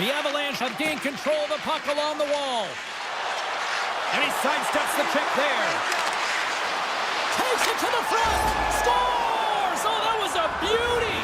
The Avalanche have gained control of the puck along the wall. And he sidesteps the check there. Takes it to the front. Scores! Oh, that was a beauty.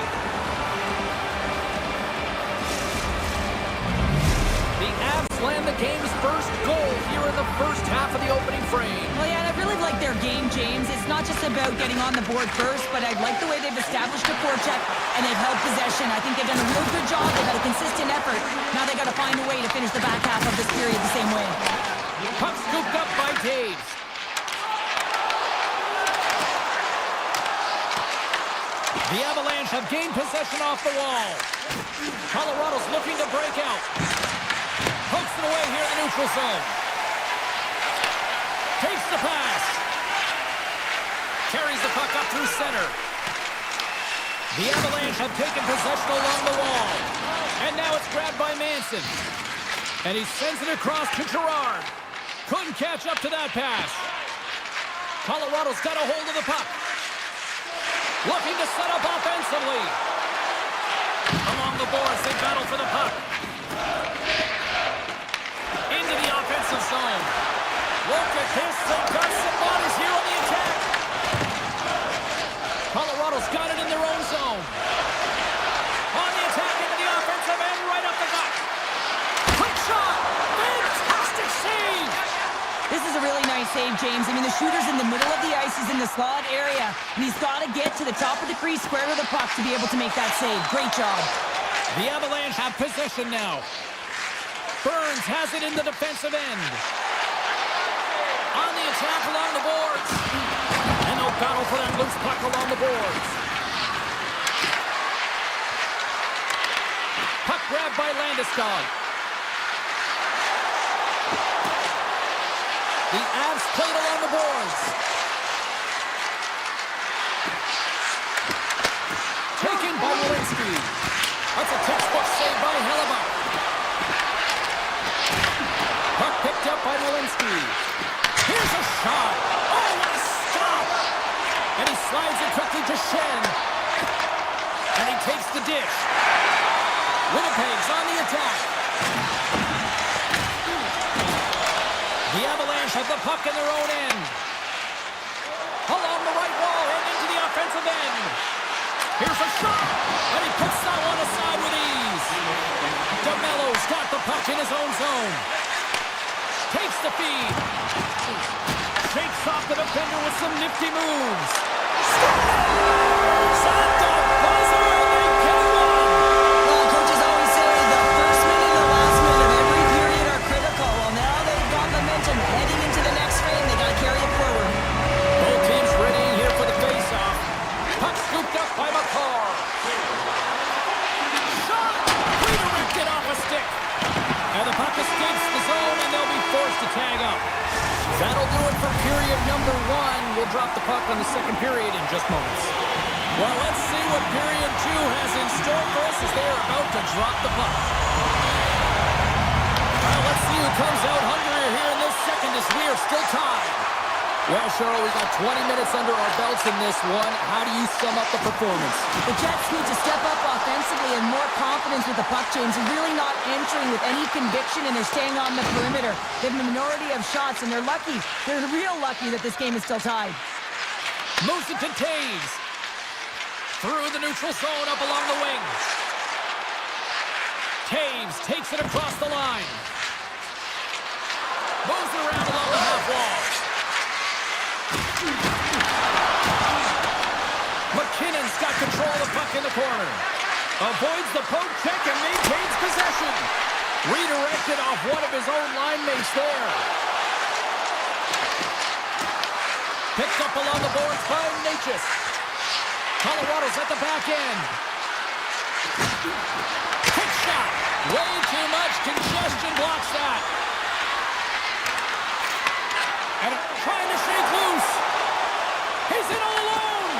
The Avs land the game's first goal here in the first half of the opening frame. Well, yeah, and I really like their game, James. It's not just about getting on the board first, but I like the way they've established a forecheck and they've held possession. I think they've done a real good job. They've had a consistent effort. Now they've got to find a way to finish the back half of this period the same way. Puck scooped up by Taves. The Avalanche have gained possession off the wall. Colorado's looking to break out. Pokes it away here in the neutral zone. Takes the pass. Carries the puck up through center. The Avalanche have taken possession along the wall. And now it's grabbed by Manson. And he sends it across to Gerard. Couldn't catch up to that pass. Colorado's got a hold of the puck. Looking to set up offensively. Along the boards, they battle for the puck. Into the offensive zone. Look at this. They've got some bodies here on the attack. Colorado's got it in their own zone. On the attack into the offensive end, right up the gut. Quick shot. Fantastic save. This is a really nice save, James. I mean, the shooter's in the middle of the ice. He's in the slot area. And he's got to get to the top of the crease, square to the puck to be able to make that save. Great job. The Avalanche have possession now. Burns has it in the defensive end. On the attack along the boards. And no battle for that loose puck along the boards. Puck grabbed by Landeskog. The Avs played along the boards. Taken by Walensky. That's a textbook save by Hellebuck. Puck picked up by Walensky. Here's a shot. Oh, what a stop. And he slides it quickly to Shen. And he takes the dish. Winnipeg's on the attack. The Avalanche have the puck in their own end. Along the right wall and into the offensive end. Here's a shot. And he puts that one aside with ease. DeMello's got the puck in his own zone. Takes the feed. Shakes off the defender with some nifty moves. Scores! At the buzzer, and they get one. Well, coaches always say the first minute and the last minute of every period are critical. Well, now they've got momentum heading into the next frame. They got to carry it forward. Both teams ready here for the face-off. Puck scooped up by McCarr. Shot! Redirected off a stick. And the puck escapes the zone, and they'll be forced to tag up. That'll do it for period number one. We'll drop the puck on the second period in just moments. Well, let's see what period two has in store for us as they are about to drop the puck. Well, let's see who comes out hungrier here in this second as we are still tied. Well, Cheryl, we got 20 minutes under our belts in this one. How do you sum up the performance? The Jets need to step up offensively and more confidence with the puck, James. They're really not entering with any conviction, and they're staying on the perimeter. They have a minority of shots, and they're lucky. They're real lucky that this game is still tied. Moves it to Taves. Through the neutral zone, up along the wing. Taves takes it across the line. Moves it around along the half wall. McKinnon's got control of the puck in the corner. Avoids the poke check and maintains possession. Redirected off one of his own line mates there. Picked up along the boards by Natchez. Colorado's at the back end. Quick shot. Way too much congestion blocks that. And trying to shake loose. He's in all alone.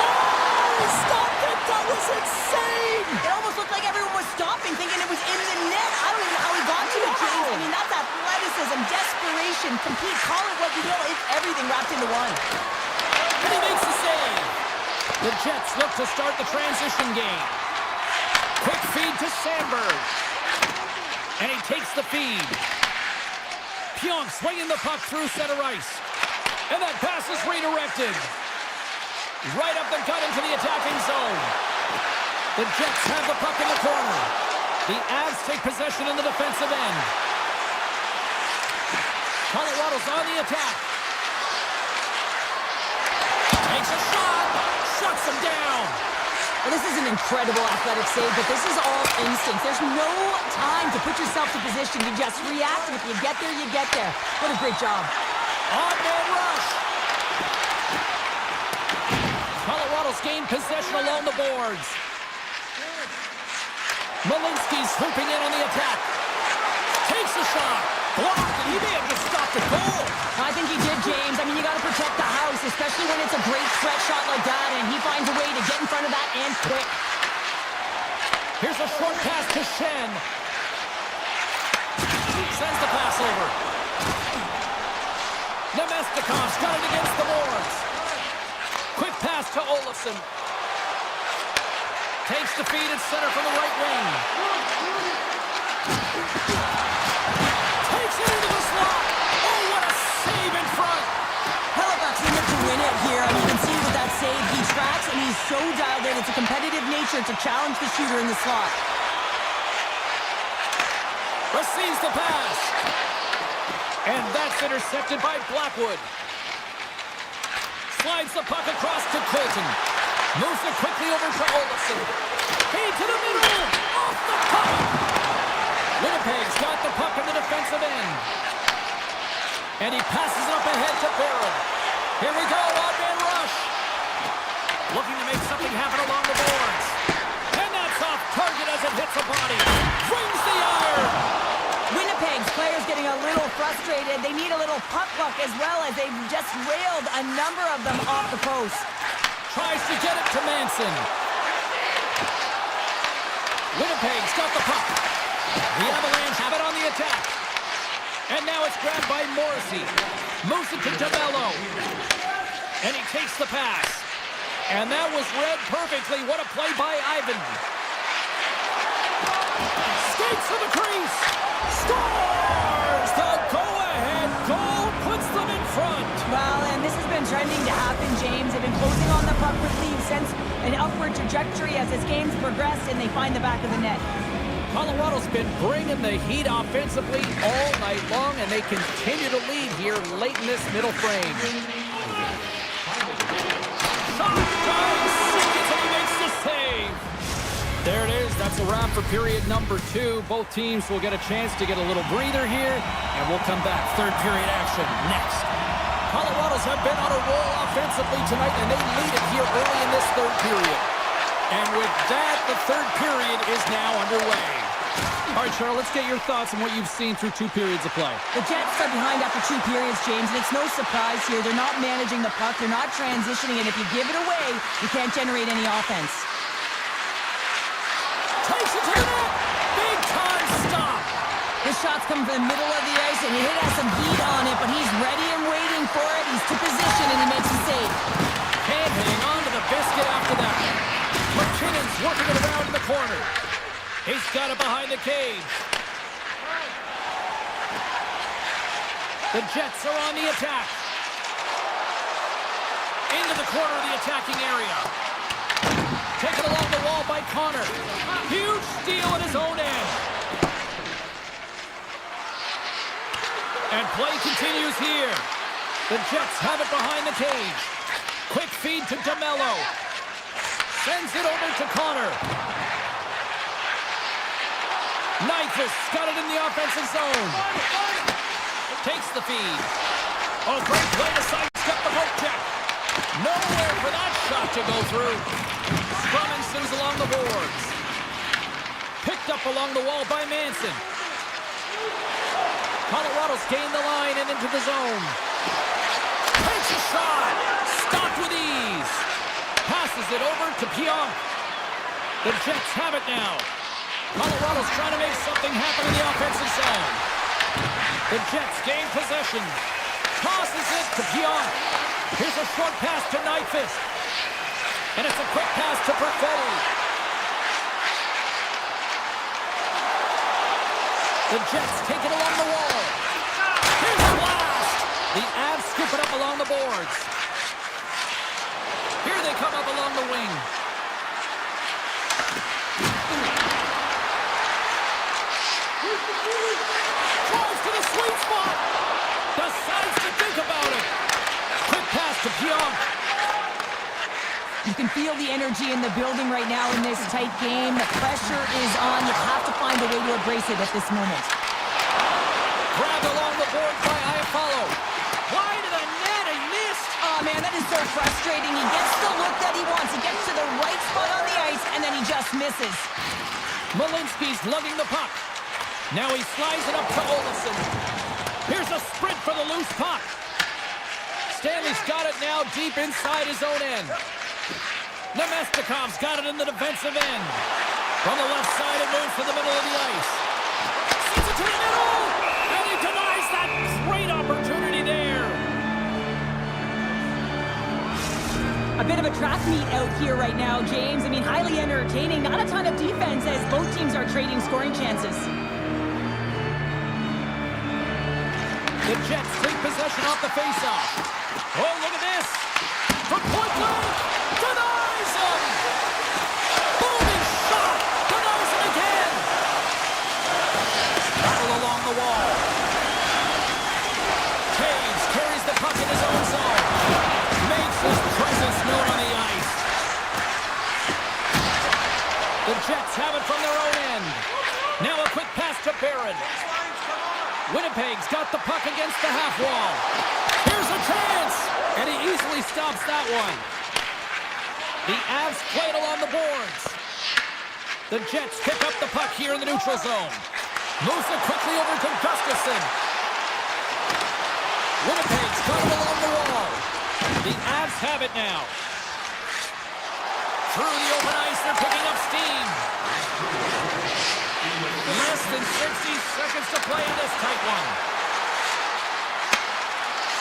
Oh, he stopped it. That was insane. It almost looked like everyone was stopping, thinking it was in the net. I don't even know how he got to it, James. I mean, that's athleticism, desperation, compete, call it what you will. It's everything wrapped into one. And he makes the save. The Jets look to start the transition game. Quick feed to Sandberg. And he takes the feed. Pionk swinging the puck through center ice. And that pass is redirected. Right up the gut into the attacking zone. The Jets have the puck in the corner. The Avs take possession in the defensive end. Colorado's on the attack. Takes a shot. Shuts him down. Well, this is an incredible athletic save, but this is all instinct. There's no time to put yourself to position. You just react, and if you get there, you get there. What a great job. On-man rush. Colorado's gained possession along the boards. Malinsky's swooping in on the attack. Takes a shot. Blocked, and he may have just stopped the goal. I think he did, James. I mean, you got to protect the house, especially when it's a great stretch shot like that, and he finds a way to get in front of that and quick. Here's a short pass to Shen. Sends the pass over. Nemestikov's got it against the boards. Quick pass to Olofsson. Takes the feed at center from the right wing. Takes it into the slot. Oh, what a save in front. Halifax in it to win it here. I mean, you can see with that save, he tracks, and he's so dialed in. It's a competitive nature to challenge the shooter in the slot. Receives the pass. And that's intercepted by Blackwood. Slides the puck across to Colton. Moves it quickly over to Olofsson. Feed to the middle. Off the puck. Winnipeg's got the puck in the defensive end. And he passes it up ahead to Barron. Here we go, odd-man rush. Looking to make something happen along the boards. And that's off target as it hits a body. Rings the iron. Winnipeg's players getting a little frustrated. They need a little puck luck as well, as they've just railed a number of them off the post. Tries to get it to Manson. Winnipeg's got the puck. The Avalanche have it on the attack. And now it's grabbed by Morrissey. Moves it to DeMello. And he takes the pass. And that was read perfectly. What a play by Ivan. Skates to the crease. Scores! The go-ahead goal puts them in front. Well, and this has been trending to happen, James. They've been closing on the puck quickly since an upward trajectory as this game's progressed, and they find the back of the net. Colorado's been bringing the heat offensively all night long, and they continue to lead here late in this middle frame. Shot, drive, sinks, and he makes the save. There it is. That's a wrap for period number 2. Both teams will get a chance to get a little breather here, and we'll come back. Third period action next. Colorado's have been on a roll offensively tonight, and they lead it here early in this third period. And with that, the third period is now underway. All right, Cheryl, let's get your thoughts on what you've seen through 2 periods of play. The Jets are behind after 2 periods, James, and it's no surprise here. They're not managing the puck. They're not transitioning, and if you give it away, you can't generate any offense. Takes it to the net. Big time stop. This shot's coming from the middle of the ice, and he has some heat on it, but he's ready and waiting going for it. He's to position, and he makes a save. Can't hang on to the biscuit after that. McKinnon's working it around in the corner. He's got it behind the cage. The Jets are on the attack. Into the corner of the attacking area. Taken along the wall by Connor. Huge steal at his own end. And play continues here. The Jets have it behind the cage. Quick feed to DeMello. Sends it over to Connor. Knifus got it in the offensive zone. Takes the feed. Oh, great play to sidestep the poke check. Nowhere for that shot to go through. Robinson's along the boards. Picked up along the wall by Manson. Colorado's gained the line and into the zone. Takes a shot. Stopped with ease. Passes it over to Pionk. The Jets have it now. Colorado's trying to make something happen in the offensive zone. The Jets gain possession. Tosses it to Pionk. Here's a short pass to Knifus. And it's a quick pass to Perfetti. The Jets take it along the wall. Here's a blast. The Avs scoop it up along the boards. Here they come up along the wing. Throws to the sweet spot. Decides to think about it. Quick pass to Pionk. You can feel the energy in the building right now in this tight game. The pressure is on. You have to find a way to embrace it at this moment. Grabbed along the board by Iafallo. Wide of the net and missed. Oh, man, that is so frustrating. He gets the look that he wants. He gets to the right spot on the ice, and then he just misses. Malinsky's lugging the puck. Now he slides it up to Olofsson. Here's a sprint for the loose puck. Stanley's got it now deep inside his own end. Nemestikov's got it in the defensive end. From the left side, it moves to the middle of the ice. Sends it to the middle! And he denies that great opportunity there. A bit of a track meet out here right now, James. I mean, highly entertaining. Not a ton of defense as both teams are trading scoring chances. The Jets take possession off the faceoff. Oh, look at this. From point blank. Denies him. Booming shot. Denies him again. Battle along the wall. Taves carries the puck in his own zone. Makes his presence known on the ice. The Jets have it from their own end. Now a quick pass to Barron. Winnipeg's got the puck against the half wall. Here's a chance! And he easily stops that one. The Avs play it along the boards. The Jets pick up the puck here in the neutral zone. Moves it quickly over to Gustafsson. Winnipeg's got it along the wall. The Avs have it now. Through the open ice, they're picking up steam. Less than 60 seconds to play in this tight one.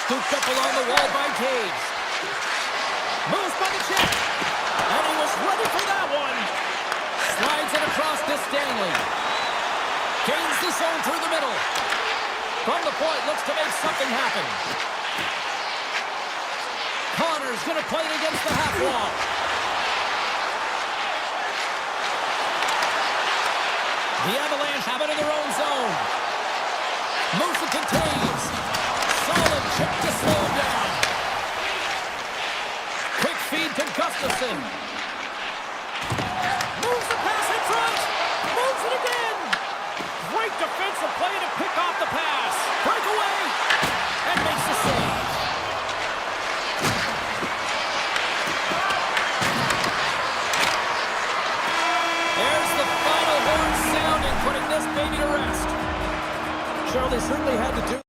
Scooped up along the wall by Taves. Moves by the check. And he was ready for that one. Slides it across to Stanley. Gains the zone through the middle. From the point, looks to make something happen. Connor's going to play it against the half wall. The Avalanche have it in their own zone. Moves it to Taves. Solid check to slow him down. Quick feed to Gustafsson. Moves the pass in front. Moves it again. Great defensive play to pick off the pass. Breakaway. And makes the save. There's the final horn sounding, putting this baby to rest. Charlie certainly had to do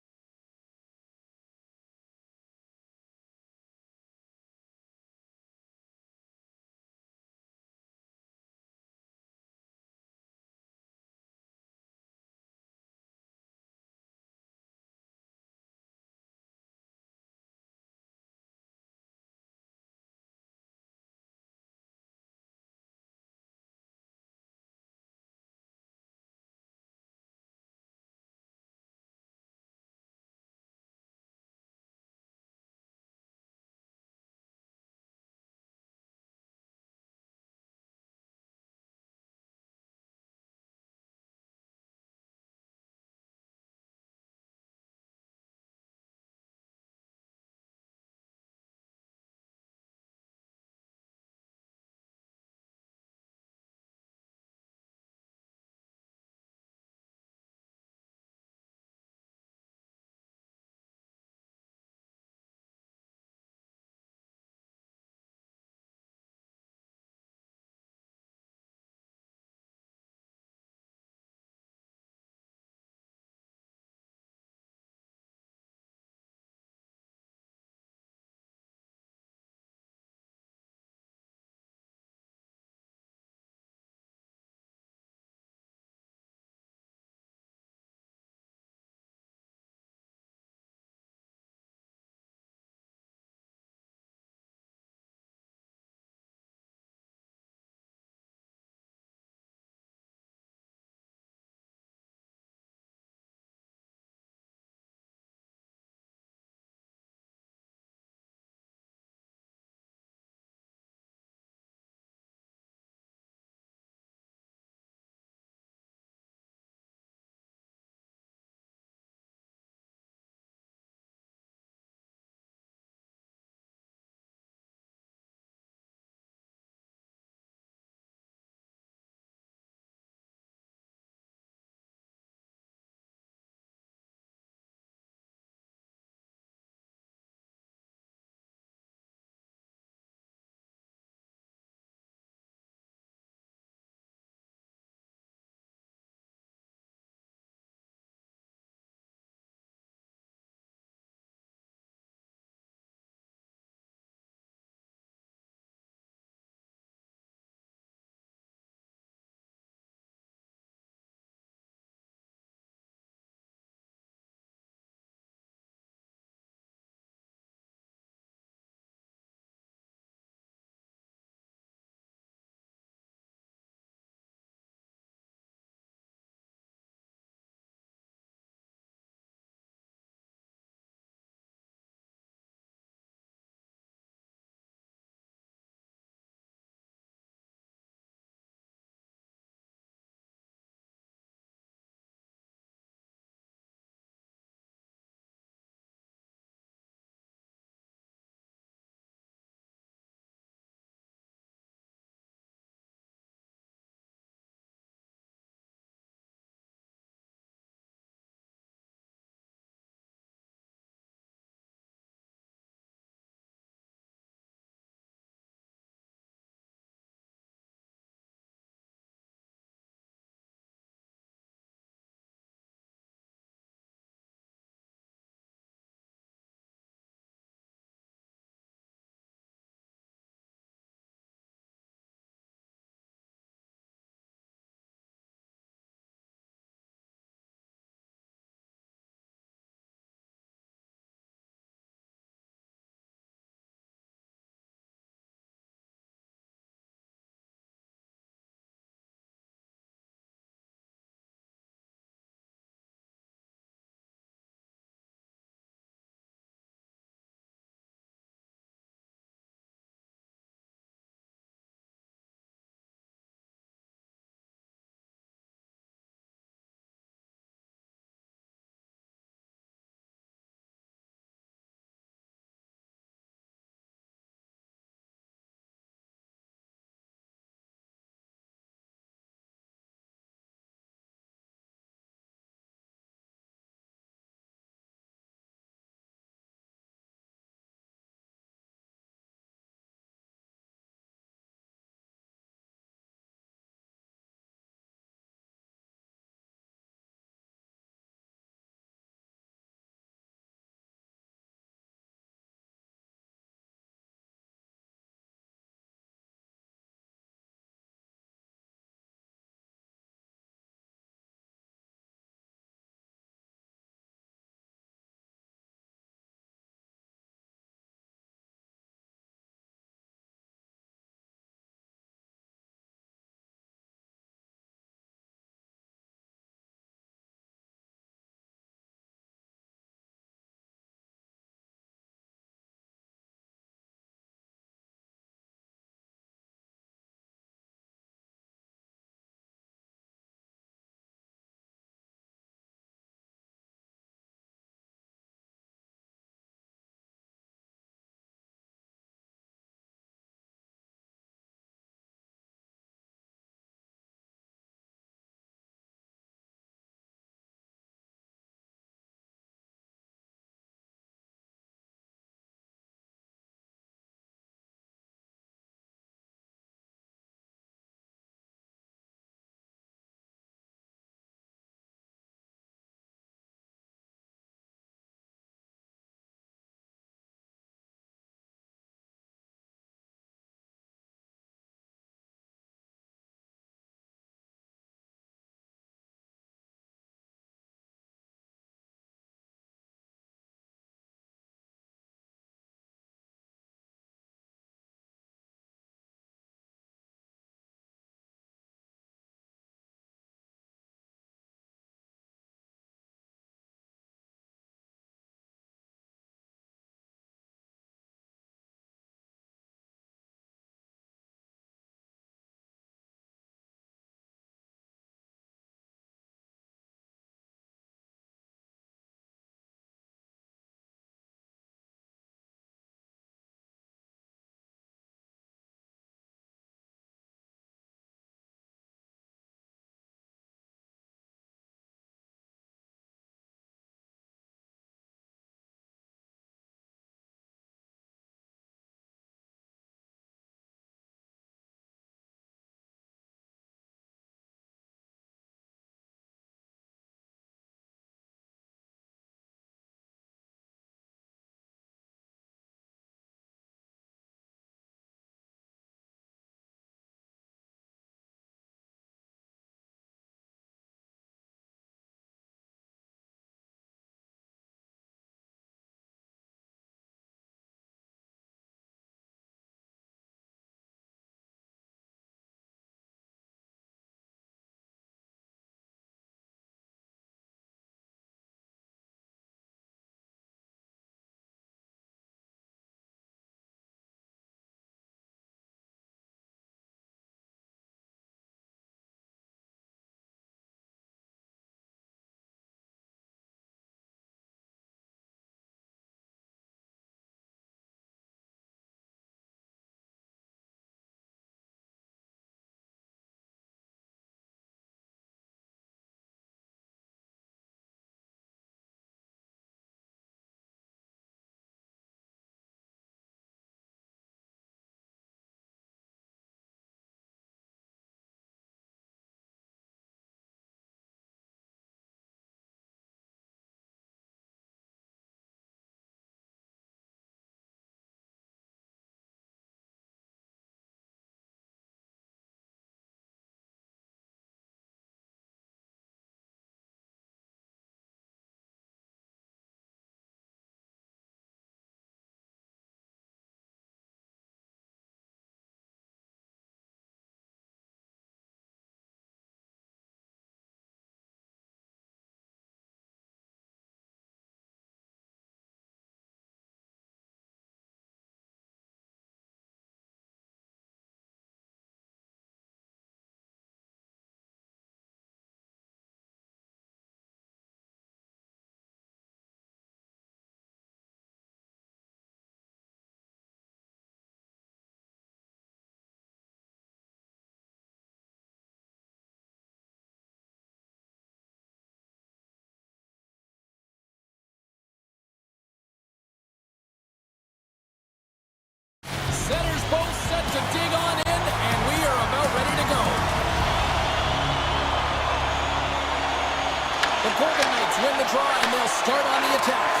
The Golden Knights win the draw, and they'll start on the attack.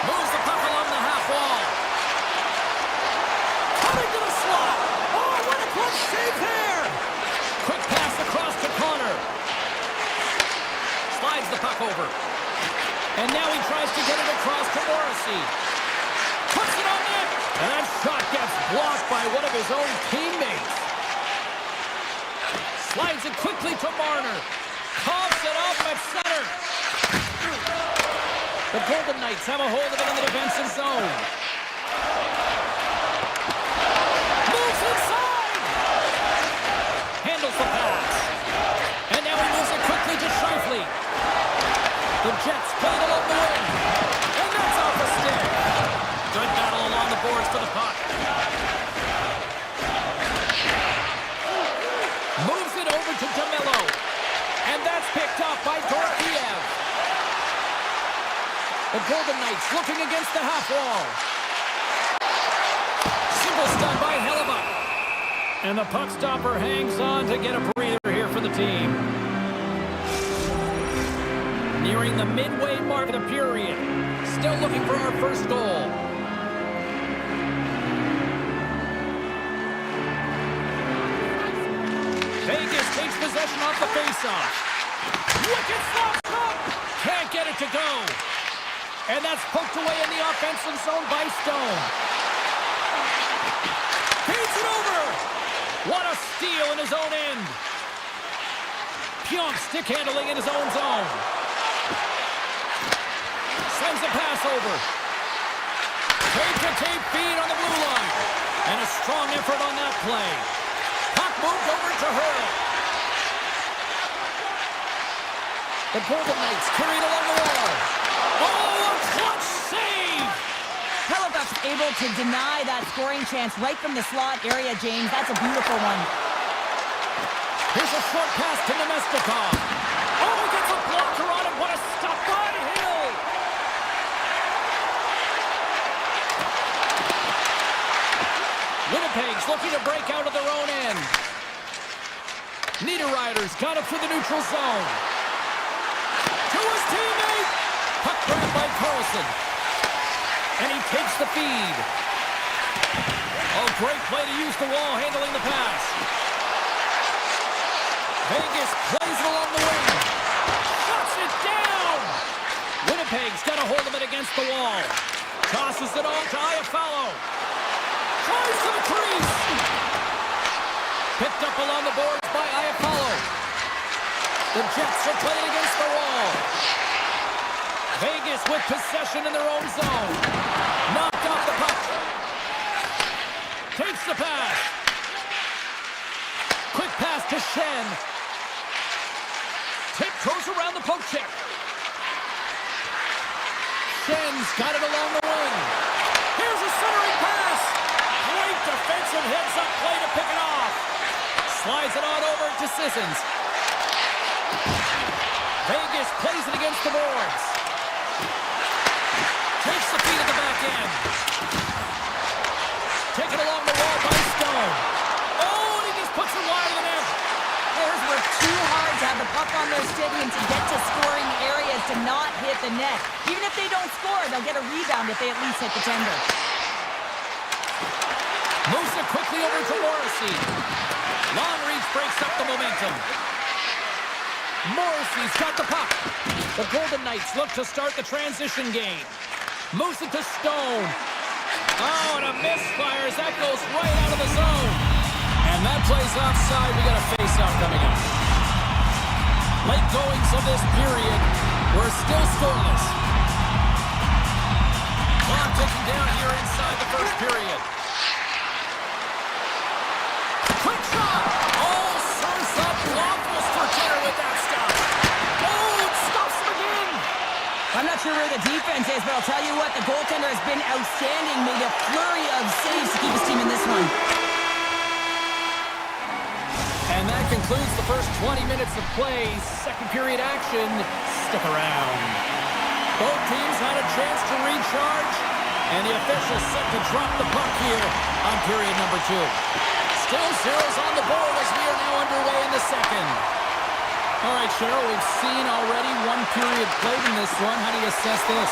Moves the puck along the half wall. Coming to the slot. Oh, what a clutch save there! Quick pass across to Connor. Slides the puck over. And now he tries to get it across to Morrissey. Puts it on net. And that shot gets blocked by one of his own teammates. Slides it quickly to Marner. Coughs it up at center. The Golden Knights have a hold of it in the defensive zone. Moves inside. Handles the pass. And now he moves it quickly to Scheifele. The Jets play it along the wing. And that's off a stick. Good battle along the boards for the puck. Moves it over to DeMello. And that's picked up by Dorofeev. The Golden Knights looking against the half wall. Simple stun by Hellebuck. And the puck stopper hangs on to get a breather here for the team. Nearing the midway mark of the period. Still looking for our first goal. Vegas takes possession off the faceoff. Wicked slap shot! Can't get it to go. And that's poked away in the offensive zone by Stone. Feeds it over! What a steal in his own end. Pionk stick handling in his own zone. Sends the pass over. Tape-to-tape feed on the blue line. And a strong effort on that play. Puck moved over to Hurl. The Golden Knights carried along the wall. Oh, a clutch save! Hellebuck's able to deny that scoring chance right from the slot area, James. That's a beautiful one. Here's a short pass to Nemestikov. Oh, he gets a blocker on it. What a stop by Hill! Winnipeg's looking to break out of their own end. Niederreiter's got it through the neutral zone. To his teammate! Puck grabbed by Carlson. And he takes the feed. Oh, great play to use the wall handling the pass. Vegas plays it along the wing. Shuts it down! Winnipeg's got a hold of it against the wall. Tosses it on to Iafallo. Tries to the crease. Picked up along the boards by Iafallo. The Jets are playing against the wall. Vegas with possession in their own zone. Knocked off the puck. Takes the pass. Quick pass to Shen. Tiptoes around the poke check. Shen's got it along the wing. Here's a centering pass. Great defensive heads-up play to pick it off. Slides it on over to Sissons. Vegas plays it against the boards. Takes the feed at the back end. Taken along the wall by Stone. Oh, and he just puts it wide of the net. Players work too hard to have the puck on their stick and to get to scoring areas to not hit the net. Even if they don't score, they'll get a rebound if they at least hit the tender. Moves it quickly over to Morrissey. Long reach breaks up the momentum. Morrissey's got the puck. The Golden Knights look to start the transition game. Moves it to Stone. Oh, and a misfire as that goes right out of the zone. And that plays offside. We got a face-off coming up. Late goings of this period. We're still scoreless. Clock ticking down here inside the first period. Quick shot! Oh, serves up Waffles for dinner with that stop. Oh, it stops him again. I'm not sure where the defense is, but I'll tell you what, the goaltender has been outstanding. Made a flurry of saves to keep his team in this one. And that concludes the first 20 minutes of play. Second period action. Stick around. Both teams had a chance to recharge, and the officials set to drop the puck here on period number 2. Still zeros on the board as we are now underway in the second. All right, Cheryl, we've seen already one period played in this one. How do you assess this?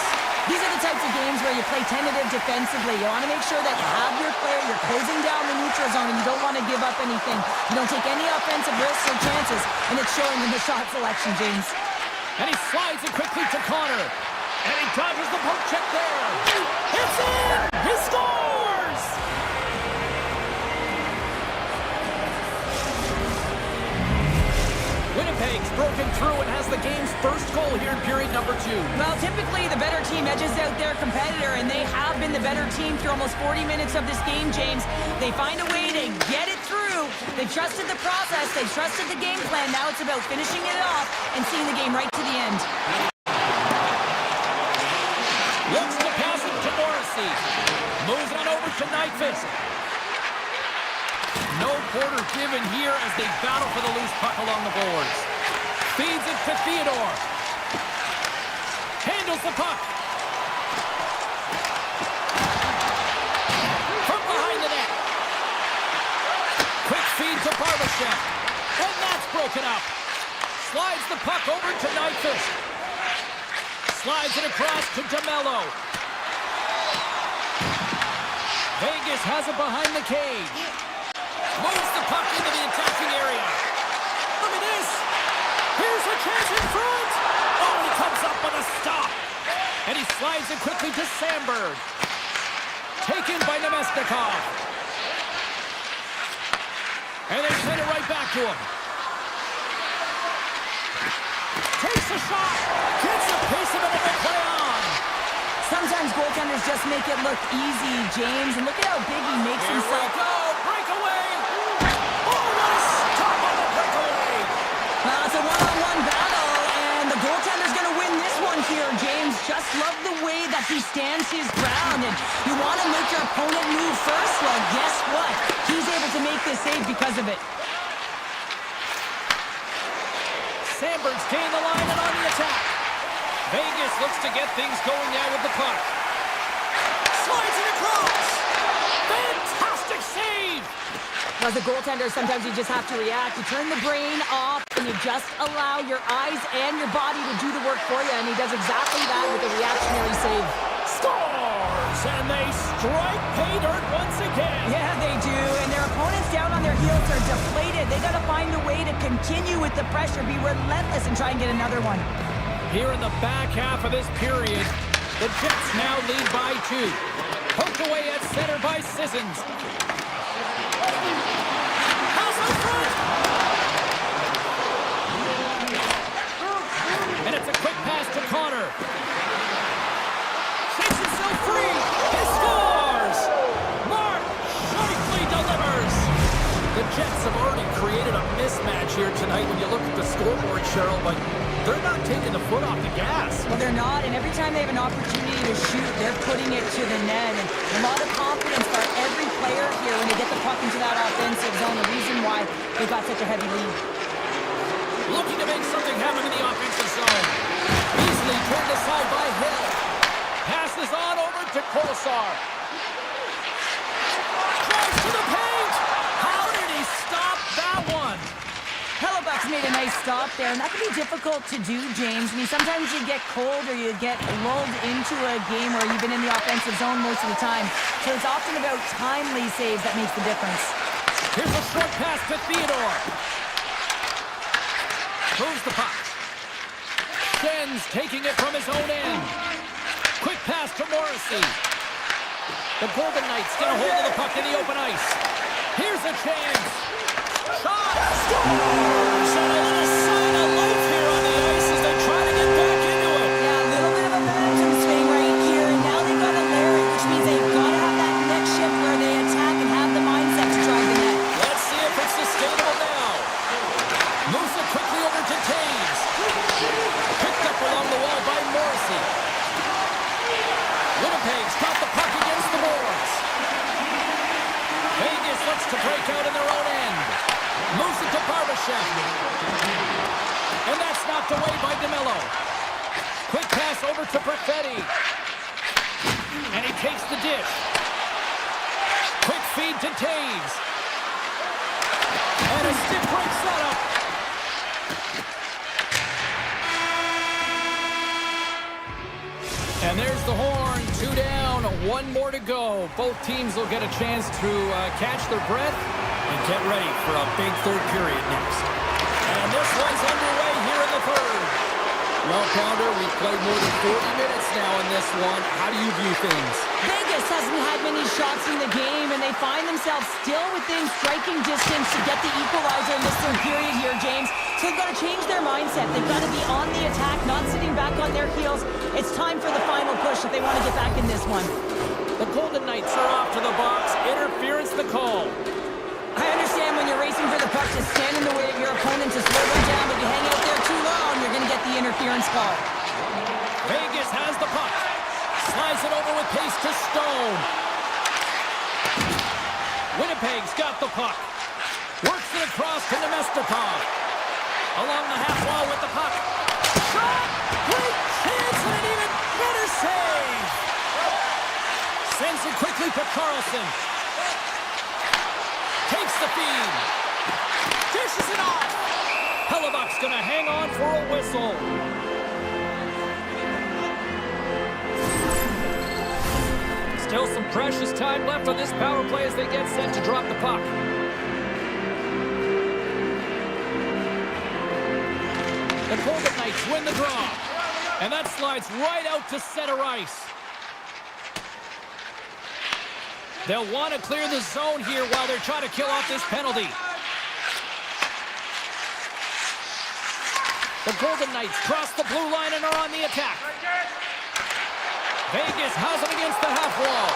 These are the types of games where you play tentative defensively. You want to make sure that you have your player, you're closing down the neutral zone, and you don't want to give up anything. You don't take any offensive risks or chances, and it's showing in the shot selection, James. And he slides it quickly to Connor. And he dodges the poke check there. It's in! He scores! Winnipeg's broken through and has the game's first goal here in period number 2. Well, typically the better team edges out their competitor, and they have been the better team through almost 40 minutes of this game, James. They find a way to get it through. They've trusted the process. They've trusted the game plan. Now it's about finishing it off and seeing the game right to the end. Looks to pass it to Morrissey. Moves on over to Nyquist. No quarter given here as they battle for the loose puck along the boards. Feeds it to Theodore. Handles the puck. From behind the net. Quick feed to Barbashev. And that's broken up. Slides the puck over to Nyquist. Slides it across to DeMello. Vegas has it behind the cage. Moves the puck into the attacking area. Look at this. Here's a chance in front. Oh, he comes up with a stop. And he slides it quickly to Sandberg. Taken by Nemesnikov. And they send it right back to him. Takes a shot. Gets a piece of it and they play on. Sometimes goaltenders just make it look easy, James. And look at how big he makes Here himself. we go. Breakaway. Oh, what a stop on the breakaway. Well, it's a one-on-one battle, and the goaltender's going to win this one here, James. Just love the way that he stands his ground. And you want to make your opponent move first? Well, guess what? He's able to make this save because of it. Sandberg's gained the line and on the attack. Vegas looks to get things going now with the puck. Slides it across. Fantastic save. As a goaltender, sometimes you just have to react. You turn the brain off, and you just allow your eyes and your body to do the work for you, and he does exactly that with a reactionary save. Scores! And they strike pay dirt once again. Yeah, they do, and their opponents down on their heels are deflated. They got to find a way to continue with the pressure, be relentless, and try and get another one. Here in the back half of this period, the Jets now lead by 2. Poked away at center by Sissons. House in front! And it's a quick pass to Connor. Shakes himself free. He scores! Mark Scheifele delivers. The Jets have already created a mismatch here tonight when you look at the scoreboard, Cheryl, but they're not taking the foot off the gas. Well, they're not, and every time they have an opportunity to shoot, they're putting it to the net. And a lot of confidence for every player here when they get the puck into that offensive zone. The reason why they got such a heavy lead. Looking to make something happen in the offensive zone. Easily turned aside by Hill. Passes on over to Kolesar. Drives to the paint. How did he stop that one? Hellebuck's made a nice stop there, and that can be difficult to do, James. I mean, sometimes you get cold or you get lulled into a game where you've been in the offensive zone most of the time. So it's often about timely saves that makes the difference. Here's a short pass to Theodore. Moves the puck. Schen's taking it from his own end. Quick pass to Morrissey. The Golden Knights get a hold of the puck in the open ice. Here's a chance. Shot! Scores! And a little sign of life here on the ice as they try to get back into it. Yeah, a little bit of a momentum swing right here, and now they've got to layer it, which means they've got to have that net shift where they attack and have the mindset to drive the net. Let's see if it's sustainable now. Moves it quickly over to Taves. Picked up along the wall by Morrissey. Winnipeg's got the puck against the boards. Vegas looks to break out in their own end. Moves it to Barbashev. And that's knocked away by DeMello. Quick pass over to Perfetti. And he takes the dish. Quick feed to Taves. And a stiff break setup. one more to go. Both teams will get a chance to catch their breath and get ready for a big third period next. And this one's underway here in the third. Well, Pounder, we've played more than 40 minutes now in this one. How do you view things? Vegas hasn't had many shots in the game, and they find themselves still within striking distance to get the equalizer in this third period here, James. So they've got to change their mindset. They've got to be on the attack, not sitting back on their heels. It's time for the final push if they want to get back in this one. The Golden Knights are off to the box. Interference the call. I understand when you're racing for the puck to stand in the way of your opponent to slow them down, but if you hang out there too long, you're going to get the interference call. Vegas has the puck. Slides it over with pace to Stone. Winnipeg's got the puck. Works it across to Nemestikov. Along the half wall with the puck. Shot! Great chance and an even better save! Sends it quickly to Carlson. Takes the feed. Dishes it off. Hellebuck's going to hang on for a whistle. Still some precious time left on this power play as they get set to drop the puck. The Golden Knights win the draw. And that slides right out to center ice. They'll want to clear the zone here while they're trying to kill off this penalty. The Golden Knights cross the blue line and are on the attack. Vegas has them against the half wall.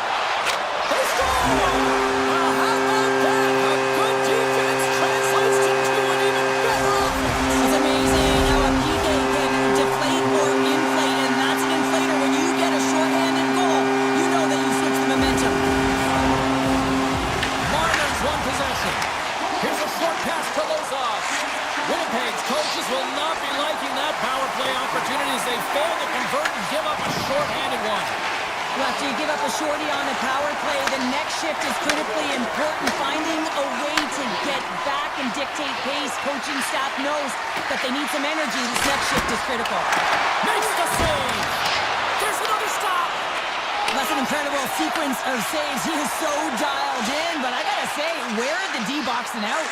They score! Well, how about that? A good defense translates into an even better offense. It's amazing how a PK can deflate or inflate, and that's an inflator. When you get a shorthanded goal, you know that you switch the momentum. Marner's won possession. Here's a short pass to Lozov. Winnipeg's coaches will not be liking that power play opportunity as they fail to convert and give up a short-handed one. Well, after you give up a shorty on a power play, the next shift is critically important. Finding a way to get back and dictate pace. Coaching staff knows that they need some energy. This next shift is critical. Makes the save. There's another stop. That's an incredible sequence of saves. He is so dialed in, but I gotta say, where are the D-boxing out?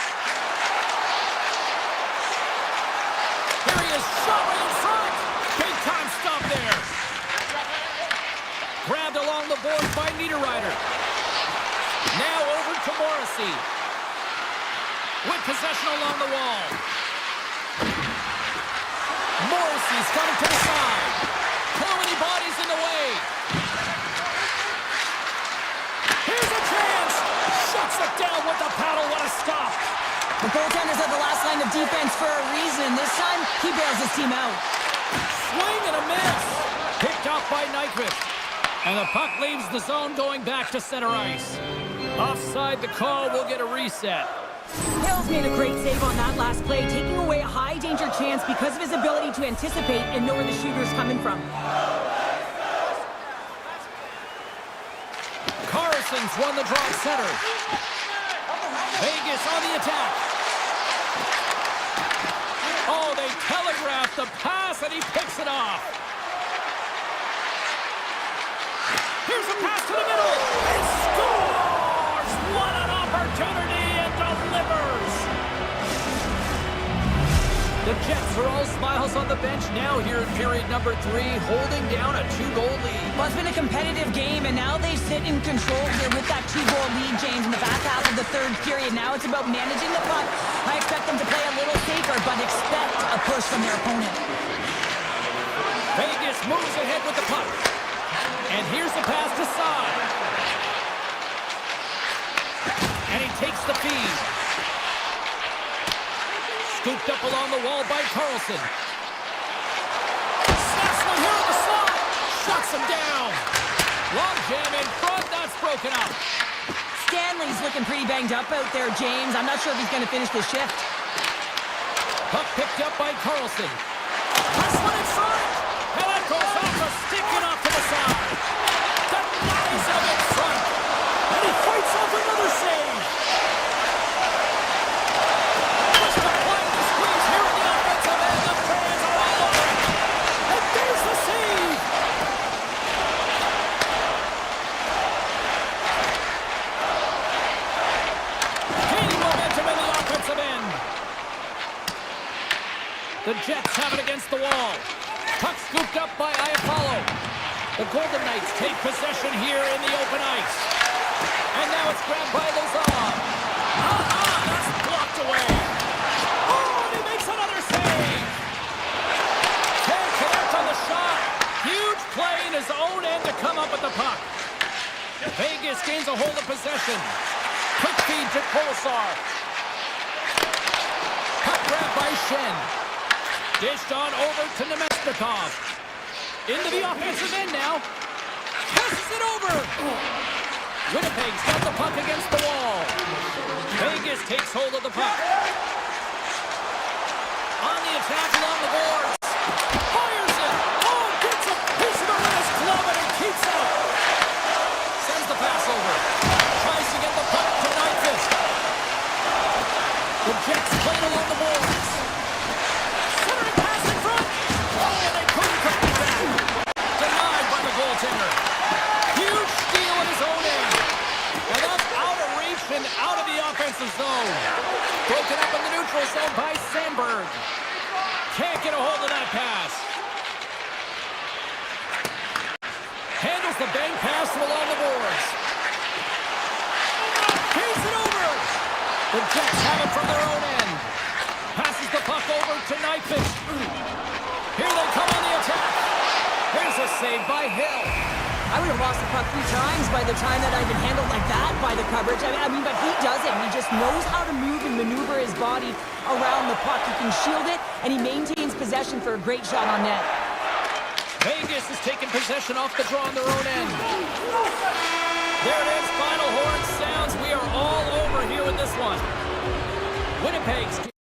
Here he is, shot right in front. Big time stop there. Grabbed along the boards by Niederreiter. Now over to Morrissey. With possession along the wall. Morrissey's coming to the side. Too many bodies in the way. Here's a chance. Shuts it down with the paddle. What a stop. The goaltenders are the last line of defense for a reason. This time, he bails his team out. Swing and a miss. Picked off by Nyquist. And the puck leaves the zone going back to center ice. Offside the call will get a reset. Hill's made a great save on that last play, taking away a high-danger chance because of his ability to anticipate and know where the shooter's coming from. Carson's won the draw center. Vegas on the attack. Oh, they telegraphed the pass and he picks it off. Here's a pass to the middle. And scores! What an opportunity and delivers! The Jets are all smiles on the bench now here in period number 3, holding down a 2-goal lead. Well, it's been a competitive game, and now they sit in control here with that 2-goal lead, James, in the back half of the third period. Now it's about managing the puck. I expect them to play a little safer, but expect a push from their opponent. Vegas moves ahead with the puck. And here's the pass to Side. And he takes the feed. Scooped up along the wall by Carlson. Snaps one here in the slot. Shuts him down. Long jam in front. That's broken up. Stanley's looking pretty banged up out there, James. I'm not sure if he's going to finish this shift. Puck picked up by Carlson. Press one in front. And that goes off a stick and off to the side. Denies him in front. And he fights off another save. Just applying the squeeze here in the offensive end. The fans are all over it. And there's the save. The Jets have it against the wall. Puck scooped up by Iafallo. The Golden Knights take possession here in the open ice. And now it's grabbed by Lozon. That's blocked away. Oh, and he makes another save. Can't connect on the shot. Huge play in his own end to come up with the puck. Vegas gains a hold of possession. Quick feed to Kolesar. Puck grabbed by Shen. Dished on over to Nemesnikov. Into the offensive end now. Passes it over. Winnipeg's got the puck against the wall. Vegas takes hold of the puck. On the attack along the boards. Fires it. Oh, gets a piece of it with his glove and it keeps it. Sends the pass over. Tries to get the puck to Nyquist. The Jets play it along the boards. Centering pass in front. Oh, and they couldn't complete that. Denied by the goaltender. Huge steal in his own end. And that's out of reach and out of the offensive zone. Broken up in the neutral zone by Sandberg. Can't get a hold of that pass. Handles the bank pass from along the boards. Pays it over. The Jets have it from their own end. Passes the puck over to Nyquist. Here they come on the attack. Here's a save by Hill. I would have lost the puck 3 times by the time that I've been handled like that by the coverage. I mean, but he doesn't. He just knows how to move and maneuver his body around the puck. He can shield it, and he maintains possession for a great shot on net. Vegas is taking possession off the draw on their own end. There it is, final horn sounds. We are all over here with this one. Winnipeg's...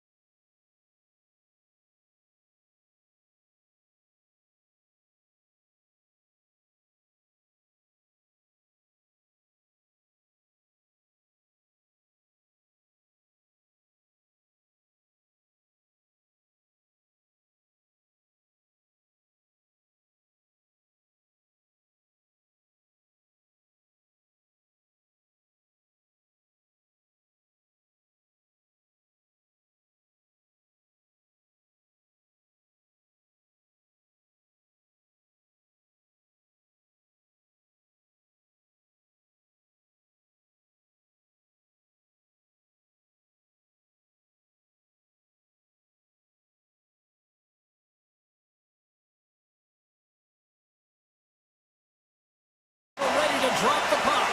ready to drop the puck.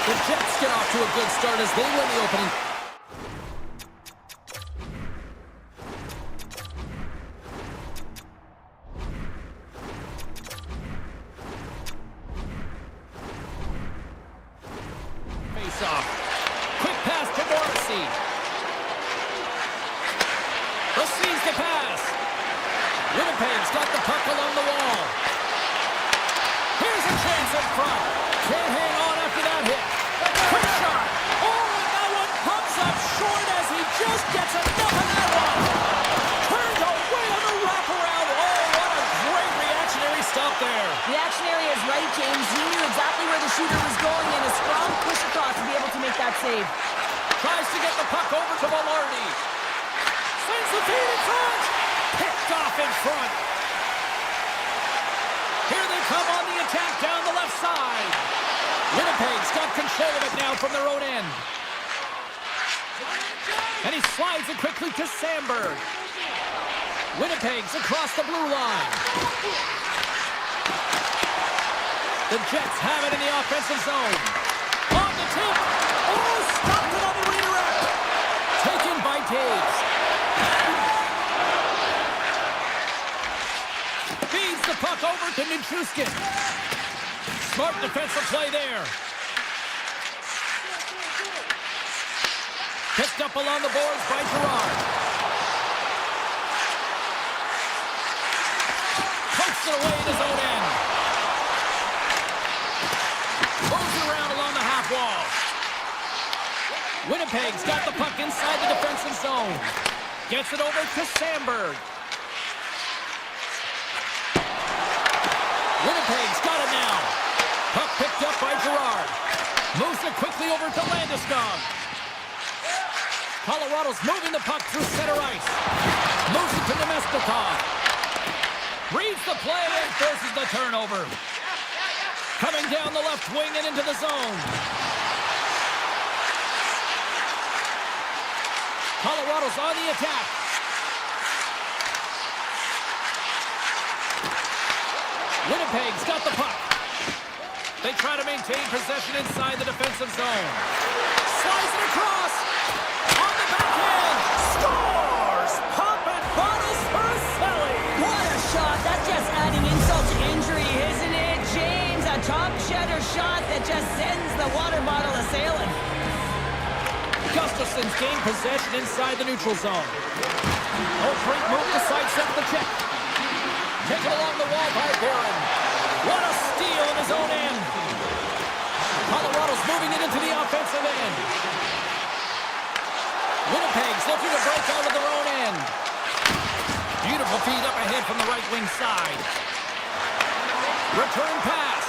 The Jets get off to a good start as they win the opening. Face off. Quick pass to Morrissey. Receives the pass. Winnipeg's got the puck along the wall. Here's a chance in front. Can't hang on after that hit. Quick shot. Oh, and that one comes up short as he just gets enough of that one. Turned away on the wraparound. Oh, what a great reactionary stop there. Reactionary is right, James. He knew exactly where the shooter was going and a strong push across to be able to make that save. Tries to get the puck over to Velarde. Sends the feed in front. Picked off in front. Here they come on the attack down the left side. Winnipeg's got control of it now from their own end. And he slides it quickly to Sandberg. Winnipeg's across the blue line. The Jets have it in the offensive zone. On the tip. Oh, stopped it on the redirect. Taken by Taves. Feeds the puck over to Nichushkin. Smart defensive play there. Picked up along the boards by Gerard. Pokes it away in his own end. Moves it around along the half wall. Winnipeg's got the puck inside the defensive zone. Gets it over to Sandberg. Winnipeg's got it now. Puck picked up by Gerard. Moves it quickly over to Landeskog. Colorado's moving the puck through center ice. Moves it to Nemestikov. Reads the play and forces the turnover. Coming down the left wing and into the zone. Colorado's on the attack. Winnipeg's got the puck. They try to maintain possession inside the defensive zone. Slides it across. On the backhand. Scores! Popping bottles for Selly. What a shot. That's just adding insult to injury, isn't it, James? A top cheddar shot that just sends the water bottle a-sailing. Gustafson's gained possession inside the neutral zone. Great move to sidestep the check. Taken along the wall by Barron. What a steal in his own end. Colorado's moving it into the offensive end. Winnipeg's looking to break out of their own end. Beautiful feed up ahead from the right wing side. Return pass.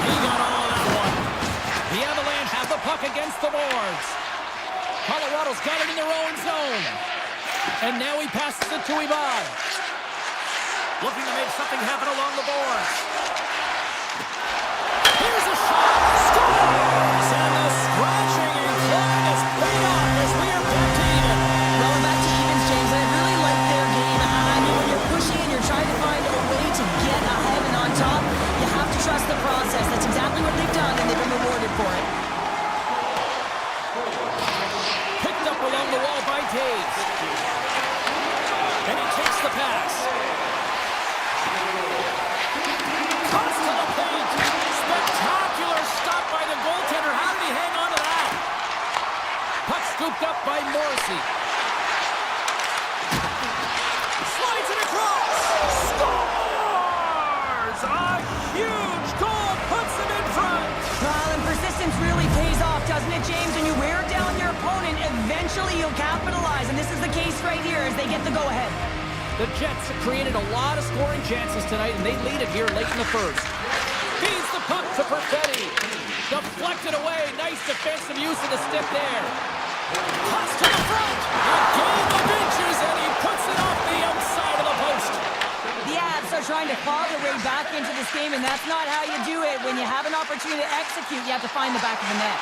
He got all of that one. The Avalanche have the puck against the boards. Colorado's got it in their own zone. And now he passes it to Ivan. Looking to make something happen along the boards. Here's a shot. Scores! And the scratching and clawing is paid off as we are back to even. Well, we're back to evens, James. I really like their game. I mean, when you're pushing and you're trying to find a way to get ahead and on top, you have to trust the process. That's exactly what they've done, and they've been rewarded for it. Picked up along the wall by Taves. And he takes the pass. Toss to the paint. Spectacular stop by the goaltender. How did he hang on to that? Puck scooped up by Morrissey. Slides it across. Scores! A huge goal puts him in front. Well, and persistence really pays off, doesn't it, James? When you wear down your opponent, eventually you'll capitalize. And this is the case right here as they get the go-ahead. The Jets have created a lot of scoring chances tonight, and they lead it here late in the first. Feeds the puck to Perfetti. Deflected away. Nice defensive use of the stick there. Toss to the front. A game of inches, and he puts it off the outside of the post. The Avs are trying to claw their way back into this game, and that's not how you do it. When you have an opportunity to execute, you have to find the back of the net.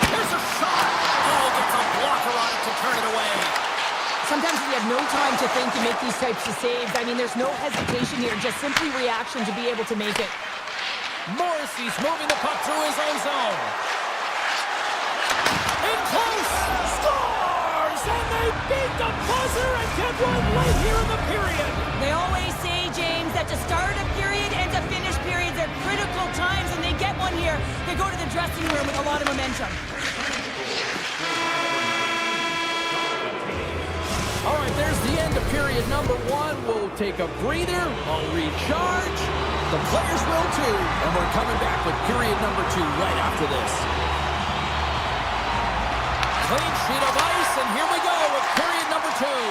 Here's a shot. Oh, gets a blocker on it to turn it away. Sometimes if you have no time to think, you make these types of saves. I mean, there's no hesitation here, just simply reaction to be able to make it. Morrissey's moving the puck through his own zone. In close! Scores! And they beat the buzzer and get one late here in the period. They always say, James, that to start a period and to finish periods are critical times, and they get one here. They go to the dressing room with a lot of momentum. All right, there's the end of period number one. We'll take a breather. I'll recharge. The players will too. And we're coming back with period number two right after this. Clean sheet of ice, and here we go with period number two.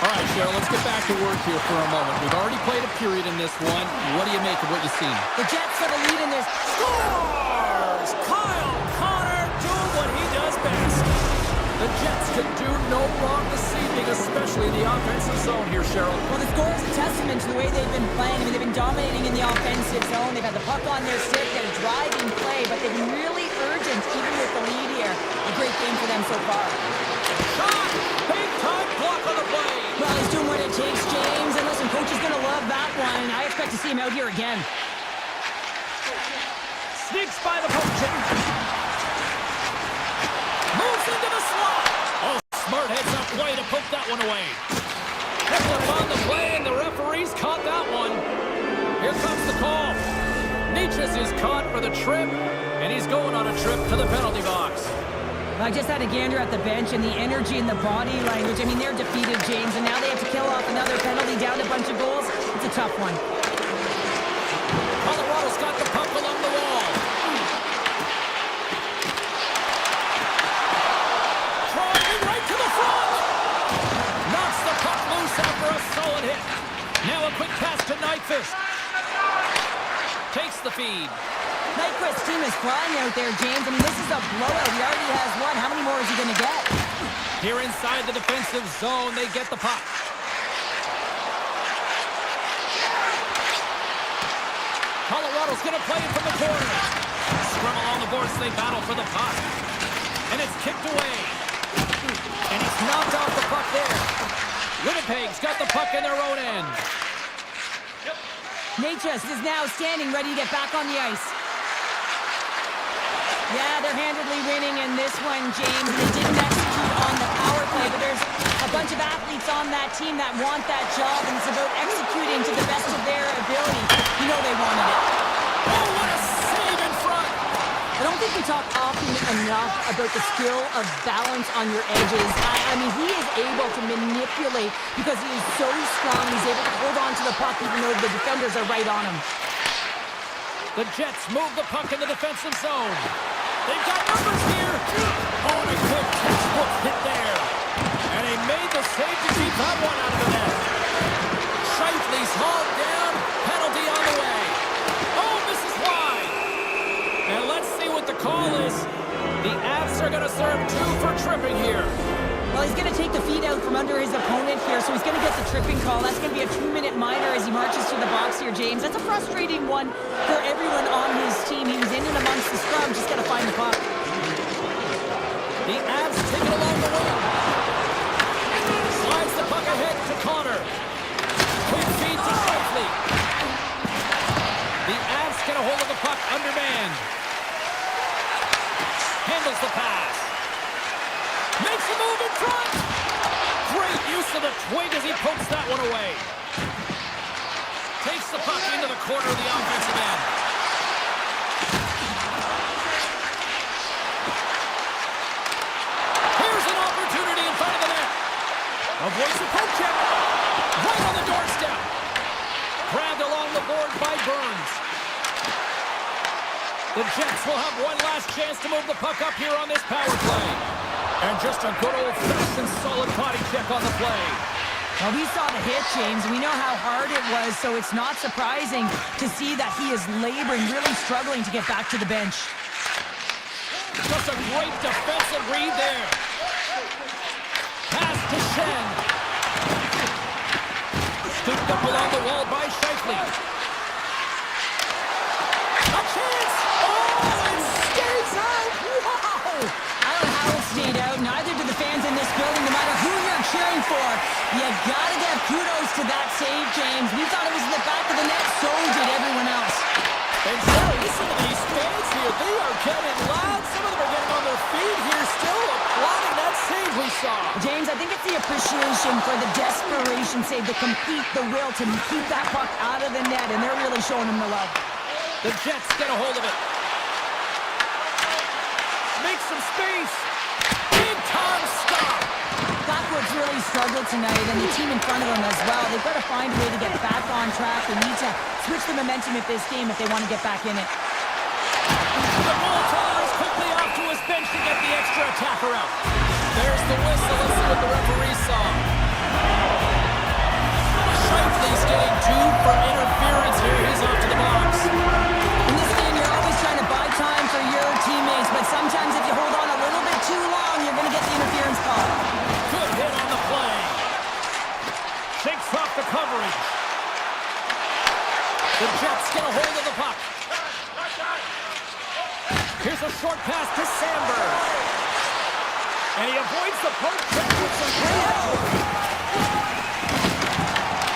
All right, Cheryl, let's get back to work here for a moment. We've already played a period in this one. What do you make of what you've seen? The Jets have a lead in this. Scores! Kyle Connor doing what he does best. The Jets can do no wrong this evening, especially in the offensive zone here, Cheryl. Well, the score is a testament to the way they've been playing. I mean, they've been dominating in the offensive zone. They've had the puck on their stick, they're driving play, but they've been really urgent, even with the lead here. A great game for them so far. Shot! Big time block on the play. Well, he's doing what it takes, James. And listen, coach is going to love that one. I expect to see him out here again. Sneaks by the poke check. Moves into the slot. Oh, smart heads up play to poke that one away. Nicholas on the play, and the referee's caught that one. Here comes the call. Nietzsche's is caught for the trip, and he's going on a trip to the penalty box. I just had a gander at the bench, and the energy and the body language. I mean, they're defeated, James, and now they have to kill off another penalty, down a bunch of goals. It's a tough one. Colorado's got the puck along the wall. Driving right to the front. Knocks the puck loose after a solid hit. Now a quick pass to Nyquist. Takes the feed. Nyquist's team is flying out there, James. I mean, this is a blowout. He already has one. How many more is he going to get? Here inside the defensive zone, they get the puck. Colorado's going to play it from the corner. Scrum along the boards, they battle for the puck. And it's kicked away. And he's knocked off the puck there. Winnipeg's got the puck in their own end. Nyquist is now standing, ready to get back on the ice. Yeah, they're handedly winning in this one, James. They didn't execute on the power play, but there's a bunch of athletes on that team that want that job, and it's about executing to the best of their ability. You know they wanted it. Oh, what a save in front! I don't think we talk often enough about the skill of balance on your edges. I mean, he is able to manipulate because he is so strong. He's able to hold on to the puck even though the defenders are right on him. The Jets move the puck in the defensive zone. They've got numbers here. Oh, and a good textbook hit there. And he made the save to keep that one out of the net. Shifley's hauled down. Penalty on the way. Oh, this is wide. And let's see what the call is. The Avs are going to serve 2 for tripping here. Well, he's going to take the feet out from under his opponent here, so he's going to get the tripping call. That's going to be a 2-minute minor as he marches to the box here, James. That's a frustrating one for everyone on his team. He was in and amongst the scrum, just got to find the puck. The Avs take it along the wing. Slides the puck ahead to Connor. Quick feed to Shifley. The Avs get a hold of the puck undermanned. Handles the pass. Makes a move in front. Great use of the twig as he pokes that one away. Takes the puck into the corner of the offensive end. Here's an opportunity in front of the net. Avoids the poke check. Right on the doorstep. Grabbed along the board by Burns. The Jets will have one last chance to move the puck up here on this power play. And just a good old-fashioned solid body check on the play. Well, we saw the hit, James. We know how hard it was, so it's not surprising to see that he is laboring, really struggling to get back to the bench. Just a great defensive read there. Pass to Shen. Scooped up along the wall by Shifley. A chance! Oh, it stays out! Wow! I don't know how it stayed out. Neither do the fans in this building, no matter who you're cheering for. You gotta give kudos to that save, James. We thought it was in the back of the net, so did everyone else. And Jerry, listen to these fans here. They are getting loud. Some of them are getting on their feet here, still applauding that save we saw. James, I think it's the appreciation for the desperation save, the compete, the will to keep that puck out of the net, and they're really showing him the love. The Jets get a hold of it. Make some space. Big time stop. Backwards really struggled tonight, and the team in front of them as well. They've got to find a way to get back on track. They need to switch the momentum of this game if they want to get back in it. The ball follows quickly off to his bench to get the extra attacker out. There's the whistle. Let's see what the referee saw. Shifley's getting 2 for interference here. He's off to the box. In this game, you're always trying to buy time for your teammates, but sometimes if you hold on a little bit too long, you're going to get the interference call. Good hit on the play. Shakes off the coverage. The Jets get a hold of the puck. Here's a short pass to Sandberg. And he avoids the poke check with some great help.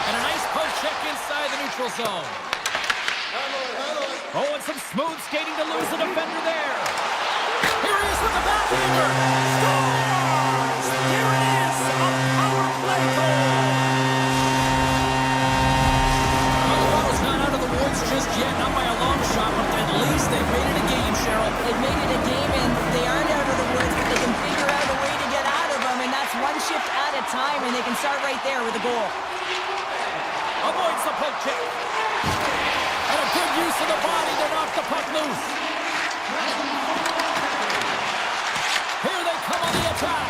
And a nice poke check inside the neutral zone. Oh, and some smooth skating to lose the defender there. Here he is with the backhander. Scores! Here it is, a power play goal. Colorado's not out of the woods just yet, not by a long shot, but at least they've made it a game, Cheryl. They've made it a game, and they aren't out of the woods, but they can figure out a way to get out of them, and that's one shift at a time, and they can start right there with a goal. Avoids the poke check. And a good use of the body to knock the puck loose. Here they come on the attack.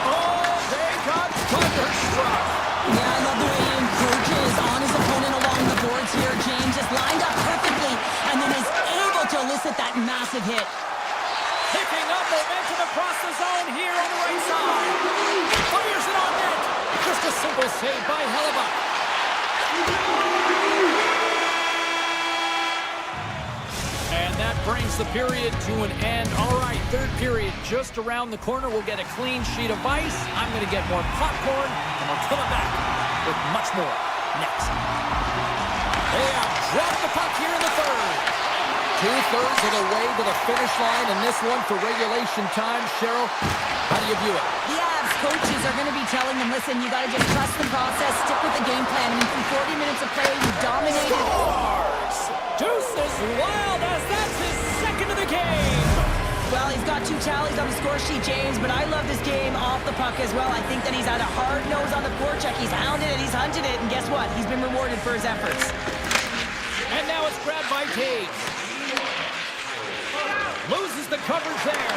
Oh, they got thunderstruck. Yeah, I love the way he encroaches on his opponent along the boards here, James. Just lined up perfectly, and then is able to elicit defensive hit. Picking up momentum across the zone here on the right side. Fires it on net. Just a simple save by Hellebuck. And that brings the period to an end. All right, third period just around the corner. We'll get a clean sheet of ice. I'm going to get more popcorn, and we're coming back with much more next. They have dropped the puck here in the third. 2/3 of the way to the finish line, and this one for regulation time. Cheryl, how do you view it? The Avs coaches are going to be telling them, listen, you got to just trust the process, stick with the game plan. I mean, through 40 minutes of play, you dominated. Scores! Deuce is wild as that's his second of the game. Well, he's got 2 tallies on the score sheet, James, but I love this game off the puck as well. I think that he's had a hard nose on the forecheck. He's hounded it, he's hunted it, and guess what? He's been rewarded for his efforts. And now it's grabbed by Taves. Loses the coverage there.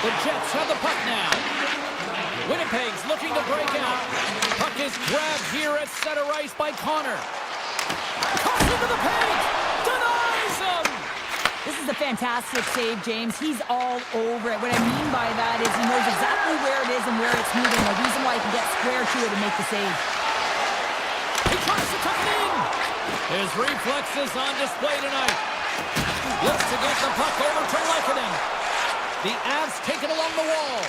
The Jets have the puck now. Winnipeg's looking to break out. Puck is grabbed here at center ice by Connor. Tossed into the paint. Denies him. This is a fantastic save, James. He's all over it. What I mean by that is he knows exactly where it is and where it's moving. The reason why he can get square to it and make the save. He tries to tuck it in. His reflexes on display tonight. Looks to get the puck over to Lehkonen. The Avs take it along the wall.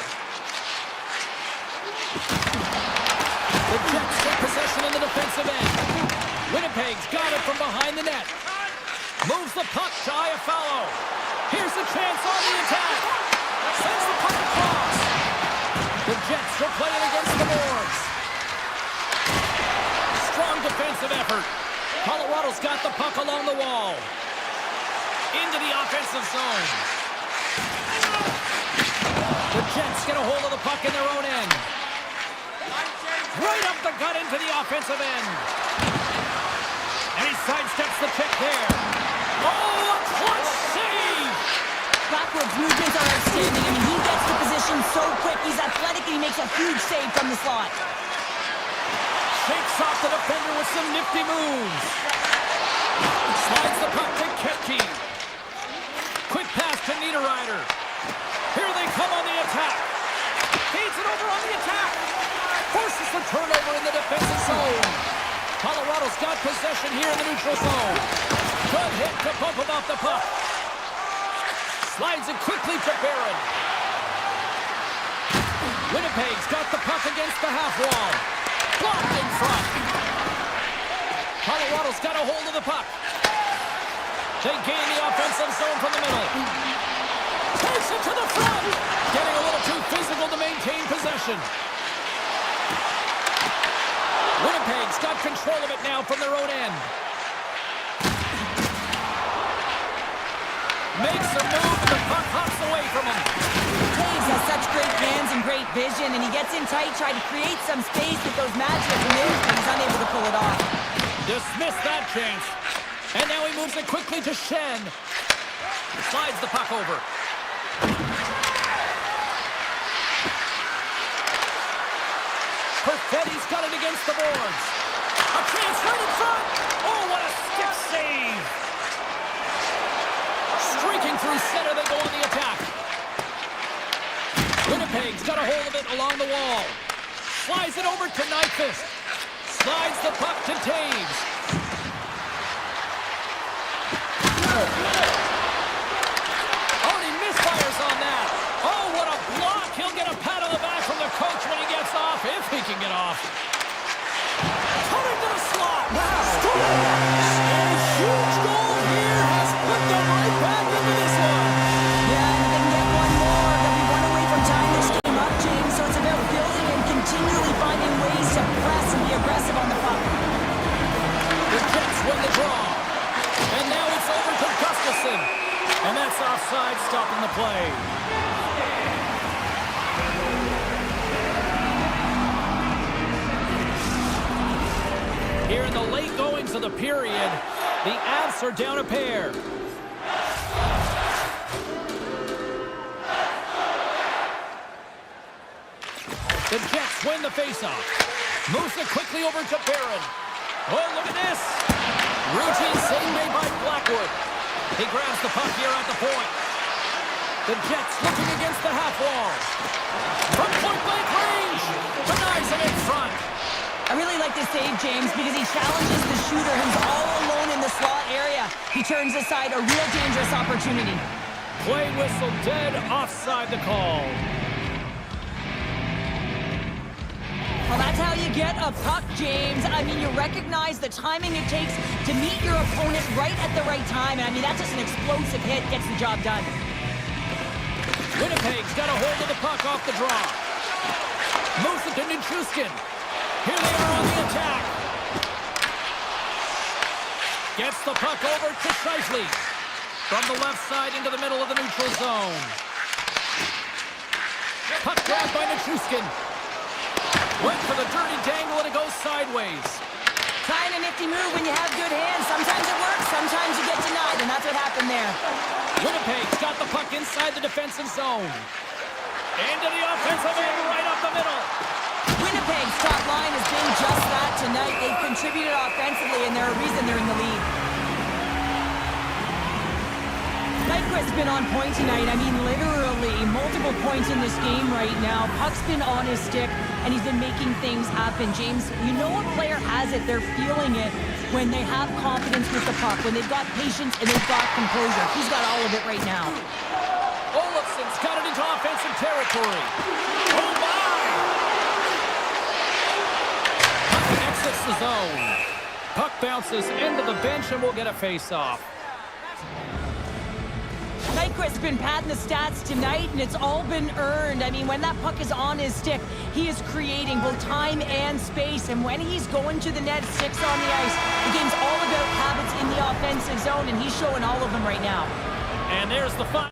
The Jets get possession in the defensive end. Winnipeg's got it from behind the net. Moves the puck to Iafallo. Here's the chance on the attack. Sends the puck across. The Jets are playing against the boards. Strong defensive effort. Colorado's got the puck along the wall. Into the offensive zone. The Jets get a hold of the puck in their own end. Right up the gut into the offensive end. And he sidesteps the check there. Oh, a clutch save! Backwards movements are outstanding. I mean, he gets the position so quick. He's athletic and he makes a huge save from the slot. Shakes off the defender with some nifty moves. Slides the puck to Ketke. Quick pass to Niederreiter. Here they come on the attack. Feeds it over on the attack. Forces the turnover in the defensive zone. Colorado's got possession here in the neutral zone. Good hit to bump him off the puck. Slides it quickly to Barron. Winnipeg's got the puck against the half wall. Blocked in front. Colorado's got a hold of the puck. They gain the offensive zone from the middle. Takes it to the front. Getting a little too physical to maintain possession. Winnipeg's got control of it now from their own end. Makes a move, and the puck hops away from him. Taves has such great hands and great vision, and he gets in tight, trying to create some space with those magic moves, but he's unable to pull it off. Dismissed that chance. And now he moves it quickly to Shen. Slides the puck over. Perfetti's got it against the boards. A chance right in front. Oh, what a stick save. Streaking through center, they go on the attack. Winnipeg's got a hold of it along the wall. Slides it over to Nyquist. Slides the puck to Taves. Oh, and he misfires on that. Oh, what a block. He'll get a pat on the back from the coach when he gets off, if he can get off. Coming to the slot. Wow. And a huge goal here has put them right back into this one. Yeah, and they can get one more. They'll be one away from tying this game up, James. So it's about building and continually finding ways to press and be aggressive on the puck. The Jets win the draw. And now it's over to Gustafsson. And that's offside, stopping the play. Here in the late goings of the period, the Avs are down a pair. The Jets win the faceoff. Moves it quickly over to Barron. Oh, look at this. Routine save made by Blackwood. He grabs the puck here at the point. The Jets looking against the half wall. From point-blank range. Denies him in front. I really like this save, James, because he challenges the shooter who's all alone in the slot area. He turns aside a real dangerous opportunity. Play whistle dead, offside the call. Well, that's how you get a puck, James. I mean, you recognize the timing it takes to meet your opponent right at the right time. And I mean, that's just an explosive hit, gets the job done. Winnipeg's got a hold of the puck off the draw. Moves it to Nichushkin. Here they are on the attack. Gets the puck over to Scheifele. From the left side into the middle of the neutral zone. Puck grabbed by Nichushkin. Went for the dirty dangle and it goes sideways. Trying a nifty move when you have good hands. Sometimes it works, sometimes you get denied, and that's what happened there. Winnipeg's got the puck inside the defensive zone. Into the offensive end, right up the middle. Winnipeg's top line has been just that tonight. They've contributed offensively, and they're a reason they're in the lead. Nyquist's been on point tonight. I mean, literally, multiple points in this game right now. Puck's been on his stick, and he's been making things happen. James, you know a player has it. They're feeling it when they have confidence with the puck, when they've got patience and they've got composure. He's got all of it right now. Olofsson's got it into offensive territory. Oh, my! Puck exits the zone. Puck bounces into the bench, and we'll get a face-off. Nyquist's been padding the stats tonight, and it's all been earned. I mean, when that puck is on his stick, he is creating both time and space. And when he's going to the net, sticks on the ice, the game's all about habits in the offensive zone, and he's showing all of them right now. And there's the fun.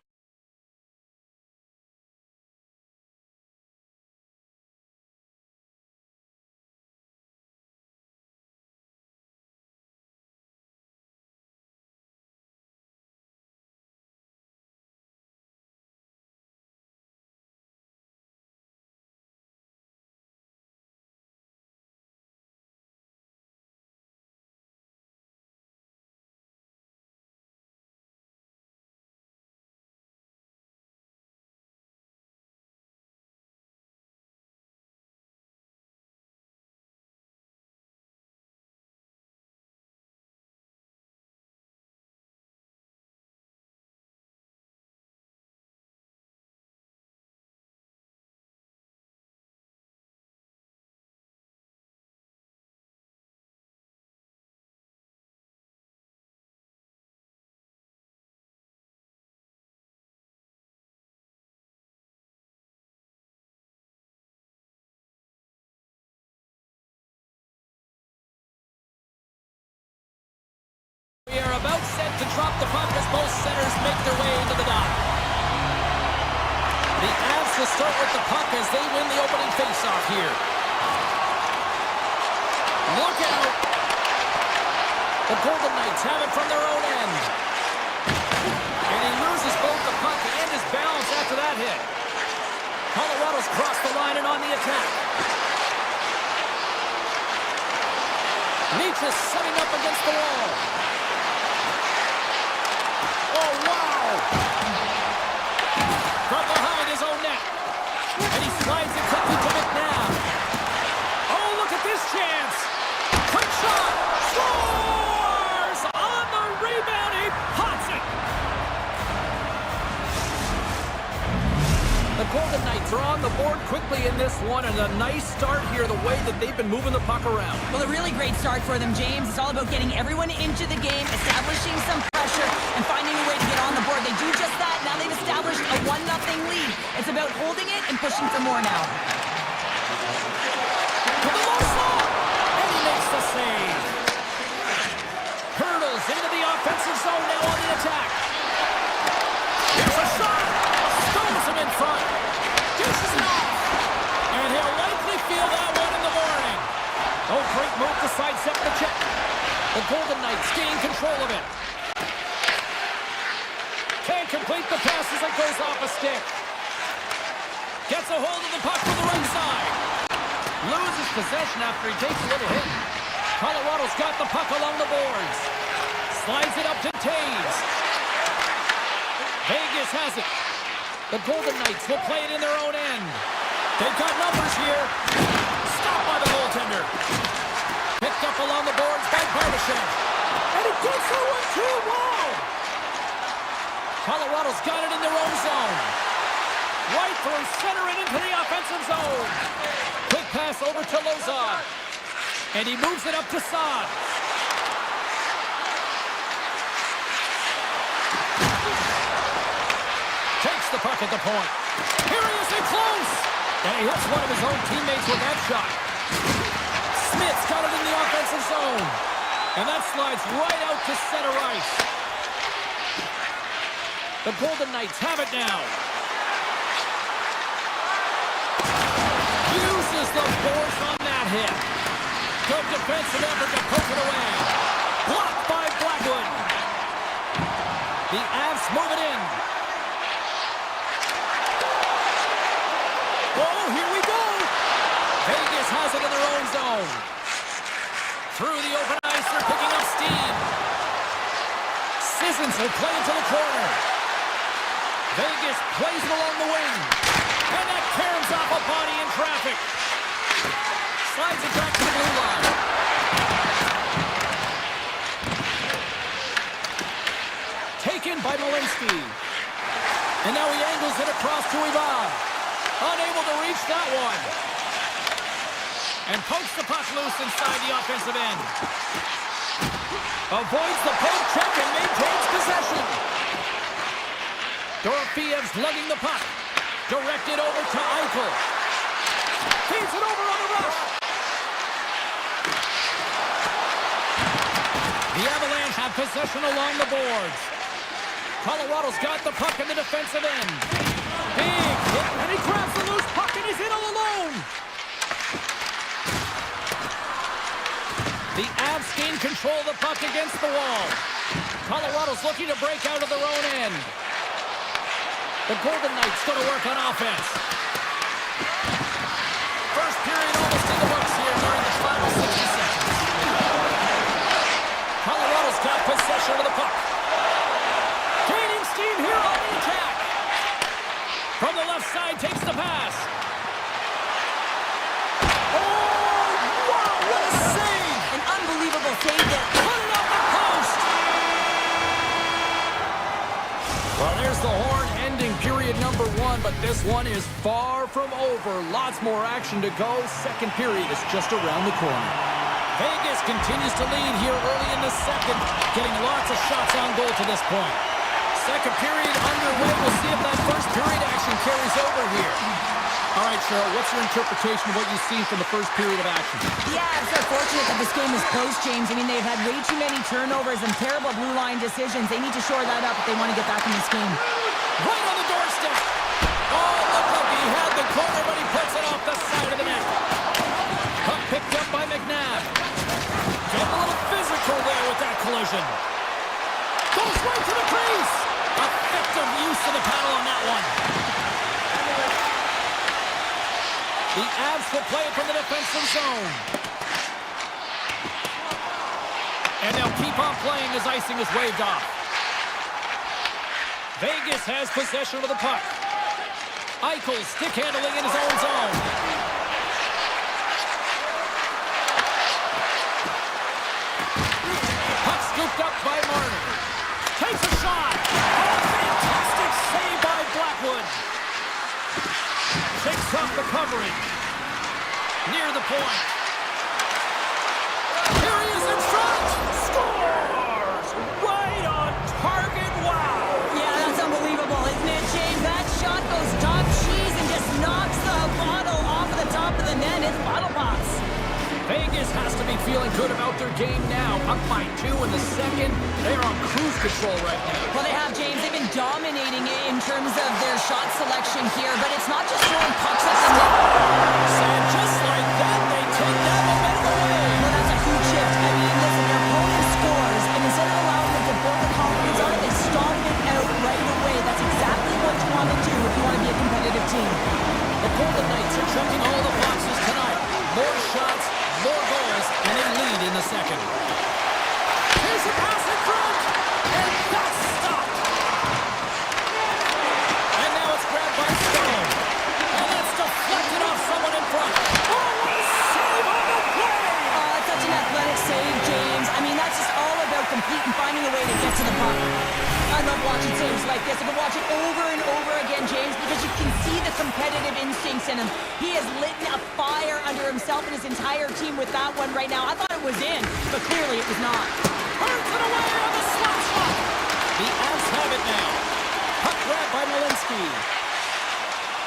We are about set to drop the puck as both centers make their way into the dot. The Avs will start with the puck as they win the opening faceoff here. Look out! The Golden Knights have it from their own end. And he loses both the puck and his balance after that hit. Colorado's crossed the line and on the attack. Leach is setting up against the wall. Oh, wow! From behind his own net. And he slides it quickly to McNabb. Oh, look at this chance! Quick shot! Scores! On the rebound, he pots it! The Golden Knights are on the board quickly in this one, and a nice start here, the way that they've been moving the puck around. Well, a really great start for them, James. It's all about getting everyone into the game, establishing some pressure, and finding a way to get on the board. They do just that. Now they've established a 1-0 lead. It's about holding it and pushing for more now. To the low slot, and he makes the save. Hurdles into the offensive zone now on the attack. Here's a shot. Stones him in front. Dishes it off. And he'll likely feel that one in the morning. Oh, great move to sidestep the check. The Golden Knights gain control of it. Can't complete the pass as it goes off a stick. Gets a hold of the puck from the right side. Loses possession after he takes a little hit. Colorado's got the puck along the boards. Slides it up to Taves. Vegas has it. The Golden Knights will play it in their own end. They've got numbers here. Stopped by the goaltender. Picked up along the boards by Bardashev. And it gets the 1-2 wall. Colorado's got it in their own zone. Right through center and into the offensive zone. Quick pass over to Loza. And he moves it up to Saad. Takes the puck at the point. Here he is in close. And he hits one of his own teammates with that shot. Smith's got it in the offensive zone. And that slides right out to center ice. The Golden Knights have it now. Uses the force on that hit. Good defensive effort to poke it away. Blocked by Blackwood. The Avs move it in. Oh, here we go. Vegas has it in their own zone. Through the open ice, they're picking up steam. Sissons will play it to the corner. Vegas plays it along the wing. And that caroms off a body in traffic. Slides it back to the blue line. Taken by Malinsky. And now he angles it across to Ivan. Unable to reach that one. And pokes the puck loose inside the offensive end. Avoids the poke check and maintains possession. Dorofiev's lugging the puck. Directed over to Eichel. Feeds it over on the rush. The Avalanche have possession along the boards. Colorado's got the puck in the defensive end. Big hit, and he grabs the loose puck and he's in all alone. The Avs gain control of the puck against the wall. Colorado's looking to break out of their own end. The Golden Knights going to work on offense. First period almost in the books here during the final 60 seconds. Colorado's got possession of the puck. Gaining steam here on the attack. From the left side, takes the pass. Oh, wow, what a save! An unbelievable save there. Put it off the post! Well, there's the horn ending period number 1, but this one is far from over. Lots more action to go. Second period is just around the corner. Vegas continues to lead here early in the second, getting lots of shots on goal to this point. Second period underway. We'll see if that first period action carries over here. All right, Cheryl, what's your interpretation of what you've seen from the first period of action? Yeah, it's so fortunate that this game is close, James. I mean, they've had way too many turnovers and terrible blue line decisions. They need to shore that up if they want to get back in this game. Right on the doorstep. Oh, looked like he had the corner, but he puts it off the side of the net. Puck picked up by McNabb. Getting a little physical there with that collision. Goes right to the crease. Effective use of the paddle on that one. The Avs will play it from the defensive zone. And they'll keep on playing as icing is waved off. Vegas has possession of the puck. Eichel stick handling in his own zone. Puck scooped up by Marner. Takes a shot. Oh, fantastic save by Blackwood. Takes off the covering. Near the point. Here he is in front. Scores! Right on target. Wow. Yeah, that's unbelievable, isn't it, James? That shot goes top cheese and just knocks the bottle off of the top of the net. It's bottle pops. Vegas has to be feeling good about their game now. Up by 2 in the second. They're on cruise control right now. Well, they have, James. They've been dominating it in terms of their shot selection here, but it's not just throwing pucks at the net. And just like that, they take that momentum away. Well, that's a huge shift. I mean, listen, their opponent scores, and instead of allowing them to build the confidence on it, they storm it out right away. That's exactly what you want to do if you want to be a competitive team. The Golden Knights are checking all the boxes tonight. More shots, more goals, and they lead in the second. Here's a pass in front, and that's stopped. the competitive instincts in him. He has lit a fire under himself and his entire team with that one right now. I thought it was in, but clearly it was not. Burns it away on the slap shot. The Avs have it now. Puck grab by Malinsky.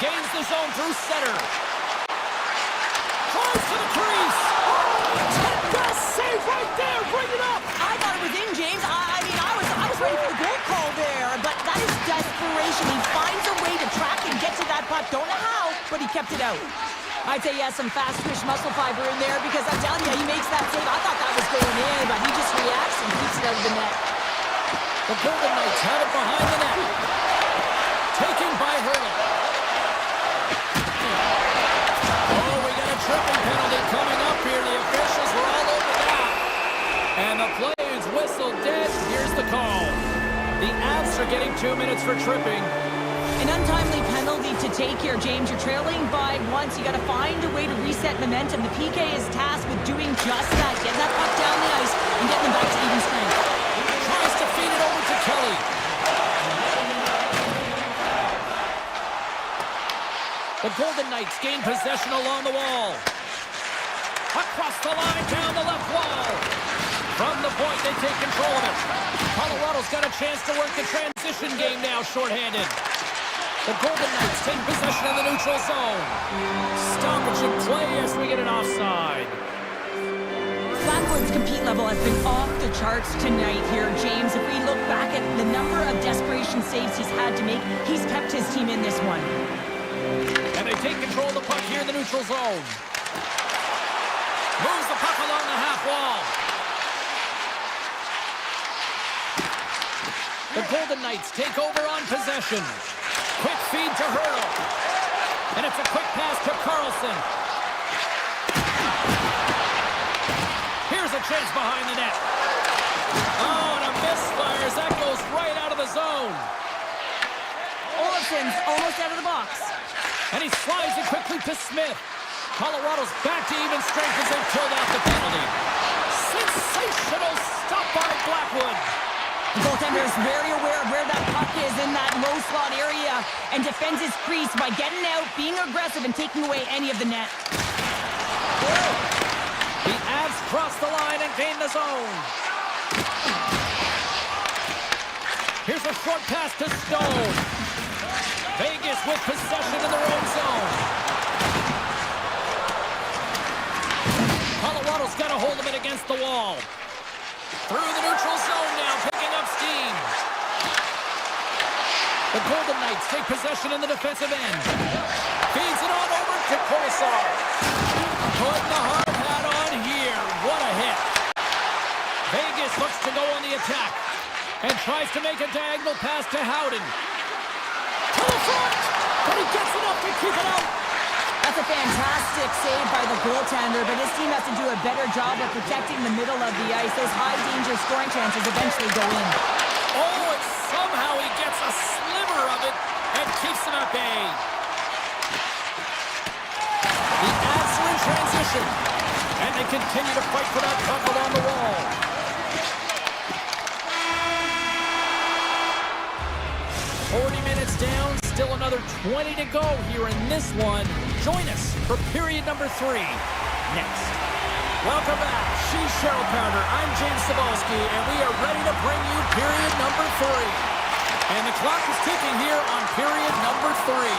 Gains the zone through center. Drives to the crease. Best save right there. Bring it up. I thought it was in, James. I mean, I was ready for the goal call there, but that is desperation. He finds a way to track and get to that puck. Don't know how, but he kept it out. I'd say he has some fast twitch muscle fiber in there because I'm telling you, he makes that save. I thought that was going in, but he just reacts and keeps it out of the net. The Golden Knights have it behind the net. Taken by Hurley. Oh, we got a tripping penalty coming up here. The officials were all over that. And the play is whistled dead. Here's the call. The Avs are getting 2 minutes for tripping. An untimely penalty to take here, James. You're trailing by once. You got to find a way to reset momentum. The PK is tasked with doing just that. Getting that puck down the ice and getting them back to even strength. Tries to feed it over to Kelly. The Golden Knights gain possession along the wall. Across the line, down the left wall. From the point, they take control of it. Colorado's got a chance to work the transition game now, shorthanded. The Golden Knights take possession of the neutral zone. Stoppage of play as we get an offside. Blackwood's compete level has been off the charts tonight here, James. If we look back at the number of desperation saves he's had to make, he's kept his team in this one. And they take control of the puck here in the neutral zone. Moves the puck along the half wall. The Golden Knights take over on possession. Quick feed to Hurdle. And it's a quick pass to Carlson. Here's a chance behind the net. Oh, and a misfires. That goes right out of the zone. Olafson's almost out of the box. And he slides it quickly to Smith. Colorado's back to even strength as they've killed out the penalty. Sensational stop by Blackwood. The goaltender is very aware of where that puck is in that low slot area and defends his crease by getting out, being aggressive, and taking away any of the net. The Avs cross the line and gain the zone. Here's a short pass to Stone. Vegas with possession in their own zone. Colorado's got a hold of it against the wall. Through the neutral zone now, picking up steam. The Golden Knights take possession in the defensive end. Feeds it on over to Korsar. Putting the hard hat on here. What a hit. Vegas looks to go on the attack and tries to make a diagonal pass to Howden. To the front, but he gets enough to keep it out. That's a fantastic save by the goaltender, but his team has to do a better job of protecting the middle of the ice. Those high-danger scoring chances eventually go in. Oh, and somehow he gets a sliver of it and keeps them at bay. The Avs are in transition, and they continue to fight for that puck along the wall. Down, still another 20 to go here in this one. Join us for period number 3 next. Welcome back. She's Cheryl Pounder. I'm James Cebulski, and we are ready to bring you period number 3. And the clock is ticking here on period number 3.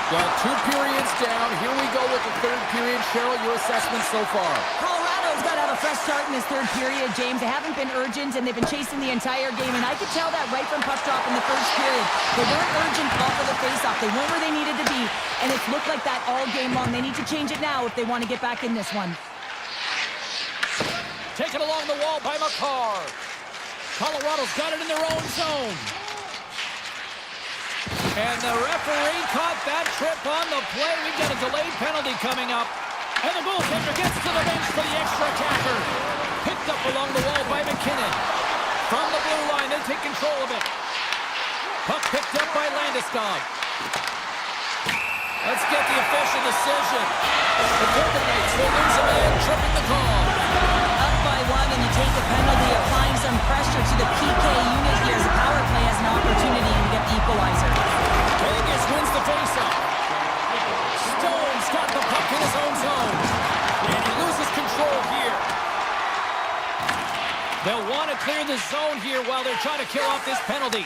Well, 2 periods down. Here we go with the 3rd period. Cheryl, your assessment so far? Colorado's got to have a fresh start in this 3rd period, James. They haven't been urgent, and they've been chasing the entire game. And I could tell that right from puck drop in the 1st period. They weren't urgent off of the faceoff. They weren't where they needed to be. And it's looked like that all game long. They need to change it now if they want to get back in this one. Taken along the wall by McCarr. Colorado's got it in their own zone. And the referee caught that trip on the play. We've got a delayed penalty coming up. And the goaltender gets to the bench for the extra attacker. Picked up along the wall by McKinnon. From the blue line, they take control of it. Puck picked up by Landeskog. Let's get the official decision. The Golden Knights will lose a man, tripping the call. Up by 1, and you take the penalty, applying some pressure to the PK unit here as the power play has an opportunity to get the equalizer. Vegas wins the faceoff. to clear the zone here while they're trying to kill off this penalty.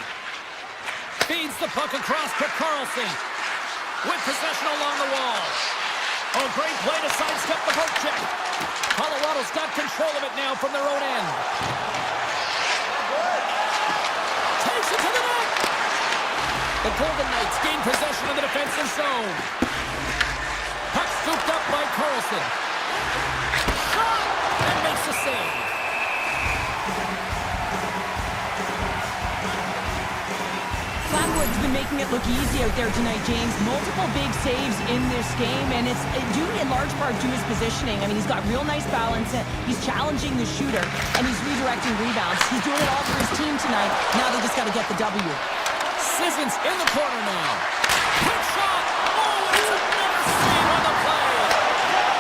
Feeds the puck across to Carlson. With possession along the wall. Oh, great play to sidestep the poke check. Colorado's got control of it now from their own end. Takes it to the net. The Golden Knights gain possession of the defensive zone. Puck scooped up by Carlson. Shot! And makes the save. Flatwood's been making it look easy out there tonight, James. Multiple big saves in this game, and it's due in large part to his positioning. I mean, he's got real nice balance. He's challenging the shooter, and he's redirecting rebounds. He's doing it all for his team tonight. Now they just got to get the W. Sissons in the corner now. Quick shot! Oh, it's another save on the play!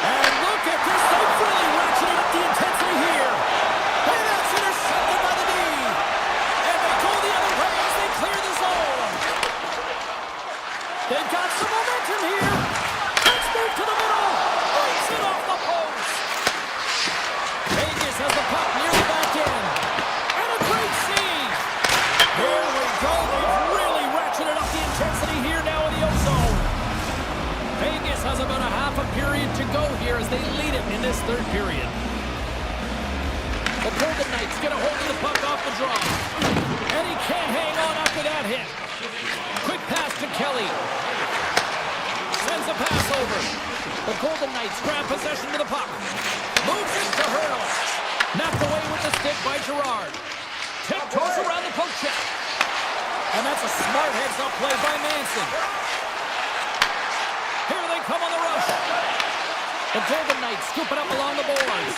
And look at this. They've really ratcheted up the intensity here. And that's intercepted by the D. And they go the other way as they clear the zone. They've got some momentum here. Let's move to the middle. Breaks it off the post. Vegas has the puck near the back end. And a great save. Here we go. They've really ratcheted up the intensity here now in the O-zone. Vegas has about a half a period to go here as they lead it in this third period. The Golden Knights get a hold of the puck off the draw. And he can't hang on after that hit. Quick pass to Kelly. Sends a pass over. The Golden Knights grab possession to the puck. Moves it to Hurdle. Knocked away with the stick by Gerard. Tiptoes around the poke check. And that's a smart heads-up play by Manson. Here they come on the rush. The Golden Knights scoop it up along the boards.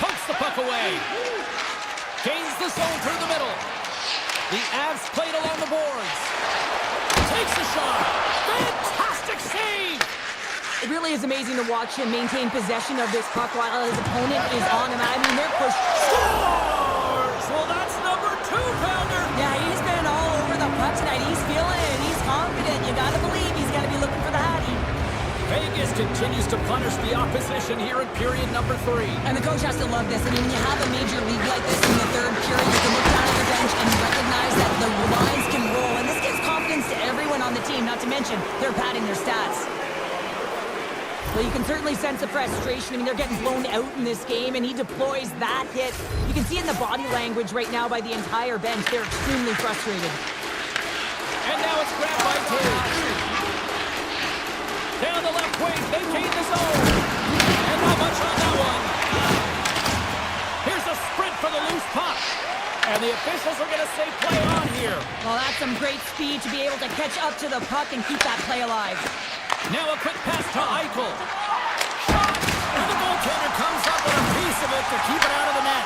Pokes the puck away. Gains the zone through the middle. The Avs played along the boards. Takes a shot. Fantastic save. It really is amazing to watch him maintain possession of this puck while his opponent is on him. I mean, they're pushed. Scores! Well, that's number 2-pounder. Yeah, he's been all over the puck tonight. He's feeling it. He's confident. You gotta believe he's gotta be looking for the hattie. Vegas continues to punish the opposition here in period number 3. And the coach has to love this. I mean, when you have a major league like this in the third period, you can look down at the bench and recognize that the lines can roll. And this gives confidence to everyone on the team, not to mention they're padding their stats. Well, you can certainly sense the frustration. I mean, they're getting blown out in this game, and he deploys that hit. You can see it in the body language right now by the entire bench. They're extremely frustrated. And now it's grabbed by Tage. Down the left wing, they gain the zone. And not much on that one. Here's a sprint for the loose puck. And the officials are going to say play on here. Well, that's some great speed to be able to catch up to the puck and keep that play alive. Now a quick pass to Eichel. Shot! And the goaltender comes up with a piece of it to keep it out of the net.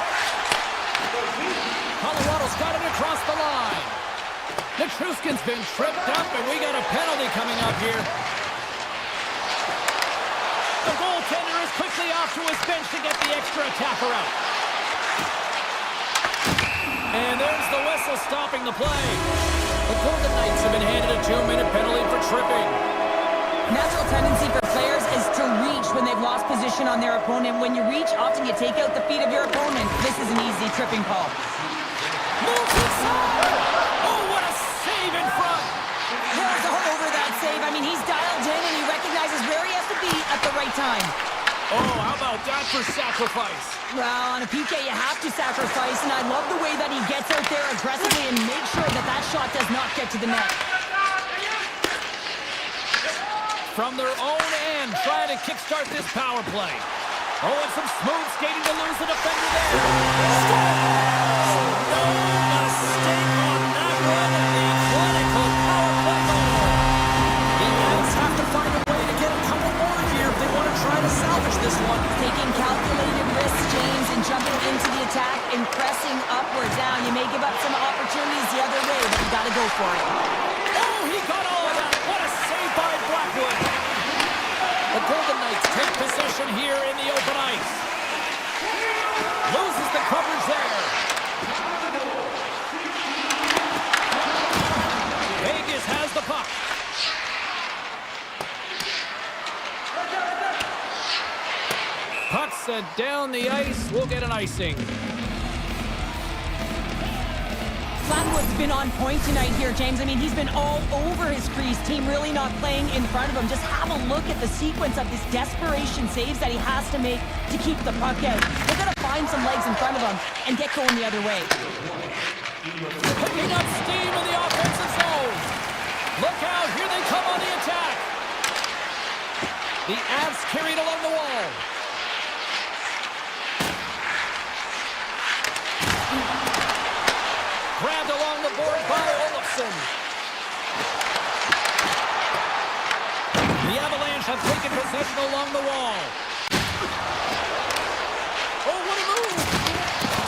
Colorado's got it across the line. Nichushkin's been tripped up, and we got a penalty coming up here. The goaltender is quickly off to his bench to get the extra attacker out. And there's the whistle stopping the play. The Golden Knights have been handed a 2-minute penalty for tripping. Natural tendency for players is to reach when they've lost position on their opponent. When you reach, often you take out the feet of your opponent. This is an easy tripping call. Moves inside! Oh, what a save in front! There's all over that save. I mean, he's dialed in and he recognizes where he has to be at the right time. Oh, how about that for sacrifice? Well, on a PK, you have to sacrifice, and I love the way that he gets out there aggressively and makes sure that that shot does not get to the net. From their own end, trying to kickstart this power play. Oh, and some smooth skating to lose the defender there. No mistake on that one. The clinical power play goal. The Avs have to find a way to get a couple more here if they want to try to salvage this one. Taking calculated risks, James, and jumping into the attack and pressing upward down. You may give up some opportunities the other way, but you got to go for it. Oh, he got all of that. What a save by Blackwood. The Golden Knights take possession here in the open ice. Loses the coverage there. Vegas has the puck. Puck set down the ice. We'll get an icing. Blackwood's been on point tonight here, James. I mean, he's been all over his crease. Team really not playing in front of him. Just have a look at the sequence of his desperation saves that he has to make to keep the puck out. They're going to find some legs in front of him and get going the other way. Picking up steam in the offensive zone. Look out, here they come on the attack. The Avs carried along the wall. Grabbed along the board by Olofsson. The Avalanche have taken possession along the wall. Oh, what a move!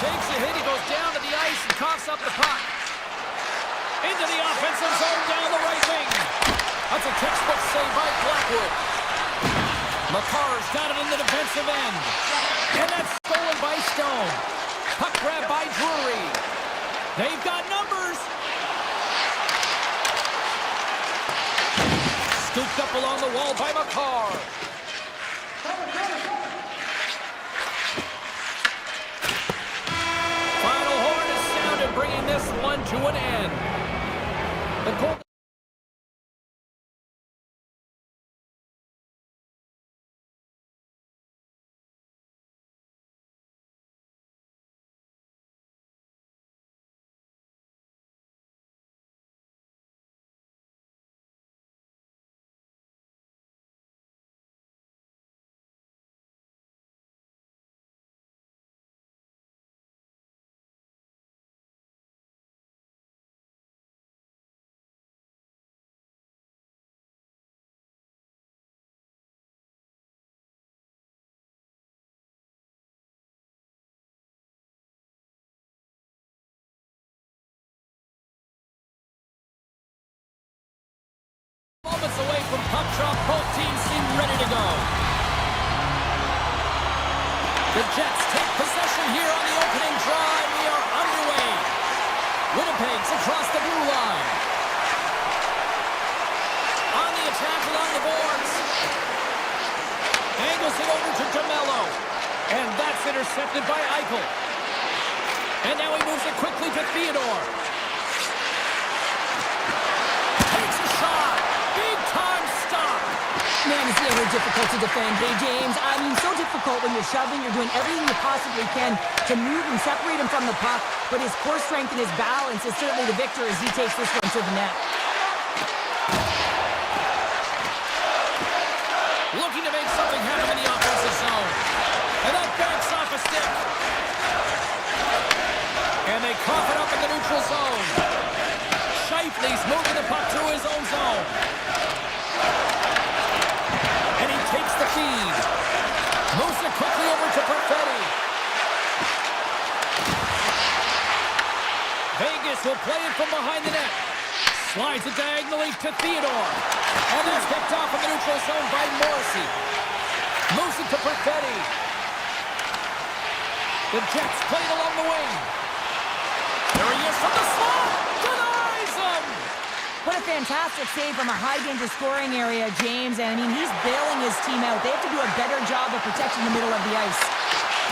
Takes a hit, he goes down to the ice and coughs up the puck. Into the offensive zone down the right wing. That's a textbook save by Blackwood. McCarr's got it in the defensive end. And that's stolen by Stone. Puck grab by Drury. They've got numbers. Scooped up along the wall by McCarr. Final horn is sounded, bringing this one to an end. The goal. Moments away from puck drop, both teams seem ready to go. The Jets take possession here on the opening drive. We are underway. Winnipeg's across the blue line. On the attack along the boards. Angles it over to DeMello. And that's intercepted by Eichel. And now he moves it quickly to Theodore. Takes a shot. Big-time stop. Man, it's never difficult to defend. Hey, James, I mean, so difficult when you're shoving. You're doing everything you possibly can to move and separate him from the puck. But his core strength and his balance is certainly the victor as he takes this one to the net. Looking to make something happen in the offensive zone. And that backs off a stick. And they cough it up in the neutral zone. Scheifele's moving the puck through his own zone. And he takes the feed. Moves it quickly over to Perfetti. Vegas will play it from behind the net. Slides it diagonally to Theodore. And that's picked off in the neutral zone by Morrissey. Moves it to Perfetti. The Jets play it along the wing. There he is from the slot. Denies him. What a fantastic save from a high-danger scoring area, James. And, I mean, he's bailing his team out. They have to do a better job of protecting the middle of the ice.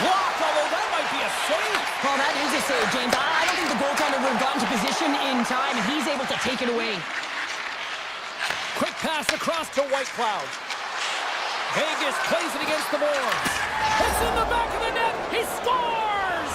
Blocked, although that might be a save. Well, that is a save, James. I don't think the goaltender would have gotten to position in time, and he's able to take it away. Quick pass across to Whitecloud. Vegas plays it against the boards. It's in the back of the net. He scores!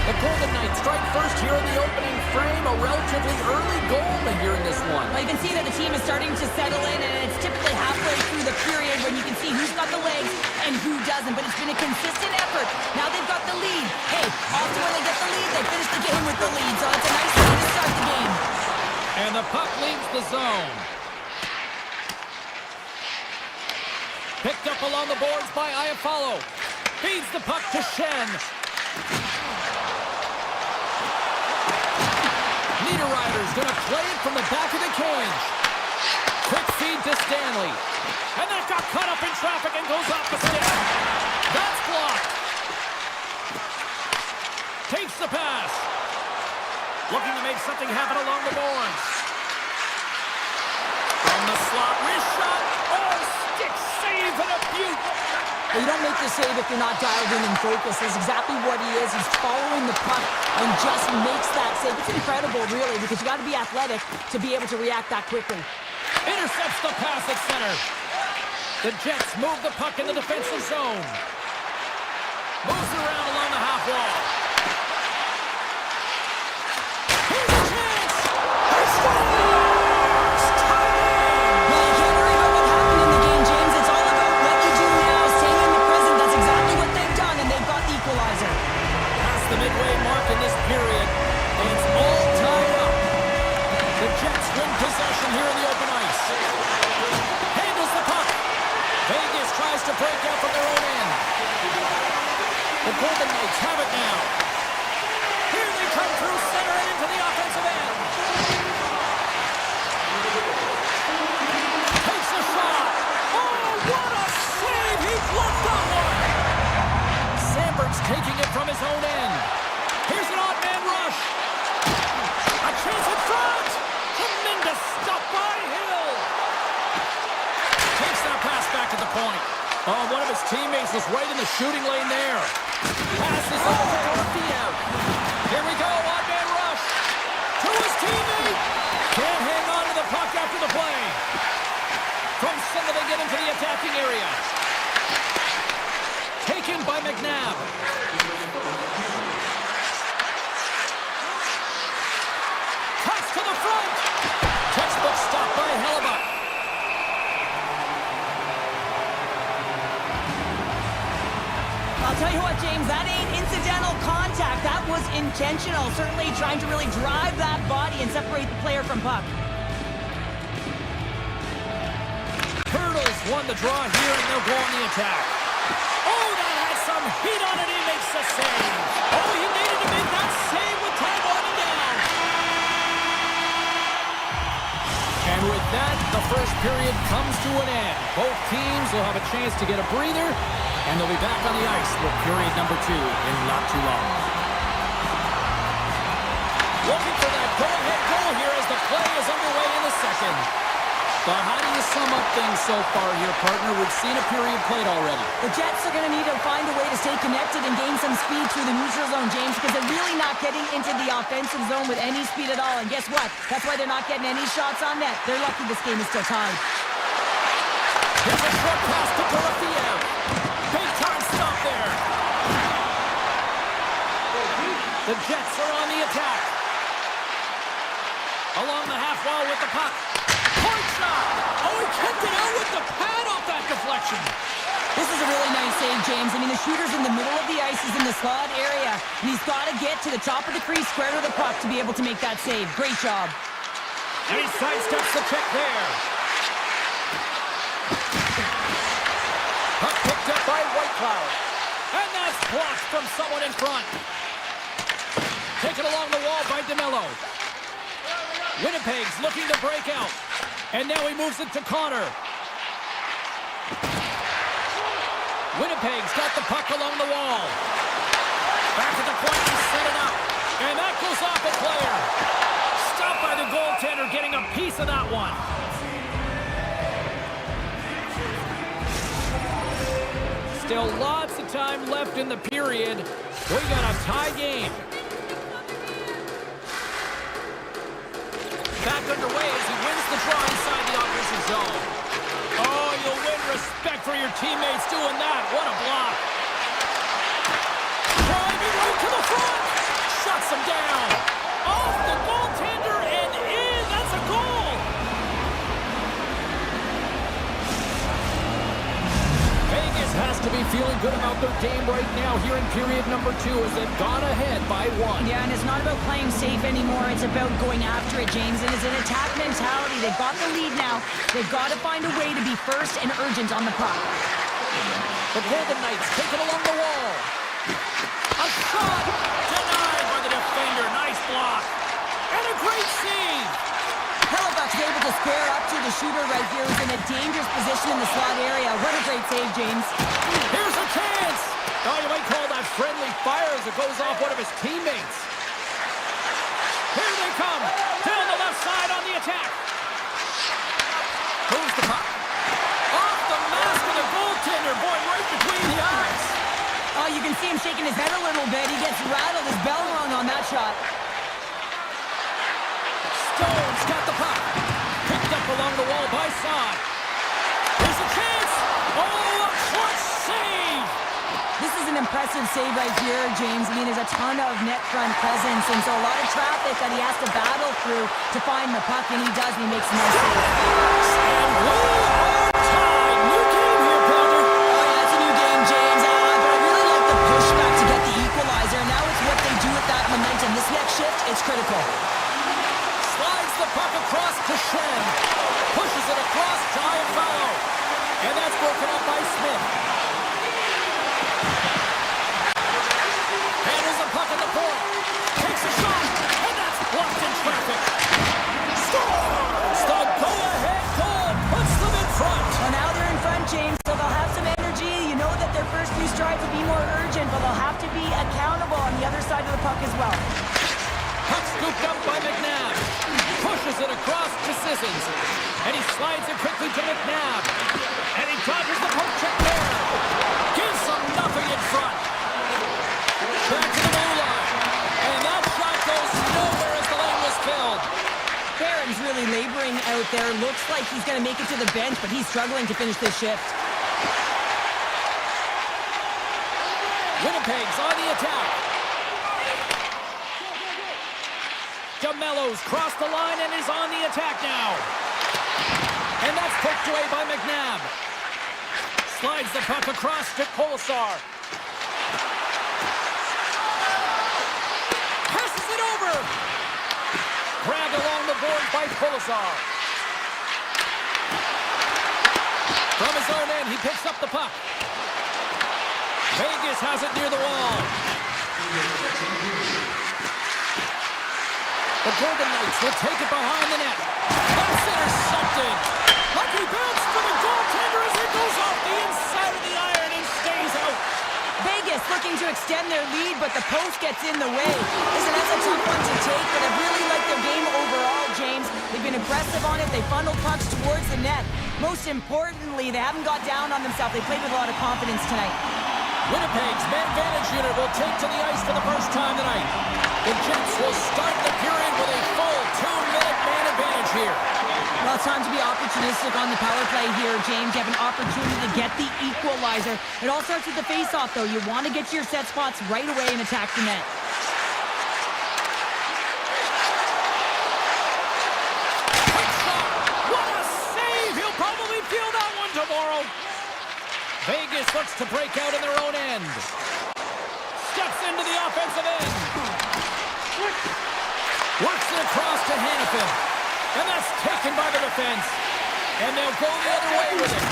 The Golden Knights strike first here in the opening frame. A relatively early goal here in this one. Well, you can see that the team is starting to settle in, and it's typically halfway through the period when you can see who's got the legs and who doesn't. But it's been a consistent effort. Now they've got the lead. Hey, often when they get the lead, they finish the game with the lead. So it's a nice way to start the game. And the puck leaves the zone. Picked up along the boards by Iafallo. Feeds the puck to Shen. Niederreiter's going to play it from the back of the cage. Quick feed to Stanley. And that got caught up in traffic and goes off the stick. That's blocked. Takes the pass. Looking to make something happen along the boards. From the slot, wrist shot. Oh, stick save and a dispute. Well, you don't make the save if you're not dialed in and focused. That's exactly what he is. He's following the puck and just makes that save. It's incredible, really, because you got to be athletic to be able to react that quickly. Intercepts the pass at center. The Jets move the puck in the defensive zone. Moves it around along the half wall. Here's a chance! He scores! Tie-in! Well, you can't worry about what happened in the game, James. It's all about what you do now. Staying in the present, that's exactly what they've done, and they've got the equalizer. Past the midway mark in this period, and it's all tied up. The Jets win possession here in the open ice. Handles the puck. Vegas tries to break out from their own end. The Golden Knights have it now. Here they come through center and into the offensive end. Takes a shot. Oh, what a save! He blocked that one. Sandberg's taking it from his own end. Here's an odd man rush. A chance in front. Tremendous stop by Hill. Takes that pass back at the point. Oh, one of his teammates was right in the shooting lane there. Passes over to Orfeo. Here we go, odd man rush. To his teammate. Can't hang on to the puck after the play. From center they get into the attacking area. Taken by McNabb. Toss to the front. Textbook stop by Hellebuck. I'll tell you what, James, that ain't incidental contact. That was intentional. Certainly trying to really drive that body and separate the player from puck. Turtles won the draw here, and they'll go on the attack. Oh, that has some heat on it. He makes the save. Oh, he needed to make that save with time winding down. And with that, the first period comes to an end. Both teams will have a chance to get a breather, and they'll be back on the ice with period number 2 in not too long. Looking for that go-ahead goal here as the play is underway in the second. But how do you sum up things so far here, partner? We've seen a period played already. The Jets are going to need to find a way to stay connected and gain some speed through the neutral zone, James, because they're really not getting into the offensive zone with any speed at all. And guess what? That's why they're not getting any shots on net. They're lucky this game is still tied. Here's a short pass to Orfeo. Big time stop there. The Jets are on the attack. Along the half wall with the puck. Point shot! Oh, he kept it out with the pad off that deflection. This is a really nice save, James. I mean, the shooter's in the middle of the ice. He's in the slot area. And he's got to get to the top of the crease, square to the puck to be able to make that save. Great job. And he sidesteps the check there. Puck picked up by Whitecloud. And that's blocked from someone in front. Taken along the wall by DeMello. Winnipeg's looking to break out. And now he moves it to Connor. Winnipeg's got the puck along the wall. Back at the point to set it up. And that goes off a player. Stopped by the goaltender, getting a piece of that one. Still lots of time left in the period. We got a tie game. Back underway as he wins the draw inside the offensive zone. Oh, you'll win respect for your teammates doing that. What a block. Driving right to the front. Shuts him down. Off the goaltender and in. That's a goal. Vegas has to be feeling good about their game right now here in period number 2 as they've gone ahead by 1. Yeah, and it's not about playing safe anymore. It's about going after it, James. And it's an attack mentality. They've got the lead now. They've got to find a way to be first and urgent on the puck. The Golden Knights take it along the wall. A shot denied by the defender. Nice block. And a great save. Hellebuck's able to square up to the shooter right here, who's in a dangerous position in the slot area. What a great save, James. Here's a chance. Oh, you might call that friendly fire as it goes off one of his teammates. Here they come. Down the left side on the attack. Moves the puck. Off the mask of the goaltender. James shaking his head a little bit. He gets rattled, his bell rung on that shot. Stone's got the puck. Picked up along the wall by Saad. There's a chance. Oh, a clutch save. This is an impressive save right here, James. I mean, there's a ton of net front presence, and so a lot of traffic that he has to battle through to find the puck, and he does, and he makes a nice save. And we are tied. New game here, Pounder. Oh, yeah, it's a new game, James. But I really like the pushback to get the equalizer. Now it's what they do with that momentum. This next shift, it's critical. Slides the puck across to Shen. Pushes it across to Iafallo. And that's broken up by Smith. Handles the puck at the point. Takes a shot. And that's blocked in traffic. Scores! The go-ahead goal puts them in front. Well, now they're in front, James, so they'll have some energy. You know that their first few strides will be more urgent, but they'll have to be accountable on the other side of the puck as well. Puck scooped up by McNabb. Pushes it across to Sissons. And he slides it quickly to McNabb. And he dodges the poke check there. Gives them nothing in front. Back to the blue line. And that shot goes nowhere as the lane was filled. Barron's really laboring out there. Looks like he's going to make it to the bench, but he's struggling to finish this shift. Winnipeg's on the attack. DeMello's crossed the line and is on the attack now. And that's poked away by McNabb. Slides the puck across to Kolesar. Passes it over. Grabbed along the board by Kolesar. From his own end, he picks up the puck. Vegas has it near the wall. The Golden Knights will take it behind the net. That's intercepted. Lucky bounce for the goaltender as it goes off the inside of the iron and stays out. Vegas looking to extend their lead, but the post gets in the way. Listen, that's a tough one to take, but I really like their game overall, James. They've been aggressive on it. They funneled pucks towards the net. Most importantly, they haven't got down on themselves. They played with a lot of confidence tonight. Winnipeg's man advantage unit will take to the ice for the first time tonight. The Jets will start the period with a full 2-minute man advantage here. Well, it's time to be opportunistic on the power play here, James. You have an opportunity to get the equalizer. It all starts with the face-off, though. You want to get to your set spots right away and attack the net. Quick shot. What a save! He'll probably feel that one tomorrow. Vegas looks to break out in their own end. Steps into the offensive end. Works it across to Hannafin. And that's taken by the defense. And they'll go the other way with it.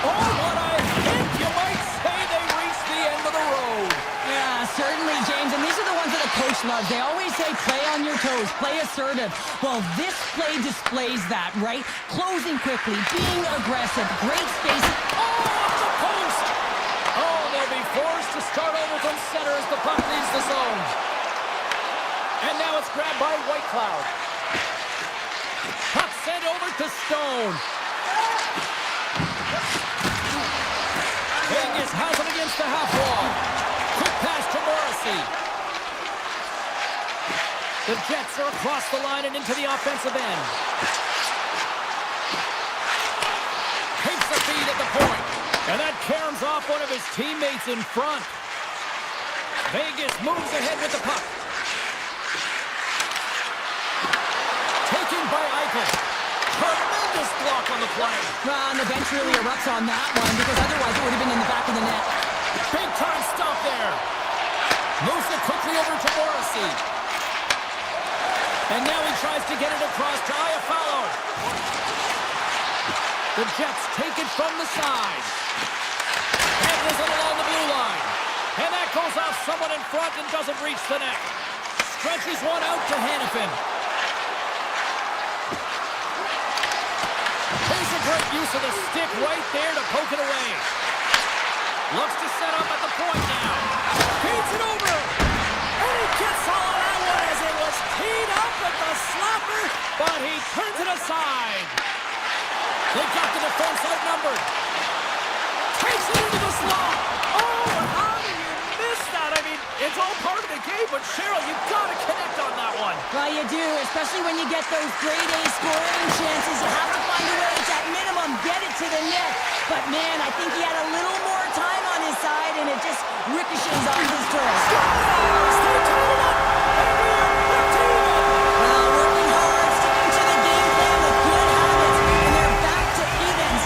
Oh, what a hit! You might say they reached the end of the road. Yeah, certainly, James. And these are the ones that the coach loves. They always say, play on your toes, play assertive. Well, this play displays that, right? Closing quickly, being aggressive, great spacing. Oh, off the post! Oh, they'll be forced to start over from center as the puck leaves the zone. And now it's grabbed by Whitecloud. Puck sent over to Stone. Vegas has him against the half wall. Quick pass to Morrissey. The Jets are across the line and into the offensive end. Takes the feed at the point. And that caroms off one of his teammates in front. Vegas moves ahead with the puck. Taken by Eichel. Tremendous block on the play. Well, and the bench really erupts on that one because otherwise it would have been in the back of the net. Big time stop there. Moves it quickly over to Morrissey. And now he tries to get it across to Iafallo. The Jets take it from the side. Handles it along the blue line. And that goes off someone in front and doesn't reach the net. Stretches one out to Hannafin. There's a great use of the stick right there to poke it away. Looks to set up at the point now. Feeds it over. And he gets all of that one as it was teed up with the slapper, but he turns it aside. They've got the defense outnumbered. Takes it into the slot. Oh, how do you miss that It's all part of the game, but Cheryl, you've got to connect on that one. Well, you do, especially when you get those grade A scoring chances. You have to find a way to, at minimum, get it to the net. But, man, I think he had a little more time on his side, and it just ricochets off his toes. Stay tied it up. Well, working hard, sticking to the game plan with good habits, and they're back to evens.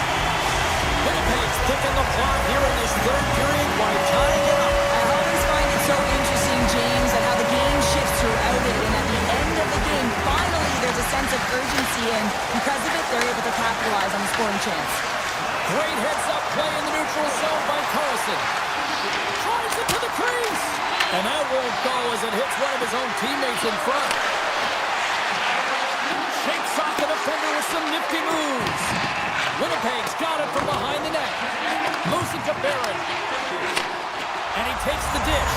Winnipeg's picking the plot here in this third period while tying it up. I always find it so interesting, James, and how the game shifts throughout it, and at the end of the game, finally, there's a sense of urgency, and because of it, they're able to capitalize on the scoring chance. Great heads-up play in the neutral zone by Carlson. Drives it to the crease. And that won't go as it hits one of his own teammates in front. Shakes off the defender with some nifty moves. Winnipeg's got it from behind the net. Moves it to Barron. And he takes the dish.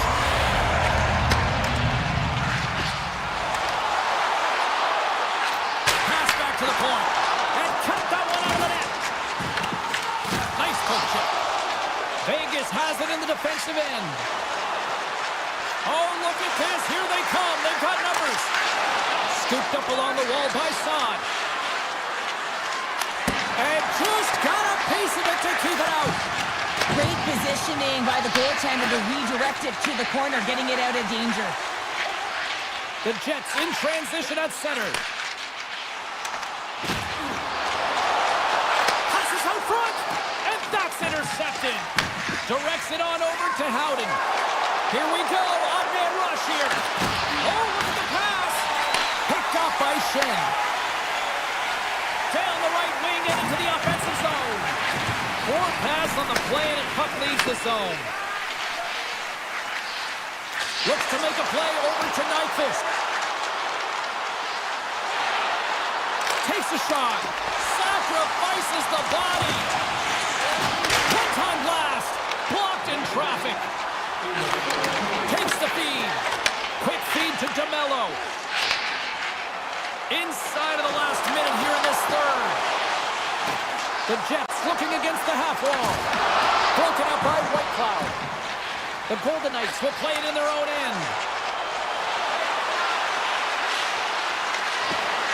Pass back to the point. And cut that one out of the net. Nice poke check. Vegas has it in the defensive end. Oh, look at this. Here they come. They've got numbers. Scooped up along the wall by Saad. And just got a piece of it to keep it out. Great positioning by the goaltender to redirect it to the corner, getting it out of danger. The Jets in transition at center. Passes out front. And that's intercepted. Directs it on over to Howden. Here we go, odd-man rush here. Oh, look at the pass. Picked off by Shen. Down the right wing and into the offensive zone. Poor pass on the play and puck leaves the zone. Looks to make a play over to Nyquist. Takes a shot. Sacrifices the body. One-time blast. Blocked in traffic. Takes the feed. Quick feed to DeMello. Inside of the last minute here in this third. The Jets looking against the half wall. Broken up by Whitecloud. The Golden Knights will play it in their own end.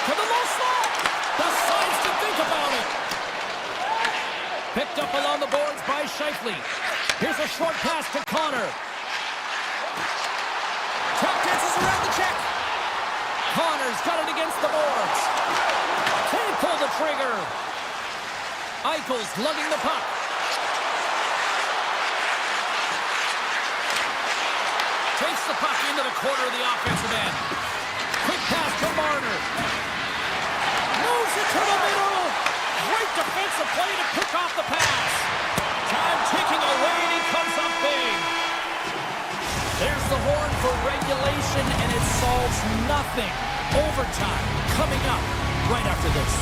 To the low slot. Decides to think about it. Picked up along the boards by Scheifele. Here's a short pass to Connor. Tap dances around the check. Connor's got it against the boards. Can't pull the trigger. Eichel's lugging the puck. Takes the puck into the corner of the offensive end. Quick pass to Marner. Moves it to the middle. Great defensive play to pick off the pass. Time ticking away and he comes up big. There's the horn for regulation and it solves nothing. Overtime coming up right after this.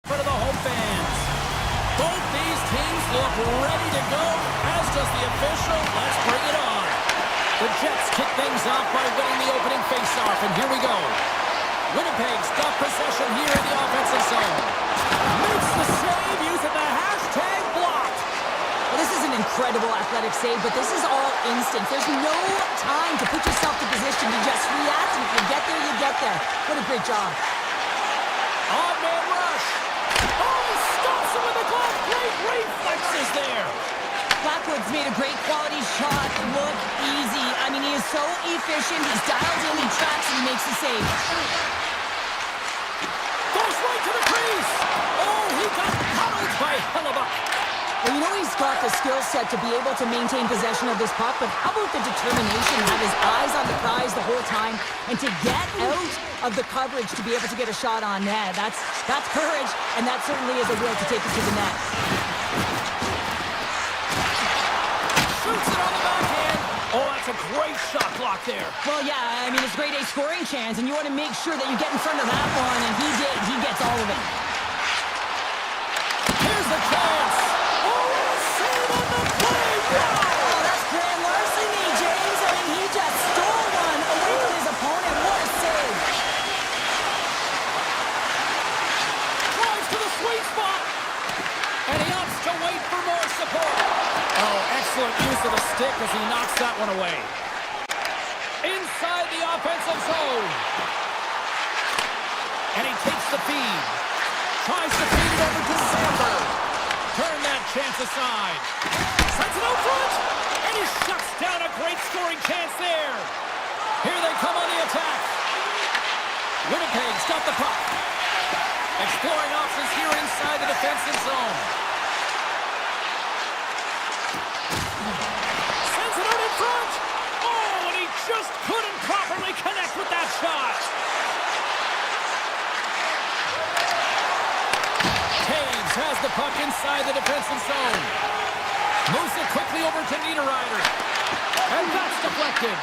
For the home fans. Both these teams look ready to go, as does the official. Let's bring it on. The Jets kick things off by winning the opening faceoff, and here we go. Winnipeg's got possession here in the offensive zone. Makes the save using the hashtag blocked. Well, this is an incredible athletic save, but this is all instinct. There's no time to put yourself in position to just react, and if you get there, you get there. What a great job. On-man rush. Oh, he stops him with the glove. Great reflexes there. Blackwood's made a great quality shot look easy. I mean, he is so efficient. He's dialed in, he tracks, and he makes the save. Goes right to the crease. Oh, he got puddled by Hellebuck. Well, you know he's got the skill set to be able to maintain possession of this puck, but how about the determination, have his eyes on the prize the whole time, and to get out of the coverage to be able to get a shot on net. That's courage, and that certainly is a will to take it to the net. Shoots it on the backhand. Oh, that's a great shot block there. Well, yeah, I mean, it's grade A scoring chance, and you want to make sure that you get in front of that one, and he did. He gets all of it. Here's a chance. Oh, that's grand larceny, James. I mean, he just stole one away from his opponent. What a save. Drives to the sweet spot. And he opts to wait for more support. Oh, excellent use of the stick as he knocks that one away. Inside the offensive zone. And he takes the feed. Tries to feed it over to Sandberg. Turn that chance aside. Sends it out front, and he shuts down a great scoring chance there. Here they come on the attack. Winnipeg's got the puck. Exploring options here inside the defensive zone. Sends it out in front. Oh, and he just couldn't properly connect with that shot. Taves has the puck inside the defensive zone. Moves it quickly over to Niederreiter. And that's deflected.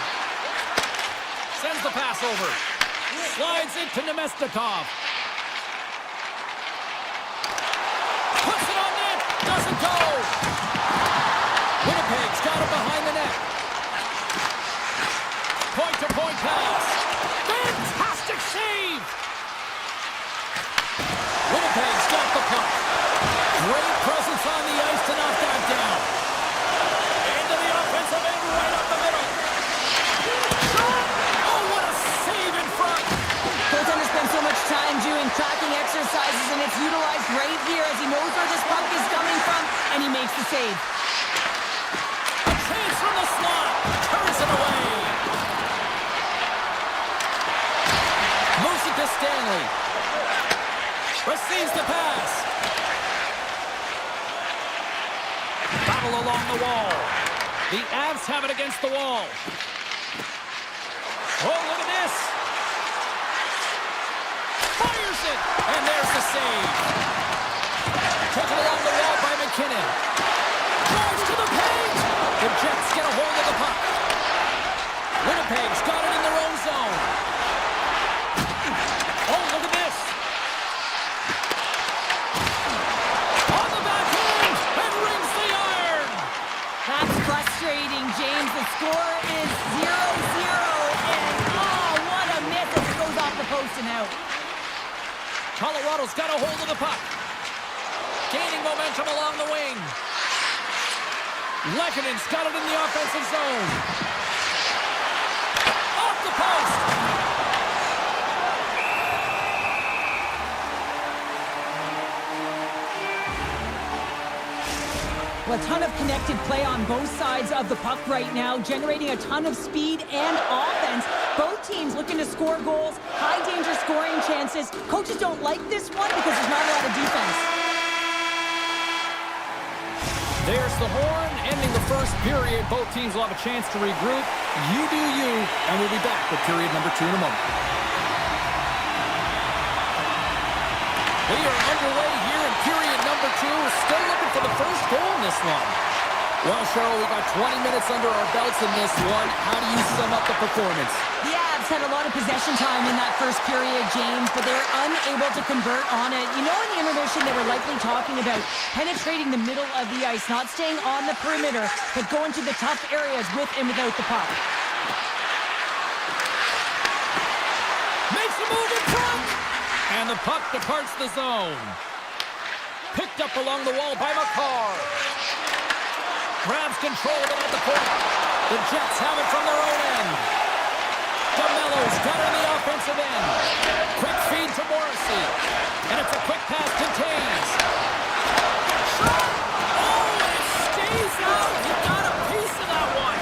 Sends the pass over. Slides it to Nemestikov. Puts it on net. Doesn't go. Winnipeg's got it behind the net. Point-to-point pass. Fantastic save. Winnipeg's got the puck. Great presence on the ice to knock that down. Into the offensive end, right up the middle. Oh, what a save in front. Goaltender spends so much time doing tracking exercises, and it's utilized right here as he knows where this puck is coming from, and he makes the save. A chance from the slot. Turns it away. Moves it to Stanley. Receives the pass. Battle along the wall. The Avs have it against the wall. Oh, look at this. Fires it. And there's the save. Taken along the wall by McKinnon. Drives to the paint. The Jets get a hold of the puck. Winnipeg's got it in their own zone. Oh, look at this. On the backhand. And rings the iron. That's frustrating, James. The score is 0-0, and oh, what a miss as it goes off the post and out. Colorado's got a hold of the puck. Gaining momentum along the wing. Lekkonen's got it in the offensive zone. Off the post. Well, a ton of connected play on both sides of the puck right now, generating a ton of speed and offense. Both teams looking to score goals, high-danger scoring chances. Coaches don't like this one because there's not a lot of defense. There's the horn, ending the first period. Both teams will have a chance to regroup. You do you, and we'll be back with period number 2 in a moment. We are underway here in period number 2. Still looking for the first goal in this one. Well, Cheryl, we got 20 minutes under our belts in this one. How do you sum up the performance? The Avs had a lot of possession time in that first period, James, but they were unable to convert on it. You know, in the intermission, they were likely talking about penetrating the middle of the ice, not staying on the perimeter, but going to the tough areas with and without the puck. Makes a move in front! And the puck departs the zone. Picked up along the wall by McCarr. Grabs control of it at the point. The Jets have it from their own end. DeMello's got it on the offensive end. Quick feed to Morrissey. And it's a quick pass to Taves. Shot! Oh, and it stays out. He got a piece of that one.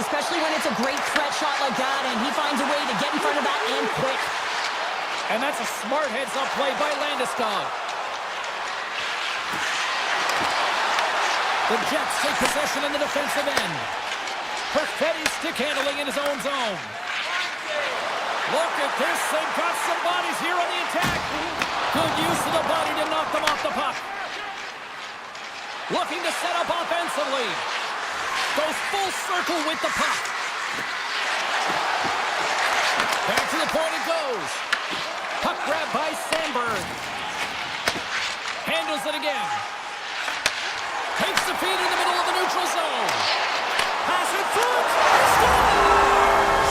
especially when it's a great threat shot like that, and he finds a way to get in front of that and quick. And that's a smart heads-up play by Landeskog. The Jets take possession in the defensive end. Perfetti stick handling in his own zone. Look at this. They've got some bodies here on the attack. Good use of the body to knock them off the puck. Looking to set up offensively. Goes full circle with the puck. Back to the point it goes. Puck grab by Sandberg. Handles it again. Takes the feed in the middle of the neutral zone. Pass in front. Scores!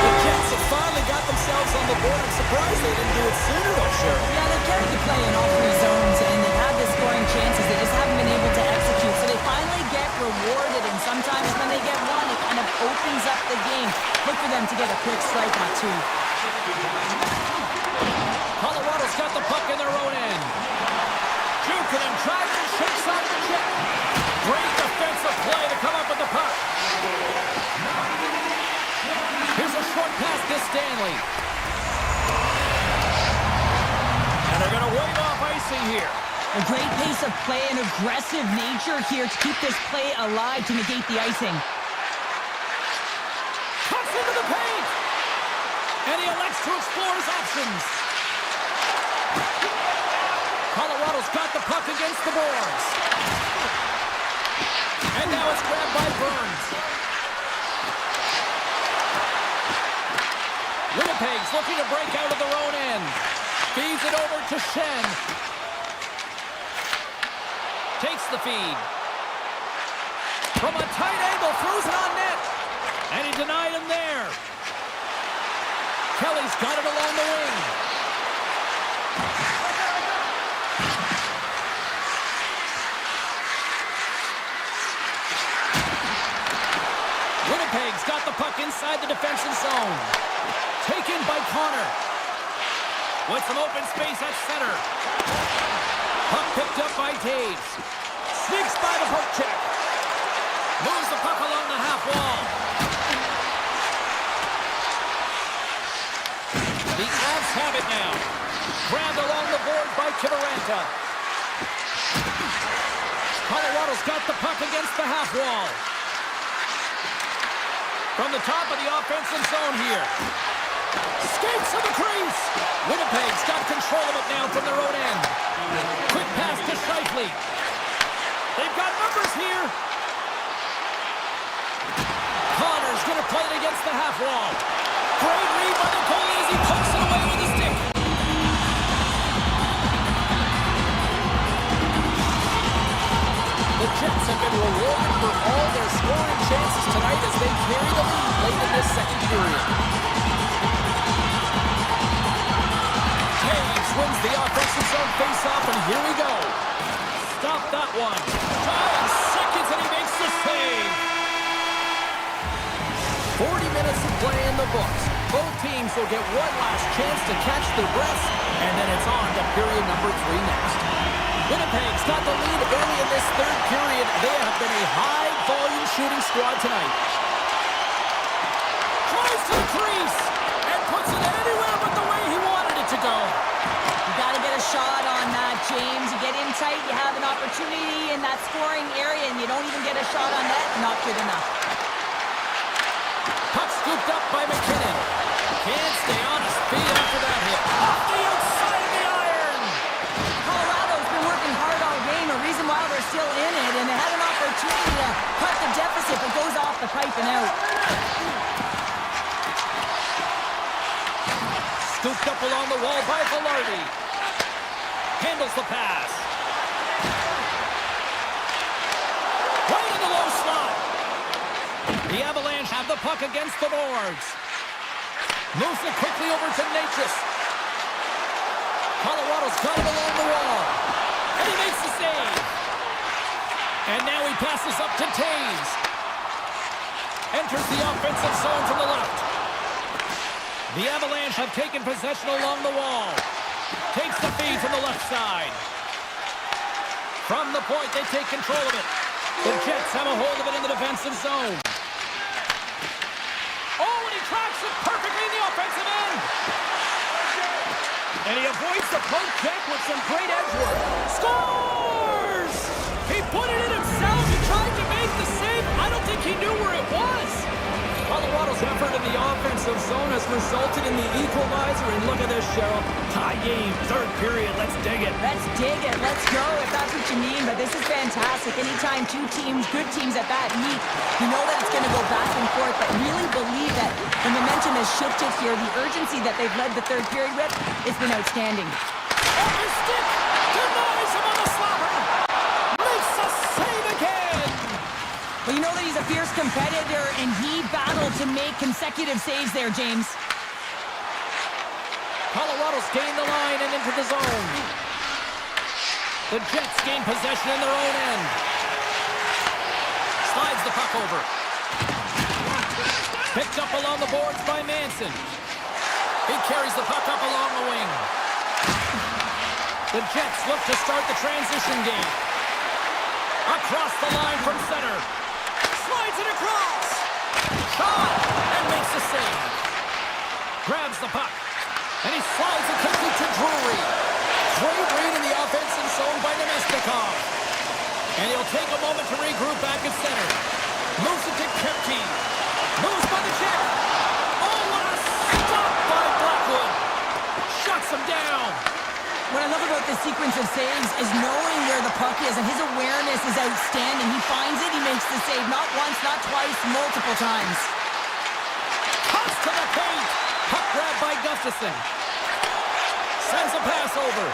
The Jets have finally got themselves on the board. I'm surprised they didn't do it sooner, though, Cheryl. Yeah, they've carried the play in all three zones, and they've had the scoring chances. They just haven't been able to execute. So they finally get rewarded, and sometimes when they get one, it kind of opens up the game. Look for them to get a quick strike on two. Colorado's got the puck in their own end. Jukunin tries and shakes out the check. Great defensive play to come up with the puck. Here's a short pass to Stanley. And they're going to wave off icing here. A great pace of play and aggressive nature here to keep this play alive to negate the icing. Cuts into the paint. And he elects to explore his options. Colorado's got the puck against the boards. And now it's grabbed by Burns. Winnipeg's looking to break out of their own end. Feeds it over to Shen. Takes the feed. From a tight angle, throws it on net. And he denied him there. Kelly's got it along the wing. Winnipeg's got the puck inside the defensive zone. Taken by Connor. With some open space at center. Puck picked up by Taves. Sneaks by the poke check. Moves the puck along the half wall. The Avs have it now. Grabbed along the board by Kivaranta. Colorado's got the puck against the half wall. From the top of the offensive zone here. Skates to the crease. Winnipeg's got control of it now from their own end. Quick pass to Scheifele. They've got numbers here. Connor's going to play it against the half wall. Great read by the goalie as he pokes it away with his stick. The Jets have been rewarded for all their scoring chances tonight as they carry the lead late in this second period. Taves wins the offensive zone face-off, and here we go. Stop that one. 5 seconds, and he makes the save. 40 minutes of play in the books. Both teams will get one last chance to catch their breaths, and then it's on to period number 3 next. Winnipeg's got the lead early in this third period. They have been a high-volume shooting squad tonight. Tries to the crease and puts it anywhere but the way he wanted it to go. You got to get a shot on that, James. You get in tight, you have an opportunity in that scoring area, and you don't even get a shot on that. Not good enough. Puck scooped up by McKinnon. Can't stay on his feet after that hit. Off the outside of the iron. Colorado's been working hard all game. The reason why they're still in it, and they had an opportunity to cut the deficit, but goes off the pipe and out. Scooped up along the wall by Velarde. Handles the pass. Right in the low slot. The Avalanche have the puck against the boards. Moves it quickly over to Natchez. Colorado's got it along the wall. And he makes the save. And now he passes up to Taves. Enters the offensive zone from the left. The Avalanche have taken possession along the wall. Takes the feed from the left side. From the point, they take control of it. The Jets have a hold of it in the defensive zone. Oh, and he tracks it perfectly in the offensive end. And he avoids the poke check with some great edge work. Scores! He put it in himself. He tried to make the save. I don't think he knew where it was. Colorado's effort in the offensive zone has resulted in the equalizer. And look at this, Cheryl. Tie game, third period. Let's dig it. Let's dig it. Let's go, if that's what you mean. But this is fantastic. Anytime two teams, good teams at that, meet, you know that it's going to go back and forth. But really believe that the momentum has shifted here. The urgency that they've led the third period with, it's been outstanding. Off his stick. Denies him on the slapper. Makes a save again. Well, you know that he's a fierce competitor, and he battled to make consecutive saves there, James. Colorado's gained the line and into the zone. The Jets gain possession in their own end. Slides the puck over. Picked up along the boards by Manson. He carries the puck up along the wing. The Jets look to start the transition game. Across the line from center. Slides it across. Shot and makes the save. Grabs the puck. And he slides it quickly to Drury. Great read in the offensive zone by Nemestikov. And he'll take a moment to regroup back at center. Moves it to Kepke. Moves by the check. Oh, what a stop by Blackwood. Shuts him down. What I love about this sequence of saves is knowing where the puck is, and his awareness is outstanding. He finds it, he makes the save, not once, not twice, multiple times. Cuts to the paint. Puck grab by Gustafson. Sends a pass over.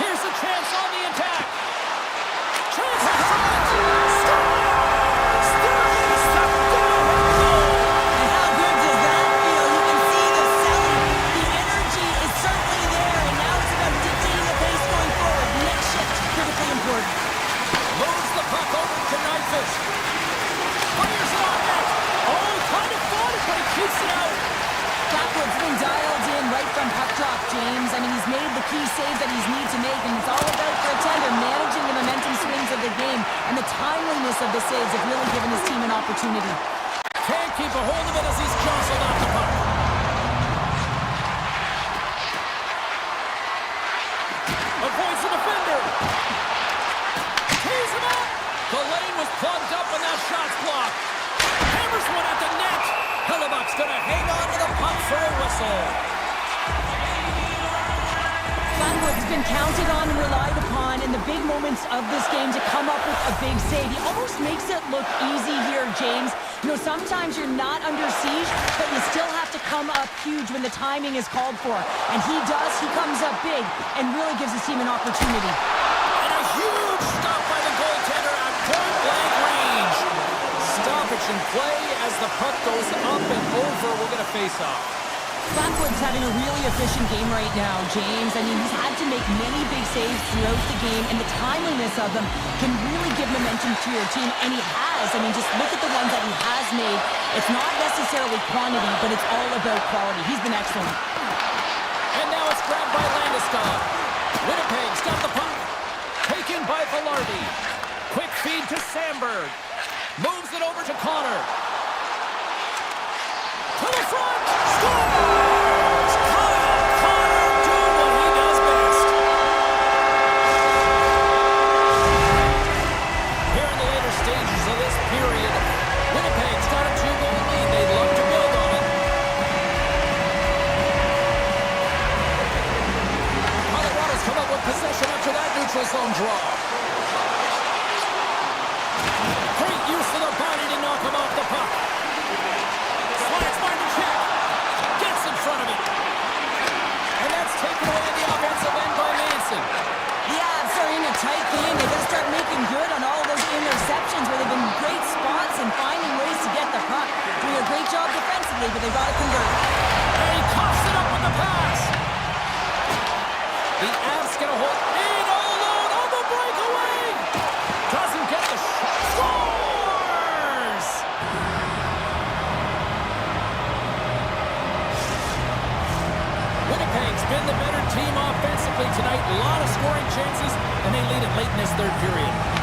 Here's a chance on the attack. Chance in front. Scores! And how good does that feel? You can see the selling. The energy is certainly there, and now it's about dictating the pace going forward. Next shift, critically important. Moves the puck over to Nyquist. Fires it on net. Oh, kind of fought it, but he keeps it out. Blackwood's been dialed in right from puck drop, James. I mean, he's made the key save that he's need to make, and it's all about for a tender managing the momentum swings of the game, and the timeliness of the saves have really given his team an opportunity. Can't keep a hold of it as he's jostled off the puck. Avoids the defender. Tees him up. The lane was plugged up and that shot's blocked. Hammers one at the net. Hellebuck's gonna hang on to the puck for a whistle. Blackwood's been counted on and relied upon in the big moments of this game to come up with a big save. He almost makes it look easy here, James. You know, sometimes you're not under siege, but you still have to come up huge when the timing is called for. And he does. He comes up big and really gives his team an opportunity. And a huge stop by the goaltender at point-blank range. Stoppage in play as the puck goes up and over. We're going to face off. Blackwood's having a really efficient game right now, James. I mean, he's had to make many big saves throughout the game, and the timeliness of them can really give momentum to your team, and he has. I mean, just look at the ones that he has made. It's not necessarily quantity, but it's all about quality. He's been excellent. And now it's grabbed by Landeskog. Winnipeg's got the puck. Taken by Velarde. Quick feed to Sandberg. Moves it over to Connor. To the front! Scores! Connor doing what he does best. Here in the later stages of this period, Winnipeg's got a 2-goal lead. They'd love to build on it. Colorado's come up with possession after that neutral zone draw. Great use of the body to knock him off the puck. Slides by the check. been the better team offensively tonight. A lot of scoring chances, and they lead it late in this third period.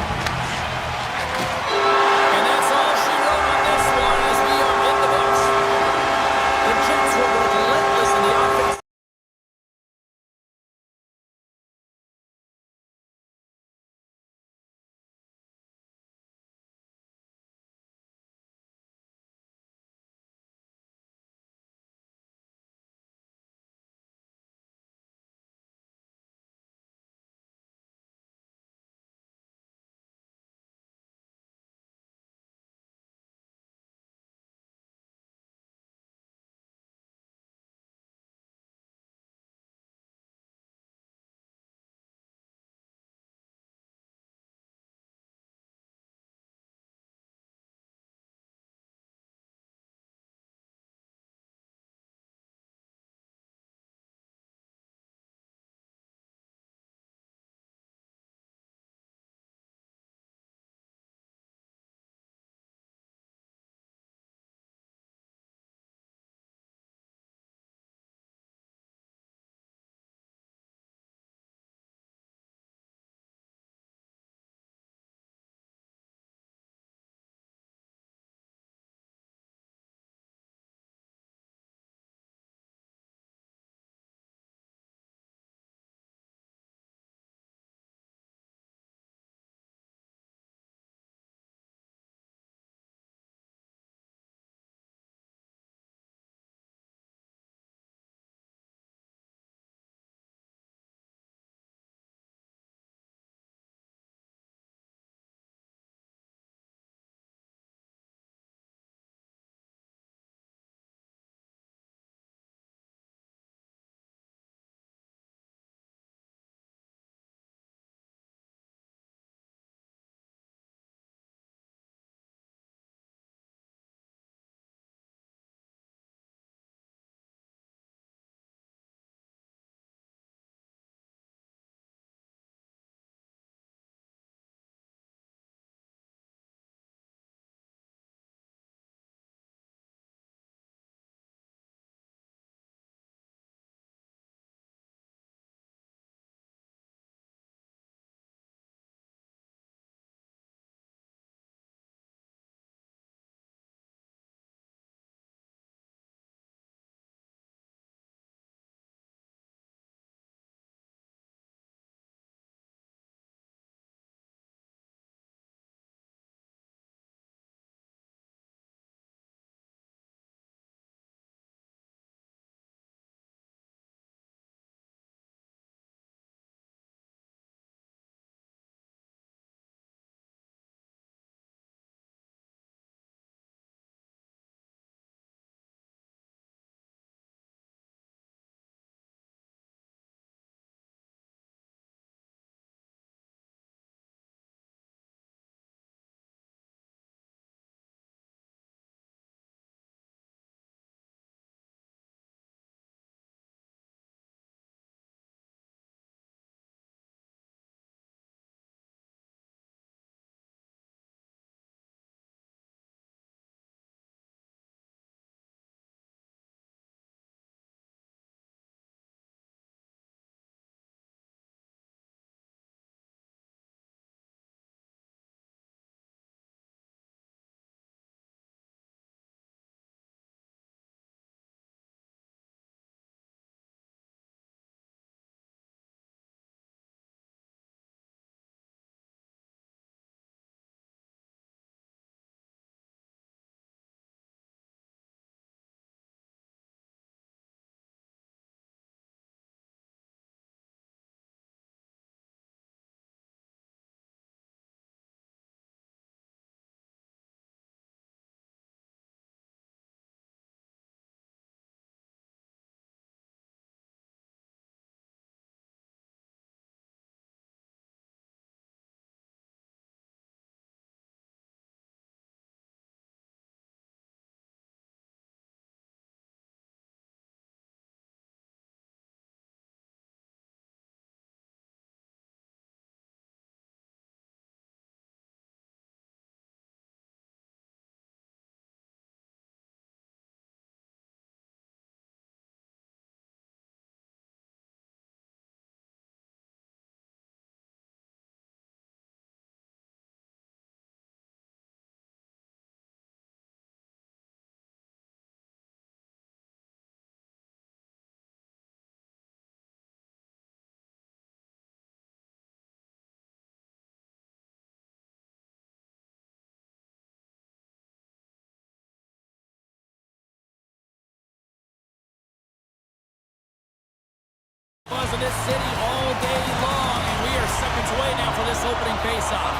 City all day long, and we are seconds away now for this opening faceoff.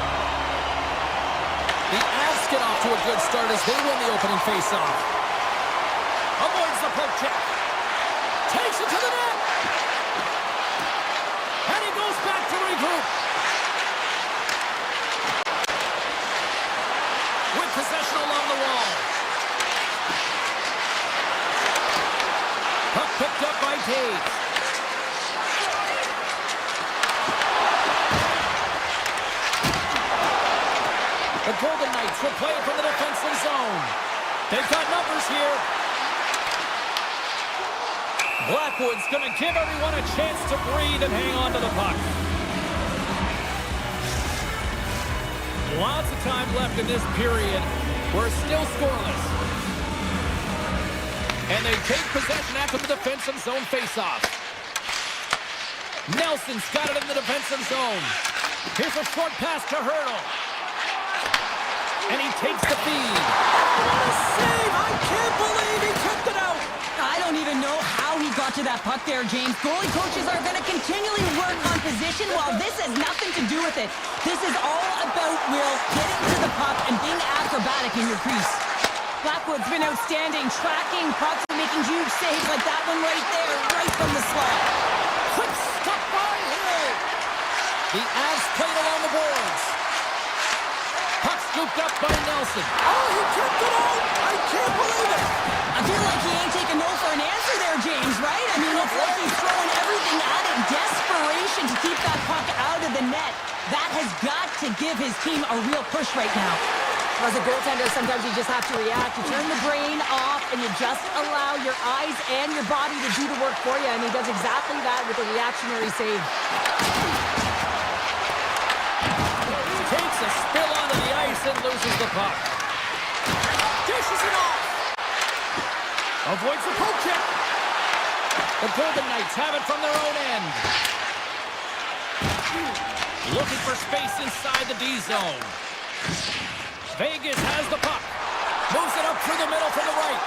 The Avs get off to a good start as they win the opening faceoff. Avoids the poke check. Takes it to the net. And he goes back to regroup. With possession along the wall. Puck picked up by Taves. The Golden Knights will play it from the defensive zone. They've got numbers here. Blackwood's going to give everyone a chance to breathe and hang on to the puck. Lots of time left in this period. We're still scoreless. And they take possession after the defensive zone faceoff. Nelson's got it in the defensive zone. Here's a short pass to Hurdle. And he takes the feed. What a save! I can't believe he kept it out! I don't even know how he got to that puck there, James. Goalie coaches are going to continually work on position while this has nothing to do with it. This is all about Will getting to the puck and being acrobatic in your crease. Blackwood's been outstanding, tracking pucks and making huge saves like that one right there, right from the slot. Quick stop by Hill! The Avs played along the boards. Puck scooped up by Nelson. Oh, he kept it out! I can't believe it! I feel like he ain't taking no for an answer there, James, right? I mean, it's like he's throwing everything at it. Desperation to keep that puck out of the net. That has got to give his team a real push right now. As a goaltender, sometimes you just have to react. You turn the brain off and you just allow your eyes and your body to do the work for you. And he does exactly that with a reactionary save. Takes a spill onto the ice and loses the puck. Dishes it off. Avoids the poke check. The Golden Knights have it from their own end. Looking for space inside the D zone. Vegas has the puck. Moves it up through the middle from the right.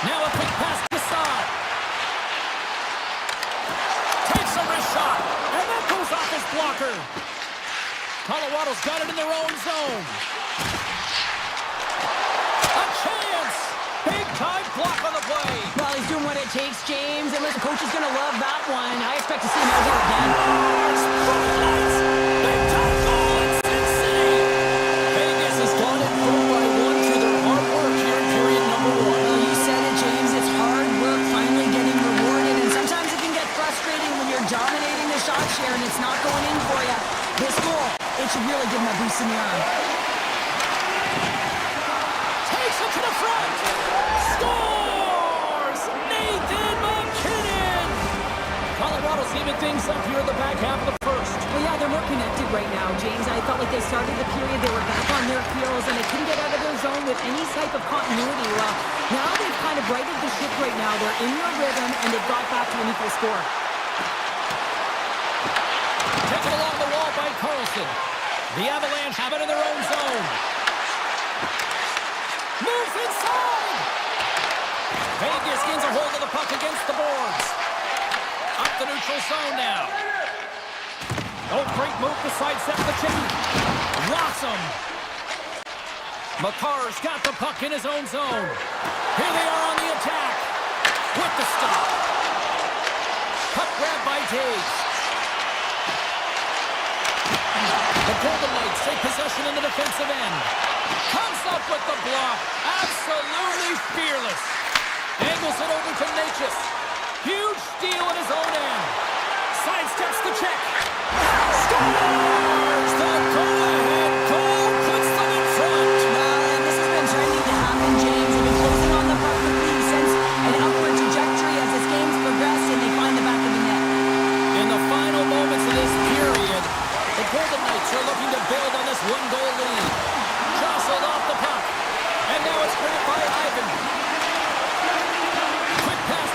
Now a quick pass to Saad. Takes a wrist shot. And that goes off his blocker. Colorado's got it in their own zone. A chance! Big time block on the play. Well, he's doing what it takes, James, and the coach is going to love that one. I expect to see him out here again. Big time goal in Sin City. Vegas has got it 4-1 through their hard work here in period number 1. Well, you said it, James. It's hard work finally getting rewarded, and sometimes it can get frustrating when you're dominating the shot share and it's not going in for you. This goal, it should really give him a boost in the arm. Takes it to the front. Scores! Nathan McKinnon! Colorado's even things up here in the back half of the first. Well, yeah, they're more connected right now, James. I felt like they started the period, they were back on their heels, and they couldn't get out of their zone with any type of continuity. Well, now they've kind of righted the ship right now. They're in their rhythm, and they've got back to an equal score. Taken along the wall by Carlson. The Avalanche have it in their own zone. Moves inside! Vegas gains a hold of the puck against the boards. Up the neutral zone now. Oh, great move to sidestep the chain. Rocks him. Makar's got the puck in his own zone. Here they are on the attack. With the stop. Puck grab by Taves. The Golden Knights take possession in the defensive end. Comes up with the block. Absolutely fearless. Angles it over to Natchez. Huge steal in his own end. Sidesteps the check. Scores! The go-ahead goal puts them in front. And this has been trending to happen, James. They've been closing on the puck with lead since an upward trajectory as this game's progressed, and they find the back of the net. In the final moments of this period, the Golden Knights are looking to build on this one-goal lead. Jostled off the puck. And now it's grabbed by Ivan. Quick pass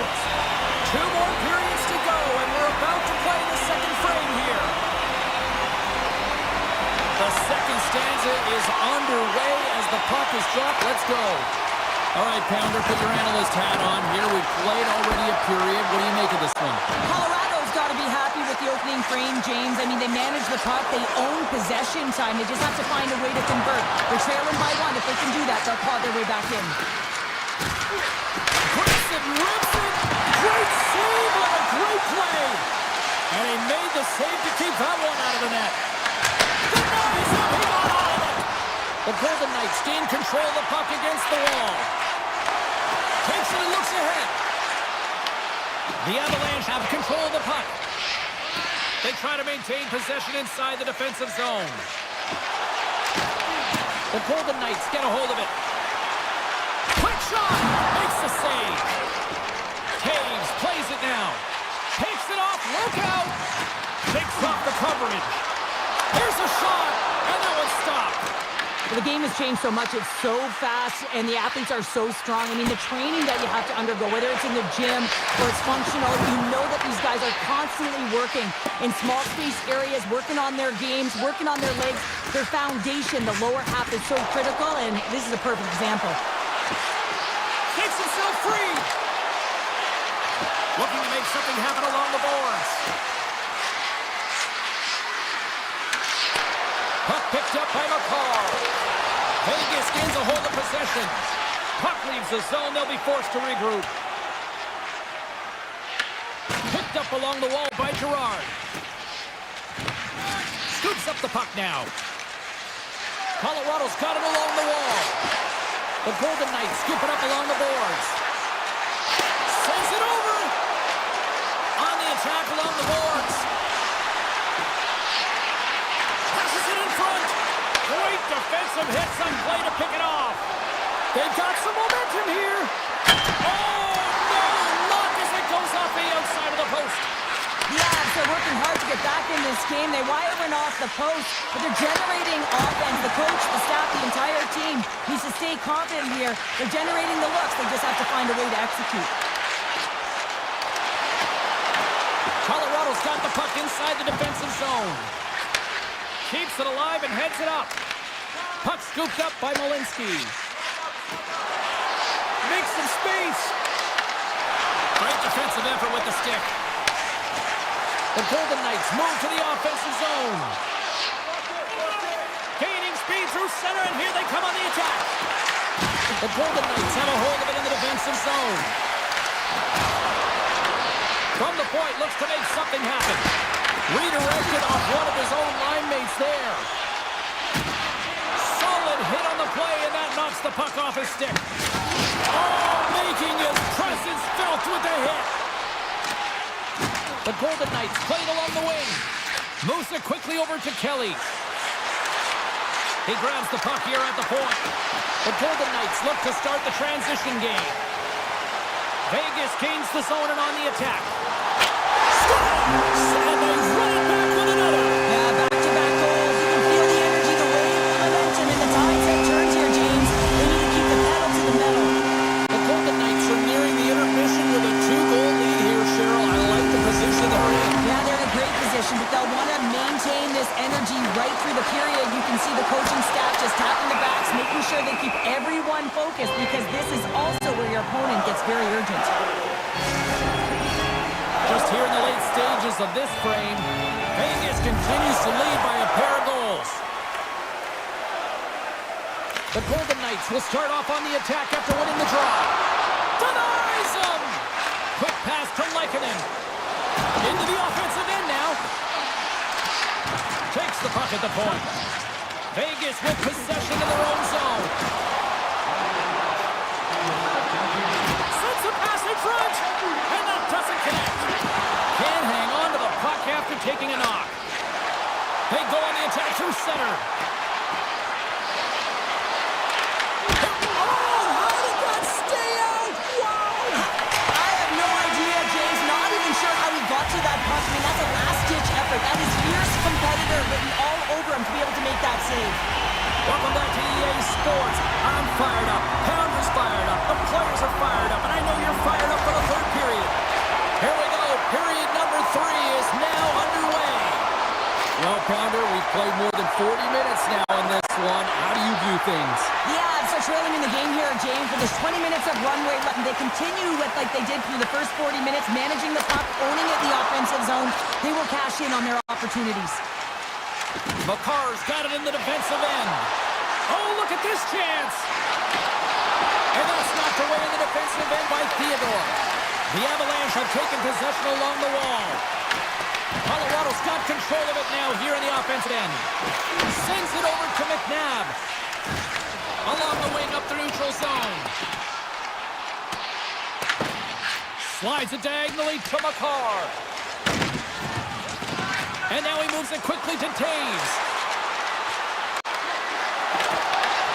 esports. 2 more periods to go, and we're about to play the second frame here. The second stanza is underway as the puck is dropped. Let's go. All right, Pounder, put your analyst hat on here. We've played already a period. What do you make of this one? Colorado's got to be happy with the opening frame, James. I mean, they manage the puck. They own possession time. They just have to find a way to convert. They're trailing by 1. If they can do that, they'll claw their way back in. Grips it, rips it. Great save on a great play. And he made the save to keep that one out of the net. Denies him. He got all of it. The Golden Knights gain control of the puck against the wall. Takes it and looks ahead. The Avalanche have control of the puck. They try to maintain possession inside the defensive zone. The Golden Knights get a hold of it. Quick shot! Makes the save. Taves plays it now. Takes it off. Look out! Takes off the coverage. Here's a shot, and that one's stopped. The game has changed so much. It's so fast, and the athletes are so strong. I mean, the training that you have to undergo, whether it's in the gym or it's functional, you know that these guys are constantly working in small space areas, working on their games, working on their legs. Their foundation, the lower half, is so critical, and this is a perfect example. Takes himself free. Looking to make something happen along the boards. Puck picked up by McCall. Vegas gains a hold of possession. Puck leaves the zone. They'll be forced to regroup. Picked up along the wall by Gerard. Scoops up the puck now. Colorado's got it along the wall. The Golden Knights scoop it up along the boards. Sends it over. On the attack along the boards. Passes it in front. Great defensive hit, some play to pick it off. They've got some momentum here. Oh, no, luck as it goes off the outside of the post. The Avs are working hard to get back in this game. They wire one off the post, but they're generating offense. The coach, the staff, the entire team needs to stay confident here. They're generating the looks. They just have to find a way to execute. Colorado's got the puck inside the defensive zone. Keeps it alive and heads it up. Puck scooped up by Malinsky. Makes some space. Great defensive effort with the stick. The Golden Knights move to the offensive zone. Gaining speed through center, and here they come on the attack. The Golden Knights have a hold of it in the defensive zone. From the point, looks to make something happen. Redirected off one of his own line mates there. Solid hit on the play, and that knocks the puck off his stick. Oh, making his presence felt with the hit. The Golden Knights played along the wing. Moves it quickly over to Kelly. He grabs the puck here at the point. The Golden Knights look to start the transition game. Vegas gains the zone and on the attack. And they run it back with another. Yeah, back-to-back goals. You can feel the energy, the wave, the momentum, and the tides have turned here, James. They need to keep the pedal to the metal. The Golden Knights are nearing the intermission with a 2-goal lead here, Cheryl. I like the position they're in. Yeah, they're in a great position, but they'll want to maintain this energy right through the period. You can see the coaching staff just tapping the backs, making sure they keep everyone focused, because this is also where your opponent gets very urgent. Just here in the late stages of this frame, Vegas continues to lead by a pair of goals. The Golden Knights will start off on the attack after winning the draw. Denies him! Quick pass to Lehkonen. Into the offensive end now. Takes the puck at the point. Vegas with possession in their own zone. Sends a pass in front, and that doesn't connect. Can't hang on to the puck after taking a knock. They go on the attack through center. Oh, how did that stay out? Wow! I have no idea, James. Not even sure how he got to that puck. I mean, that's a last-ditch effort. That is fierce competitor written all over him to be able to make that save. Welcome back to EA Sports. I'm fired up. Pounder's fired up. The players are fired up. And I know you're fired up for the third period. played more than 40 minutes now in this one. How do you view things? Yeah, so trailing in the game here, James, for this 20 minutes of runway, they continue with like they did through the first 40 minutes, managing the puck, owning it in the offensive zone. They will cash in on their opportunities. McCarr's got it in the defensive end. Oh, look at this chance! And that's knocked away in the defensive end by Theodore. The Avalanche have taken possession along the wall. Colorado's got control of it now here in the offensive end. Sends it over to McNabb. Along the wing up the neutral zone. Slides it diagonally to McCarr. And now he moves it quickly to Taves.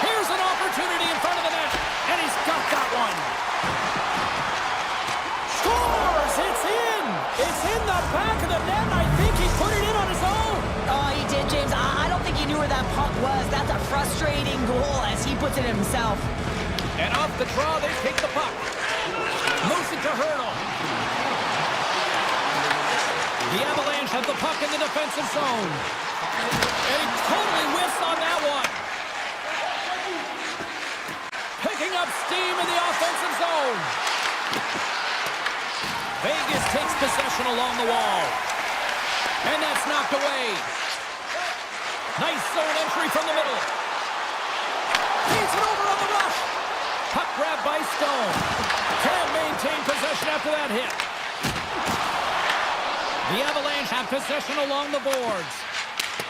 Here's an opportunity in front of the net. And he's got that one. Scores! It's in! It's in the back of the net. I think he put it in on his own. Oh, he did, James. I don't think he knew where that puck was. That's a frustrating goal as he puts it himself. And off the draw, they take the puck. Moves it to Hurdle. The Avalanche have the puck in the defensive zone. And he totally whiffs on that one. Picking up steam in the offensive zone. Vegas takes possession along the wall. And that's knocked away. Nice zone entry from the middle. Feeds it over on the rush. Puck grabbed by Stone. Can't maintain possession after that hit. The Avalanche have possession along the boards.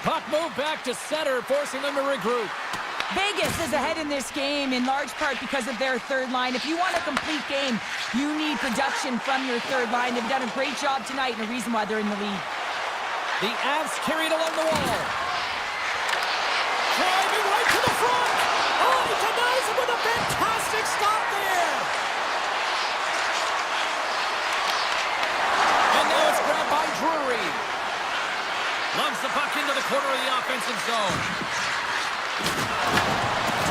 Puck moved back to center, forcing them to regroup. Vegas is ahead in this game in large part because of their third line. If you want a complete game, you need production from your third line. They've done a great job tonight and a reason why they're in the lead. The Avs carried along the wall. Driving right to the front. Oh, he denies it with a fantastic stop there. And now it's grabbed by Drury. Loves the puck into the corner of the offensive zone.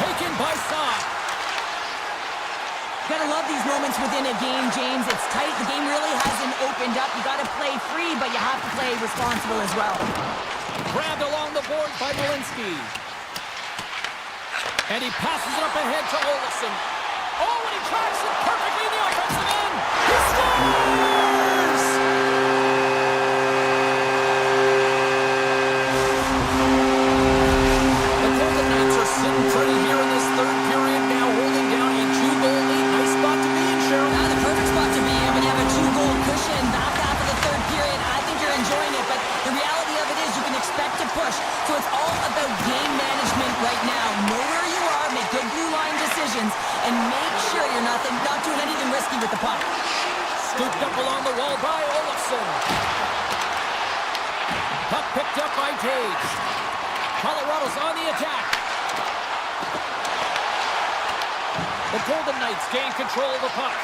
Taken by Saad. Gotta love these moments within a game, James. It's tight. The game really hasn't opened up. You gotta play free, but you have to play responsible as well. Grabbed along the board by Malinsky. And he passes it up ahead to Olofsson. Oh, and he tracks it perfectly in the offensive end. He scores! The Golden Knights are sitting pretty here in this third period now, holding down a 2-goal lead. Nice spot to be in, Cheryl. Now the perfect spot to be in when you have a 2-goal cushion back half of the third period. I think you're enjoying it, but the reality of it is you can expect to push. So it's all about game management right now. Know where you are, make good blue line decisions, and make sure you're not doing anything risky with the puck. Scooped up along the wall by Olofsson. Puck picked up by Taves. Colorado's on the attack. The Golden Knights gain control of the puck.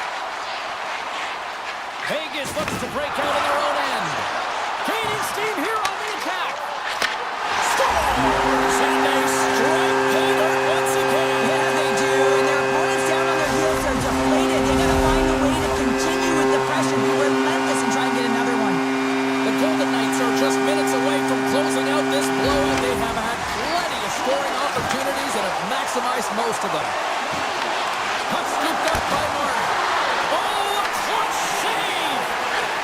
Vegas looks to break out in their own end. Gaining steam here on the attack. Scores! And they strike Taylor once again. Yeah, they do. And their opponents down on their heels are deflated. They gotta find a way to continue with the pressure, be relentless, and try and get another one. The Golden Knights are just minutes away from closing out this blowout. They have had plenty of scoring opportunities and have maximized most of them. Puck scooped up by Martin. Oh, a clutch save!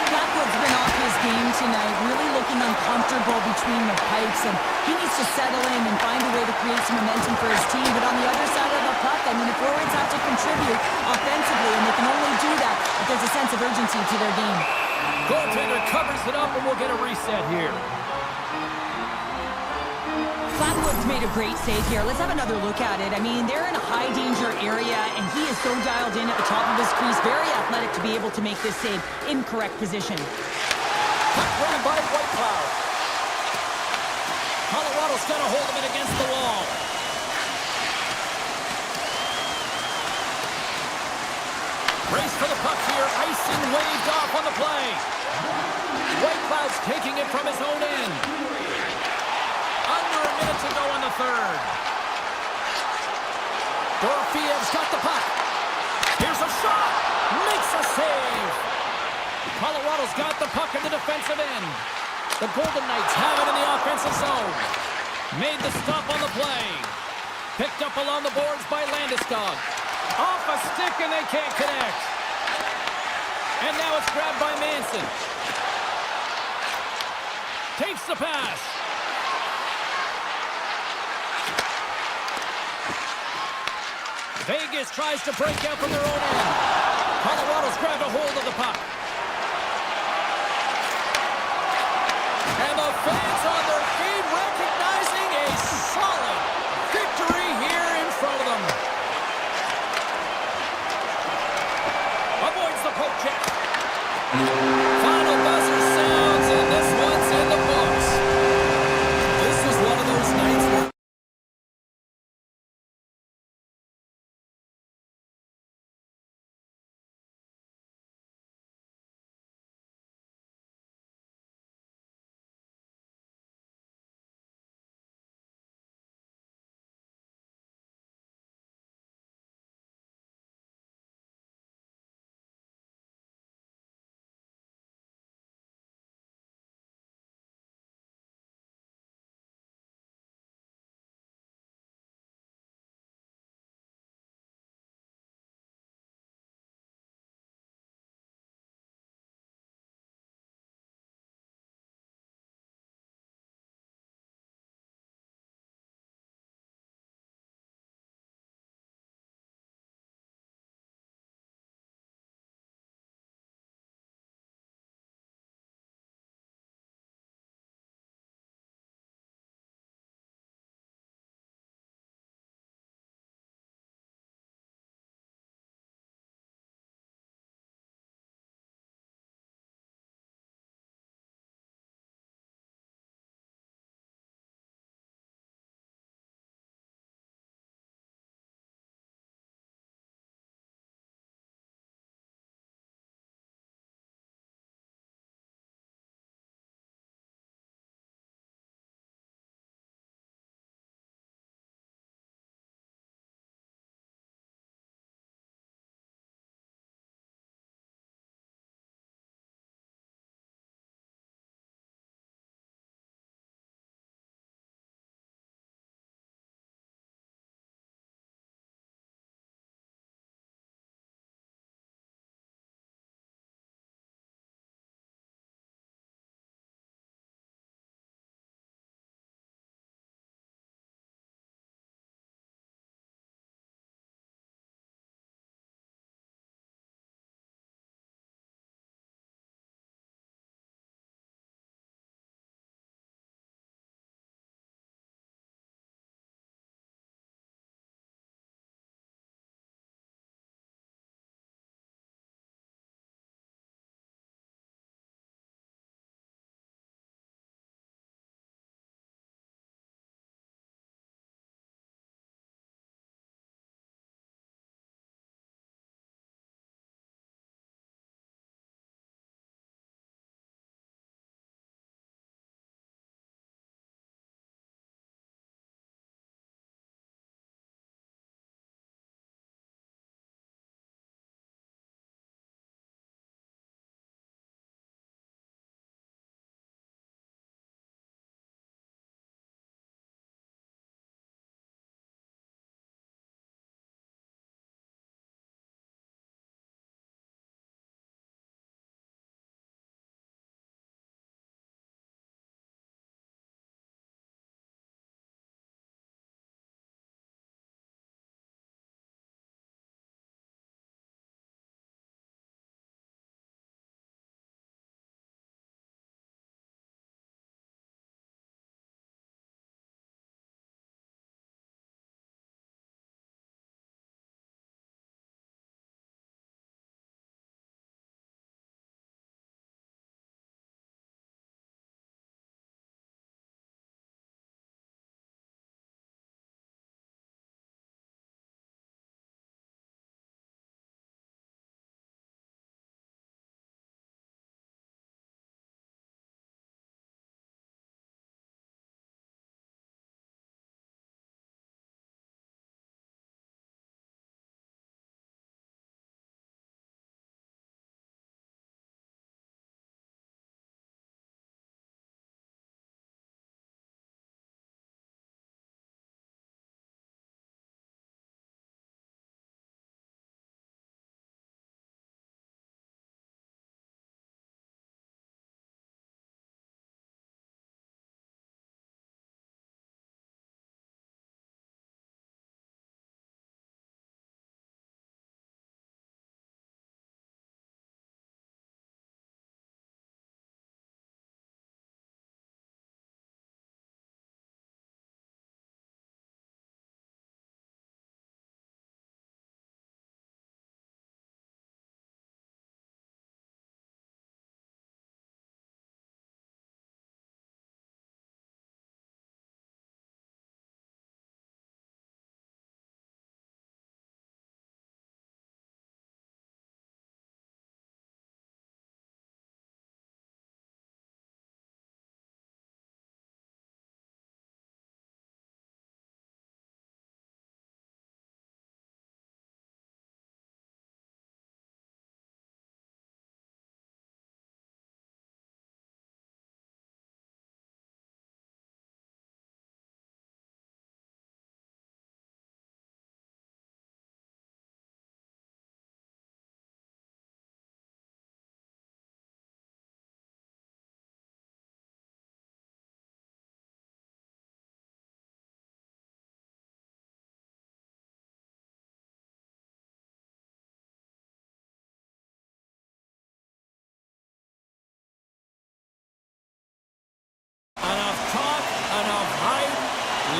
Blackwood's been off his game tonight, really looking uncomfortable between the pipes, and he needs to settle in and find a way to create some momentum for his team. But on the other side of the puck, I mean, the forwards have to contribute offensively, and they can only do that if there's a sense of urgency to their game. Goaltender covers it up, and we'll get a reset here. Blackwood's made a great save here. Let's have another look at it. I mean, they're in a high-danger area, and he is so dialed in at the top of his crease, very athletic to be able to make this save in correct position. Puck grabbed by Whitecloud. Colorado's got a hold of it against the wall. Race for the puck here. Icing waved off on the play. Whitecloud's taking it from his own end. Under a minute to go in the third. Dorofeyev's got the puck. Here's a shot. Makes a save. Colorado's got the puck in the defensive end. The Golden Knights have it in the offensive zone. Made the stop on the play. Picked up along the boards by Landeskog. Off a stick and they can't connect. And now it's grabbed by Manson. Takes the pass. Vegas tries to break out from their own end. Colorado's grabbed a hold of the puck. And the fans on their feet recognizing a solid victory here in front of them. Avoids the poke check. Final buzzer sounds, and this one's in the books. This was one of those nights where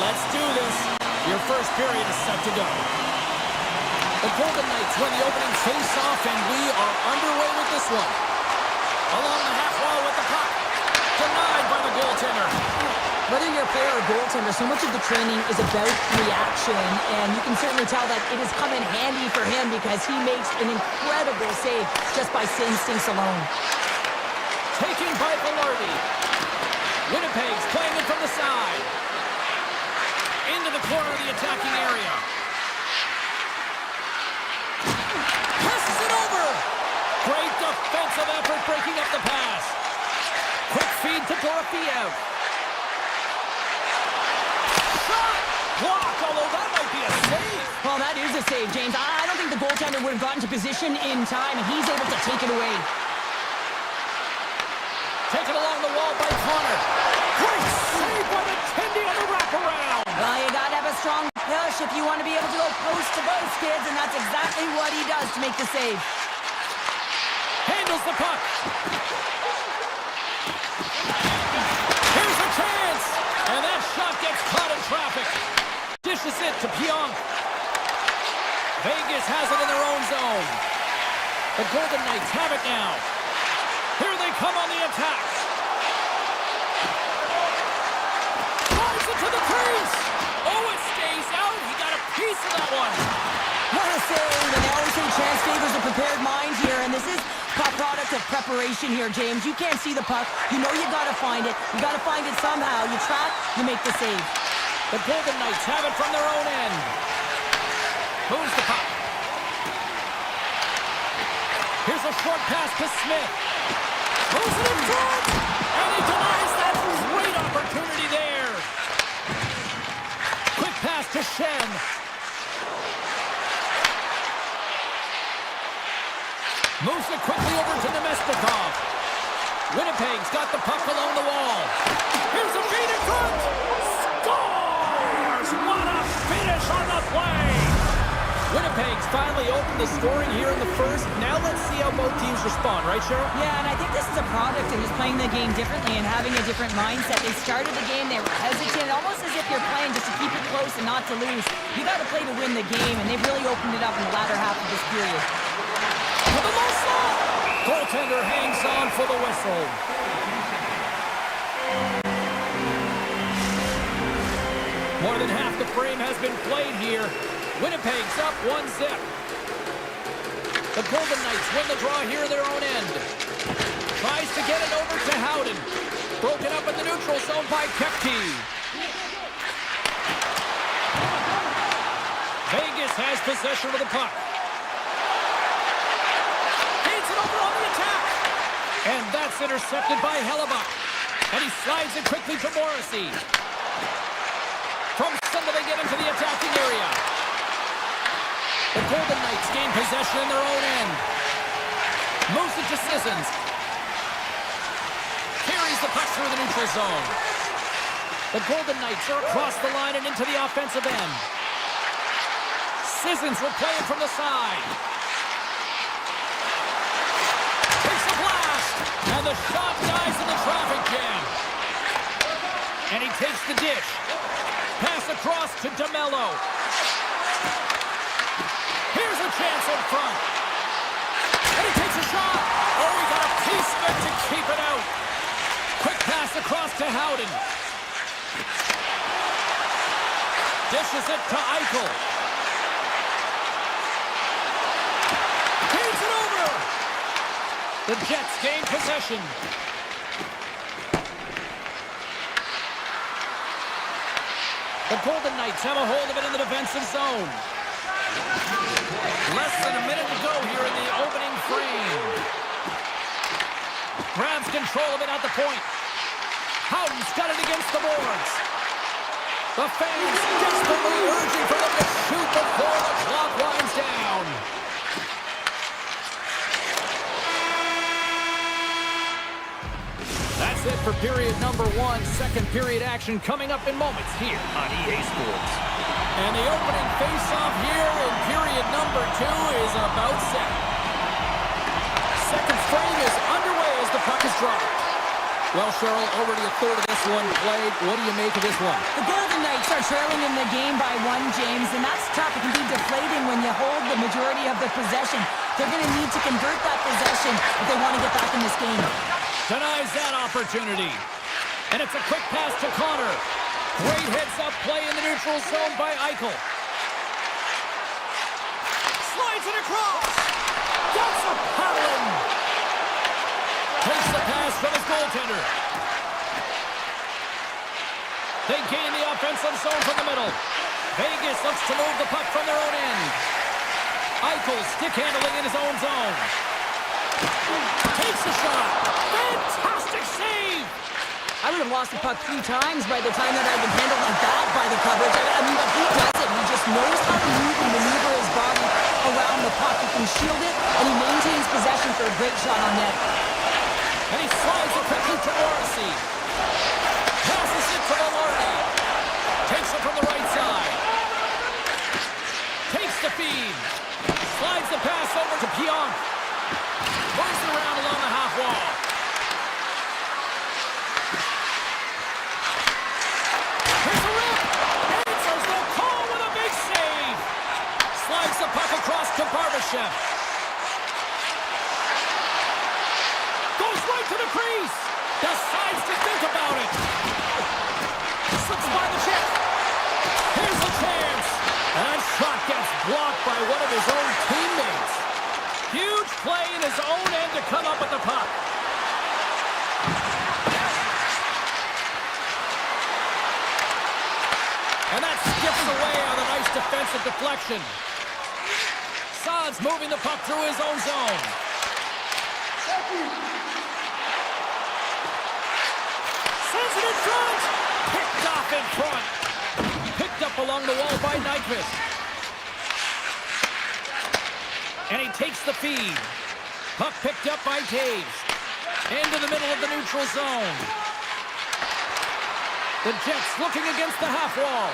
Let's do this. Your first period is set to go. The Golden Knights win the opening face-off, and we are underway with this one. Along the half wall with the puck. Denied by the goaltender. Whether you're a player or goaltender, so much of the training is about reaction, and you can certainly tell that it has come in handy for him because he makes an incredible save just by instincts alone. Taken by Velarde. Winnipeg's playing it from the side. Into the corner of the attacking area. Passes it over. Great defensive effort breaking up the pass. Quick feed to Dorofeev. Shot! Blocked, although that might be a save. Well, that is a save, James. I don't think the goaltender would have gotten to position in time, and he's able to take it away. Taken along the wall by Connor. Great save by the Tendy on the wraparound. Well, you gotta have a strong push if you want to be able to go post to post, kids, and that's exactly what he does to make the save. Handles the puck. Here's a chance. And that shot gets caught in traffic. Dishes it to Pionk. Vegas has it in their own zone. The Golden Knights have it now. Here they come on the attack. Fires it to the crease. Oh, it stays out. He got a piece of that one. What a save, and they always say chance favors a prepared mind here, and this is a product of preparation here, James. You can't see the puck. You know you gotta find it. You gotta find it somehow. You track, you make the save. The Golden Knights have it from their own end. Moves the puck. Here's a short pass to Smith. Moves it in front. And he denies that great opportunity there. Quick pass to Shen. Moves it quickly over to Nemestikov. Winnipeg's got the puck along the wall. Here's a feed in front. Scores! What a finish on the play! Winnipeg's finally opened the scoring here in the first. Now let's see how both teams respond, right, Cheryl? Yeah, and I think this is a product of just playing the game differently and having a different mindset. They started the game, they were hesitant, almost as if you're playing just to keep it close and not to lose. You got to play to win the game, and they've really opened it up in the latter half of this period. To the muscle! Goaltender hangs on for the whistle. More than half the frame has been played here. Winnipeg's up 1-0. The Golden Knights win the draw here at their own end. Tries to get it over to Howden. Broken up in the neutral zone by Kepke. Vegas has possession of the puck. Feeds it over on the attack. And that's intercepted by Hellebuck. And he slides it quickly to Morrissey. From center they get into the attacking area. The Golden Knights gain possession in their own end. Moves it to Sissons. Carries the puck through the neutral zone. The Golden Knights are across the line and into the offensive end. Sissons will play it from the side. Takes a blast. And the shot dies in the traffic jam. And he takes the dish. Pass across to DeMello. Here's a chance in front. And he takes a shot. Oh, he got a piece of it to keep it out. Quick pass across to Howden. Dishes it to Eichel. Feeds it over. The Jets gain possession. The Golden Knights have a hold of it in the defensive zone. Less than a minute to go here in the opening frame. Grabs control of it at the point. Howden's got it against the boards. The fans desperately urging for them to shoot before the clock winds down. That's it for period number one. Second period action coming up in moments here on EA Sports. And the opening face-off here in period number two is about set. Second frame is underway as the puck is dropped. Well, Cheryl, already a third of this one played. What do you make of this one? The Golden Knights are trailing in the game by 1, James, and that's tough. It can be deflating when you hold the majority of the possession. They're going to need to convert that possession if they want to get back in this game. Denies that opportunity. And it's a quick pass to Connor. Great heads-up play in the neutral zone by Eichel. Slides it across. That's a paddling. Takes the pass from his goaltender. They gain the offensive zone from the middle. Vegas looks to move the puck from their own end. Eichel stick handling in his own zone. Takes the shot. Fantastic save. I would have lost the puck 3 times by the time that I've been handled like that by the coverage. I mean, but he does it. He just knows how to move and maneuver his body around the puck. He can shield it, and he maintains possession for a great shot on net. And he slides it quickly to Morrissey. Passes it to Velarde. Takes it from the right side. Takes the feed. Slides the pass over to Pionk. Moves it around along the half wall. Here's a rip. And it says no call with a big save. Slides the puck across to Barbashev. Goes right to the crease. Decides to think about it. Slips by the check. Here's a chance. And that shot gets blocked by one of his own teammates. Huge play in his own end to come up with the puck. And that skips away on a nice defensive deflection. Saad's moving the puck through his own zone. Sends it in front. Picked off in front. Picked up along the wall by Nyquist. And he takes the feed. Puck picked up by Taves. Into the middle of the neutral zone. The Jets looking against the half wall.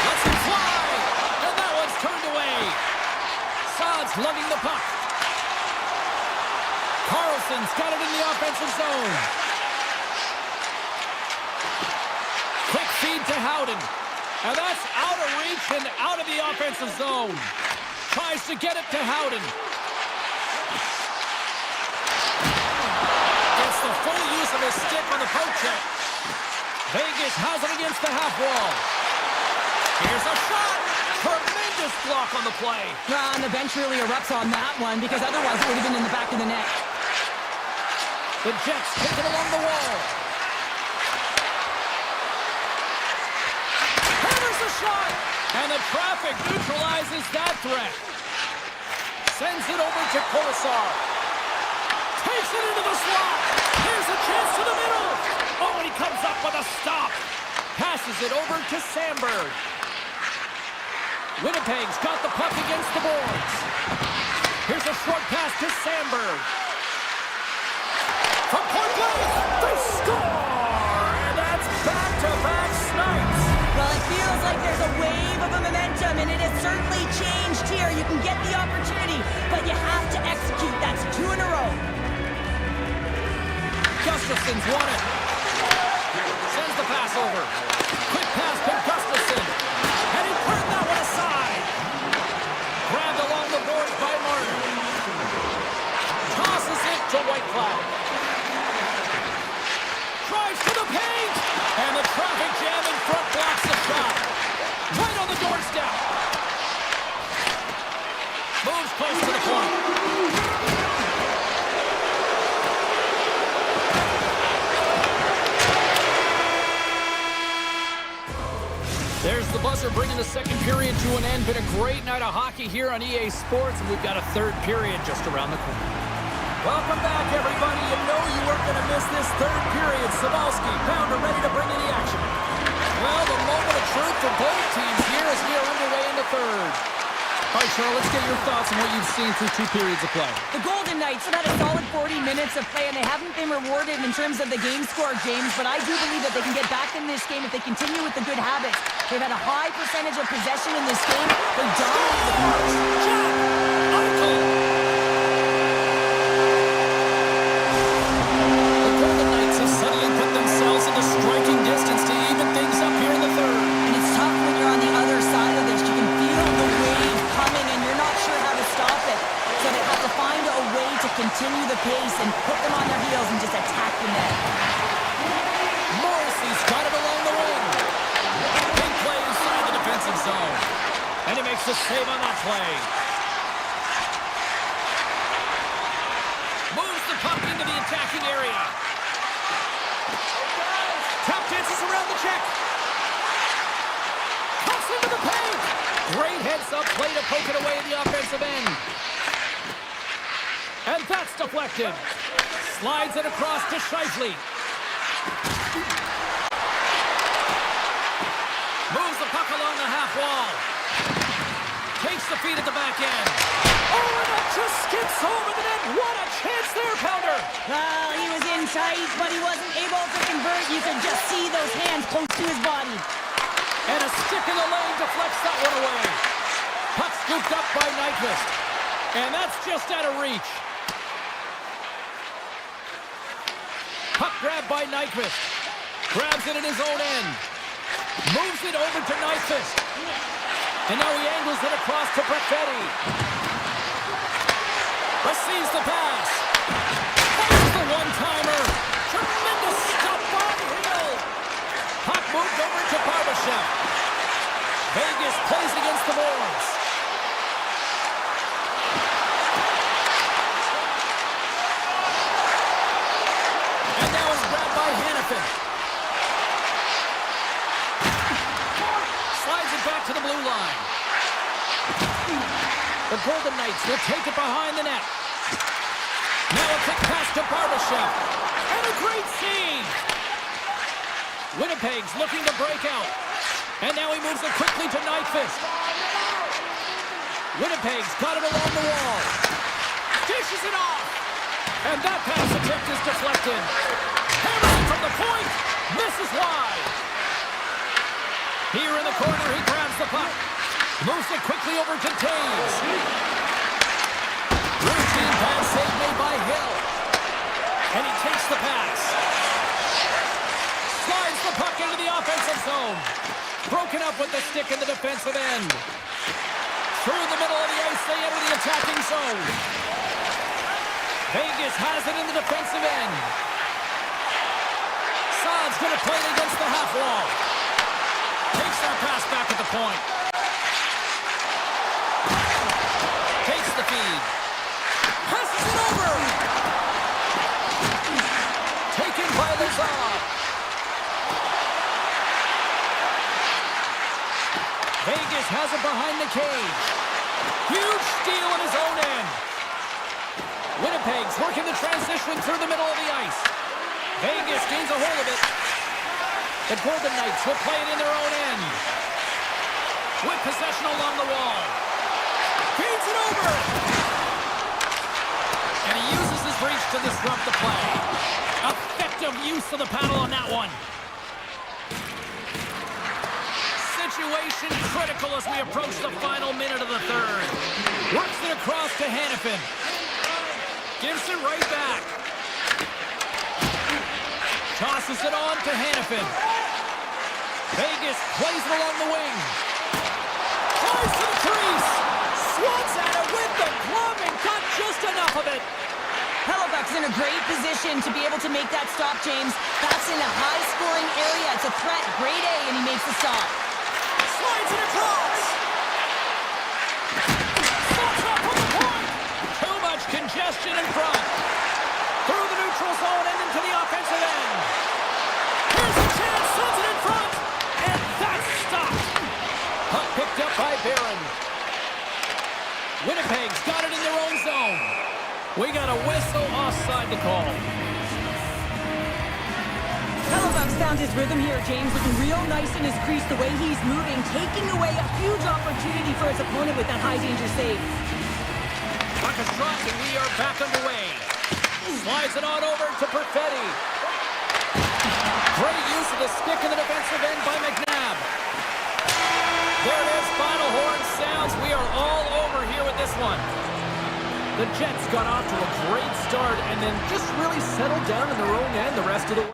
Lets him fly. And that one's turned away. Saad's lugging the puck. Carlson's got it in the offensive zone. Quick feed to Howden. And that's out of reach and out of the offensive zone. Tries to get it to Howden. Gets the full use of his stick on the poke check. Vegas has it against the half wall. Here's a shot. Tremendous block on the play. And the bench really erupts on that one because otherwise it would have been in the back of the net. The Jets take it along the wall. Hammers a shot. And the traffic neutralizes that threat. Sends it over to Colasar. Takes it into the slot. Here's a chance to the middle. Oh, and he comes up with a stop. Passes it over to Sandberg. Winnipeg's got the puck against the boards. Here's a short pass to Sandberg. From point blank, they score! And that's back-to-back snipes. Well, it feels like there's a wave of a momentum, and it has certainly changed here. You can get the opportunity, but you have to execute. That's 2 in a row. Gustafson's won it. Sends the pass over. Quick pass to Gustafson. And he turned that one aside. Grabbed along the boards by Martin. Tosses it to Whitecloud. Drives to the paint. And the traffic jam in front blocks the shot. Right on the doorstep. Moves close to the point. There's the buzzer bringing the second period to an end. Been a great night of hockey here on EA Sports, and we've got a third period just around the corner. Welcome back, everybody. You know you weren't going to miss this third period. Sabalski, Pounder, ready to bring in the action. Well, the moment of truth for both teams here as we are underway in the third. All right, Cheryl, let's get your thoughts on what you've seen through 2 periods of play. The Golden Knights have had a solid 40 minutes of play, and they haven't been rewarded in terms of the game score, James, but I do believe that they can get back in this game if they continue with the good habits. They've had a high percentage of possession in this game. They dominate the pucks. Jack Eichel. continue the pace and put them on their heels and just attack the net. Morrissey's got it along the wing. Big play inside the defensive zone. And he makes the save on that play. Moves the puck into the attacking area. Tap dances around the check. Cuts into the paint. Great heads-up play to poke it away in the offensive end. And that's deflected. Slides it across to Scheifele. Moves the puck along the half wall. Takes the feed at the back end. Oh, and it just skips over the net. What a chance there, Pounder. Well, he was in tight, but he wasn't able to convert. You could just see those hands close to his body. And a stick in the lane deflects that one away. Puck scooped up by Nyquist. And that's just out of reach. Puck grabbed by Nyquist. Grabs it in his own end. Moves it over to Nyquist. And now he angles it across to Perfetti. Receives the pass. Finds the one-timer. Tremendous stop by Hill. Puck moved over to Barbashev. Vegas plays against the boards. And now it's grabbed by Hannafin. Slides it back to the blue line. The Golden Knights will take it behind the net. Now a quick pass to Barbashev. And a great save. Winnipeg's looking to break out. And now he moves it quickly to Nyquist. Winnipeg's got it along the wall. Dishes it off. And that pass attempt is deflected. Hammering from the point. Misses wide. Here in the corner, he grabs the puck. Moves it quickly over to Taves. Routine pass save made by Hill. And he takes the pass. Slides the puck into the offensive zone. Broken up with the stick in the defensive end. Through the middle of the ice, they enter the attacking zone. Vegas has it in the defensive end. Saad's going to play it against the half wall. Takes that pass back at the point. Takes the feed. Passes it over. Taken by Lazar. Vegas has it behind the cage. Huge steal in his own end. Winnipeg's working the transition through the middle of the ice. Vegas gains a hold of it. The Golden Knights will play it in their own end. With possession along the wall. Feeds it over. And he uses his reach to disrupt the play. Effective use of the paddle on that one. Situation critical as we approach the final minute of the third. Works it across to Hannafin. Gives it right back. Tosses it on to Hannafin. Vegas plays it along the wing. Tries to the crease. Swats at it with the glove and got just enough of it. Hellebuyck's in a great position to be able to make that stop, James. That's in a high-scoring area. It's a threat, grade A, and he makes the stop. Slides it across. Stops up from the point. Too much congestion in front. Through the neutral zone and into the offensive end. Here's a chance. Sends it in front. And that's stopped. Puck picked up by Barron. Winnipeg's got it in their own zone. We got a whistle offside to call. Hellebuyck's found his rhythm here, James, looking real nice in his crease, the way he's moving, taking away a huge opportunity for his opponent with that high-danger save. Puck is dropped and we are back underway. Slides it on over to Perfetti. Great use of the stick in the defensive end by McNabb. There it is, final horn sounds. We are all over here with this one. The Jets got off to a great start and then just really settled down in their own end the rest of the way.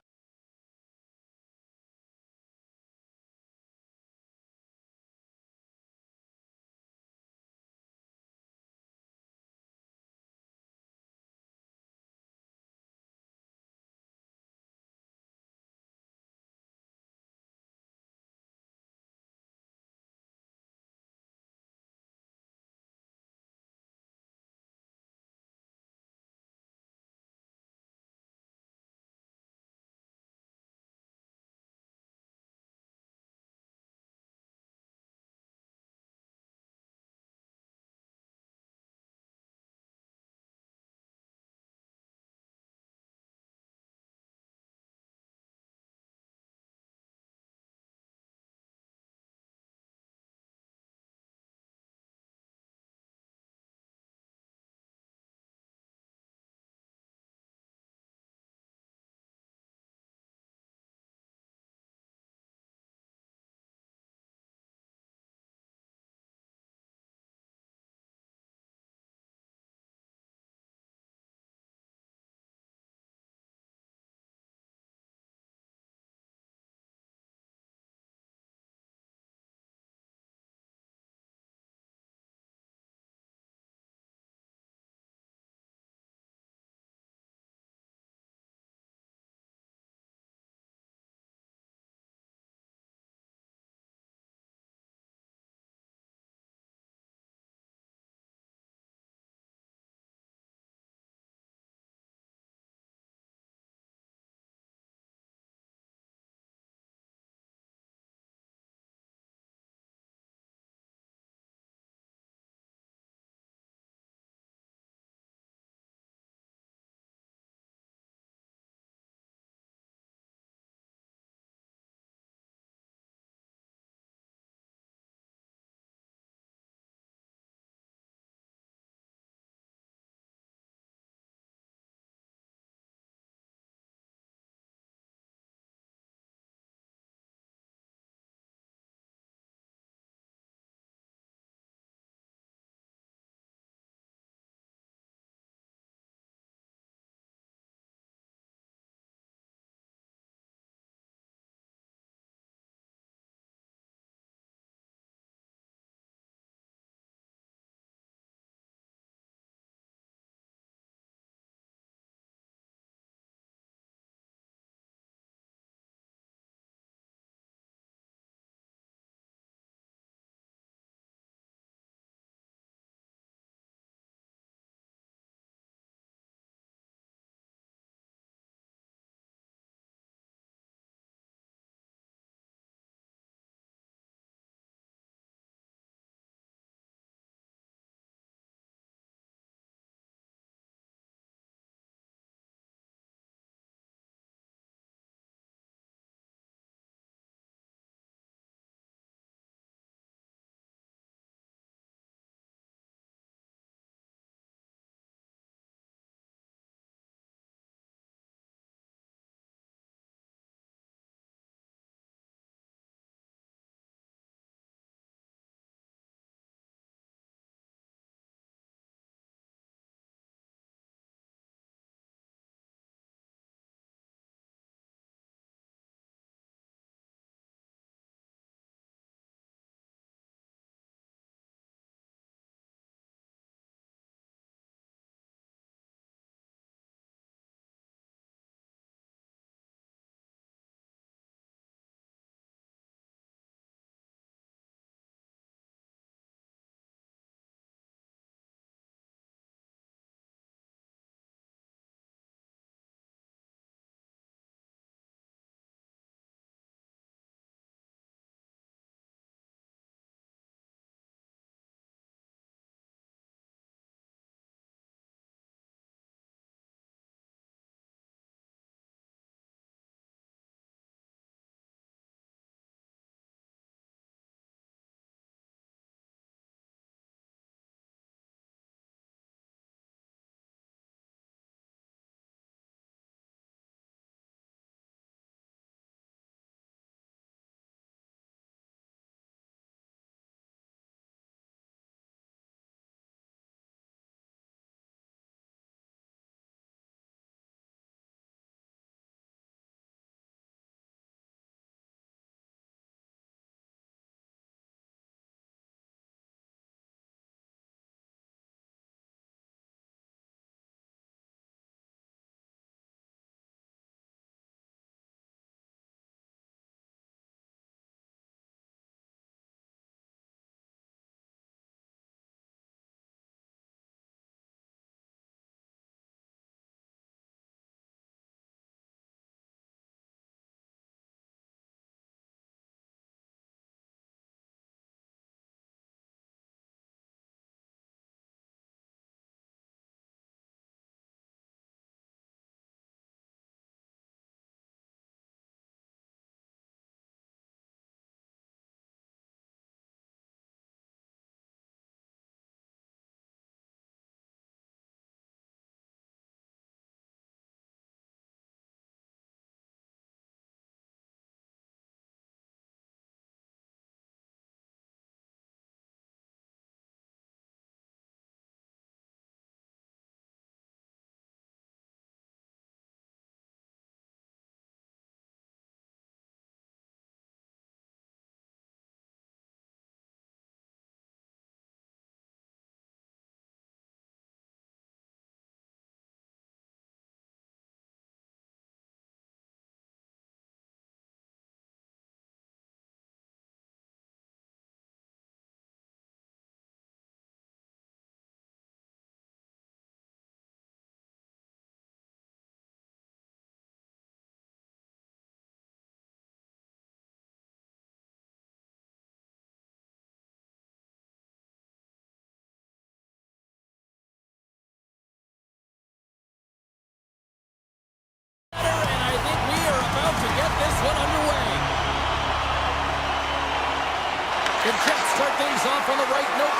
on the right note.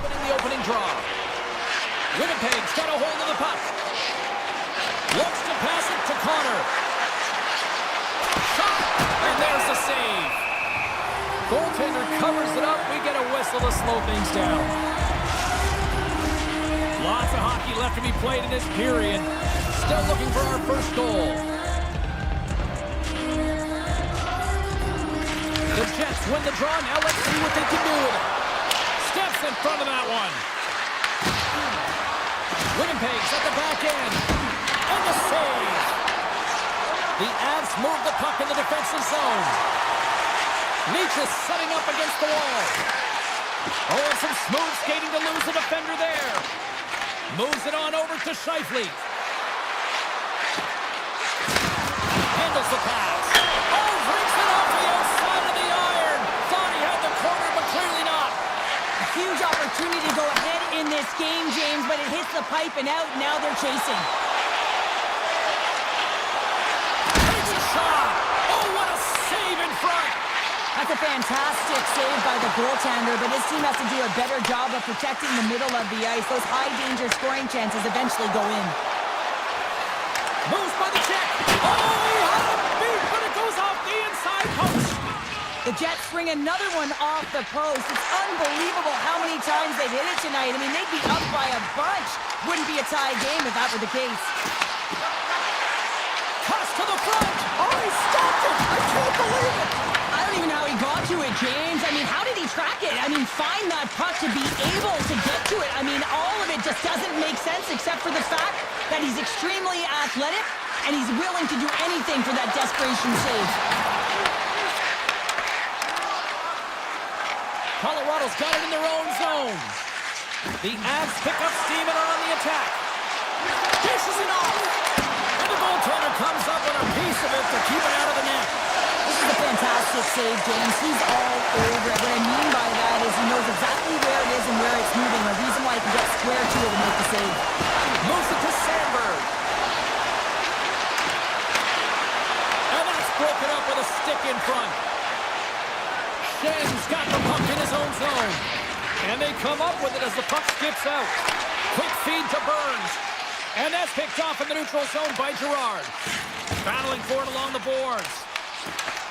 Winning the opening draw. Winnipeg's got a hold of the puck. Looks to pass it to Connor. Shot! And there's the save. Goaltender covers it up. We get a whistle to slow things down. Lots of hockey left to be played in this period. Still looking for our first goal. The Jets win the draw. Now let's see what they can do with it. Steps in front of that one. Winnipeg's at the back end. And the save. The Avs move the puck in the defensive zone. Leach is setting up against the wall. Oh, and some smooth skating to lose the defender there. Moves it on over to Scheifele. Handles the pass. Oh, brings it off the outside of the iron. Thought he had the corner, but clearly not. A huge opportunity to go ahead in this game, James, but it hits the pipe and out. Now they're chasing. Takes a shot. Oh, what a save in front. That's a fantastic save by the goaltender, but his team has to do a better job of protecting the middle of the ice. Those high-danger scoring chances eventually go in. Moves by the Czech. Oh, he had a beat, but it goes off the inside post. The Jets bring another one off the post. It's unbelievable how many times they've hit it tonight. I mean, they'd be up by a bunch. Wouldn't be a tie game if that were the case. Toss to the front. Oh, he stopped it. I can't believe it. I don't even know how he got to it, James. I mean, how did he track it? I mean, find that puck to be able to get to it. I mean, all of it just doesn't make sense except for the fact that he's extremely athletic and he's willing to do anything for that desperation save. Colorado's got it in their own zone. The Avs pick up steam and are on the attack. Dishes it off. And the goaltender comes up with a piece of it to keep it out of the net. This is a fantastic save, James. He's all over it. What I mean by that is he knows exactly where it is and where it's moving. A reason why he can get square to it and make the save. Moves it to Sandberg. And that's broken up with a stick in front. Shen's got the puck in his own zone. And they come up with it as the puck skips out. Quick feed to Burns. And that's picked off in the neutral zone by Girard. Battling for it along the boards.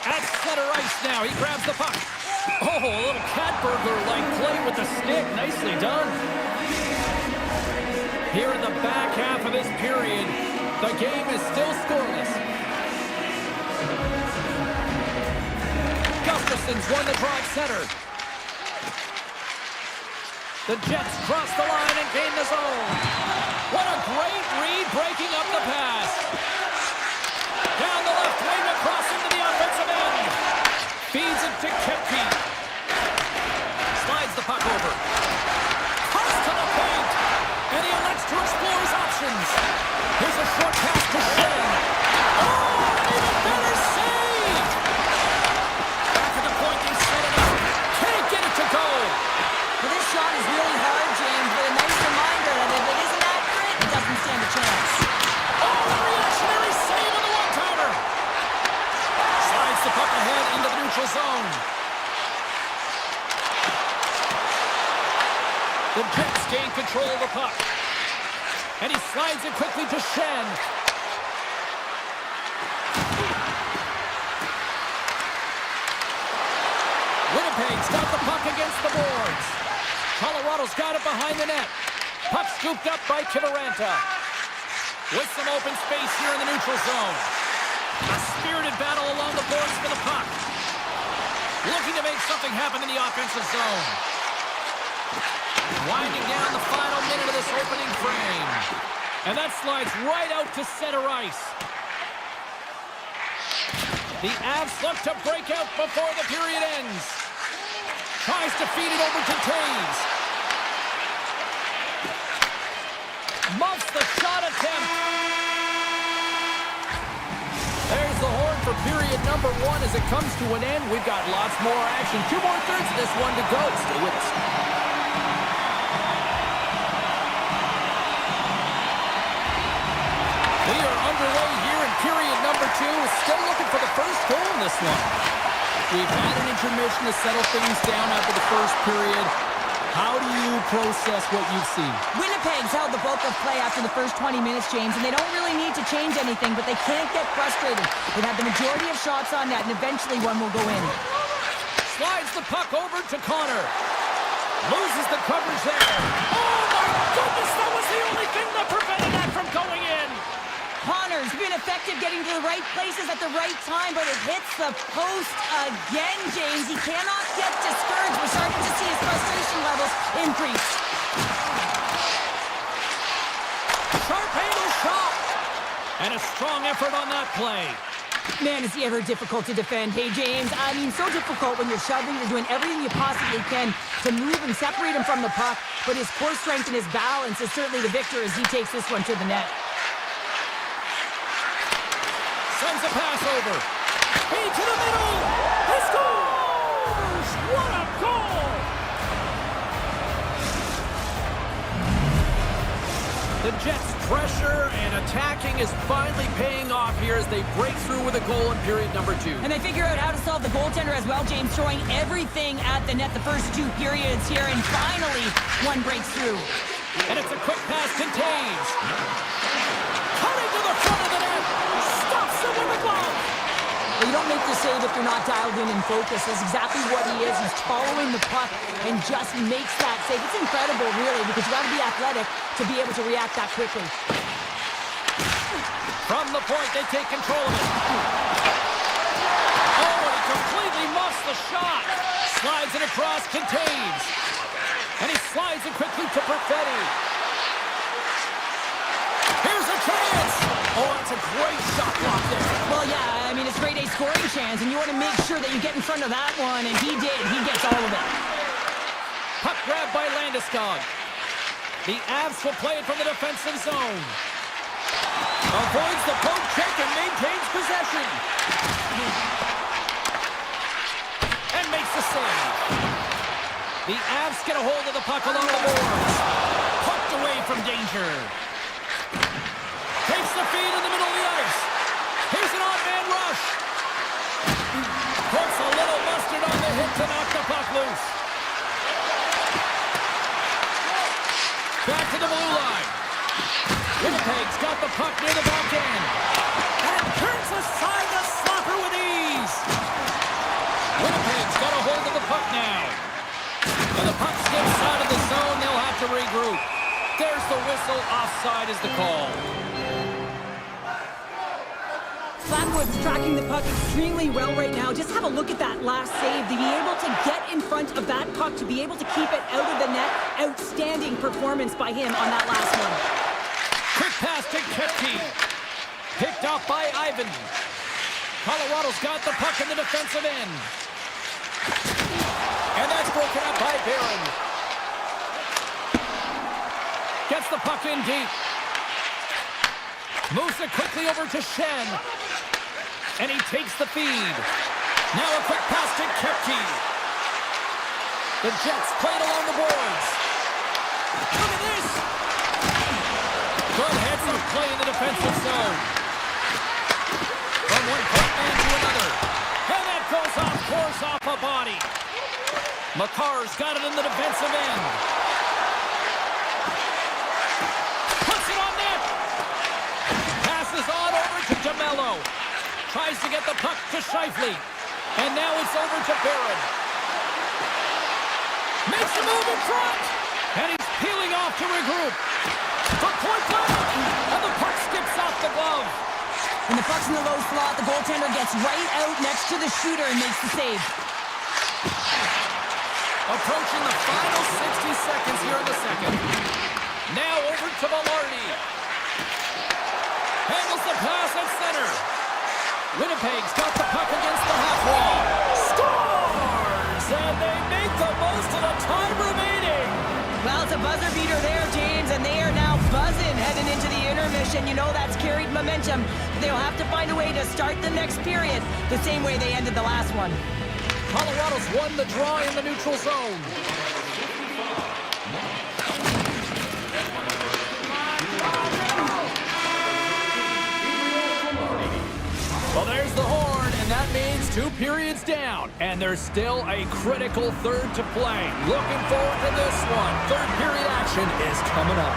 At center ice now. He grabs the puck. Oh, a little cat burglar-like play with the stick. Nicely done. Here in the back half of this period, the game is still scoreless. Gustafson's won the draw at center. The Jets cross the line and gain the zone. What a great read, breaking up the pass. Down the left wing across into the offensive end. Feeds it to Kepke. Slides the puck over. Toss to the paint. And he elects to explore his options. Here's a short pass to Shane. Oh, even better save. Back at the point, they set it up. Can't get it to go. Well, this shot is really hard, James, but a nice reminder that if it isn't accurate, it doesn't stand a chance. Oh, a reactionary save on the one-timer. Slides the puck ahead into the neutral zone. The Jets gain control of the puck. And he slides it quickly to Shen. Winnipeg's got the puck against the boards. Colorado's got it behind the net. Puck scooped up by Kiviranta. With some open space here in the neutral zone. A spirited battle along the boards for the puck. Looking to make something happen in the offensive zone. Winding down the final minute of this opening frame. And that slides right out to center ice. The Avs look to break out before the period ends. Tries to feed it over to Taves. Muffs the shot attempt. There's the horn for period number 1 as it comes to an end. We've got lots more action. 2 more thirds of this one to go. Stay with us. They are underway here in period number 2. Still looking for the first goal in this one. We've had an intermission to settle things down after the first period. How do you process what you've seen? Winnipeg's held the bulk of play after the first 20 minutes, James, and they don't really need to change anything, but they can't get frustrated. They've had the majority of shots on net, and eventually one will go in. Slides the puck over to Connor. Loses the coverage there. Oh my goodness, that was the only thing that prevented that from going in. Connor's been effective getting to the right places at the right time, but it hits the post again, James. He cannot get discouraged. We're starting to see his frustration levels increase. Sharp angle shot. And a strong effort on that play. Man, is he ever difficult to defend. Hey, James, I mean, so difficult when you're shoving, you're doing everything you possibly can to move and separate him from the puck, but his core strength and his balance is certainly the victor as he takes this one to the net. Sends a pass over. Speed to the middle. He scores! What a goal! The Jets' pressure and attacking is finally paying off here as they break through with a goal in period number 2. And they figure out how to solve the goaltender as well, James, throwing everything at the net the first 2 periods here, and finally one breaks through. And it's a quick pass to Taves. Cutting to the front of the net. Stops him with the glove. Well, you don't make the save if you're not dialed in and focused. That's exactly what he is. He's following the puck and just makes that save. It's incredible, really, because you got to be athletic to be able to react that quickly. From the point, they take control of it. Oh, and he completely muffs the shot. Slides it across to Taves. And he slides it quickly to Perfetti. Here's a chance. Oh, it's a great shot block there. Well, yeah, I mean, it's grade A scoring chance, and you want to make sure that you get in front of that one, and he did. He gets all of it. Puck grab by Landeskog. The Avs will play it from the defensive zone. Avoids the poke check and maintains possession. And makes the save. The Avs get a hold of the puck along the boards. Pucked away from danger. Takes the feed in the middle of the ice. Here's an odd-man rush. Puts a little mustard on the hit to knock the puck loose. Back to the blue line. Winnipeg's got the puck near the back end. And turns aside the slapper with ease. Winnipeg's got a hold of the puck now. And the puck skips out of the zone. They'll have to regroup. There's the whistle. Offside is the call. Flatwood's tracking the puck extremely well right now. Just have a look at that last save. To be able to get in front of that puck, to be able to keep it out of the net. Outstanding performance by him on that last one. Quick pass to Kepke. Picked off by Ivan. Colorado's got the puck in the defensive end. And that's broken up by Barron. Gets the puck in deep. Moves it quickly over to Shen. And he takes the feed. Now a quick pass to Kepke. The Jets play it along the boards. Look at this. Good heads-up play in the defensive zone. From one point man to another. And that goes off course off a body. Makar's got it in the defensive end. Puts it on net. Passes on over to DeMello. Tries to get the puck to Scheifele. And now it's over to Barron. Makes a move in front. And he's peeling off to regroup. For point blank. And the puck skips off the glove. And the puck's in the low slot. The goaltender gets right out next to the shooter and makes the save. Approaching the final 60 seconds here in the second. Now over to Velarde. Handles the pass at center. Winnipeg's got the puck against the half wall. Scores! And they make the most of the time remaining. Well, it's a buzzer beater there, James, and they are now buzzing heading into the intermission. You know that's carried momentum. They'll have to find a way to start the next period the same way they ended the last one. Colorado's won the draw in the neutral zone. 2 periods down, and there's still a critical third to play. Looking forward to this one. Third period action is coming up.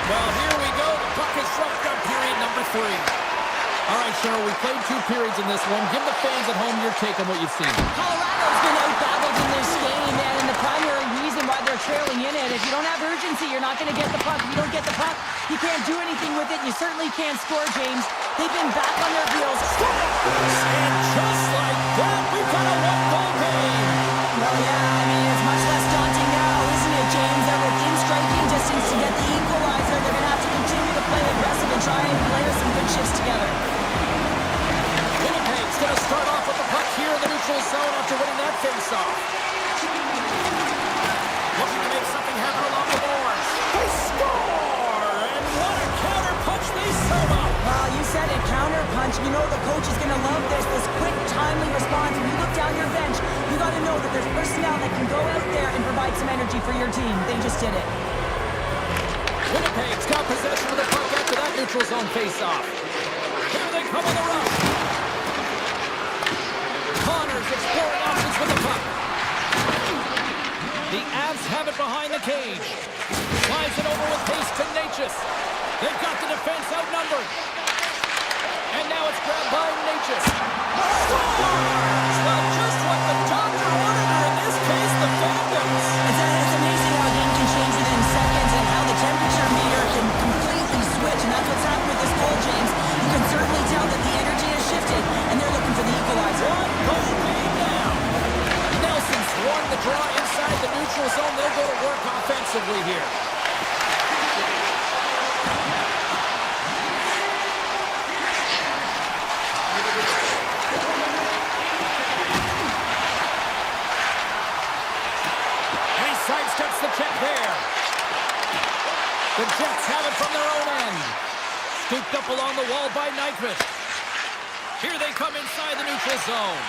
Well, here we go. The puck is swept up period number 3. All right, Cheryl, we played 2 periods in this one. Give the fans at home your take on what you've seen. Colorado's been out-battled in this game, and the primary reason why they're trailing in it, if you don't have urgency, you're not going to get the puck. If you don't get the puck, you can't do anything with it. You certainly can't score, James. They've been back on their heels. And just like that, we've got a one-goal game. Well, yeah, I mean, it's much less daunting now, isn't it, James? They're within striking distance to get the equalizer. They're going to have to continue to play aggressive and try and layer some good shifts together. Winnipeg's going to start off with the puck here in the neutral zone after winning that face-off. Looking to make something happen along the boards. They score! And what a counter-punch they serve up! Well, you said it, counter-punch. You know the coach is going to love this quick, timely response. When you look down your bench, you got to know that there's personnel that can go out there and provide some energy for your team. They just did it. Winnipeg's got possession of the puck after that neutral zone face-off. Here they come on the rush. Connors exploring options with the puck. The Avs have it behind the cage. Slides it over with pace to Natchez. They've got the defense outnumbered. And now it's grabbed by Natchez. Scores! Well, just what the doctor ordered her, in this case, the Phantoms. It's amazing how a game can change within seconds and how the temperature meter can completely switch. And that's what's happened with this goal, James. You can certainly tell that the energy has shifted, and they're looking for the equalizer. One goal lead now. Nelson's won the draw inside the neutral zone. They'll go to work offensively here. Sidesteps the check there. The Jets have it from their own end. Scooped up along the wall by Nyquist. Here they come inside the neutral zone.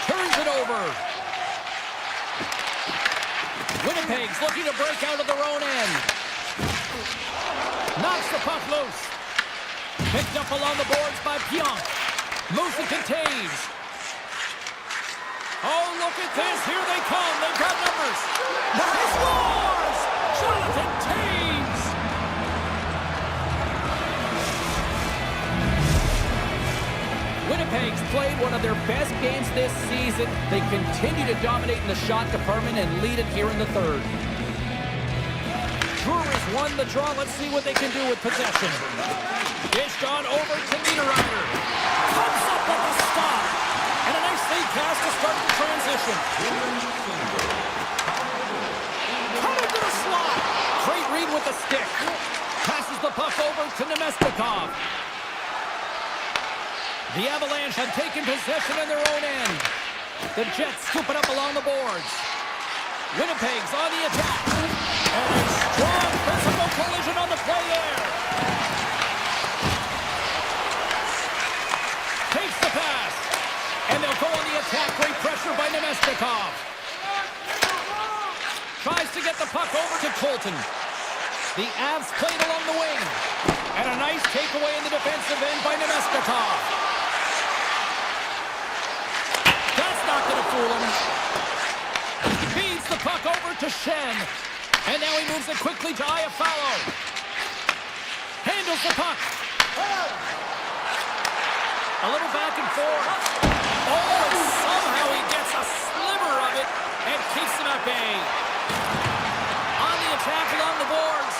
Turns it over. Winnipeg's looking to break out of their own end. Knocks the puck loose. Picked up along the boards by Pionk. Moves it to Taves. Oh, look at this. Here they come. They've got numbers. He scores! Jonathan Taves! Winnipeg's played one of their best games this season. They continue to dominate in the shot department and lead it here in the third. Brewers won the draw. Let's see what they can do with possession. Dished on over to Niederreiter. Comes up with a stop. And a nice lead pass to start the transition. Cut into the slot. Great read with the stick. Passes the puck over to Nemestikov. The Avalanche have taken possession in their own end. The Jets scoop it up along the boards. Winnipeg's on the attack. And a strong physical collision on the play there. Takes the pass. And they'll go on the attack. Great pressure by Nemestikov. Tries to get the puck over to Colton. The Avs played along the wing. And a nice takeaway in the defensive end by Nemestikov. That's not going to fool him. Feeds the puck over to Shen. And now he moves it quickly to Iafallo. Handles the puck. A little back and forth. Oh, and somehow he gets a sliver of it and keeps him at bay. On the attack along the boards.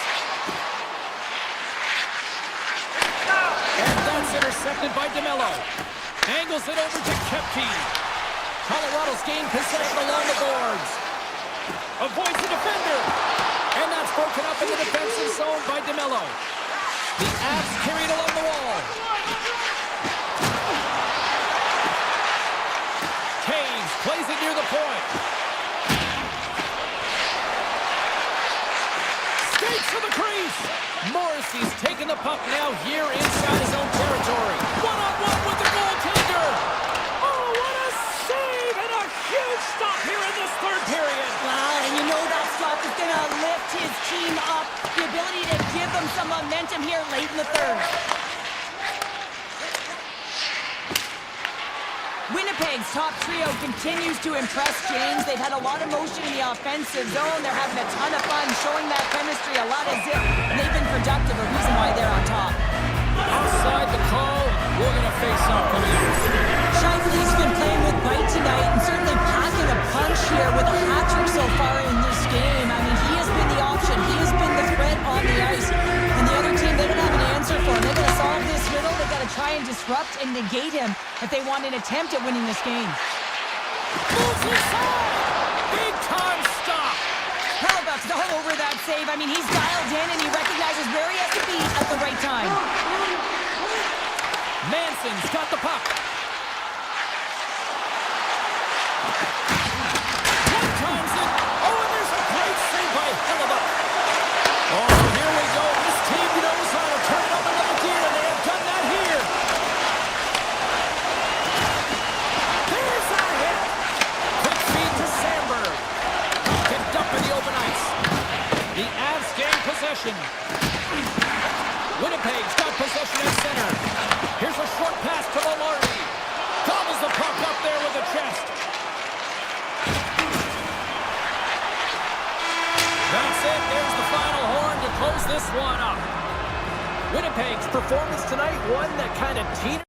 And that's intercepted by DeMello. Angles it over to Kepke. Colorado's gained possession along the boards. Avoids the defender. And that's broken up in the defensive zone by DeMello. The Avs carried along the wall. Taves plays it near the point. Skates to the crease. Morrissey's taking the puck now here inside his own territory. One-on-one with the goaltender. Oh, what a save and a huge stop here in this third period. Wow, and you know that stop is going to lift his team up. The ability to give them some momentum here late in the third. Winnipeg Winnipeg's top trio continues to impress, James. They've had a lot of motion in the offensive zone. They're having a ton of fun, showing that chemistry, a lot of zip. And they've been productive, a reason why they're on top. Outside the call, we're going to face off coming up. Shively's been playing with bite tonight and certainly packing a punch here with a hat trick so far in this game. I mean, he has been the option. He has been the threat on the ice. And the other team, they don't have an answer for him. They've got to solve this riddle. They've got to try and disrupt and negate him if they want an attempt at winning this game. Moves inside! Big time stop! Hellbuck's all over that save. I mean, he's dialed in and he recognizes where he has to be at the right time. Manson's got the puck. One times it. Oh, and there's a great save by Hellbuck. Oh, here we go. This team knows how to turn up another gear, and they have done that here. There's a hit. Quick feed to Sandberg. Picked up in the open ice. The Avs gain possession. Winnipeg's got possession at center. Here's a short pass to Velarde. Gobbles the puck up there with the chest. That's it. There's the final horn to close this one up. Winnipeg's performance tonight, one that kind of teetered.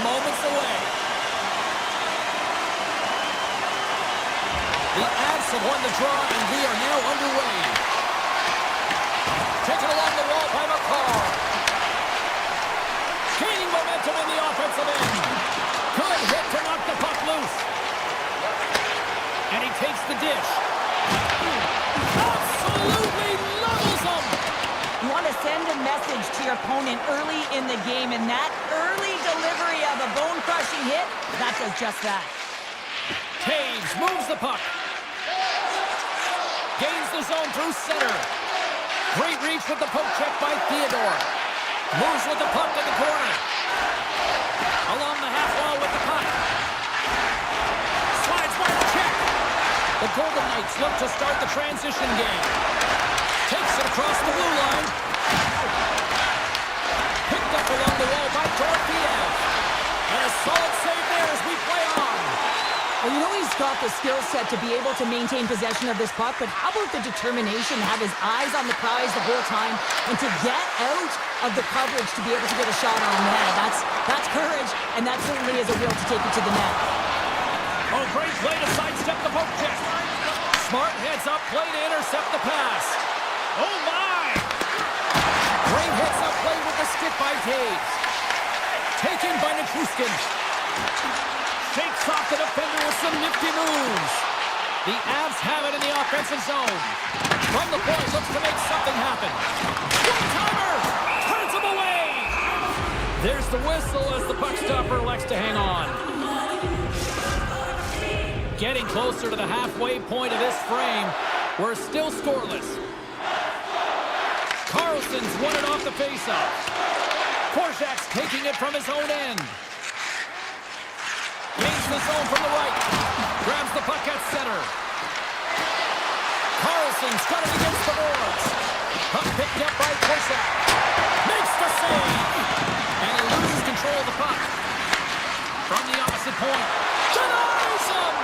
moments away. The Avs have won the draw, and we are now underway. Taken along the wall by McCall. Gaining momentum in the offensive end. Good hit to knock the puck loose. And he takes the dish. Absolutely levels him! You want to send a message to your opponent early in the game, and that early delivery of a bone-crushing hit, that does just that. Taves moves the puck. Gains the zone through center. Great reach with the poke check by Theodore. Moves with the puck to the corner. Along the half wall with the puck. Slides by the check. The Golden Knights look to start the transition game. Takes it across the blue line. Picked up along the wall by Dorofeev. And a solid save there as we play on. Well, you know he's got the skill set to be able to maintain possession of this puck, but how about the determination to have his eyes on the prize the whole time and to get out of the coverage to be able to get a shot on net? That's courage, and that certainly is a will to take it to the net. Oh, great play to sidestep the poke check. Smart heads up play to intercept the pass. Oh, my! Great heads up play with the stick by Taves. Taken by Nichushkin. Shakes off the defender with some nifty moves. The Avs have it in the offensive zone. From the point, looks to make something happen. One-timer! Turns him away! There's the whistle as the puck stopper elects to hang on. Getting closer to the halfway point of this frame. We're still scoreless. Carlson's won it off the faceoff. Korczak's taking it from his own end. Gains the zone from the right. Grabs the puck at center. Carlson's got it against the boards. Puck picked up by Korczak. Makes the save. And he loses control of the puck. From the opposite point. Denies him!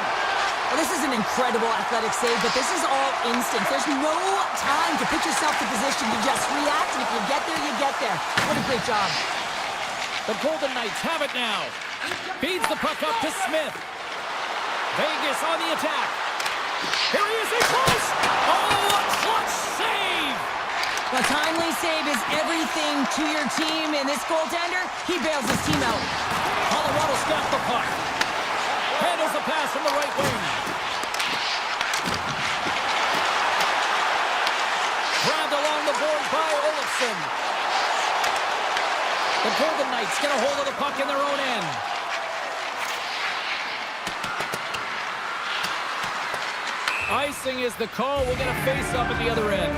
Well, this is an incredible athletic save, but this is all instinct. There's no time to put yourself to position. You just react, and if you get there, you get there. What a great job. The Golden Knights have it now. Feeds the puck up to Smith. Vegas on the attack. Here he is, he's close! Oh, a clutch save! The timely save is everything to your team, and this goaltender, he bails his team out. Colorado snapped the puck. Handles the pass from the right wing. Grabbed along the boards by Olofsson. The Golden Knights get a hold of the puck in their own end. Icing is the call. We'll get a face-up at the other end.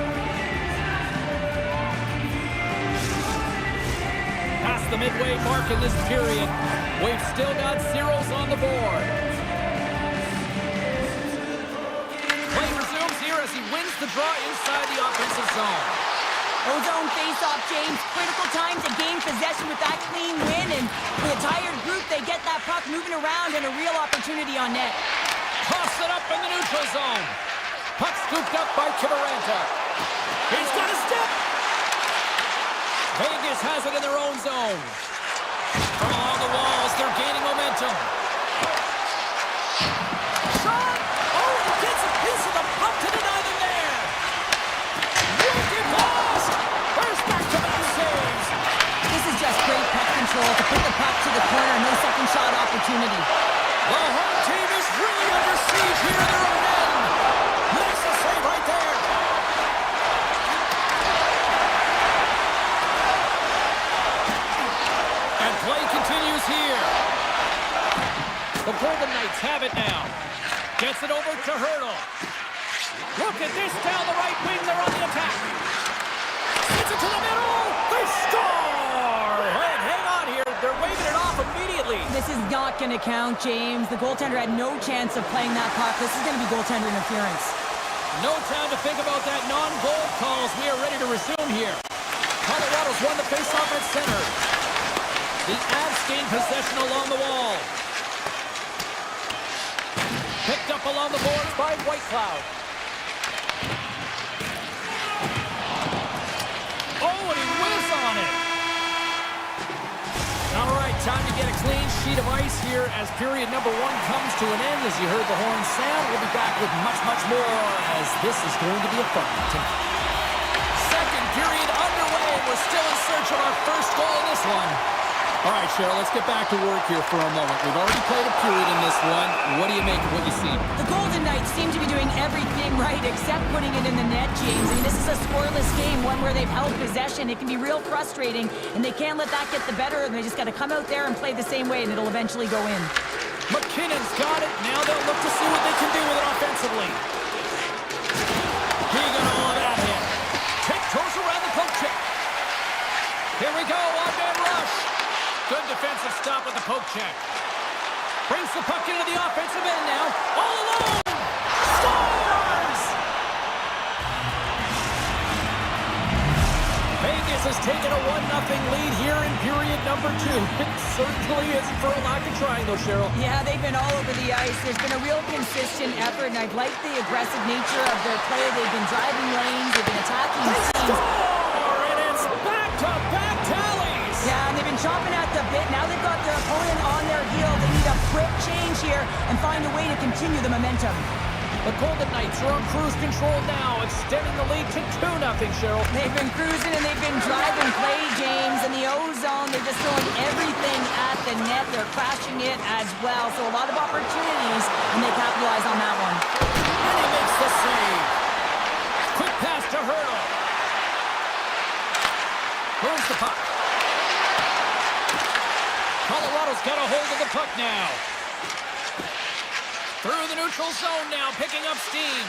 Past the midway mark in this period. We've still got zeros on the board. Play resumes here as he wins the draw inside the offensive zone. Ozone face-off, James. Critical time to gain possession with that clean win, and the entire group, they get that puck moving around and a real opportunity on net. Toss it up in the neutral zone. Puck scooped up by Kivaranta. He's got a step. Vegas has it in their own zone. From along the walls, they're gaining momentum. Shot! Oh, he gets a piece of the puck to deny them there. Wicked pass! First back-to-back saves. This is just great puck control to put the puck to the corner, no second shot opportunity. The home team is really under siege here in their own end. Makes the save right there. And play continues here. The Golden Knights have it now. Gets it over to Hurdle. Look at this down the right wing. They're on the attack. Gets it to the middle. They score! And hang on here. They're waving it off immediately. This is not going to count, James. The goaltender had no chance of playing that puck. This is going to be goaltender interference. No time to think about that non-goal calls. We are ready to resume here. Colorado's won the faceoff at center. The Avs gain possession along the wall. Picked up along the boards by Whitecloud. Oh, and he whizzes on it. All right, time to get a clean sheet of ice here as period number 1 comes to an end. As you heard the horn sound, we'll be back with much, much more as this is going to be a fun one tonight. Second period underway. We're still in search of our first goal in this one. All right, Cheryl, let's get back to work here for a moment. We've already played a period in this one. What do you make of what you see? The Golden Knights seem to be doing everything right except putting it in the net, James. I mean, this is a scoreless game, one where they've held possession. It can be real frustrating, and they can't let that get the better of them. They just got to come out there and play the same way, and it'll eventually go in. McKinnon's got it. Now they'll look to see what they can do with it offensively. He got all of that hit. Tiptoes around the poke check. Here we go, one-man rush. Good defensive stop with the poke check. Brings the puck into the offensive end now. All alone! Scores! Vegas has taken a 1-0 lead here in period number 2. It certainly isn't for a lack of trying, though, Cheryl. Yeah, they've been all over the ice. There's been a real consistent effort, and I've liked the aggressive nature of their play. They've been driving lanes. They've been attacking teams. And it's back-to-back tallies! Yeah, and they've been chomping at the bit. Now they've got their opponent on their heel. They need a quick change here and find a way to continue the momentum. The Golden Knights are on cruise control now, extending the lead to 2-0, Cheryl. They've been cruising and they've been driving play, James. In the O-zone, they're just throwing everything at the net. They're crashing it as well. So a lot of opportunities, and they capitalize on that one. And he makes the save. Quick pass to Hurdle. Moves the puck. Colorado's got a hold of the puck now. Through the neutral zone now, picking up steam.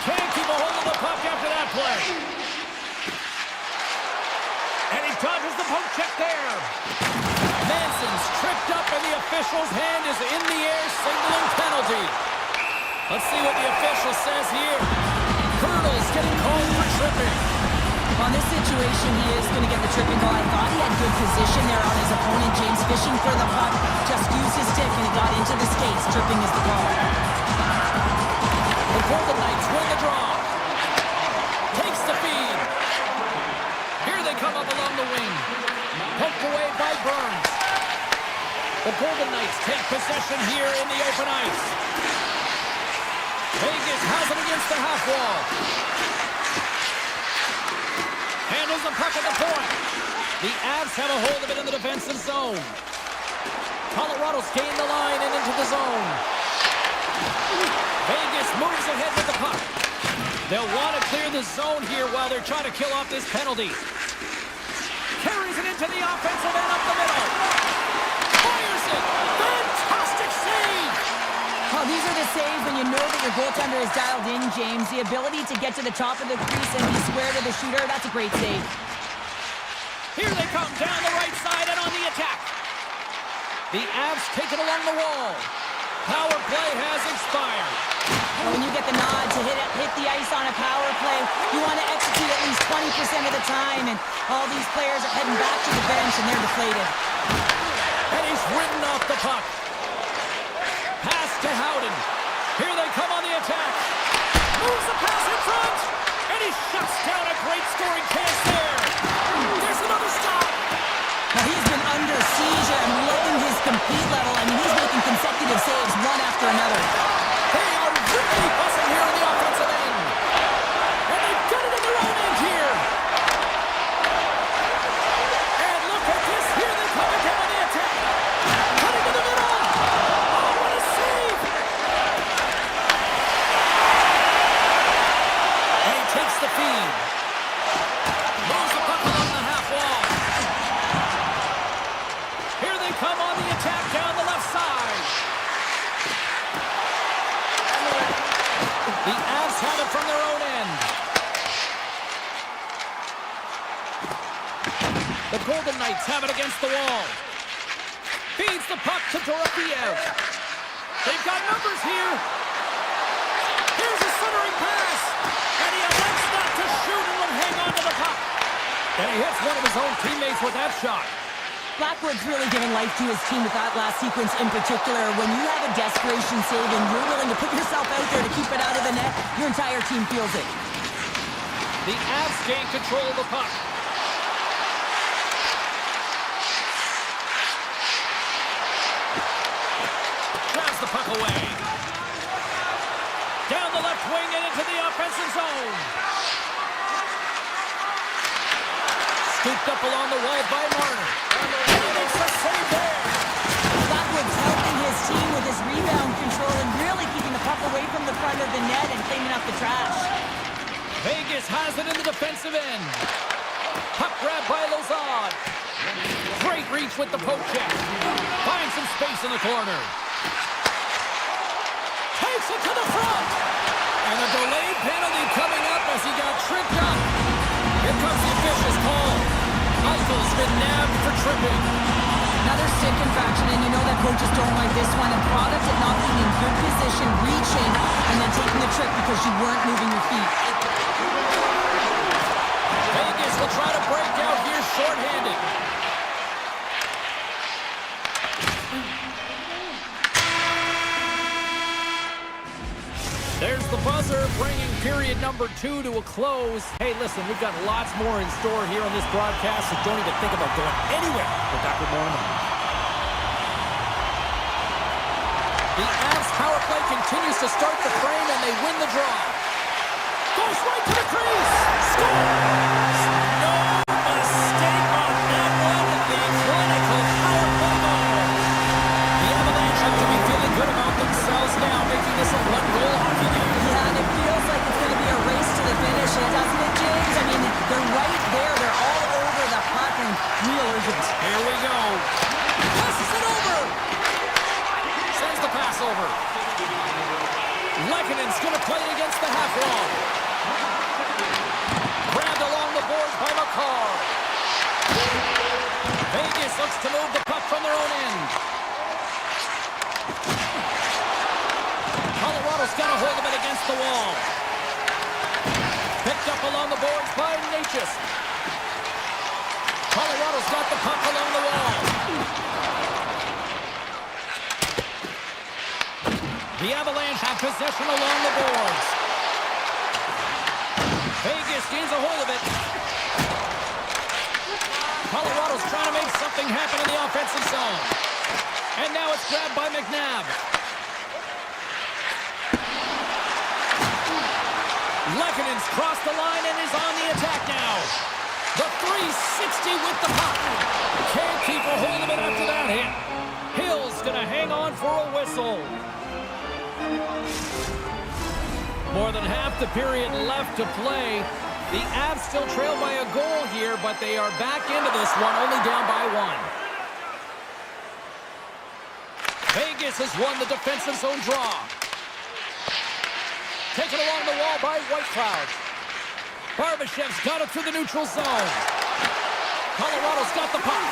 Can't keep a hold of the puck after that play. And he dodges the poke check there. Manson's tripped up and the official's hand is in the air, signaling penalty. Let's see what the official says here. Hurdle's getting called for tripping. On this situation, he is going to get the tripping goal. I thought he had good position there on his opponent. James fishing for the puck, just used his stick and it got into the skates. Tripping is the call. The Golden Knights win the draw. Takes the feed. Here they come up along the wing. Poked away by Burns. The Golden Knights take possession here in the open ice. Vegas has it against the half wall. Handles the puck at the point. The Avs have a hold of it in the defensive zone. Colorado's gained the line and into the zone. Vegas moves ahead with the puck. They'll want to clear the zone here while they're trying to kill off this penalty. Carries it into the offensive end up the middle. Fires it. Fantastic save. Oh, these are the saves when you know that your goaltender is dialed in, James. The ability to get to the top of the crease and be square to the shooter, that's a great save. Here they come down the right side and on the attack. The Avs take it along the wall. Power play has expired. When you get the nod to hit the ice on a power play, you want to execute at least 20% of the time, and all these players are heading back to the bench and they're deflated. And he's ridden off the puck. Pass to Howden. Here they come on the attack. Moves the pass in front. And he shuts down a great scoring chance there. There's another stop. Now he's been under siege and loving his compete level. I mean, he's making consecutive saves one after another. They are really buzzing here in the offensive end. And they've got it in their own end here. And look at this. Here they come again on the attack. Cutting to the middle. Takes the feed. Moves the puck along the half wall. Here they come on the attack down the left side. The Avs have it from their own end. The Golden Knights have it against the wall. Feeds the puck to Dorofeev. They've got numbers here. Here's a centering pass. And he elects not to shoot and will hang on to the puck. And he hits one of his own teammates with that shot. Blackwood's really giving life to his team with that last sequence in particular. When you have a desperation save and you're willing to put yourself out there to keep it out of the net, your entire team feels it. The Avs gain control of the puck. puck away. Down the left wing and into the offensive zone. Scooped up along the wall by Marner. He makes the save there. Blackwood's helping his team with his rebound control and really keeping the puck away from the front of the net and cleaning up the trash. Vegas has it in the defensive end. Puck grab by Lozad. Great reach with the poke check. Finds some space in the corner. Takes it to the front. And a delayed penalty coming up as he got tripped up. Here comes the official's call. Eichel's been nabbed for tripping. Another stick infraction, and you know that coaches don't like this one. A product of not being in good position, reaching, and then taking the trick because you weren't moving your feet. Vegas will try to break out here shorthanded. There's the buzzer, bringing period number 2 to a close. Hey, listen, we've got lots more in store here on this broadcast, so don't even think about going anywhere. We're back with more in a moment. The Avs power play continues to start the frame, and they win the draw. Goes right to the crease. Scores! No mistake on that one. The clinical power play goal. The Avalanche have to be feeling good about themselves now, making this a one-goal hockey game. Yeah, and it feels like it's going to be a race to the finish, doesn't it, James? I mean, they're right there. They're all over the puck and real urgent. Here we go. Passes it over. Sends the pass over. Lekkonen's going to play it against the half wall. Grabbed along the boards by McCarr. Vegas looks to move the puck from their own end. Colorado's got a hold of it against the wall. Picked up along the boards by Natchez. Colorado's got the puck along the wall. The Avalanche have possession along the boards. Vegas gains a hold of it. Colorado's trying to make something happen in the offensive zone. And now it's grabbed by McNabb. Lekkonen's crossed the line and is on the attack now. The 360 with the puck. Can't keep a hold of it after that hit. Hill's going to hang on for a whistle. More than half the period left to play. The Avs still trail by a goal here, but they are back into this one, only down by 1. Vegas has won the defensive zone draw. Taken along the wall by Whitecloud. Barbashev's got it through the neutral zone. Colorado's got the puck.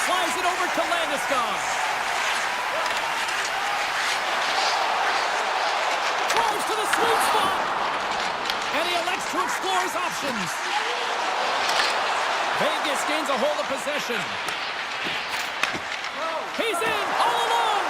Slides it over to Landeskog. Throws to the sweet spot. And he elects to explore his options. Vegas gains a hold of possession. He's in, all alone.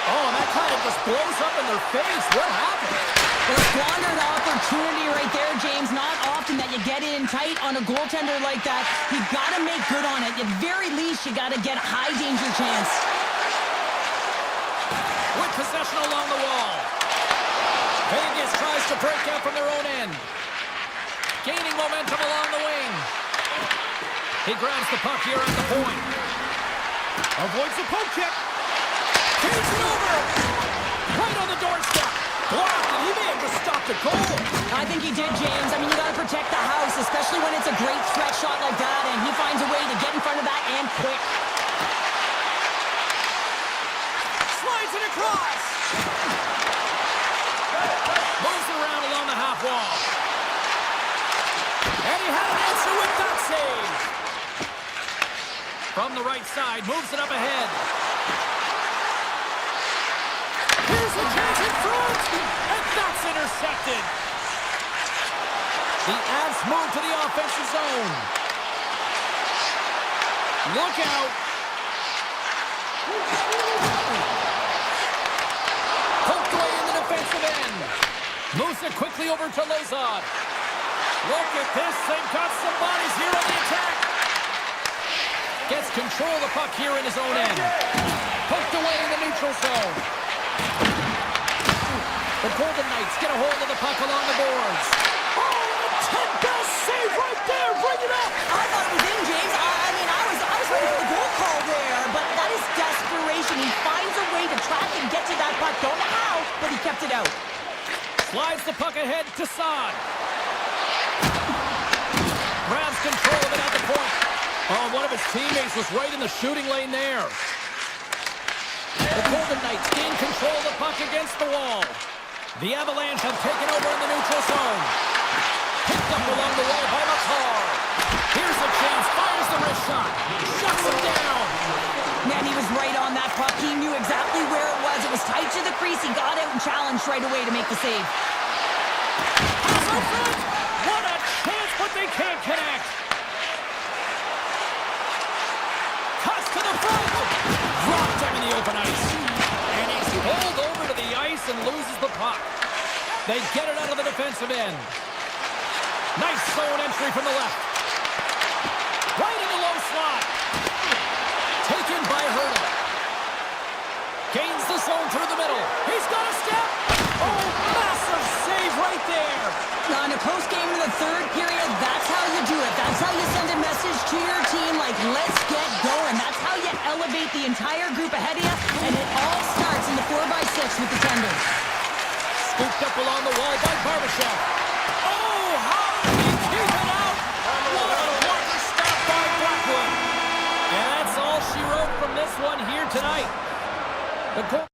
Oh, and that kind of just blows up in their face. What happened? Well, squandered opportunity right there, James. Not often that you get in tight on a goaltender like that. You got to make good on it. At very least, you got to get a high danger chance. With possession along the wall. Vegas tries to break out from their own end. Gaining momentum along the wing. He grabs the puck here at the point. Avoids the poke check. Takes it over. Right on the doorstep. Blocked, and he may have just stopped a goal. I think he did, James. I mean, you got to protect the house, especially when it's a great threat shot like that, and he finds a way to get in front of that and quick. Slides it across. Moves around along the half wall. And he had an answer with that save. From the right side, moves it up ahead. Here's the chance in front, and that's intercepted. The Avs move to the offensive zone. Look out. Poked away in the defensive end. Moves it quickly over to Lozad. Look at this. They've got some bodies here on the attack. Gets control of the puck here in his own end. Poked away in the neutral zone. The Golden Knights get a hold of the puck along the boards. Oh, and a 10-bell save right there. Bring it up. I thought it was in, James. I was ready for the goal call there, but that is desperation. He finds a way to track and get to that puck. Don't know how, but he kept it out. Slides the puck ahead to Saad. Grabs control of it at the point. Oh, one of his teammates was right in the shooting lane there. The Golden Knights gain control of the puck against the wall. The Avalanche have taken over in the neutral zone. Picked up along the wall by McCall. Here's a chance. Fires the wrist shot. Shuts him down. Man, he was right on that puck. He knew exactly where it was. It was tight to the crease. He got out and challenged right away to make the save. Pass in front. What a chance, but they can't connect. Cuts to the front. Dropped him in the open ice. And he's pulled over to the ice and loses the puck. They get it out of the defensive end. Nice zone entry from the left. Right in the low slot. Taken by Hurdle. Gains the zone through the middle. He's got a step. Oh, massive save right there. Now, in a close game in the third period, that's how you do it. That's how you send a message to your team like, let's get going. That's how you elevate the entire group ahead of you, and it all starts in the 4x6 with the tenders. Scooped up along the wall by Barbashev. Oh, how did he keep it out? What a wonderful stop by Blackwood. And that's all she wrote from this one here tonight. The